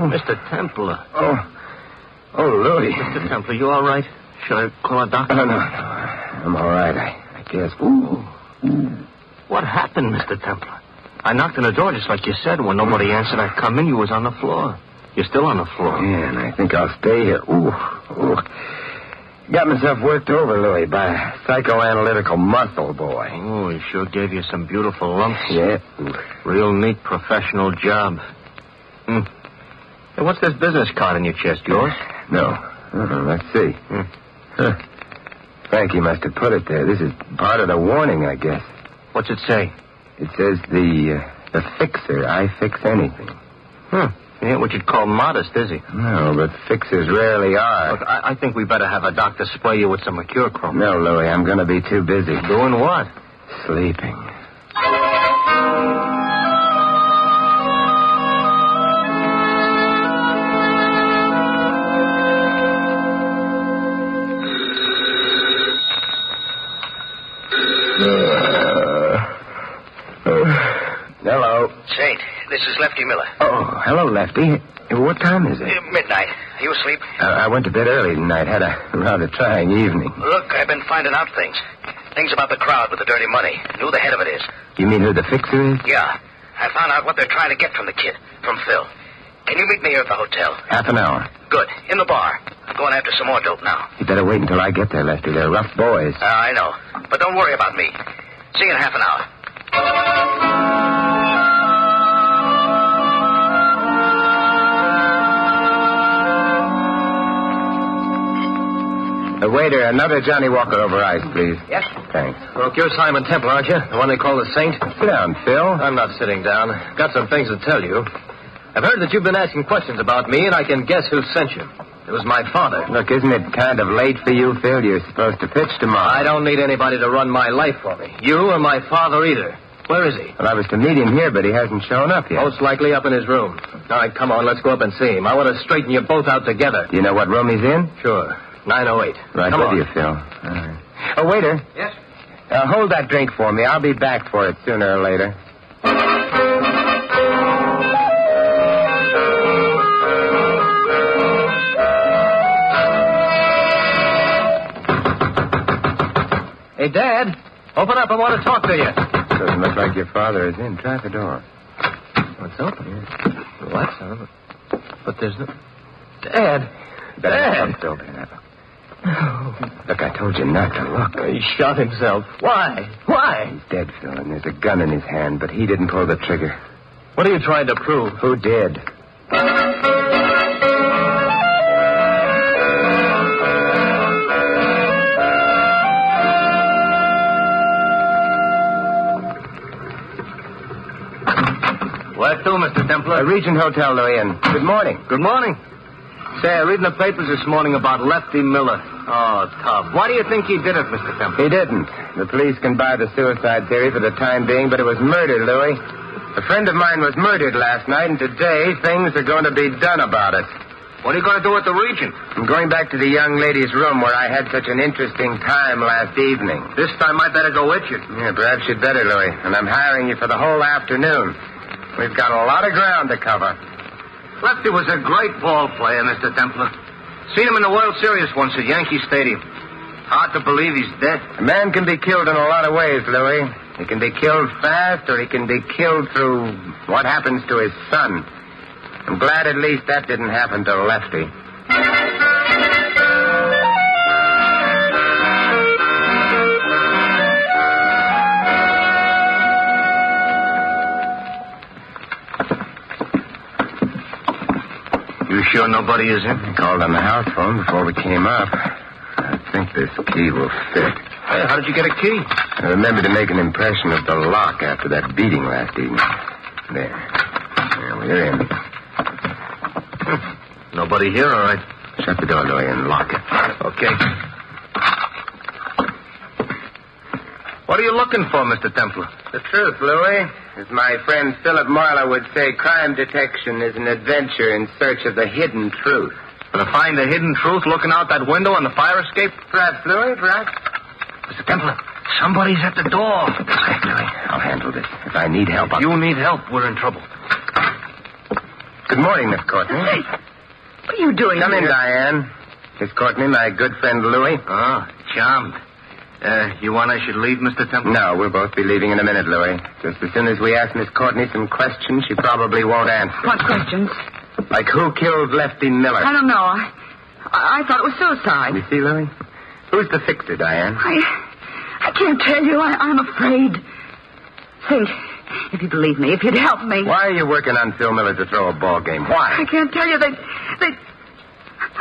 Speaker 2: Mr. Templar.
Speaker 9: Oh, Louis.
Speaker 2: Mr. Templar, you all right? Should I call a doctor?
Speaker 9: No. I'm all right, I guess. Ooh.
Speaker 2: What happened, Mr. Templar? I knocked on the door just like you said. When nobody answered, I come in. You was on the floor. You're still on the floor.
Speaker 9: Yeah, and I think I'll stay here. Ooh. Got myself worked over, Louis, by a psychoanalytical muscle boy.
Speaker 2: Oh, he sure gave you some beautiful lumps.
Speaker 9: Yeah.
Speaker 2: Real neat professional job. Hey, what's this business card in your chest, yours?
Speaker 9: No. Let's see. Frankie must have put it there. This is part of the warning, I guess.
Speaker 2: What's it say?
Speaker 9: It says the fixer. I fix anything.
Speaker 2: He ain't what you'd call modest, is he?
Speaker 3: No, but fixers rarely are.
Speaker 2: Look, I think we better have a doctor spray you with some mercurochrome.
Speaker 3: No, Louie, I'm going to be too busy.
Speaker 2: Doing what?
Speaker 3: Sleeping. Hello.
Speaker 17: Saint, this is Lefty Miller.
Speaker 3: Oh, hello, Lefty. What time is it?
Speaker 17: Midnight. Are you asleep?
Speaker 3: I went to bed early tonight. Had a rather trying evening.
Speaker 17: Look, I've been finding out things. Things about the crowd with the dirty money. And who the head of it is.
Speaker 3: You mean who the fixer is?
Speaker 17: Yeah. I found out what they're trying to get from the kid, from Phil. Can you meet me here at the hotel?
Speaker 3: Half an hour.
Speaker 17: Good. In the bar. I'm going after some more dope now.
Speaker 3: You better wait until I get there, Lefty. They're rough boys.
Speaker 17: I know. But don't worry about me. See you in half an hour.
Speaker 3: Waiter, another Johnny Walker over ice, please.
Speaker 2: Yes?
Speaker 3: Thanks.
Speaker 2: Look, you're Simon Temple, aren't you? The one they call the Saint?
Speaker 3: Sit down, Phil.
Speaker 2: I'm not sitting down. Got some things to tell you. I've heard that you've been asking questions about me, and I can guess who sent you. It was my father.
Speaker 3: Look, isn't it kind of late for you, Phil? You're supposed to pitch tomorrow.
Speaker 2: I don't need anybody to run my life for me. You or my father either. Where is he?
Speaker 3: Well, I was to meet him here, but he hasn't shown up yet.
Speaker 2: Most likely up in his room. All right, come on, let's go up and see him. I want to straighten you both out together.
Speaker 3: Do you know what room he's in?
Speaker 2: Sure. 908.
Speaker 3: Right
Speaker 2: come
Speaker 3: with
Speaker 2: on.
Speaker 3: you, Phil. All right. Oh, waiter.
Speaker 2: Yes?
Speaker 3: Hold that drink for me. I'll be back for it sooner or later.
Speaker 2: Hey, Dad. Open up. I want to talk to you.
Speaker 3: Doesn't look like your father is in. Try the door.
Speaker 2: It's open. The lights on. But there's no... Dad.
Speaker 3: Dad. Look, I told you not to look.
Speaker 2: He shot himself. Why? Why?
Speaker 3: He's dead, Phil, and there's a gun in his hand, but he didn't pull the trigger.
Speaker 2: What are you trying to prove?
Speaker 3: Who did?
Speaker 2: Where to, Mr. Templar?
Speaker 3: Regent Hotel, Louis, and good morning.
Speaker 2: Good morning. Say, I read in the papers this morning about Lefty Miller. Oh, tough. Why do you think he did it, Mr. Temple?
Speaker 3: He didn't. The police can buy the suicide theory for the time being, but it was murder, Louis. A friend of mine was murdered last night, and today things are going to be done about it.
Speaker 2: What are you going to do at the Regent?
Speaker 3: I'm going back to the young lady's room where I had such an interesting time last evening.
Speaker 2: This time I better go with you.
Speaker 3: Yeah, perhaps you'd better, Louis. And I'm hiring you for the whole afternoon. We've got a lot of ground to cover.
Speaker 2: Lefty was a great ball player, Mr. Templar. Seen him in the World Series once at Yankee Stadium. Hard to believe he's dead.
Speaker 3: A man can be killed in a lot of ways, Louis. He can be killed fast, or he can be killed through what happens to his son. I'm glad at least that didn't happen to Lefty.
Speaker 2: You sure nobody is in?
Speaker 3: I called on the house phone before we came up. I think this key will fit.
Speaker 2: Hey, how did you get a key?
Speaker 3: I remember to make an impression of the lock after that beating last evening. There. We're in.
Speaker 2: Nobody here, all right.
Speaker 3: Shut the door, Louis, and lock it.
Speaker 2: Okay. What are you looking for, Mr. Templar?
Speaker 3: The truth, Louis. As my friend Philip Marlowe would say, crime detection is an adventure in search of the hidden truth.
Speaker 2: To find the hidden truth looking out that window on the fire escape?
Speaker 3: Perhaps, Louis, perhaps.
Speaker 2: Mr. Templar, somebody's at the door.
Speaker 3: Quiet, Louis. I'll handle this. If I need help,
Speaker 2: You need help, we're in trouble.
Speaker 3: Good morning, Miss Courtney.
Speaker 12: Hey, what are you doing
Speaker 3: Come
Speaker 12: here?
Speaker 3: in, Diane. Miss Courtney, my good friend Louis.
Speaker 2: Oh, charmed. You want I should leave, Mr. Temple?
Speaker 3: No, we'll both be leaving in a minute, Louis. Just as soon as we ask Miss Courtney some questions, she probably won't answer.
Speaker 12: What questions?
Speaker 3: Like who killed Lefty Miller?
Speaker 12: I don't know. I thought it was suicide.
Speaker 3: You see, Louis? Who's the fixer, Diane?
Speaker 12: I can't tell you. I'm afraid. Think, if you believe me, if you'd help me.
Speaker 3: Why are you working on Phil Miller to throw a ball game? Why?
Speaker 12: I can't tell you.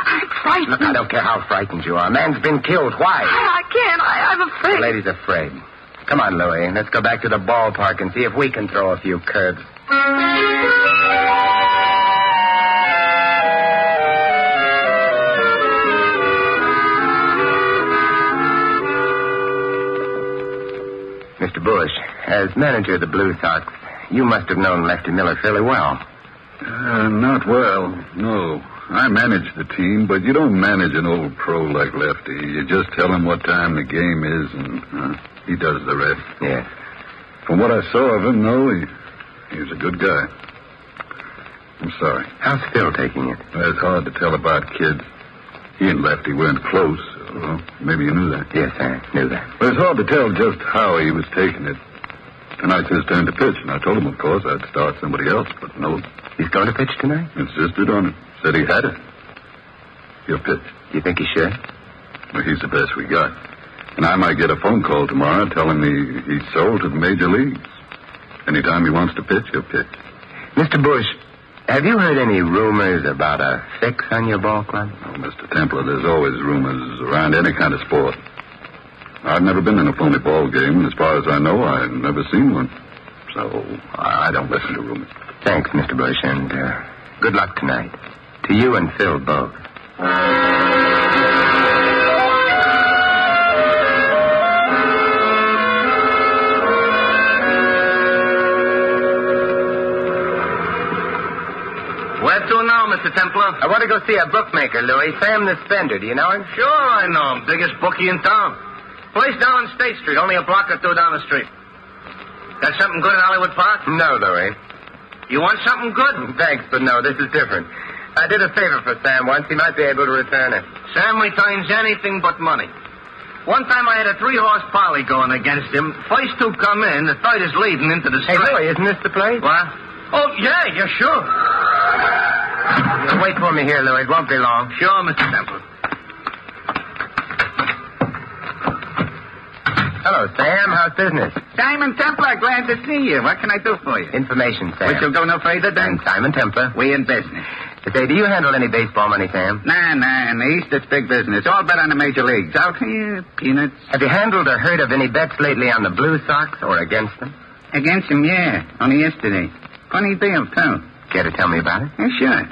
Speaker 12: I'm frightened.
Speaker 3: Look, I don't care how frightened you are. A man's been killed. Why?
Speaker 12: I can't. I'm afraid.
Speaker 3: The lady's afraid. Come on, Louis. Let's go back to the ballpark and see if we can throw a few curves.
Speaker 9: As manager of the Blue Sox, you must have known Lefty Miller fairly well.
Speaker 13: Not well, no. I manage the team, but you don't manage an old pro like Lefty. You just tell him what time the game is, and he does the rest.
Speaker 9: Yes.
Speaker 13: From what I saw of him, no, he's a good guy. I'm sorry.
Speaker 9: How's Phil taking it?
Speaker 13: Well, it's hard to tell about kids. He and Lefty weren't close. So maybe you knew that.
Speaker 9: Yes, I knew that.
Speaker 13: But it's hard to tell just how he was taking it. Tonight's his turn to pitch, and I told him, of course, I'd start somebody else, but no.
Speaker 9: He's going to pitch tonight?
Speaker 13: Insisted on it. Said he had it. He'll pitch.
Speaker 9: You think he should?
Speaker 13: Well, he's the best we got. And I might get a phone call tomorrow telling me he's sold to the major leagues. Anytime he wants to pitch, he'll pitch.
Speaker 9: Mr. Bush, have you heard any rumors about a fix on your ball club?
Speaker 13: Oh, Mr. Templer, there's always rumors around any kind of sport. I've never been in a phony ball game, and as far as I know, I've never seen one. So I don't listen to rumors.
Speaker 9: Thanks, Mr. Bush, and good luck tonight. To you and Phil both.
Speaker 5: Where to now, Mr. Templer?
Speaker 9: I want to go see a bookmaker, Louis. Sam the Spender. Do you know him?
Speaker 5: Sure, I know him. Biggest bookie in town. Place down on State Street, only a block or two down the street. Got something good in Hollywood Park?
Speaker 9: No, Louis.
Speaker 5: You want something good?
Speaker 9: Thanks, but no, this is different. I did a favor for Sam once. He might be able to return it.
Speaker 5: Sam returns anything but money. One time I had a 3-horse poly going against him. First two come in, the third is leading into the
Speaker 9: Hey,
Speaker 5: straight.
Speaker 9: Louis, isn't this the place?
Speaker 5: What? Oh, yeah, sure.
Speaker 9: You'll wait for me here, Louis. It won't be long.
Speaker 5: Sure, Mr. Templer.
Speaker 9: Hello, Sam. How's business?
Speaker 14: Simon Templar, glad to see you. What can I do for you?
Speaker 9: Information, Sam.
Speaker 14: We shall go no further then?
Speaker 9: And Simon Templar.
Speaker 14: We in business.
Speaker 9: Say, do you handle any baseball money, Sam?
Speaker 14: Nah, in the East it's big business. All bet on the major leagues. Out here, peanuts.
Speaker 9: Have you handled or heard of any bets lately on the Blue Sox or against them?
Speaker 14: Against them, yeah. Only yesterday. Funny deal, too.
Speaker 9: Care to tell me about it?
Speaker 14: Yeah, sure.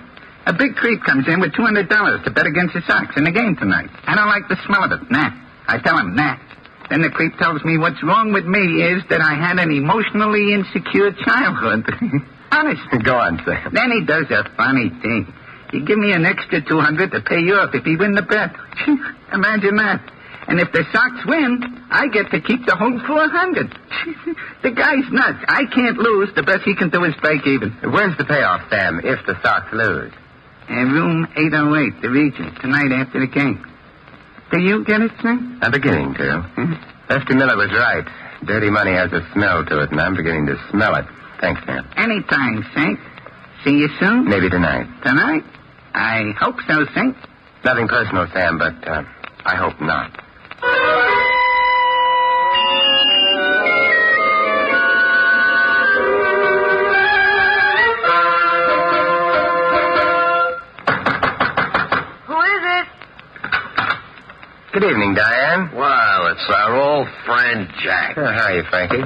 Speaker 14: A big creep comes in with $200 to bet against the Sox in the game tonight. I don't like the smell of it. Nah. I tell him, nah. Then the creep tells me what's wrong with me is that I had an emotionally insecure childhood. Honest.
Speaker 9: Go on, Sam.
Speaker 14: Then he does a funny thing. He give me an extra $200 to pay you up if he win the bet. Imagine that. And if the Sox win, I get to keep the whole $400. The guy's nuts. I can't lose. The best he can do is break even.
Speaker 9: Where's the payoff, Sam, if the Sox lose?
Speaker 14: Room 808, the Regent, tonight after the game. Do you get it, Sam?
Speaker 9: I'm beginning to. Lefty Miller was right. Dirty money has a smell to it, and I'm beginning to smell it. Thanks, Sam.
Speaker 14: Anytime, Saint. See you soon?
Speaker 9: Maybe tonight.
Speaker 14: Tonight? I hope so, Saint.
Speaker 9: Nothing personal, Sam, but I hope not. Good evening, Diane.
Speaker 19: Well, it's our old friend Jack.
Speaker 9: How are you, Frankie?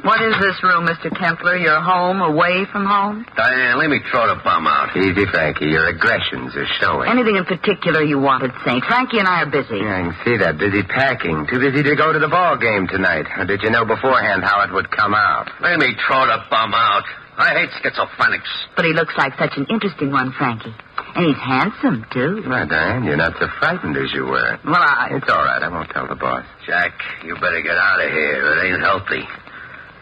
Speaker 12: What is this room, Mr. Templar? Your home, away from home?
Speaker 19: Diane, let me throw the bum out.
Speaker 9: Easy, Frankie. Your aggressions are showing.
Speaker 12: Anything in particular you wanted, Saint? Frankie and I are busy.
Speaker 9: Yeah, I can see that. Busy packing. Too busy to go to the ball game tonight. Or did you know beforehand how it would come out?
Speaker 19: Let me throw the bum out. I hate schizophrenics.
Speaker 12: But he looks like such an interesting one, Frankie. And he's handsome, too.
Speaker 9: Well, Diane, you're not so frightened as you were.
Speaker 12: Well,
Speaker 9: It's all right. I won't tell the boss.
Speaker 19: Jack, you better get out of here. It ain't healthy.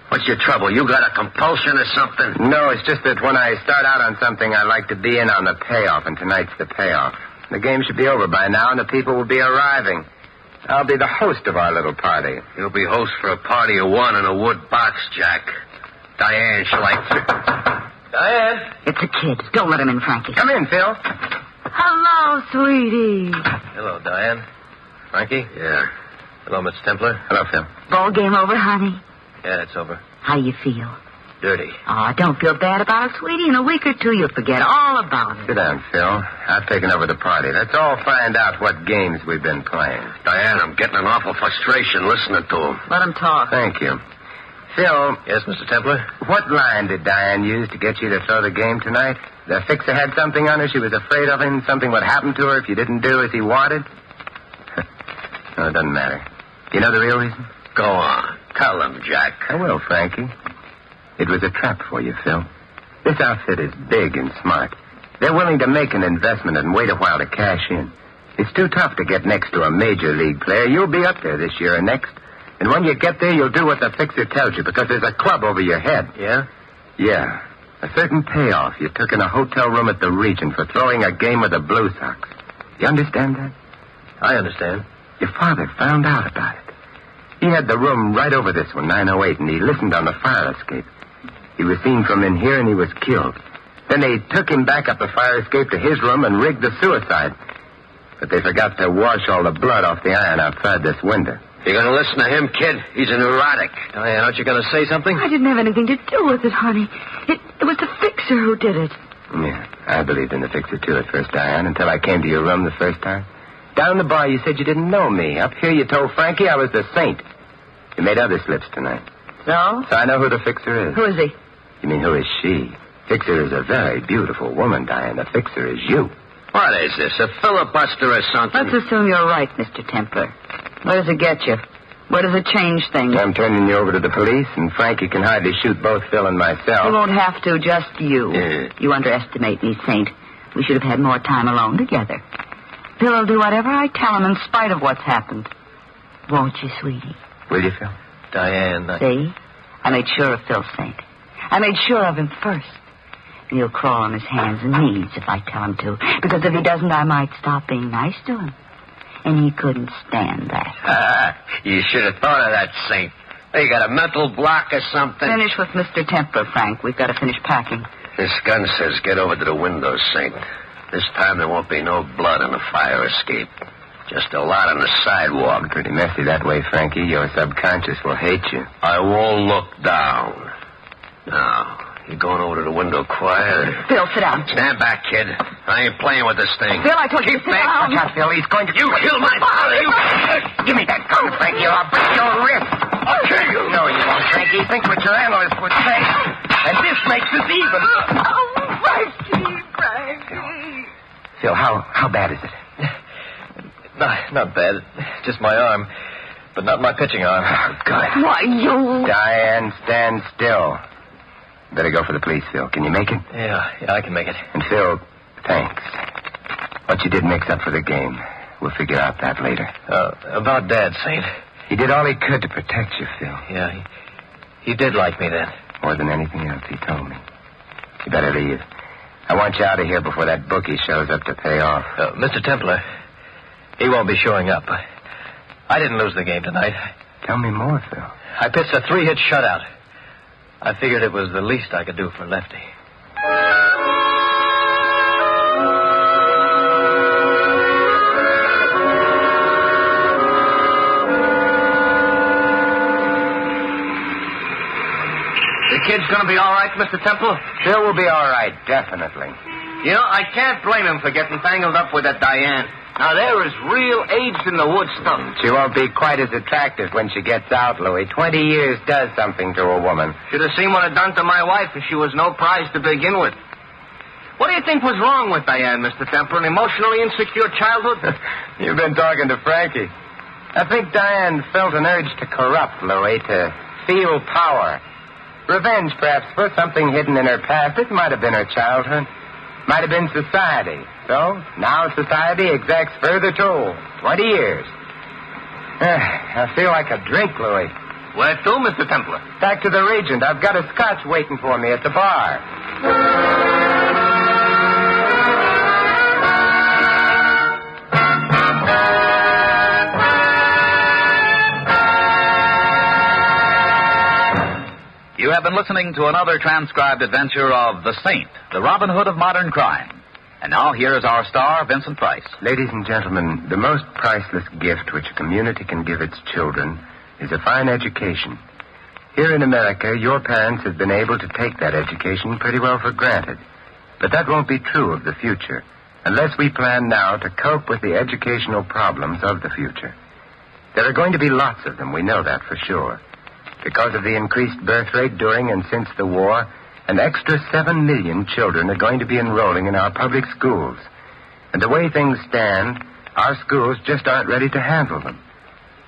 Speaker 19: What's your trouble? You got a compulsion or something?
Speaker 9: No, it's just that when I start out on something, I like to be in on the payoff, and tonight's the payoff. The game should be over by now, and the people will be arriving. I'll be the host of our little party.
Speaker 19: You'll be host for a party of one in a wood box, Jack. Diane, shall I... Diane?
Speaker 12: It's a kid. Don't let him in, Frankie.
Speaker 9: Come in, Phil.
Speaker 12: Hello, sweetie.
Speaker 19: Hello, Diane. Frankie? Yeah. Hello, Mr. Templar.
Speaker 9: Hello, Phil.
Speaker 12: Ball game over, honey?
Speaker 19: Yeah, it's over.
Speaker 12: How you feel?
Speaker 19: Dirty.
Speaker 12: Oh, don't feel bad about it, sweetie. In a week or two, you'll forget all about it.
Speaker 9: Sit down, Phil. I've taken over the party. Let's all find out what games we've been playing.
Speaker 19: Diane, I'm getting an awful frustration listening to him.
Speaker 12: Let him talk.
Speaker 9: Thank you. Phil.
Speaker 19: Yes, Mr. Templar?
Speaker 9: What line did Diane use to get you to throw the game tonight? The fixer had something on her she was afraid of him, something would happen to her if you didn't do as he wanted? No, it doesn't matter. Do you know the real reason?
Speaker 19: Go on. tell them, Jack.
Speaker 9: I will, Frankie. It was a trap for you, Phil. This outfit is big and smart. They're willing to make an investment and wait a while to cash in. It's too tough to get next to a major league player. You'll be up there this year and next. And when you get there, you'll do what the fixer tells you because there's a club over your head.
Speaker 2: Yeah?
Speaker 9: Yeah. A certain payoff you took in a hotel room at the Regent for throwing a game with the Blue Sox. You understand that?
Speaker 2: I understand.
Speaker 9: Your father found out about it. He had the room right over this one, 908, and he listened on the fire escape. He was seen from in here, and he was killed. Then they took him back up the fire escape to his room and rigged the suicide. But they forgot to wash all the blood off the iron outside this window.
Speaker 19: You're going to listen to him, kid? He's a neurotic.
Speaker 2: Diane, aren't you going to say something?
Speaker 12: I didn't have anything to do with it, honey. It was the fixer who did it.
Speaker 9: Yeah, I believed in the fixer, too, at first, Diane, until I came to your room the first time. Down in the bar, you said you didn't know me. Up here, you told Frankie I was the saint. You made other slips tonight.
Speaker 12: So?
Speaker 9: So I know who the fixer is.
Speaker 12: Who is he?
Speaker 9: You mean, who is she? Fixer is a very beautiful woman, Diane. The fixer is you.
Speaker 19: What is this, a filibuster or something?
Speaker 12: Let's assume you're right, Mr. Templar. Where does it get you? Where does it change things?
Speaker 9: I'm turning you over to the police, and Frankie can hardly shoot both Phil and myself.
Speaker 12: You won't have to, just you. You underestimate me, Saint. We should have had more time alone together. Phil will do whatever I tell him in spite of what's happened. Won't you, sweetie?
Speaker 9: Will you, Phil?
Speaker 2: Diane,
Speaker 12: See? I made sure of Phil, Saint. I made sure of him first. And he'll crawl on his hands and knees if I tell him to. Because if he doesn't, I might stop being nice to him. And he couldn't stand that.
Speaker 19: You should have thought of that, Saint. You got a mental block or something?
Speaker 12: Finish with Mr. Templar, Frank. We've got to finish packing.
Speaker 19: This gun says get over to the window, Saint. This time there won't be no blood on the fire escape. Just a lot on the sidewalk.
Speaker 9: Pretty messy that way, Frankie. Your subconscious will hate you.
Speaker 19: I won't look down. Now, you going over to the window quiet?
Speaker 12: Phil, sit down.
Speaker 19: Stand back, kid. I ain't playing with this thing.
Speaker 12: Phil, I told you to sit down.
Speaker 9: Watch out, Phil. He's going to...
Speaker 19: You killed my father.
Speaker 9: Give me that gun, Frankie, or I'll break your wrist.
Speaker 19: I'll kill you.
Speaker 9: No, you won't, Frankie. Think what your analyst would say. And this makes us even.
Speaker 12: Frankie.
Speaker 9: Phil, how bad is it?
Speaker 2: Not bad. Just my arm. But not my pitching arm.
Speaker 9: Oh, good.
Speaker 12: Why, you...
Speaker 9: Diane, stand still. Better go for the police, Phil. Can you make it?
Speaker 2: Yeah, I can make it.
Speaker 9: And Phil, thanks. What you did makes up for the game. We'll figure out that later.
Speaker 2: About Dad, Saint.
Speaker 9: He did all he could to protect you, Phil.
Speaker 2: Yeah, he did like me then.
Speaker 9: More than anything else, he told me. You better leave. I want you out of here before that bookie shows up to pay off.
Speaker 2: Mr. Templar, he won't be showing up. I didn't lose the game tonight.
Speaker 9: Tell me more, Phil.
Speaker 2: I pitched a 3-hit shutout. I figured it was the least I could do for Lefty.
Speaker 19: The kid's going to be all right, Mr. Temple?
Speaker 9: Phil will be all right, definitely.
Speaker 19: You know, I can't blame him for getting tangled up with that Diane. Now, there is real AIDS in the wood stuff.
Speaker 9: She won't be quite as attractive when she gets out, Louis. 20 years does something to a woman.
Speaker 19: Should have seen what it done to my wife if she was no prize to begin with. What do you think was wrong with Diane, Mr. Temple? An emotionally insecure childhood?
Speaker 9: You've been talking to Frankie. I think Diane felt an urge to corrupt, Louis, to feel power. Revenge, perhaps, for something hidden in her past. It might have been her childhood. Might have been society. So, now society exacts further toll. 20 years. I feel like a drink, Louis.
Speaker 19: Where to, Mr. Templar?
Speaker 9: Back to the Regent. I've got a scotch waiting for me at the bar.
Speaker 4: You have been listening to another transcribed adventure of The Saint, the Robin Hood of modern crime. And now here is our star, Vincent Price.
Speaker 9: Ladies and gentlemen, the most priceless gift which a community can give its children is a fine education. Here in America, your parents have been able to take that education pretty well for granted. But that won't be true of the future, unless we plan now to cope with the educational problems of the future. There are going to be lots of them, we know that for sure. Because of the increased birth rate during and since the war, an extra 7 million children are going to be enrolling in our public schools. And the way things stand, our schools just aren't ready to handle them.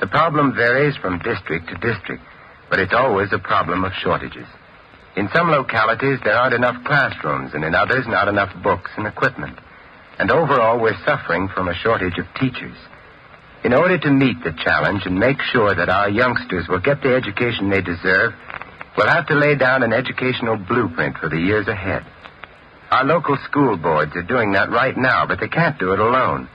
Speaker 9: The problem varies from district to district. but it's always a problem of shortages. In some localities, there aren't enough classrooms, and in others, not enough books and equipment. And overall, we're suffering from a shortage of teachers. In order to meet the challenge and make sure that our youngsters will get the education they deserve, we'll have to lay down an educational blueprint for the years ahead. Our local school boards are doing that right now, but they can't do it alone.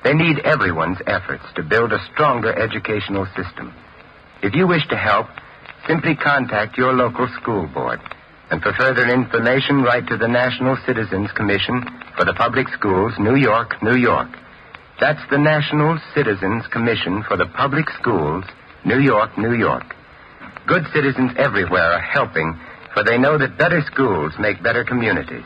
Speaker 9: They need everyone's efforts to build a stronger educational system. If you wish to help, simply contact your local school board. And for further information, write to the National Citizens Commission for the Public Schools, New York, New York. That's the National Citizens Commission for the Public Schools, New York, New York. Good citizens everywhere are helping, for they know that better schools make better communities.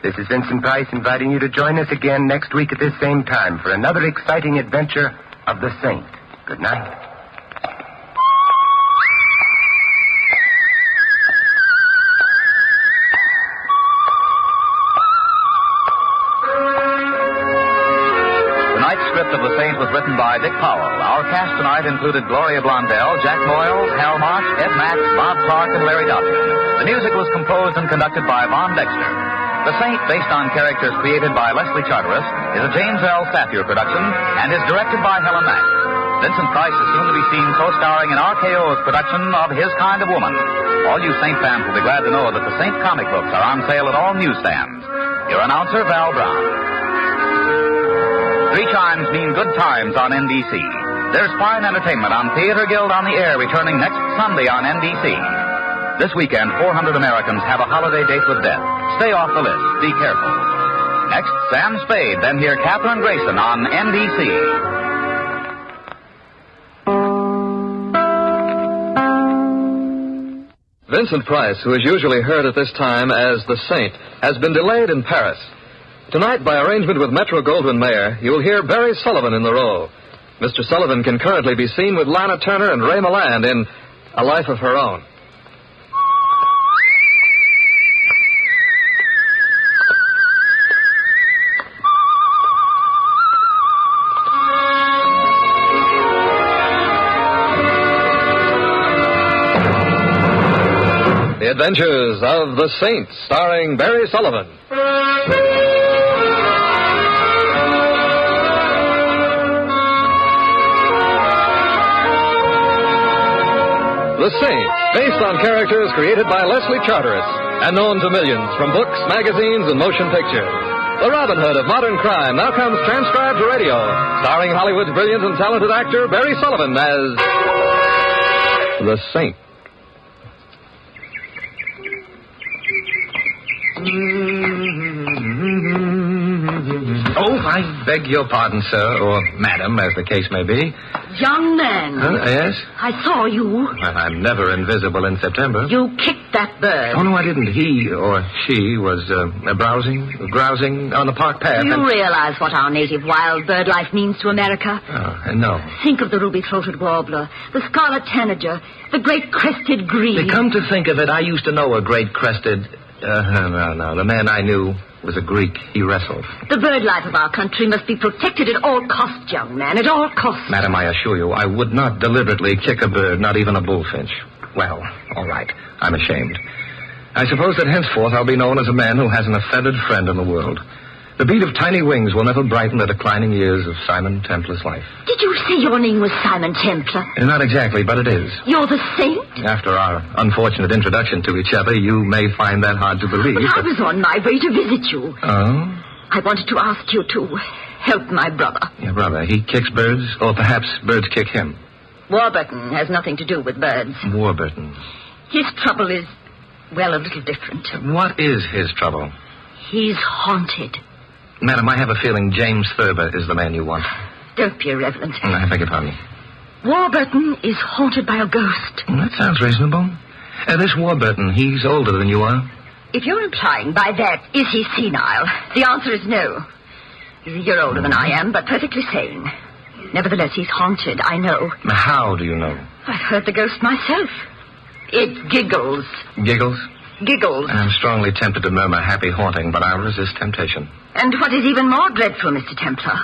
Speaker 9: This is Vincent Price inviting you to join us again next week at this same time for another exciting adventure of the Saint. Good night.
Speaker 4: Of the Saint was written by Dick Powell. Our cast tonight included Gloria Blondell, Jack Moyles, Hal March, Ed Max, Bob Clark, and Larry Dodson. The music was composed and conducted by Von Dexter. The Saint, based on characters created by Leslie Charteris, is a James L. Safier production and is directed by Helen Mack. Vincent Price is soon to be seen co-starring in RKO's production of His Kind of Woman. All you Saint fans will be glad to know that the Saint comic books are on sale at all newsstands. Your announcer, Val Brown. 3 chimes mean good times on NBC. There's fine entertainment on Theater Guild on the Air returning next Sunday on NBC. This weekend, 400 Americans have a holiday date with death. Stay off the list. Be careful. Next, Sam Spade. Then hear Katherine Grayson on NBC.
Speaker 1: Vincent Price, who is usually heard at this time as the Saint, has been delayed in Paris. Tonight, by arrangement with Metro-Goldwyn-Mayer, you'll hear Barry Sullivan in the role. Mr. Sullivan can currently be seen with Lana Turner and Ray Milland in A Life of Her Own. The Adventures of the Saint, starring Barry Sullivan. The Saint, based on characters created by Leslie Charteris and known to millions from books, magazines, and motion pictures. The Robin Hood of modern crime now comes transcribed to radio, starring Hollywood's brilliant and talented actor Barry Sullivan as the Saint.
Speaker 7: Oh, I beg your pardon, sir, or madam, as the case may be.
Speaker 12: Young man.
Speaker 7: Yes?
Speaker 12: I saw you.
Speaker 7: Well, I'm never invisible in September.
Speaker 12: You kicked that bird.
Speaker 7: Oh, no, I didn't. He or she was grousing on the park path.
Speaker 12: Do you realize what our native wild bird life means to America?
Speaker 7: Oh, no.
Speaker 12: Think of the ruby-throated warbler, the scarlet tanager, the great crested grebe.
Speaker 7: Come to think of it, I used to know a great crested... No. The man I knew was a Greek. He wrestled.
Speaker 12: The bird life of our country must be protected at all costs, young man, at all costs.
Speaker 7: Madam, I assure you, I would not deliberately kick a bird, not even a bullfinch. Well, all right. I'm ashamed. I suppose that henceforth I'll be known as a man who hasn't a feathered friend in the world. The beat of tiny wings will never brighten the declining years of Simon Templar's life.
Speaker 12: Did you say your name was Simon Templar?
Speaker 7: Not exactly, but it is.
Speaker 12: You're the Saint?
Speaker 7: After our unfortunate introduction to each other, you may find that hard to believe.
Speaker 12: But I was on my way to visit you.
Speaker 7: Oh?
Speaker 12: I wanted to ask you to help my brother.
Speaker 7: Your brother, he kicks birds, or perhaps birds kick him?
Speaker 12: Warburton has nothing to do with birds.
Speaker 7: Warburton.
Speaker 12: His trouble is, well, a little different.
Speaker 7: What is his trouble?
Speaker 12: He's haunted.
Speaker 7: Madam, I have a feeling James Thurber is the man you want.
Speaker 12: Don't be irreverent.
Speaker 7: I beg your pardon.
Speaker 12: Warburton is haunted by a ghost.
Speaker 7: That sounds reasonable. This Warburton, he's older than you are.
Speaker 12: If you're implying by that, is he senile? The answer is no. He's a year older than I am, but perfectly sane. Nevertheless, he's haunted, I know.
Speaker 7: How do you know?
Speaker 12: I've heard the ghost myself. It giggles.
Speaker 7: Giggles?
Speaker 12: Giggles.
Speaker 7: I'm strongly tempted to murmur happy haunting, but I'll resist temptation.
Speaker 12: And what is even more dreadful, Mr. Templar,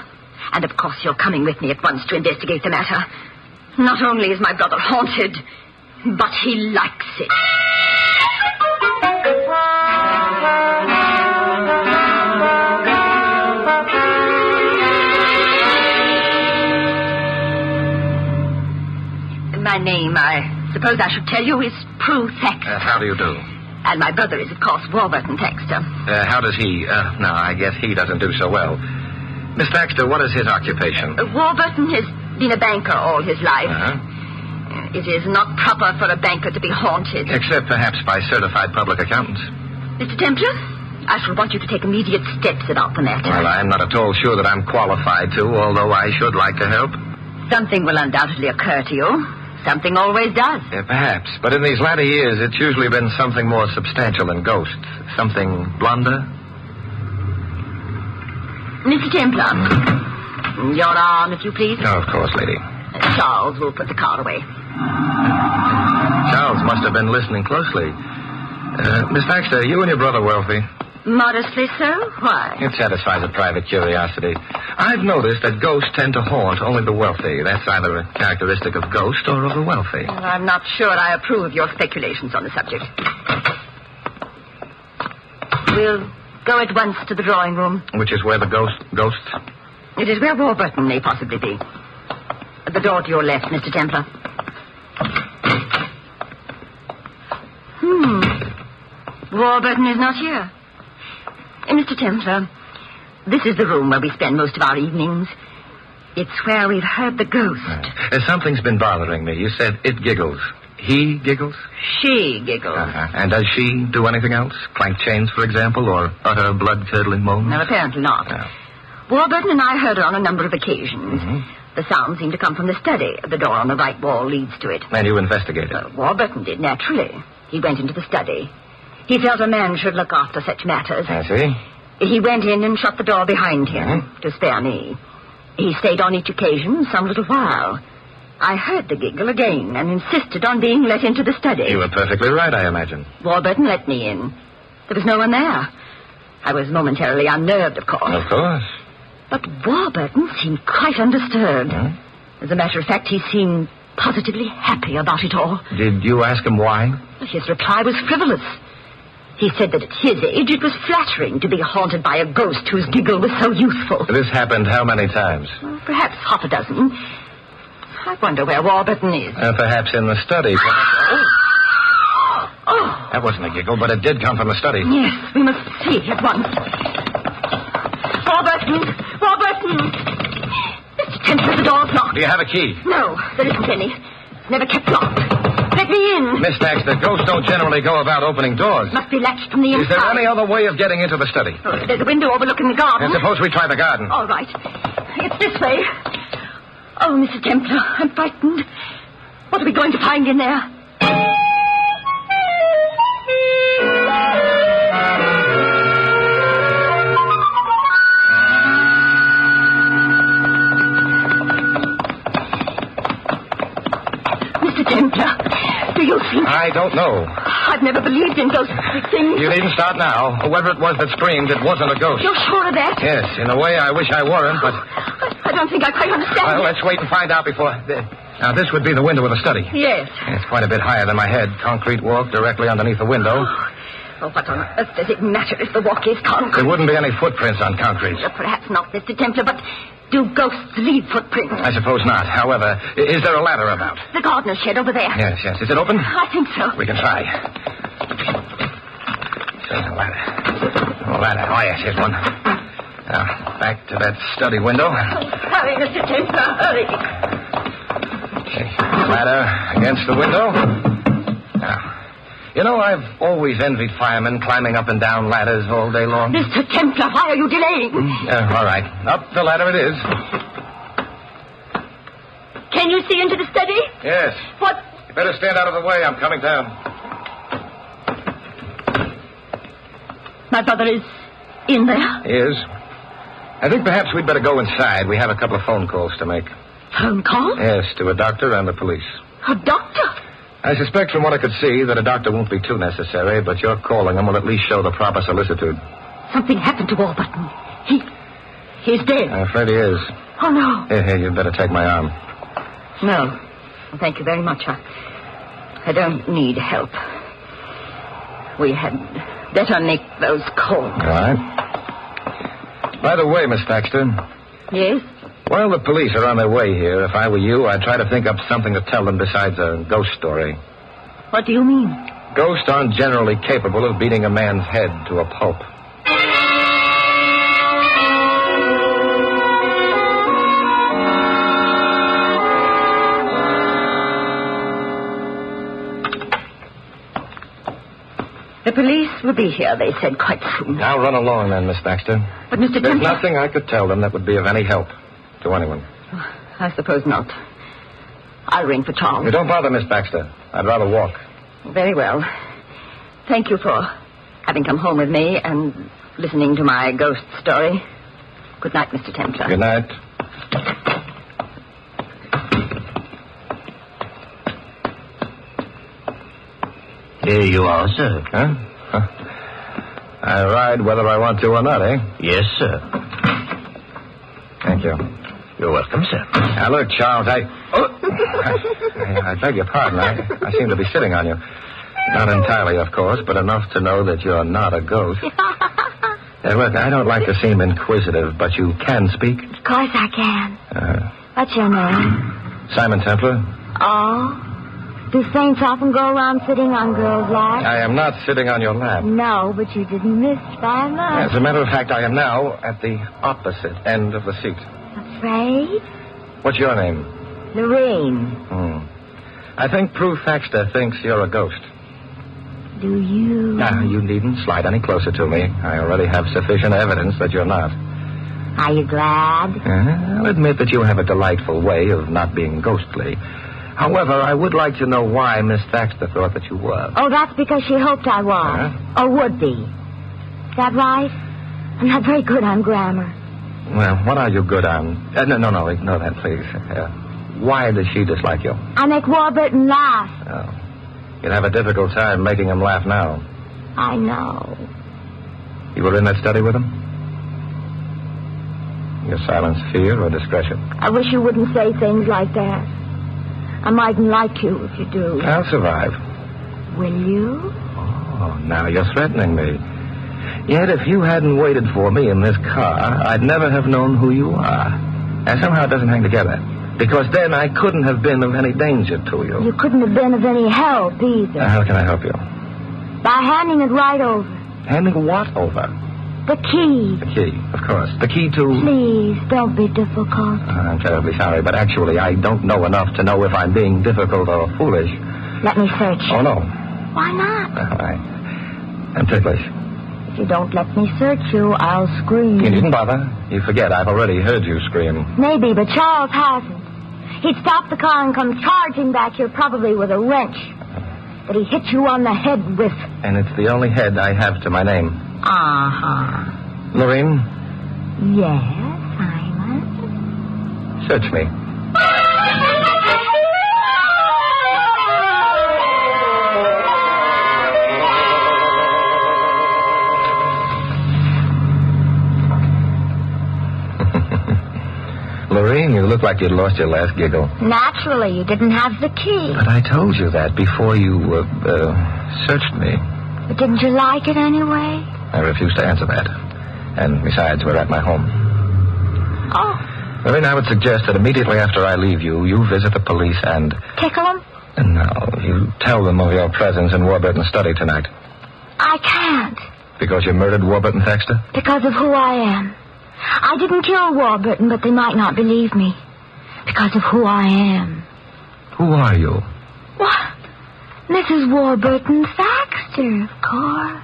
Speaker 12: and of course you're coming with me at once to investigate the matter. Not only is my brother haunted, But he likes it. My name, I suppose I should tell you, is Prue Thaxter.
Speaker 7: How do you do?
Speaker 12: And my brother is, of course, Warburton Thaxter.
Speaker 7: How does he... no, I guess he doesn't do so well. Miss Thaxter, what is his occupation?
Speaker 12: Warburton has been a banker all his life.
Speaker 7: Uh-huh.
Speaker 12: It is not proper for a banker to be haunted.
Speaker 7: Except perhaps by certified public accountants.
Speaker 12: Mr. Templar, I shall want you to take immediate steps about the matter.
Speaker 7: Well, I'm not at all sure that I'm qualified to, although I should like to help.
Speaker 12: Something will undoubtedly occur to you. Something always does.
Speaker 7: Perhaps. But in these latter years, it's usually been something more substantial than ghosts. Something blonder.
Speaker 12: Mr. Templar, your arm, if you please.
Speaker 7: Oh, of course, lady.
Speaker 12: Charles will put the car away.
Speaker 7: Charles must have been listening closely. Miss Thaxter, you and your brother wealthy?
Speaker 12: Modestly so? Why?
Speaker 7: It satisfies a private curiosity. I've noticed that ghosts tend to haunt only the wealthy. That's either a characteristic of ghosts or of the wealthy.
Speaker 12: Well, I'm not sure I approve of your speculations on the subject. We'll go at once to the drawing room.
Speaker 7: Which is where the ghosts?
Speaker 12: It is where Warburton may possibly be. At the door to your left, Mr. Templar. Warburton is not here. Mr. Templar, this is the room where we spend most of our evenings. It's where we've heard the ghost.
Speaker 7: Something's been bothering me. You said it giggles. He giggles?
Speaker 12: She giggles.
Speaker 7: And does she do anything else? Clank chains, for example, or utter blood-curdling moans?
Speaker 12: No, apparently not.
Speaker 7: No.
Speaker 12: Warburton and I heard her on a number of occasions.
Speaker 7: Mm-hmm.
Speaker 12: The sound seemed to come from the study. The door on the right wall leads to it.
Speaker 7: And you investigated?
Speaker 12: Warburton did, naturally. He went into the study. He felt a man should look after such matters.
Speaker 7: I see.
Speaker 12: He went in and shut the door behind him to spare me. He stayed on each occasion some little while. I heard the giggle again and insisted on being let into the study.
Speaker 7: You were perfectly right, I imagine.
Speaker 12: Warburton let me in. There was no one there. I was momentarily unnerved, of course.
Speaker 7: Of course.
Speaker 12: But Warburton seemed quite undisturbed. As a matter of fact, he seemed positively happy about it all.
Speaker 7: Did you ask him why?
Speaker 12: His reply was frivolous. He said that at his age it was flattering to be haunted by a ghost whose giggle was so youthful.
Speaker 7: This happened how many times?
Speaker 12: Well, perhaps half a dozen. I wonder where Warburton is.
Speaker 7: Perhaps in the study.
Speaker 12: Oh!
Speaker 7: That wasn't a giggle, but it did come from the study.
Speaker 12: Yes, we must see at once. Warburton! Warburton! Mr. Templar, the door's locked.
Speaker 7: Do you have a key?
Speaker 12: No, there isn't any. Never kept locked. Let me in.
Speaker 7: Miss Thaxter, ghosts don't generally go about opening doors.
Speaker 12: Must be latched from the inside.
Speaker 7: Is there any other way of getting into the study?
Speaker 12: There's a window overlooking the garden.
Speaker 7: And suppose we try the garden.
Speaker 12: All right. It's this way. Oh, Mr. Templar, I'm frightened. What are we going to find in there? Mr. Templar, do you think...
Speaker 7: I don't know.
Speaker 12: I've never believed in ghostly things.
Speaker 7: You needn't start now. Whoever it was that screamed, it wasn't a ghost.
Speaker 12: You're sure of that?
Speaker 7: Yes, in a way I wish I weren't, but...
Speaker 12: I don't think I quite understand.
Speaker 7: Well, let's wait and find out before... Now, this would be the window of the study.
Speaker 12: Yes.
Speaker 7: It's quite a bit higher than my head. Concrete walk directly underneath the window.
Speaker 12: Oh, what on earth does it matter if the walk is concrete?
Speaker 7: There wouldn't be any footprints on concrete.
Speaker 12: Perhaps not, Mr. Templar, but do ghosts leave footprints?
Speaker 7: I suppose not. However, is there a ladder about?
Speaker 12: The gardener's shed over there.
Speaker 7: Yes. Is it open?
Speaker 12: I think so.
Speaker 7: We can try. So, a ladder. Oh, ladder. Oh, yes, here's one. Now, back to that study window.
Speaker 12: Hurry, Mr. Templar, hurry.
Speaker 7: Okay. Ladder against the window. Now, you know, I've always envied firemen climbing up and down ladders all day long.
Speaker 12: Mr. Templar, why are you delaying?
Speaker 7: All right. Up the ladder it is.
Speaker 12: Can you see into the study?
Speaker 7: Yes.
Speaker 12: What?
Speaker 7: You better stand out of the way. I'm coming down.
Speaker 12: My brother is in there.
Speaker 7: He is. I think perhaps we'd better go inside. We have a couple of phone calls to make.
Speaker 12: Phone call?
Speaker 7: Yes, to a doctor and the police.
Speaker 12: A doctor?
Speaker 7: I suspect from what I could see that a doctor won't be too necessary, but your calling him will at least show the proper solicitude.
Speaker 12: Something happened to Warburton. He's dead.
Speaker 7: I'm afraid he is.
Speaker 12: Oh, no.
Speaker 7: Here, you'd better take my arm.
Speaker 12: No. Well, thank you very much. I don't need help. We had better nick those colts.
Speaker 7: All right. By the way, Miss Thaxter.
Speaker 12: Yes?
Speaker 7: While the police are on their way here, if I were you, I'd try to think up something to tell them besides a ghost story.
Speaker 12: What do you mean?
Speaker 7: Ghosts aren't generally capable of beating a man's head to a pulp.
Speaker 12: The police will be here, they said, quite soon.
Speaker 7: Now run along then, Miss Baxter.
Speaker 12: But, Mr.
Speaker 7: There's
Speaker 12: Templar...
Speaker 7: nothing I could tell them that would be of any help to anyone.
Speaker 12: I suppose not. I'll ring for Tom.
Speaker 7: You don't bother, Miss Baxter. I'd rather walk.
Speaker 12: Very well. Thank you for having come home with me and listening to my ghost story. Good night, Mr. Templar.
Speaker 7: Good night.
Speaker 17: Here you are, sir.
Speaker 7: Huh? I ride whether I want to or not, eh?
Speaker 17: Yes, sir.
Speaker 7: Thank you.
Speaker 17: You're welcome, sir.
Speaker 7: Now, look, Charles, I beg your pardon. I seem to be sitting on you. Not entirely, of course, but enough to know that you're not a ghost. Look, I don't like to seem inquisitive, but you can speak?
Speaker 15: Of course I can. What's your name?
Speaker 7: Simon Templar.
Speaker 15: Oh? Do saints often go around sitting on girls' laps?
Speaker 7: I am not sitting on your lap.
Speaker 15: No, but you didn't miss by much.
Speaker 7: As a matter of fact, I am now at the opposite end of the seat.
Speaker 15: Afraid?
Speaker 7: What's your name?
Speaker 15: Lorraine.
Speaker 7: I think Prue Thaxter thinks you're a ghost.
Speaker 15: Do you?
Speaker 7: Now, you needn't slide any closer to me. I already have sufficient evidence that you're not.
Speaker 15: Are you glad?
Speaker 7: I'll admit that you have a delightful way of not being ghostly. However, I would like to know why Miss Thaxter thought that you were.
Speaker 15: Oh, that's because she hoped I was. Or would be. Is that right? I'm not very good on grammar.
Speaker 7: Well, what are you good on? No, ignore that, please. Why does she dislike you?
Speaker 15: I make Warburton laugh.
Speaker 7: Oh. You'd have a difficult time making him laugh now.
Speaker 15: I know.
Speaker 7: You were in that study with him? Your silence fear or discretion?
Speaker 15: I wish you wouldn't say things like that. I mightn't like you if you do.
Speaker 7: I'll survive.
Speaker 15: Will you?
Speaker 7: Oh, now you're threatening me. Yet if you hadn't waited for me in this car, I'd never have known who you are. And somehow it doesn't hang together. Because then I couldn't have been of any danger to you.
Speaker 15: You couldn't have been of any help either.
Speaker 7: How can I help you?
Speaker 15: By handing it right over.
Speaker 7: Handing what over?
Speaker 15: The key.
Speaker 7: The key, of course. The key to...
Speaker 15: Please, don't be difficult.
Speaker 7: I'm terribly sorry, but actually I don't know enough to know if I'm being difficult or foolish.
Speaker 15: Let me search.
Speaker 7: Oh, no.
Speaker 15: Why not?
Speaker 7: I'm ticklish.
Speaker 15: If you don't let me search you, I'll scream.
Speaker 7: You needn't bother. You forget, I've already heard you scream.
Speaker 15: Maybe, but Charles hasn't. He'd stop the car and come charging back here, probably with a wrench. But he hit you on the head with...
Speaker 7: And it's the only head I have to my name.
Speaker 15: Uh-huh.
Speaker 7: Lorraine?
Speaker 15: Yes, Simon?
Speaker 7: Search me. Lorraine, you look like you'd lost your last giggle.
Speaker 15: Naturally, you didn't have the key.
Speaker 7: But I told you that before you, searched me.
Speaker 15: But didn't you like it anyway?
Speaker 7: I refuse to answer that. And besides, we're at my home.
Speaker 15: Oh.
Speaker 7: Lorraine, I would suggest that immediately after I leave you, you visit the police and...
Speaker 15: Tickle them?
Speaker 7: No, you tell them of your presence in Warburton's study tonight.
Speaker 15: I can't.
Speaker 7: Because you murdered Warburton Thaxter?
Speaker 15: Because of who I am. I didn't kill Warburton, but they might not believe me. Because of who I am.
Speaker 7: Who are you?
Speaker 15: What? Mrs. Warburton Thaxter, of course.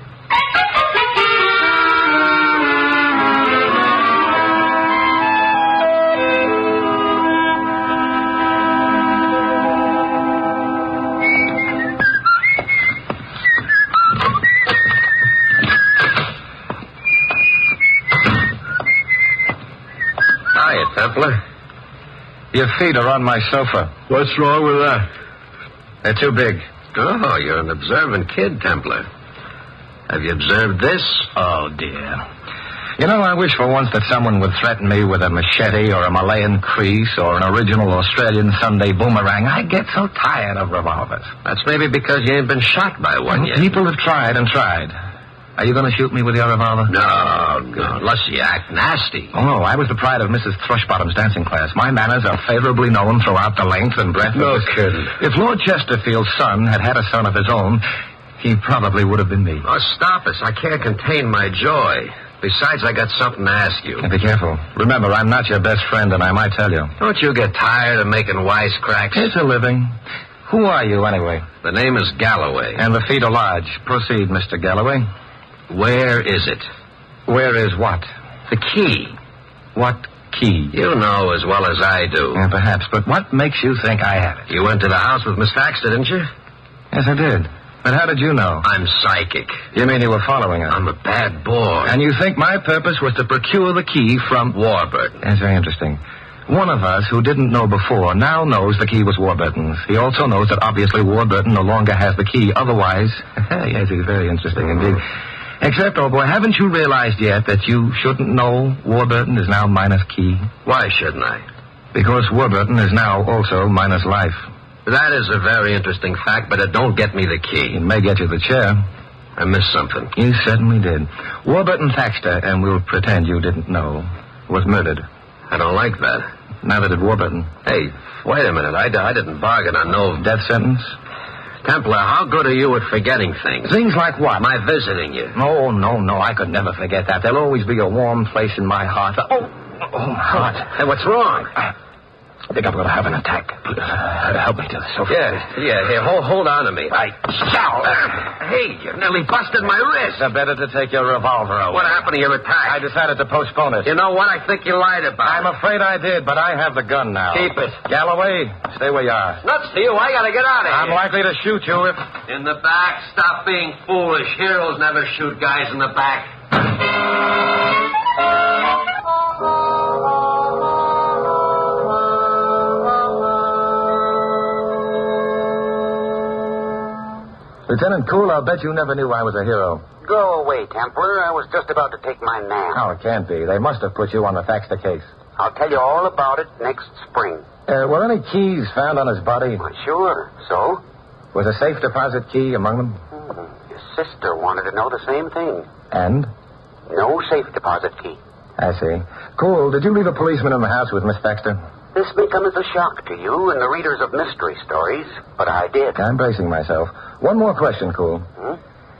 Speaker 7: Hiya, Templar. Your feet are on my sofa.
Speaker 10: What's wrong with that?
Speaker 7: They're too big.
Speaker 19: Oh, you're an observant kid, Templar. Have you observed this?
Speaker 7: Oh, dear. You know, I wish for once that someone would threaten me with a machete or a Malayan crease or an original Australian Sunday boomerang. I get so tired of revolvers.
Speaker 19: That's maybe because you ain't been shot by one yet.
Speaker 7: People have tried and tried. Are you going to shoot me with your revolver?
Speaker 19: No, unless you act nasty.
Speaker 7: Oh, no, I was the pride of Mrs. Thrushbottom's dancing class. My manners are favorably known throughout the length and breadth of
Speaker 19: No
Speaker 7: this...
Speaker 19: kidding.
Speaker 7: If Lord Chesterfield's son had had a son of his own, he probably would have been me.
Speaker 19: Oh, stop it. I can't contain my joy. Besides, I got something to ask you.
Speaker 7: Be careful. Remember, I'm not your best friend, and I might tell you.
Speaker 19: Don't you get tired of making wisecracks?
Speaker 7: It's a living. Who are you, anyway?
Speaker 19: The name is Galloway.
Speaker 7: And the feet are large. Proceed, Mr. Galloway.
Speaker 19: Where is it?
Speaker 7: Where is what?
Speaker 19: The key.
Speaker 7: What key?
Speaker 19: You know as well as I do.
Speaker 7: Yeah, perhaps, but what makes you think I have it?
Speaker 19: You went to the house with Miss Thaxter, didn't you?
Speaker 7: Yes, I did. But how did you know?
Speaker 19: I'm psychic.
Speaker 7: You mean you were following her?
Speaker 19: I'm a bad boy.
Speaker 7: And you think my purpose was to procure the key from...
Speaker 19: Warburton.
Speaker 7: That's very interesting. One of us who didn't know before now knows the key was Warburton's. He also knows that obviously Warburton no longer has the key. Otherwise... yes, it's very interesting indeed. Except, oh boy, haven't you realized yet that you shouldn't know Warburton is now minus key?
Speaker 19: Why shouldn't I?
Speaker 7: Because Warburton is now also minus life.
Speaker 19: That is a very interesting fact, but it don't get me the key.
Speaker 7: It may get you the chair.
Speaker 19: I missed something.
Speaker 7: You certainly did. Warburton Thaxter, and we'll pretend you didn't know, was murdered.
Speaker 19: I don't like that.
Speaker 7: Neither did Warburton.
Speaker 19: Hey, wait a minute. I didn't bargain on no...
Speaker 7: Death sentence?
Speaker 19: Templar, how good are you at forgetting things?
Speaker 7: Things like what?
Speaker 19: My visiting you.
Speaker 7: Oh, no, I could never forget that. There'll always be a warm place in my heart. Oh, my heart.
Speaker 19: Hey, what's wrong?
Speaker 7: I think I'm going to have an attack. Help me to the sofa.
Speaker 19: Yeah. Here, hold on to me. I shall. Hey, you nearly busted my wrist.
Speaker 7: It's better to take your revolver away.
Speaker 19: What happened to your attack?
Speaker 7: I decided to postpone it.
Speaker 19: You know what? I think you lied about
Speaker 7: I'm afraid I did, but I have the gun now.
Speaker 19: Keep it.
Speaker 7: Galloway, stay where you are.
Speaker 19: Nuts to you. I got to get out of here.
Speaker 7: I'm likely to shoot you if...
Speaker 19: In the back. Stop being foolish. Heroes never shoot guys in the back.
Speaker 7: Lieutenant Cool, I'll bet you never knew I was a hero.
Speaker 17: Go away, Templar. I was just about to take my nap.
Speaker 7: Oh, it can't be. They must have put you on the Thaxter case.
Speaker 17: I'll tell you all about it next spring.
Speaker 7: Were any keys found on his body?
Speaker 17: Well, sure. So?
Speaker 7: Was a safe deposit key among them?
Speaker 17: Your sister wanted to know the same thing.
Speaker 7: And?
Speaker 17: No safe deposit key.
Speaker 7: I see. Cool, did you leave a policeman in the house with Miss Thaxter?
Speaker 17: This may come as a shock to you and the readers of mystery stories, but I did.
Speaker 7: I'm bracing myself. One more question, Cool.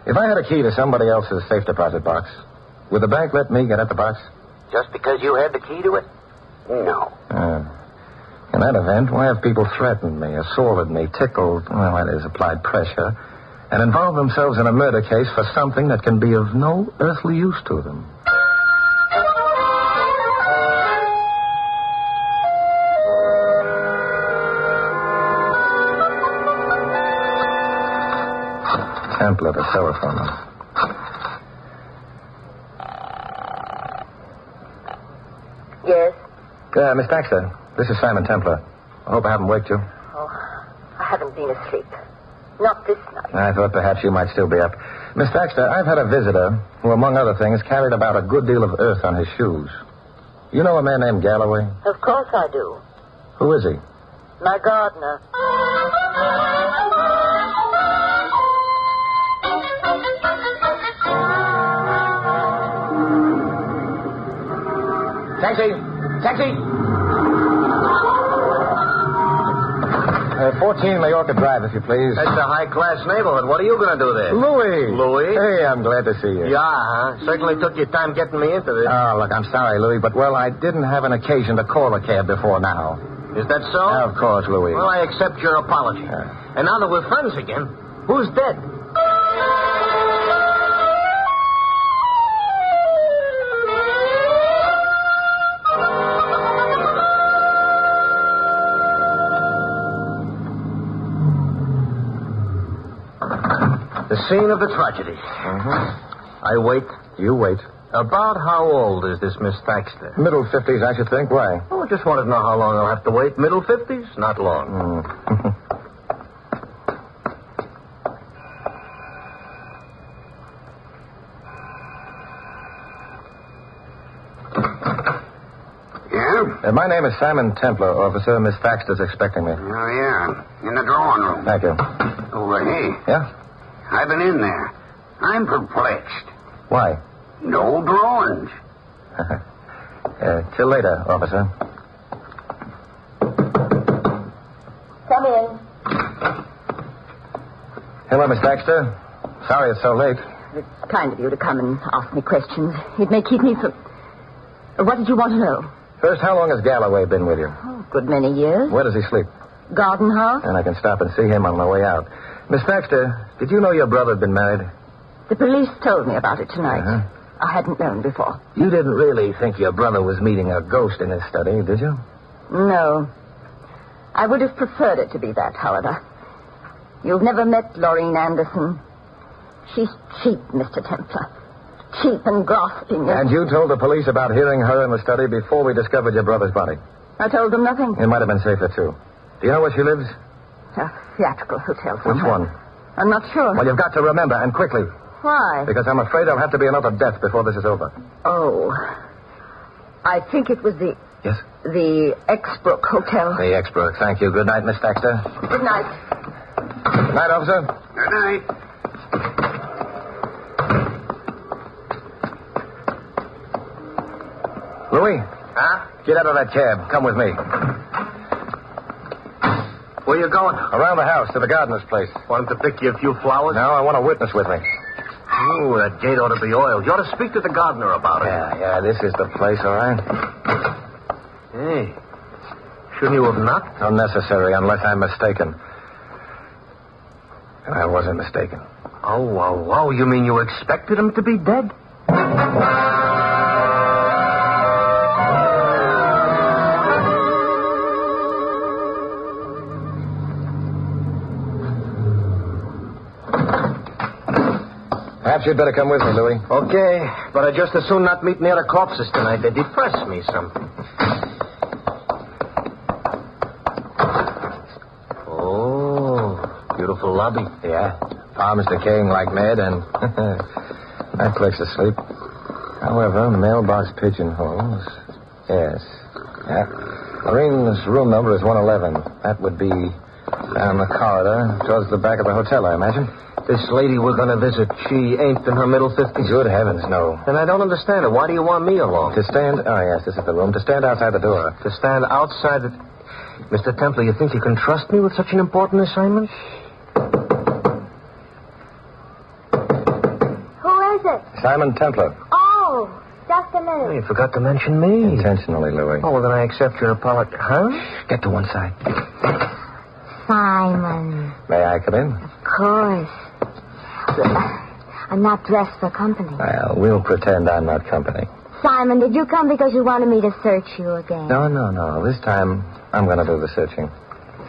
Speaker 7: If I had a key to somebody else's safe deposit box, would the bank let me get at the box?
Speaker 17: Just because you had the key to it? No.
Speaker 7: In that event, why have people threatened me, assaulted me, tickled, well, that is, applied pressure, and involved themselves in a murder case for something that can be of no earthly use to them? Templar, the telephone.
Speaker 11: Yes?
Speaker 7: Miss Thaxter, this is Simon Templar. I hope I haven't waked you.
Speaker 11: Oh, I haven't been asleep. Not this night.
Speaker 7: I thought perhaps you might still be up. Miss Thaxter, I've had a visitor who, among other things, carried about a good deal of earth on his shoes. You know a man named Galloway?
Speaker 11: Of course I do.
Speaker 7: Who is he?
Speaker 11: My gardener.
Speaker 7: Taxi! 14 Majorca Drive, if you please.
Speaker 19: That's a high-class neighborhood. What are you going to do there?
Speaker 7: Louis!
Speaker 19: Louis?
Speaker 7: Hey, I'm glad to see you.
Speaker 19: Yeah, huh? Certainly took your time getting me into this.
Speaker 7: Oh, look, I'm sorry, Louis, but, well, I didn't have an occasion to call a cab before now.
Speaker 19: Is that so?
Speaker 7: Of course, Louis.
Speaker 19: Well, I accept your apology. And now that we're friends again, who's dead? The scene of the tragedy. I wait.
Speaker 7: You wait.
Speaker 19: About how old is this Miss Thaxter?
Speaker 7: Middle 50s, I should think. Why?
Speaker 19: Oh, I just wanted to know how long I'll have to wait. Middle 50s? Not long.
Speaker 8: Templar?
Speaker 7: My name is Simon Templar, officer. Miss Thaxter's expecting me.
Speaker 8: Oh, yeah. In the drawing room.
Speaker 7: Thank you.
Speaker 8: Oh, hey.
Speaker 7: Yeah?
Speaker 8: I've been in there. I'm perplexed.
Speaker 7: Why?
Speaker 8: No drawings.
Speaker 7: Till later, officer.
Speaker 15: Come in.
Speaker 7: Hello, Miss Thaxter. Sorry it's so late.
Speaker 11: It's kind of you to come and ask me questions. It may keep me from... What did you want to know?
Speaker 7: First, how long has Galloway been with you?
Speaker 11: Oh, a good many years.
Speaker 7: Where does he sleep?
Speaker 11: Garden house.
Speaker 7: And I can stop and see him on my way out. Miss Thaxter, did you know your brother had been married?
Speaker 11: The police told me about it tonight.
Speaker 7: Uh-huh.
Speaker 11: I hadn't known before.
Speaker 7: You didn't really think your brother was meeting a ghost in his study, did you?
Speaker 11: No. I would have preferred it to be that, however. You've never met Laureen Anderson. She's cheap, Mr. Templar. Cheap and grasping.
Speaker 7: And you told the police about hearing her in the study before we discovered your brother's body?
Speaker 11: I told them nothing.
Speaker 7: It might have been safer, too. Do you know where she lives?
Speaker 11: A theatrical hotel
Speaker 7: Which
Speaker 11: somewhere.
Speaker 7: one?
Speaker 11: I'm not sure.
Speaker 7: Well, you've got to remember, and quickly.
Speaker 11: Why?
Speaker 7: Because I'm afraid there'll have to be another death before this is over.
Speaker 11: Oh. I think it was the...
Speaker 7: Yes?
Speaker 11: The Exbrook Hotel.
Speaker 7: The Exbrook. Thank you. Good night, Miss Thaxter.
Speaker 11: Good night.
Speaker 7: Good night, officer.
Speaker 8: Good night.
Speaker 7: Louis?
Speaker 8: Huh?
Speaker 7: Get out of that cab. Come with me.
Speaker 8: Where you going?
Speaker 7: Around the house to the gardener's place.
Speaker 8: Want him to pick you a few flowers?
Speaker 7: No, I want a witness with me.
Speaker 8: Ooh, that gate ought to be oiled. You ought to speak to the gardener about it.
Speaker 7: Yeah, this is the place, all right?
Speaker 8: Hey, shouldn't you have knocked?
Speaker 7: Unnecessary, unless I'm mistaken. And I wasn't mistaken.
Speaker 8: Oh, you mean you expected him to be dead?
Speaker 7: Perhaps you'd better come with me, Louis.
Speaker 8: Okay, but I'd just as soon not meet near the corpses tonight. They depress me some. Oh, beautiful lobby.
Speaker 7: Yeah, palms decaying like mad, and that place asleep. However, mailbox pigeonholes. Yes. Yeah. Lorene's room number is 111. That would be down the corridor towards the back of the hotel, I imagine.
Speaker 8: This lady we're going to visit, she ain't in her middle 50s?
Speaker 7: Good heavens, no.
Speaker 8: And I don't understand it. Why do you want me along?
Speaker 7: To stand... Oh, yes, this is the room. To stand outside the door.
Speaker 8: To stand outside the... Mr. Templar, you think you can trust me with such an important assignment?
Speaker 15: Who is it?
Speaker 7: Simon Templar.
Speaker 15: Oh, just a minute.
Speaker 8: You forgot to mention me.
Speaker 7: Intentionally, Louis.
Speaker 8: Oh, well, then I accept your apology. Huh?
Speaker 7: Get to one side.
Speaker 15: Simon.
Speaker 7: May I come in?
Speaker 15: Of course. I'm not dressed for company.
Speaker 7: Well, we'll pretend I'm not company.
Speaker 15: Simon, did you come because you wanted me to search you again?
Speaker 7: No. This time, I'm going to do the searching.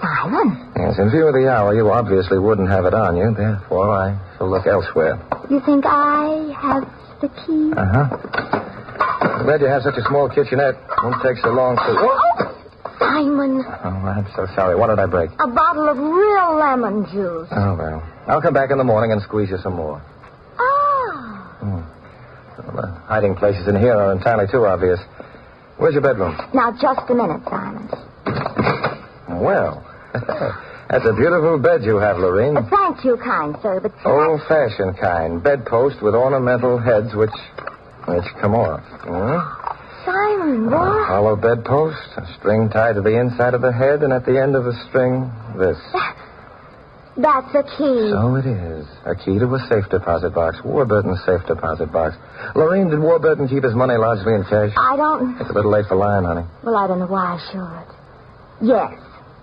Speaker 15: Simon?
Speaker 7: Yes, in view of the hour, you obviously wouldn't have it on you. Therefore, I shall look elsewhere.
Speaker 15: You think I have the key?
Speaker 7: Uh-huh. I'm glad you have such a small kitchenette. Won't take so long to...
Speaker 15: Oh, Simon.
Speaker 7: Oh, I'm so sorry. What did I break?
Speaker 15: A bottle of real lemon juice.
Speaker 7: Oh, well. I'll come back in the morning and squeeze you some more.
Speaker 15: Oh.
Speaker 7: Well, the hiding places in here are entirely too obvious. Where's your bedroom?
Speaker 15: Now, just a minute, Simon.
Speaker 7: Well, that's a beautiful bed you have, Lorene.
Speaker 15: Thank you, kind sir, but...
Speaker 7: Old-fashioned kind. Bedpost with ornamental heads which come off.
Speaker 15: Simon, what?
Speaker 7: A hollow bedpost, a string tied to the inside of the head, and at the end of the string, this.
Speaker 15: That's a key.
Speaker 7: So it is. A key to a safe deposit box. Warburton's safe deposit box. Lorene, did Warburton keep his money largely in cash?
Speaker 15: I don't...
Speaker 7: It's a little late for lying, honey.
Speaker 15: Well, I don't know why I should. Yes.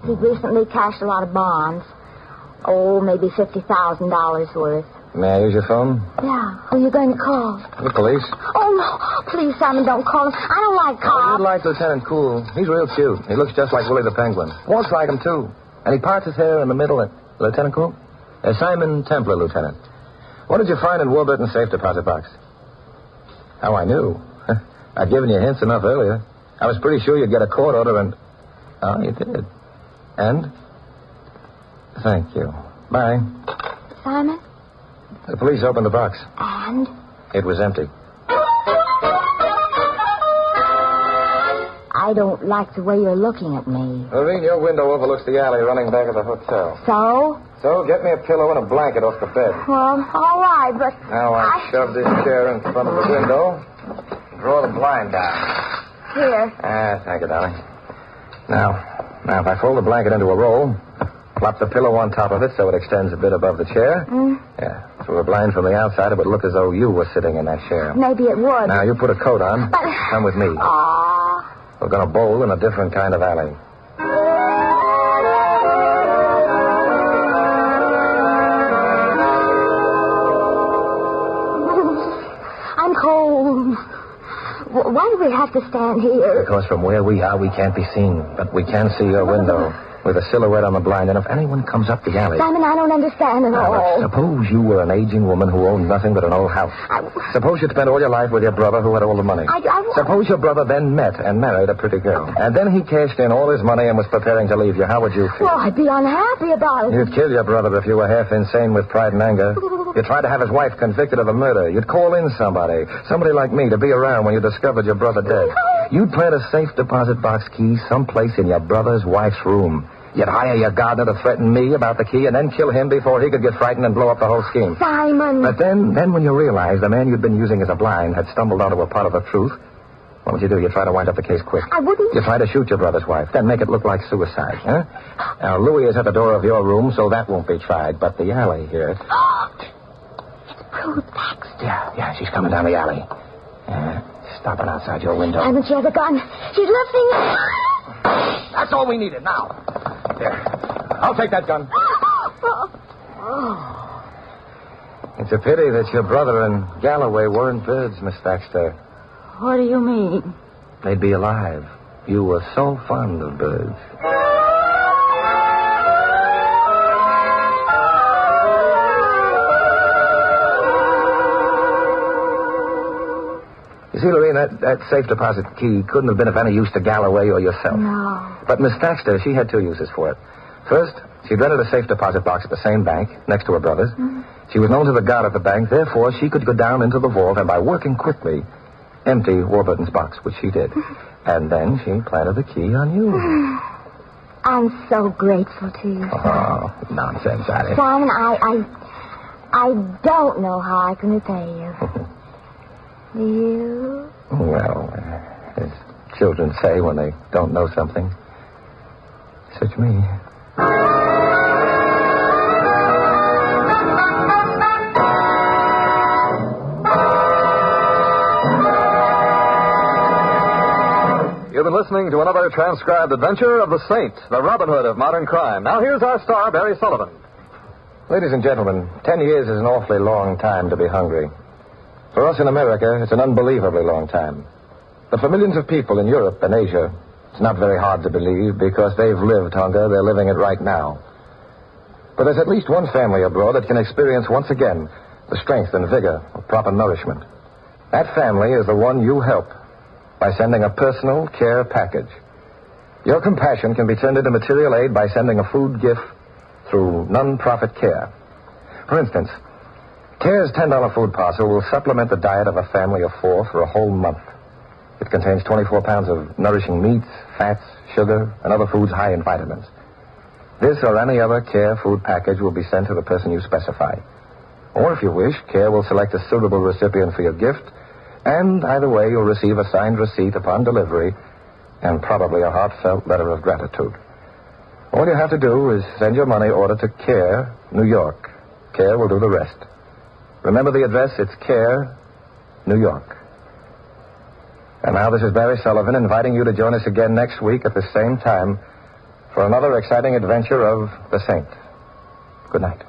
Speaker 15: He'd recently cashed a lot of bonds. Oh, maybe $50,000 worth.
Speaker 7: May I use your phone?
Speaker 15: Yeah. Who are you going to call?
Speaker 7: The police.
Speaker 15: Oh, no. Please, Simon, don't call him. I don't like cops.
Speaker 7: You'd like Lieutenant Cool. He's real cute. He looks just like Willie the Penguin. Walks like him, too. And he parts his hair in the middle. Lieutenant Cool? Simon Templar, Lieutenant. What did you find in Warburton's safe deposit box? How I knew. I'd given you hints enough earlier. I was pretty sure you'd get a court order and... Oh, you did. And? Thank you. Bye.
Speaker 15: Simon?
Speaker 7: The police opened the box.
Speaker 15: And?
Speaker 7: It was empty.
Speaker 15: I I don't like the way you're looking at me.
Speaker 7: Lorene, your window overlooks the alley running back of the hotel.
Speaker 15: So?
Speaker 7: So, get me a pillow and a blanket off the bed.
Speaker 15: Well, all right, but...
Speaker 7: Now, I shove this chair in front of the window. Draw the blind down.
Speaker 15: Here.
Speaker 7: Thank you, darling. Now, if I fold the blanket into a roll, plop the pillow on top of it so it extends a bit above the chair. Yeah. If it were blind from the outside, it would look as though you were sitting in that chair.
Speaker 15: Maybe it would.
Speaker 7: Now, you put a coat on.
Speaker 15: But...
Speaker 7: Come with me. We're going to bowl in a different kind of alley.
Speaker 15: I'm cold. Why do we have to stand here?
Speaker 7: Because from where we are, we can't be seen. But we can see your window with a silhouette on the blind. And if anyone comes up the alley...
Speaker 15: Simon, I don't understand at all.
Speaker 7: Suppose you were an aging woman who owned nothing but an old house. Suppose you'd spent all your life with your brother who had all the money. Suppose your brother then met and married a pretty girl. And then he cashed in all his money and was preparing to leave you. How would you feel?
Speaker 15: Well, I'd be unhappy about it.
Speaker 7: You'd kill your brother if you were half insane with pride and anger. You'd try to have his wife convicted of a murder. You'd call in somebody like me, to be around when you discovered your brother dead. You'd plant a safe deposit box key someplace in your brother's wife's room. You'd hire your gardener to threaten me about the key and then kill him before he could get frightened and blow up the whole scheme.
Speaker 15: Simon!
Speaker 7: But then when you realized the man you'd been using as a blind had stumbled onto a part of the truth, what would you do? You'd try to wind up the case quick.
Speaker 15: I wouldn't.
Speaker 7: You'd try to shoot your brother's wife, then make it look like suicide, huh? Now, Louie is at the door of your room, so that won't be tried. But the alley here...
Speaker 15: It's Prue Baxter.
Speaker 7: Yeah, she's coming down the alley. Stopping outside your window.
Speaker 15: Simon, she has a gun. She's lifting...
Speaker 7: That's all we needed now. There. I'll take that gun. It's a pity that your brother and Galloway weren't birds, Miss Baxter.
Speaker 15: What do you mean?
Speaker 7: They'd be alive. You were so fond of birds. You see, Lorene, that safe deposit key couldn't have been of any use to Galloway or yourself.
Speaker 15: No.
Speaker 7: But Miss Baxter, she had two uses for it. First, she'd rented a safe deposit box at the same bank, next to her brother's.
Speaker 15: Mm-hmm.
Speaker 7: She was known to the guard at the bank, therefore she could go down into the vault and, by working quickly, empty Warburton's box, which she did. And then she planted the key on you.
Speaker 15: I'm so grateful to you.
Speaker 7: Oh, nonsense, Addie.
Speaker 15: Simon, I don't know how I can repay you. You?
Speaker 7: Well, as children say when they don't know something. Search me.
Speaker 1: You've been listening to another transcribed adventure of the Saint, the Robin Hood of modern crime. Now here's our star, Barry Sullivan.
Speaker 7: Ladies and gentlemen, 10 years is an awfully long time to be hungry. For us in America, it's an unbelievably long time. But for millions of people in Europe and Asia, it's not very hard to believe because they've lived hunger. They're living it right now. But there's at least one family abroad that can experience once again the strength and vigor of proper nourishment. That family is the one you help by sending a personal care package. Your compassion can be turned into material aid by sending a food gift through non-profit care. For instance, CARE's $10 food parcel will supplement the diet of a family of 4 for a whole month. It contains 24 pounds of nourishing meats, fats, sugar, and other foods high in vitamins. This or any other CARE food package will be sent to the person you specify. Or if you wish, CARE will select a suitable recipient for your gift, and either way you'll receive a signed receipt upon delivery and probably a heartfelt letter of gratitude. All you have to do is send your money order to CARE, New York. CARE will do the rest. Remember the address, it's CARE, New York. And now this is Barry Sullivan inviting you to join us again next week at the same time for another exciting adventure of the Saint. Good night.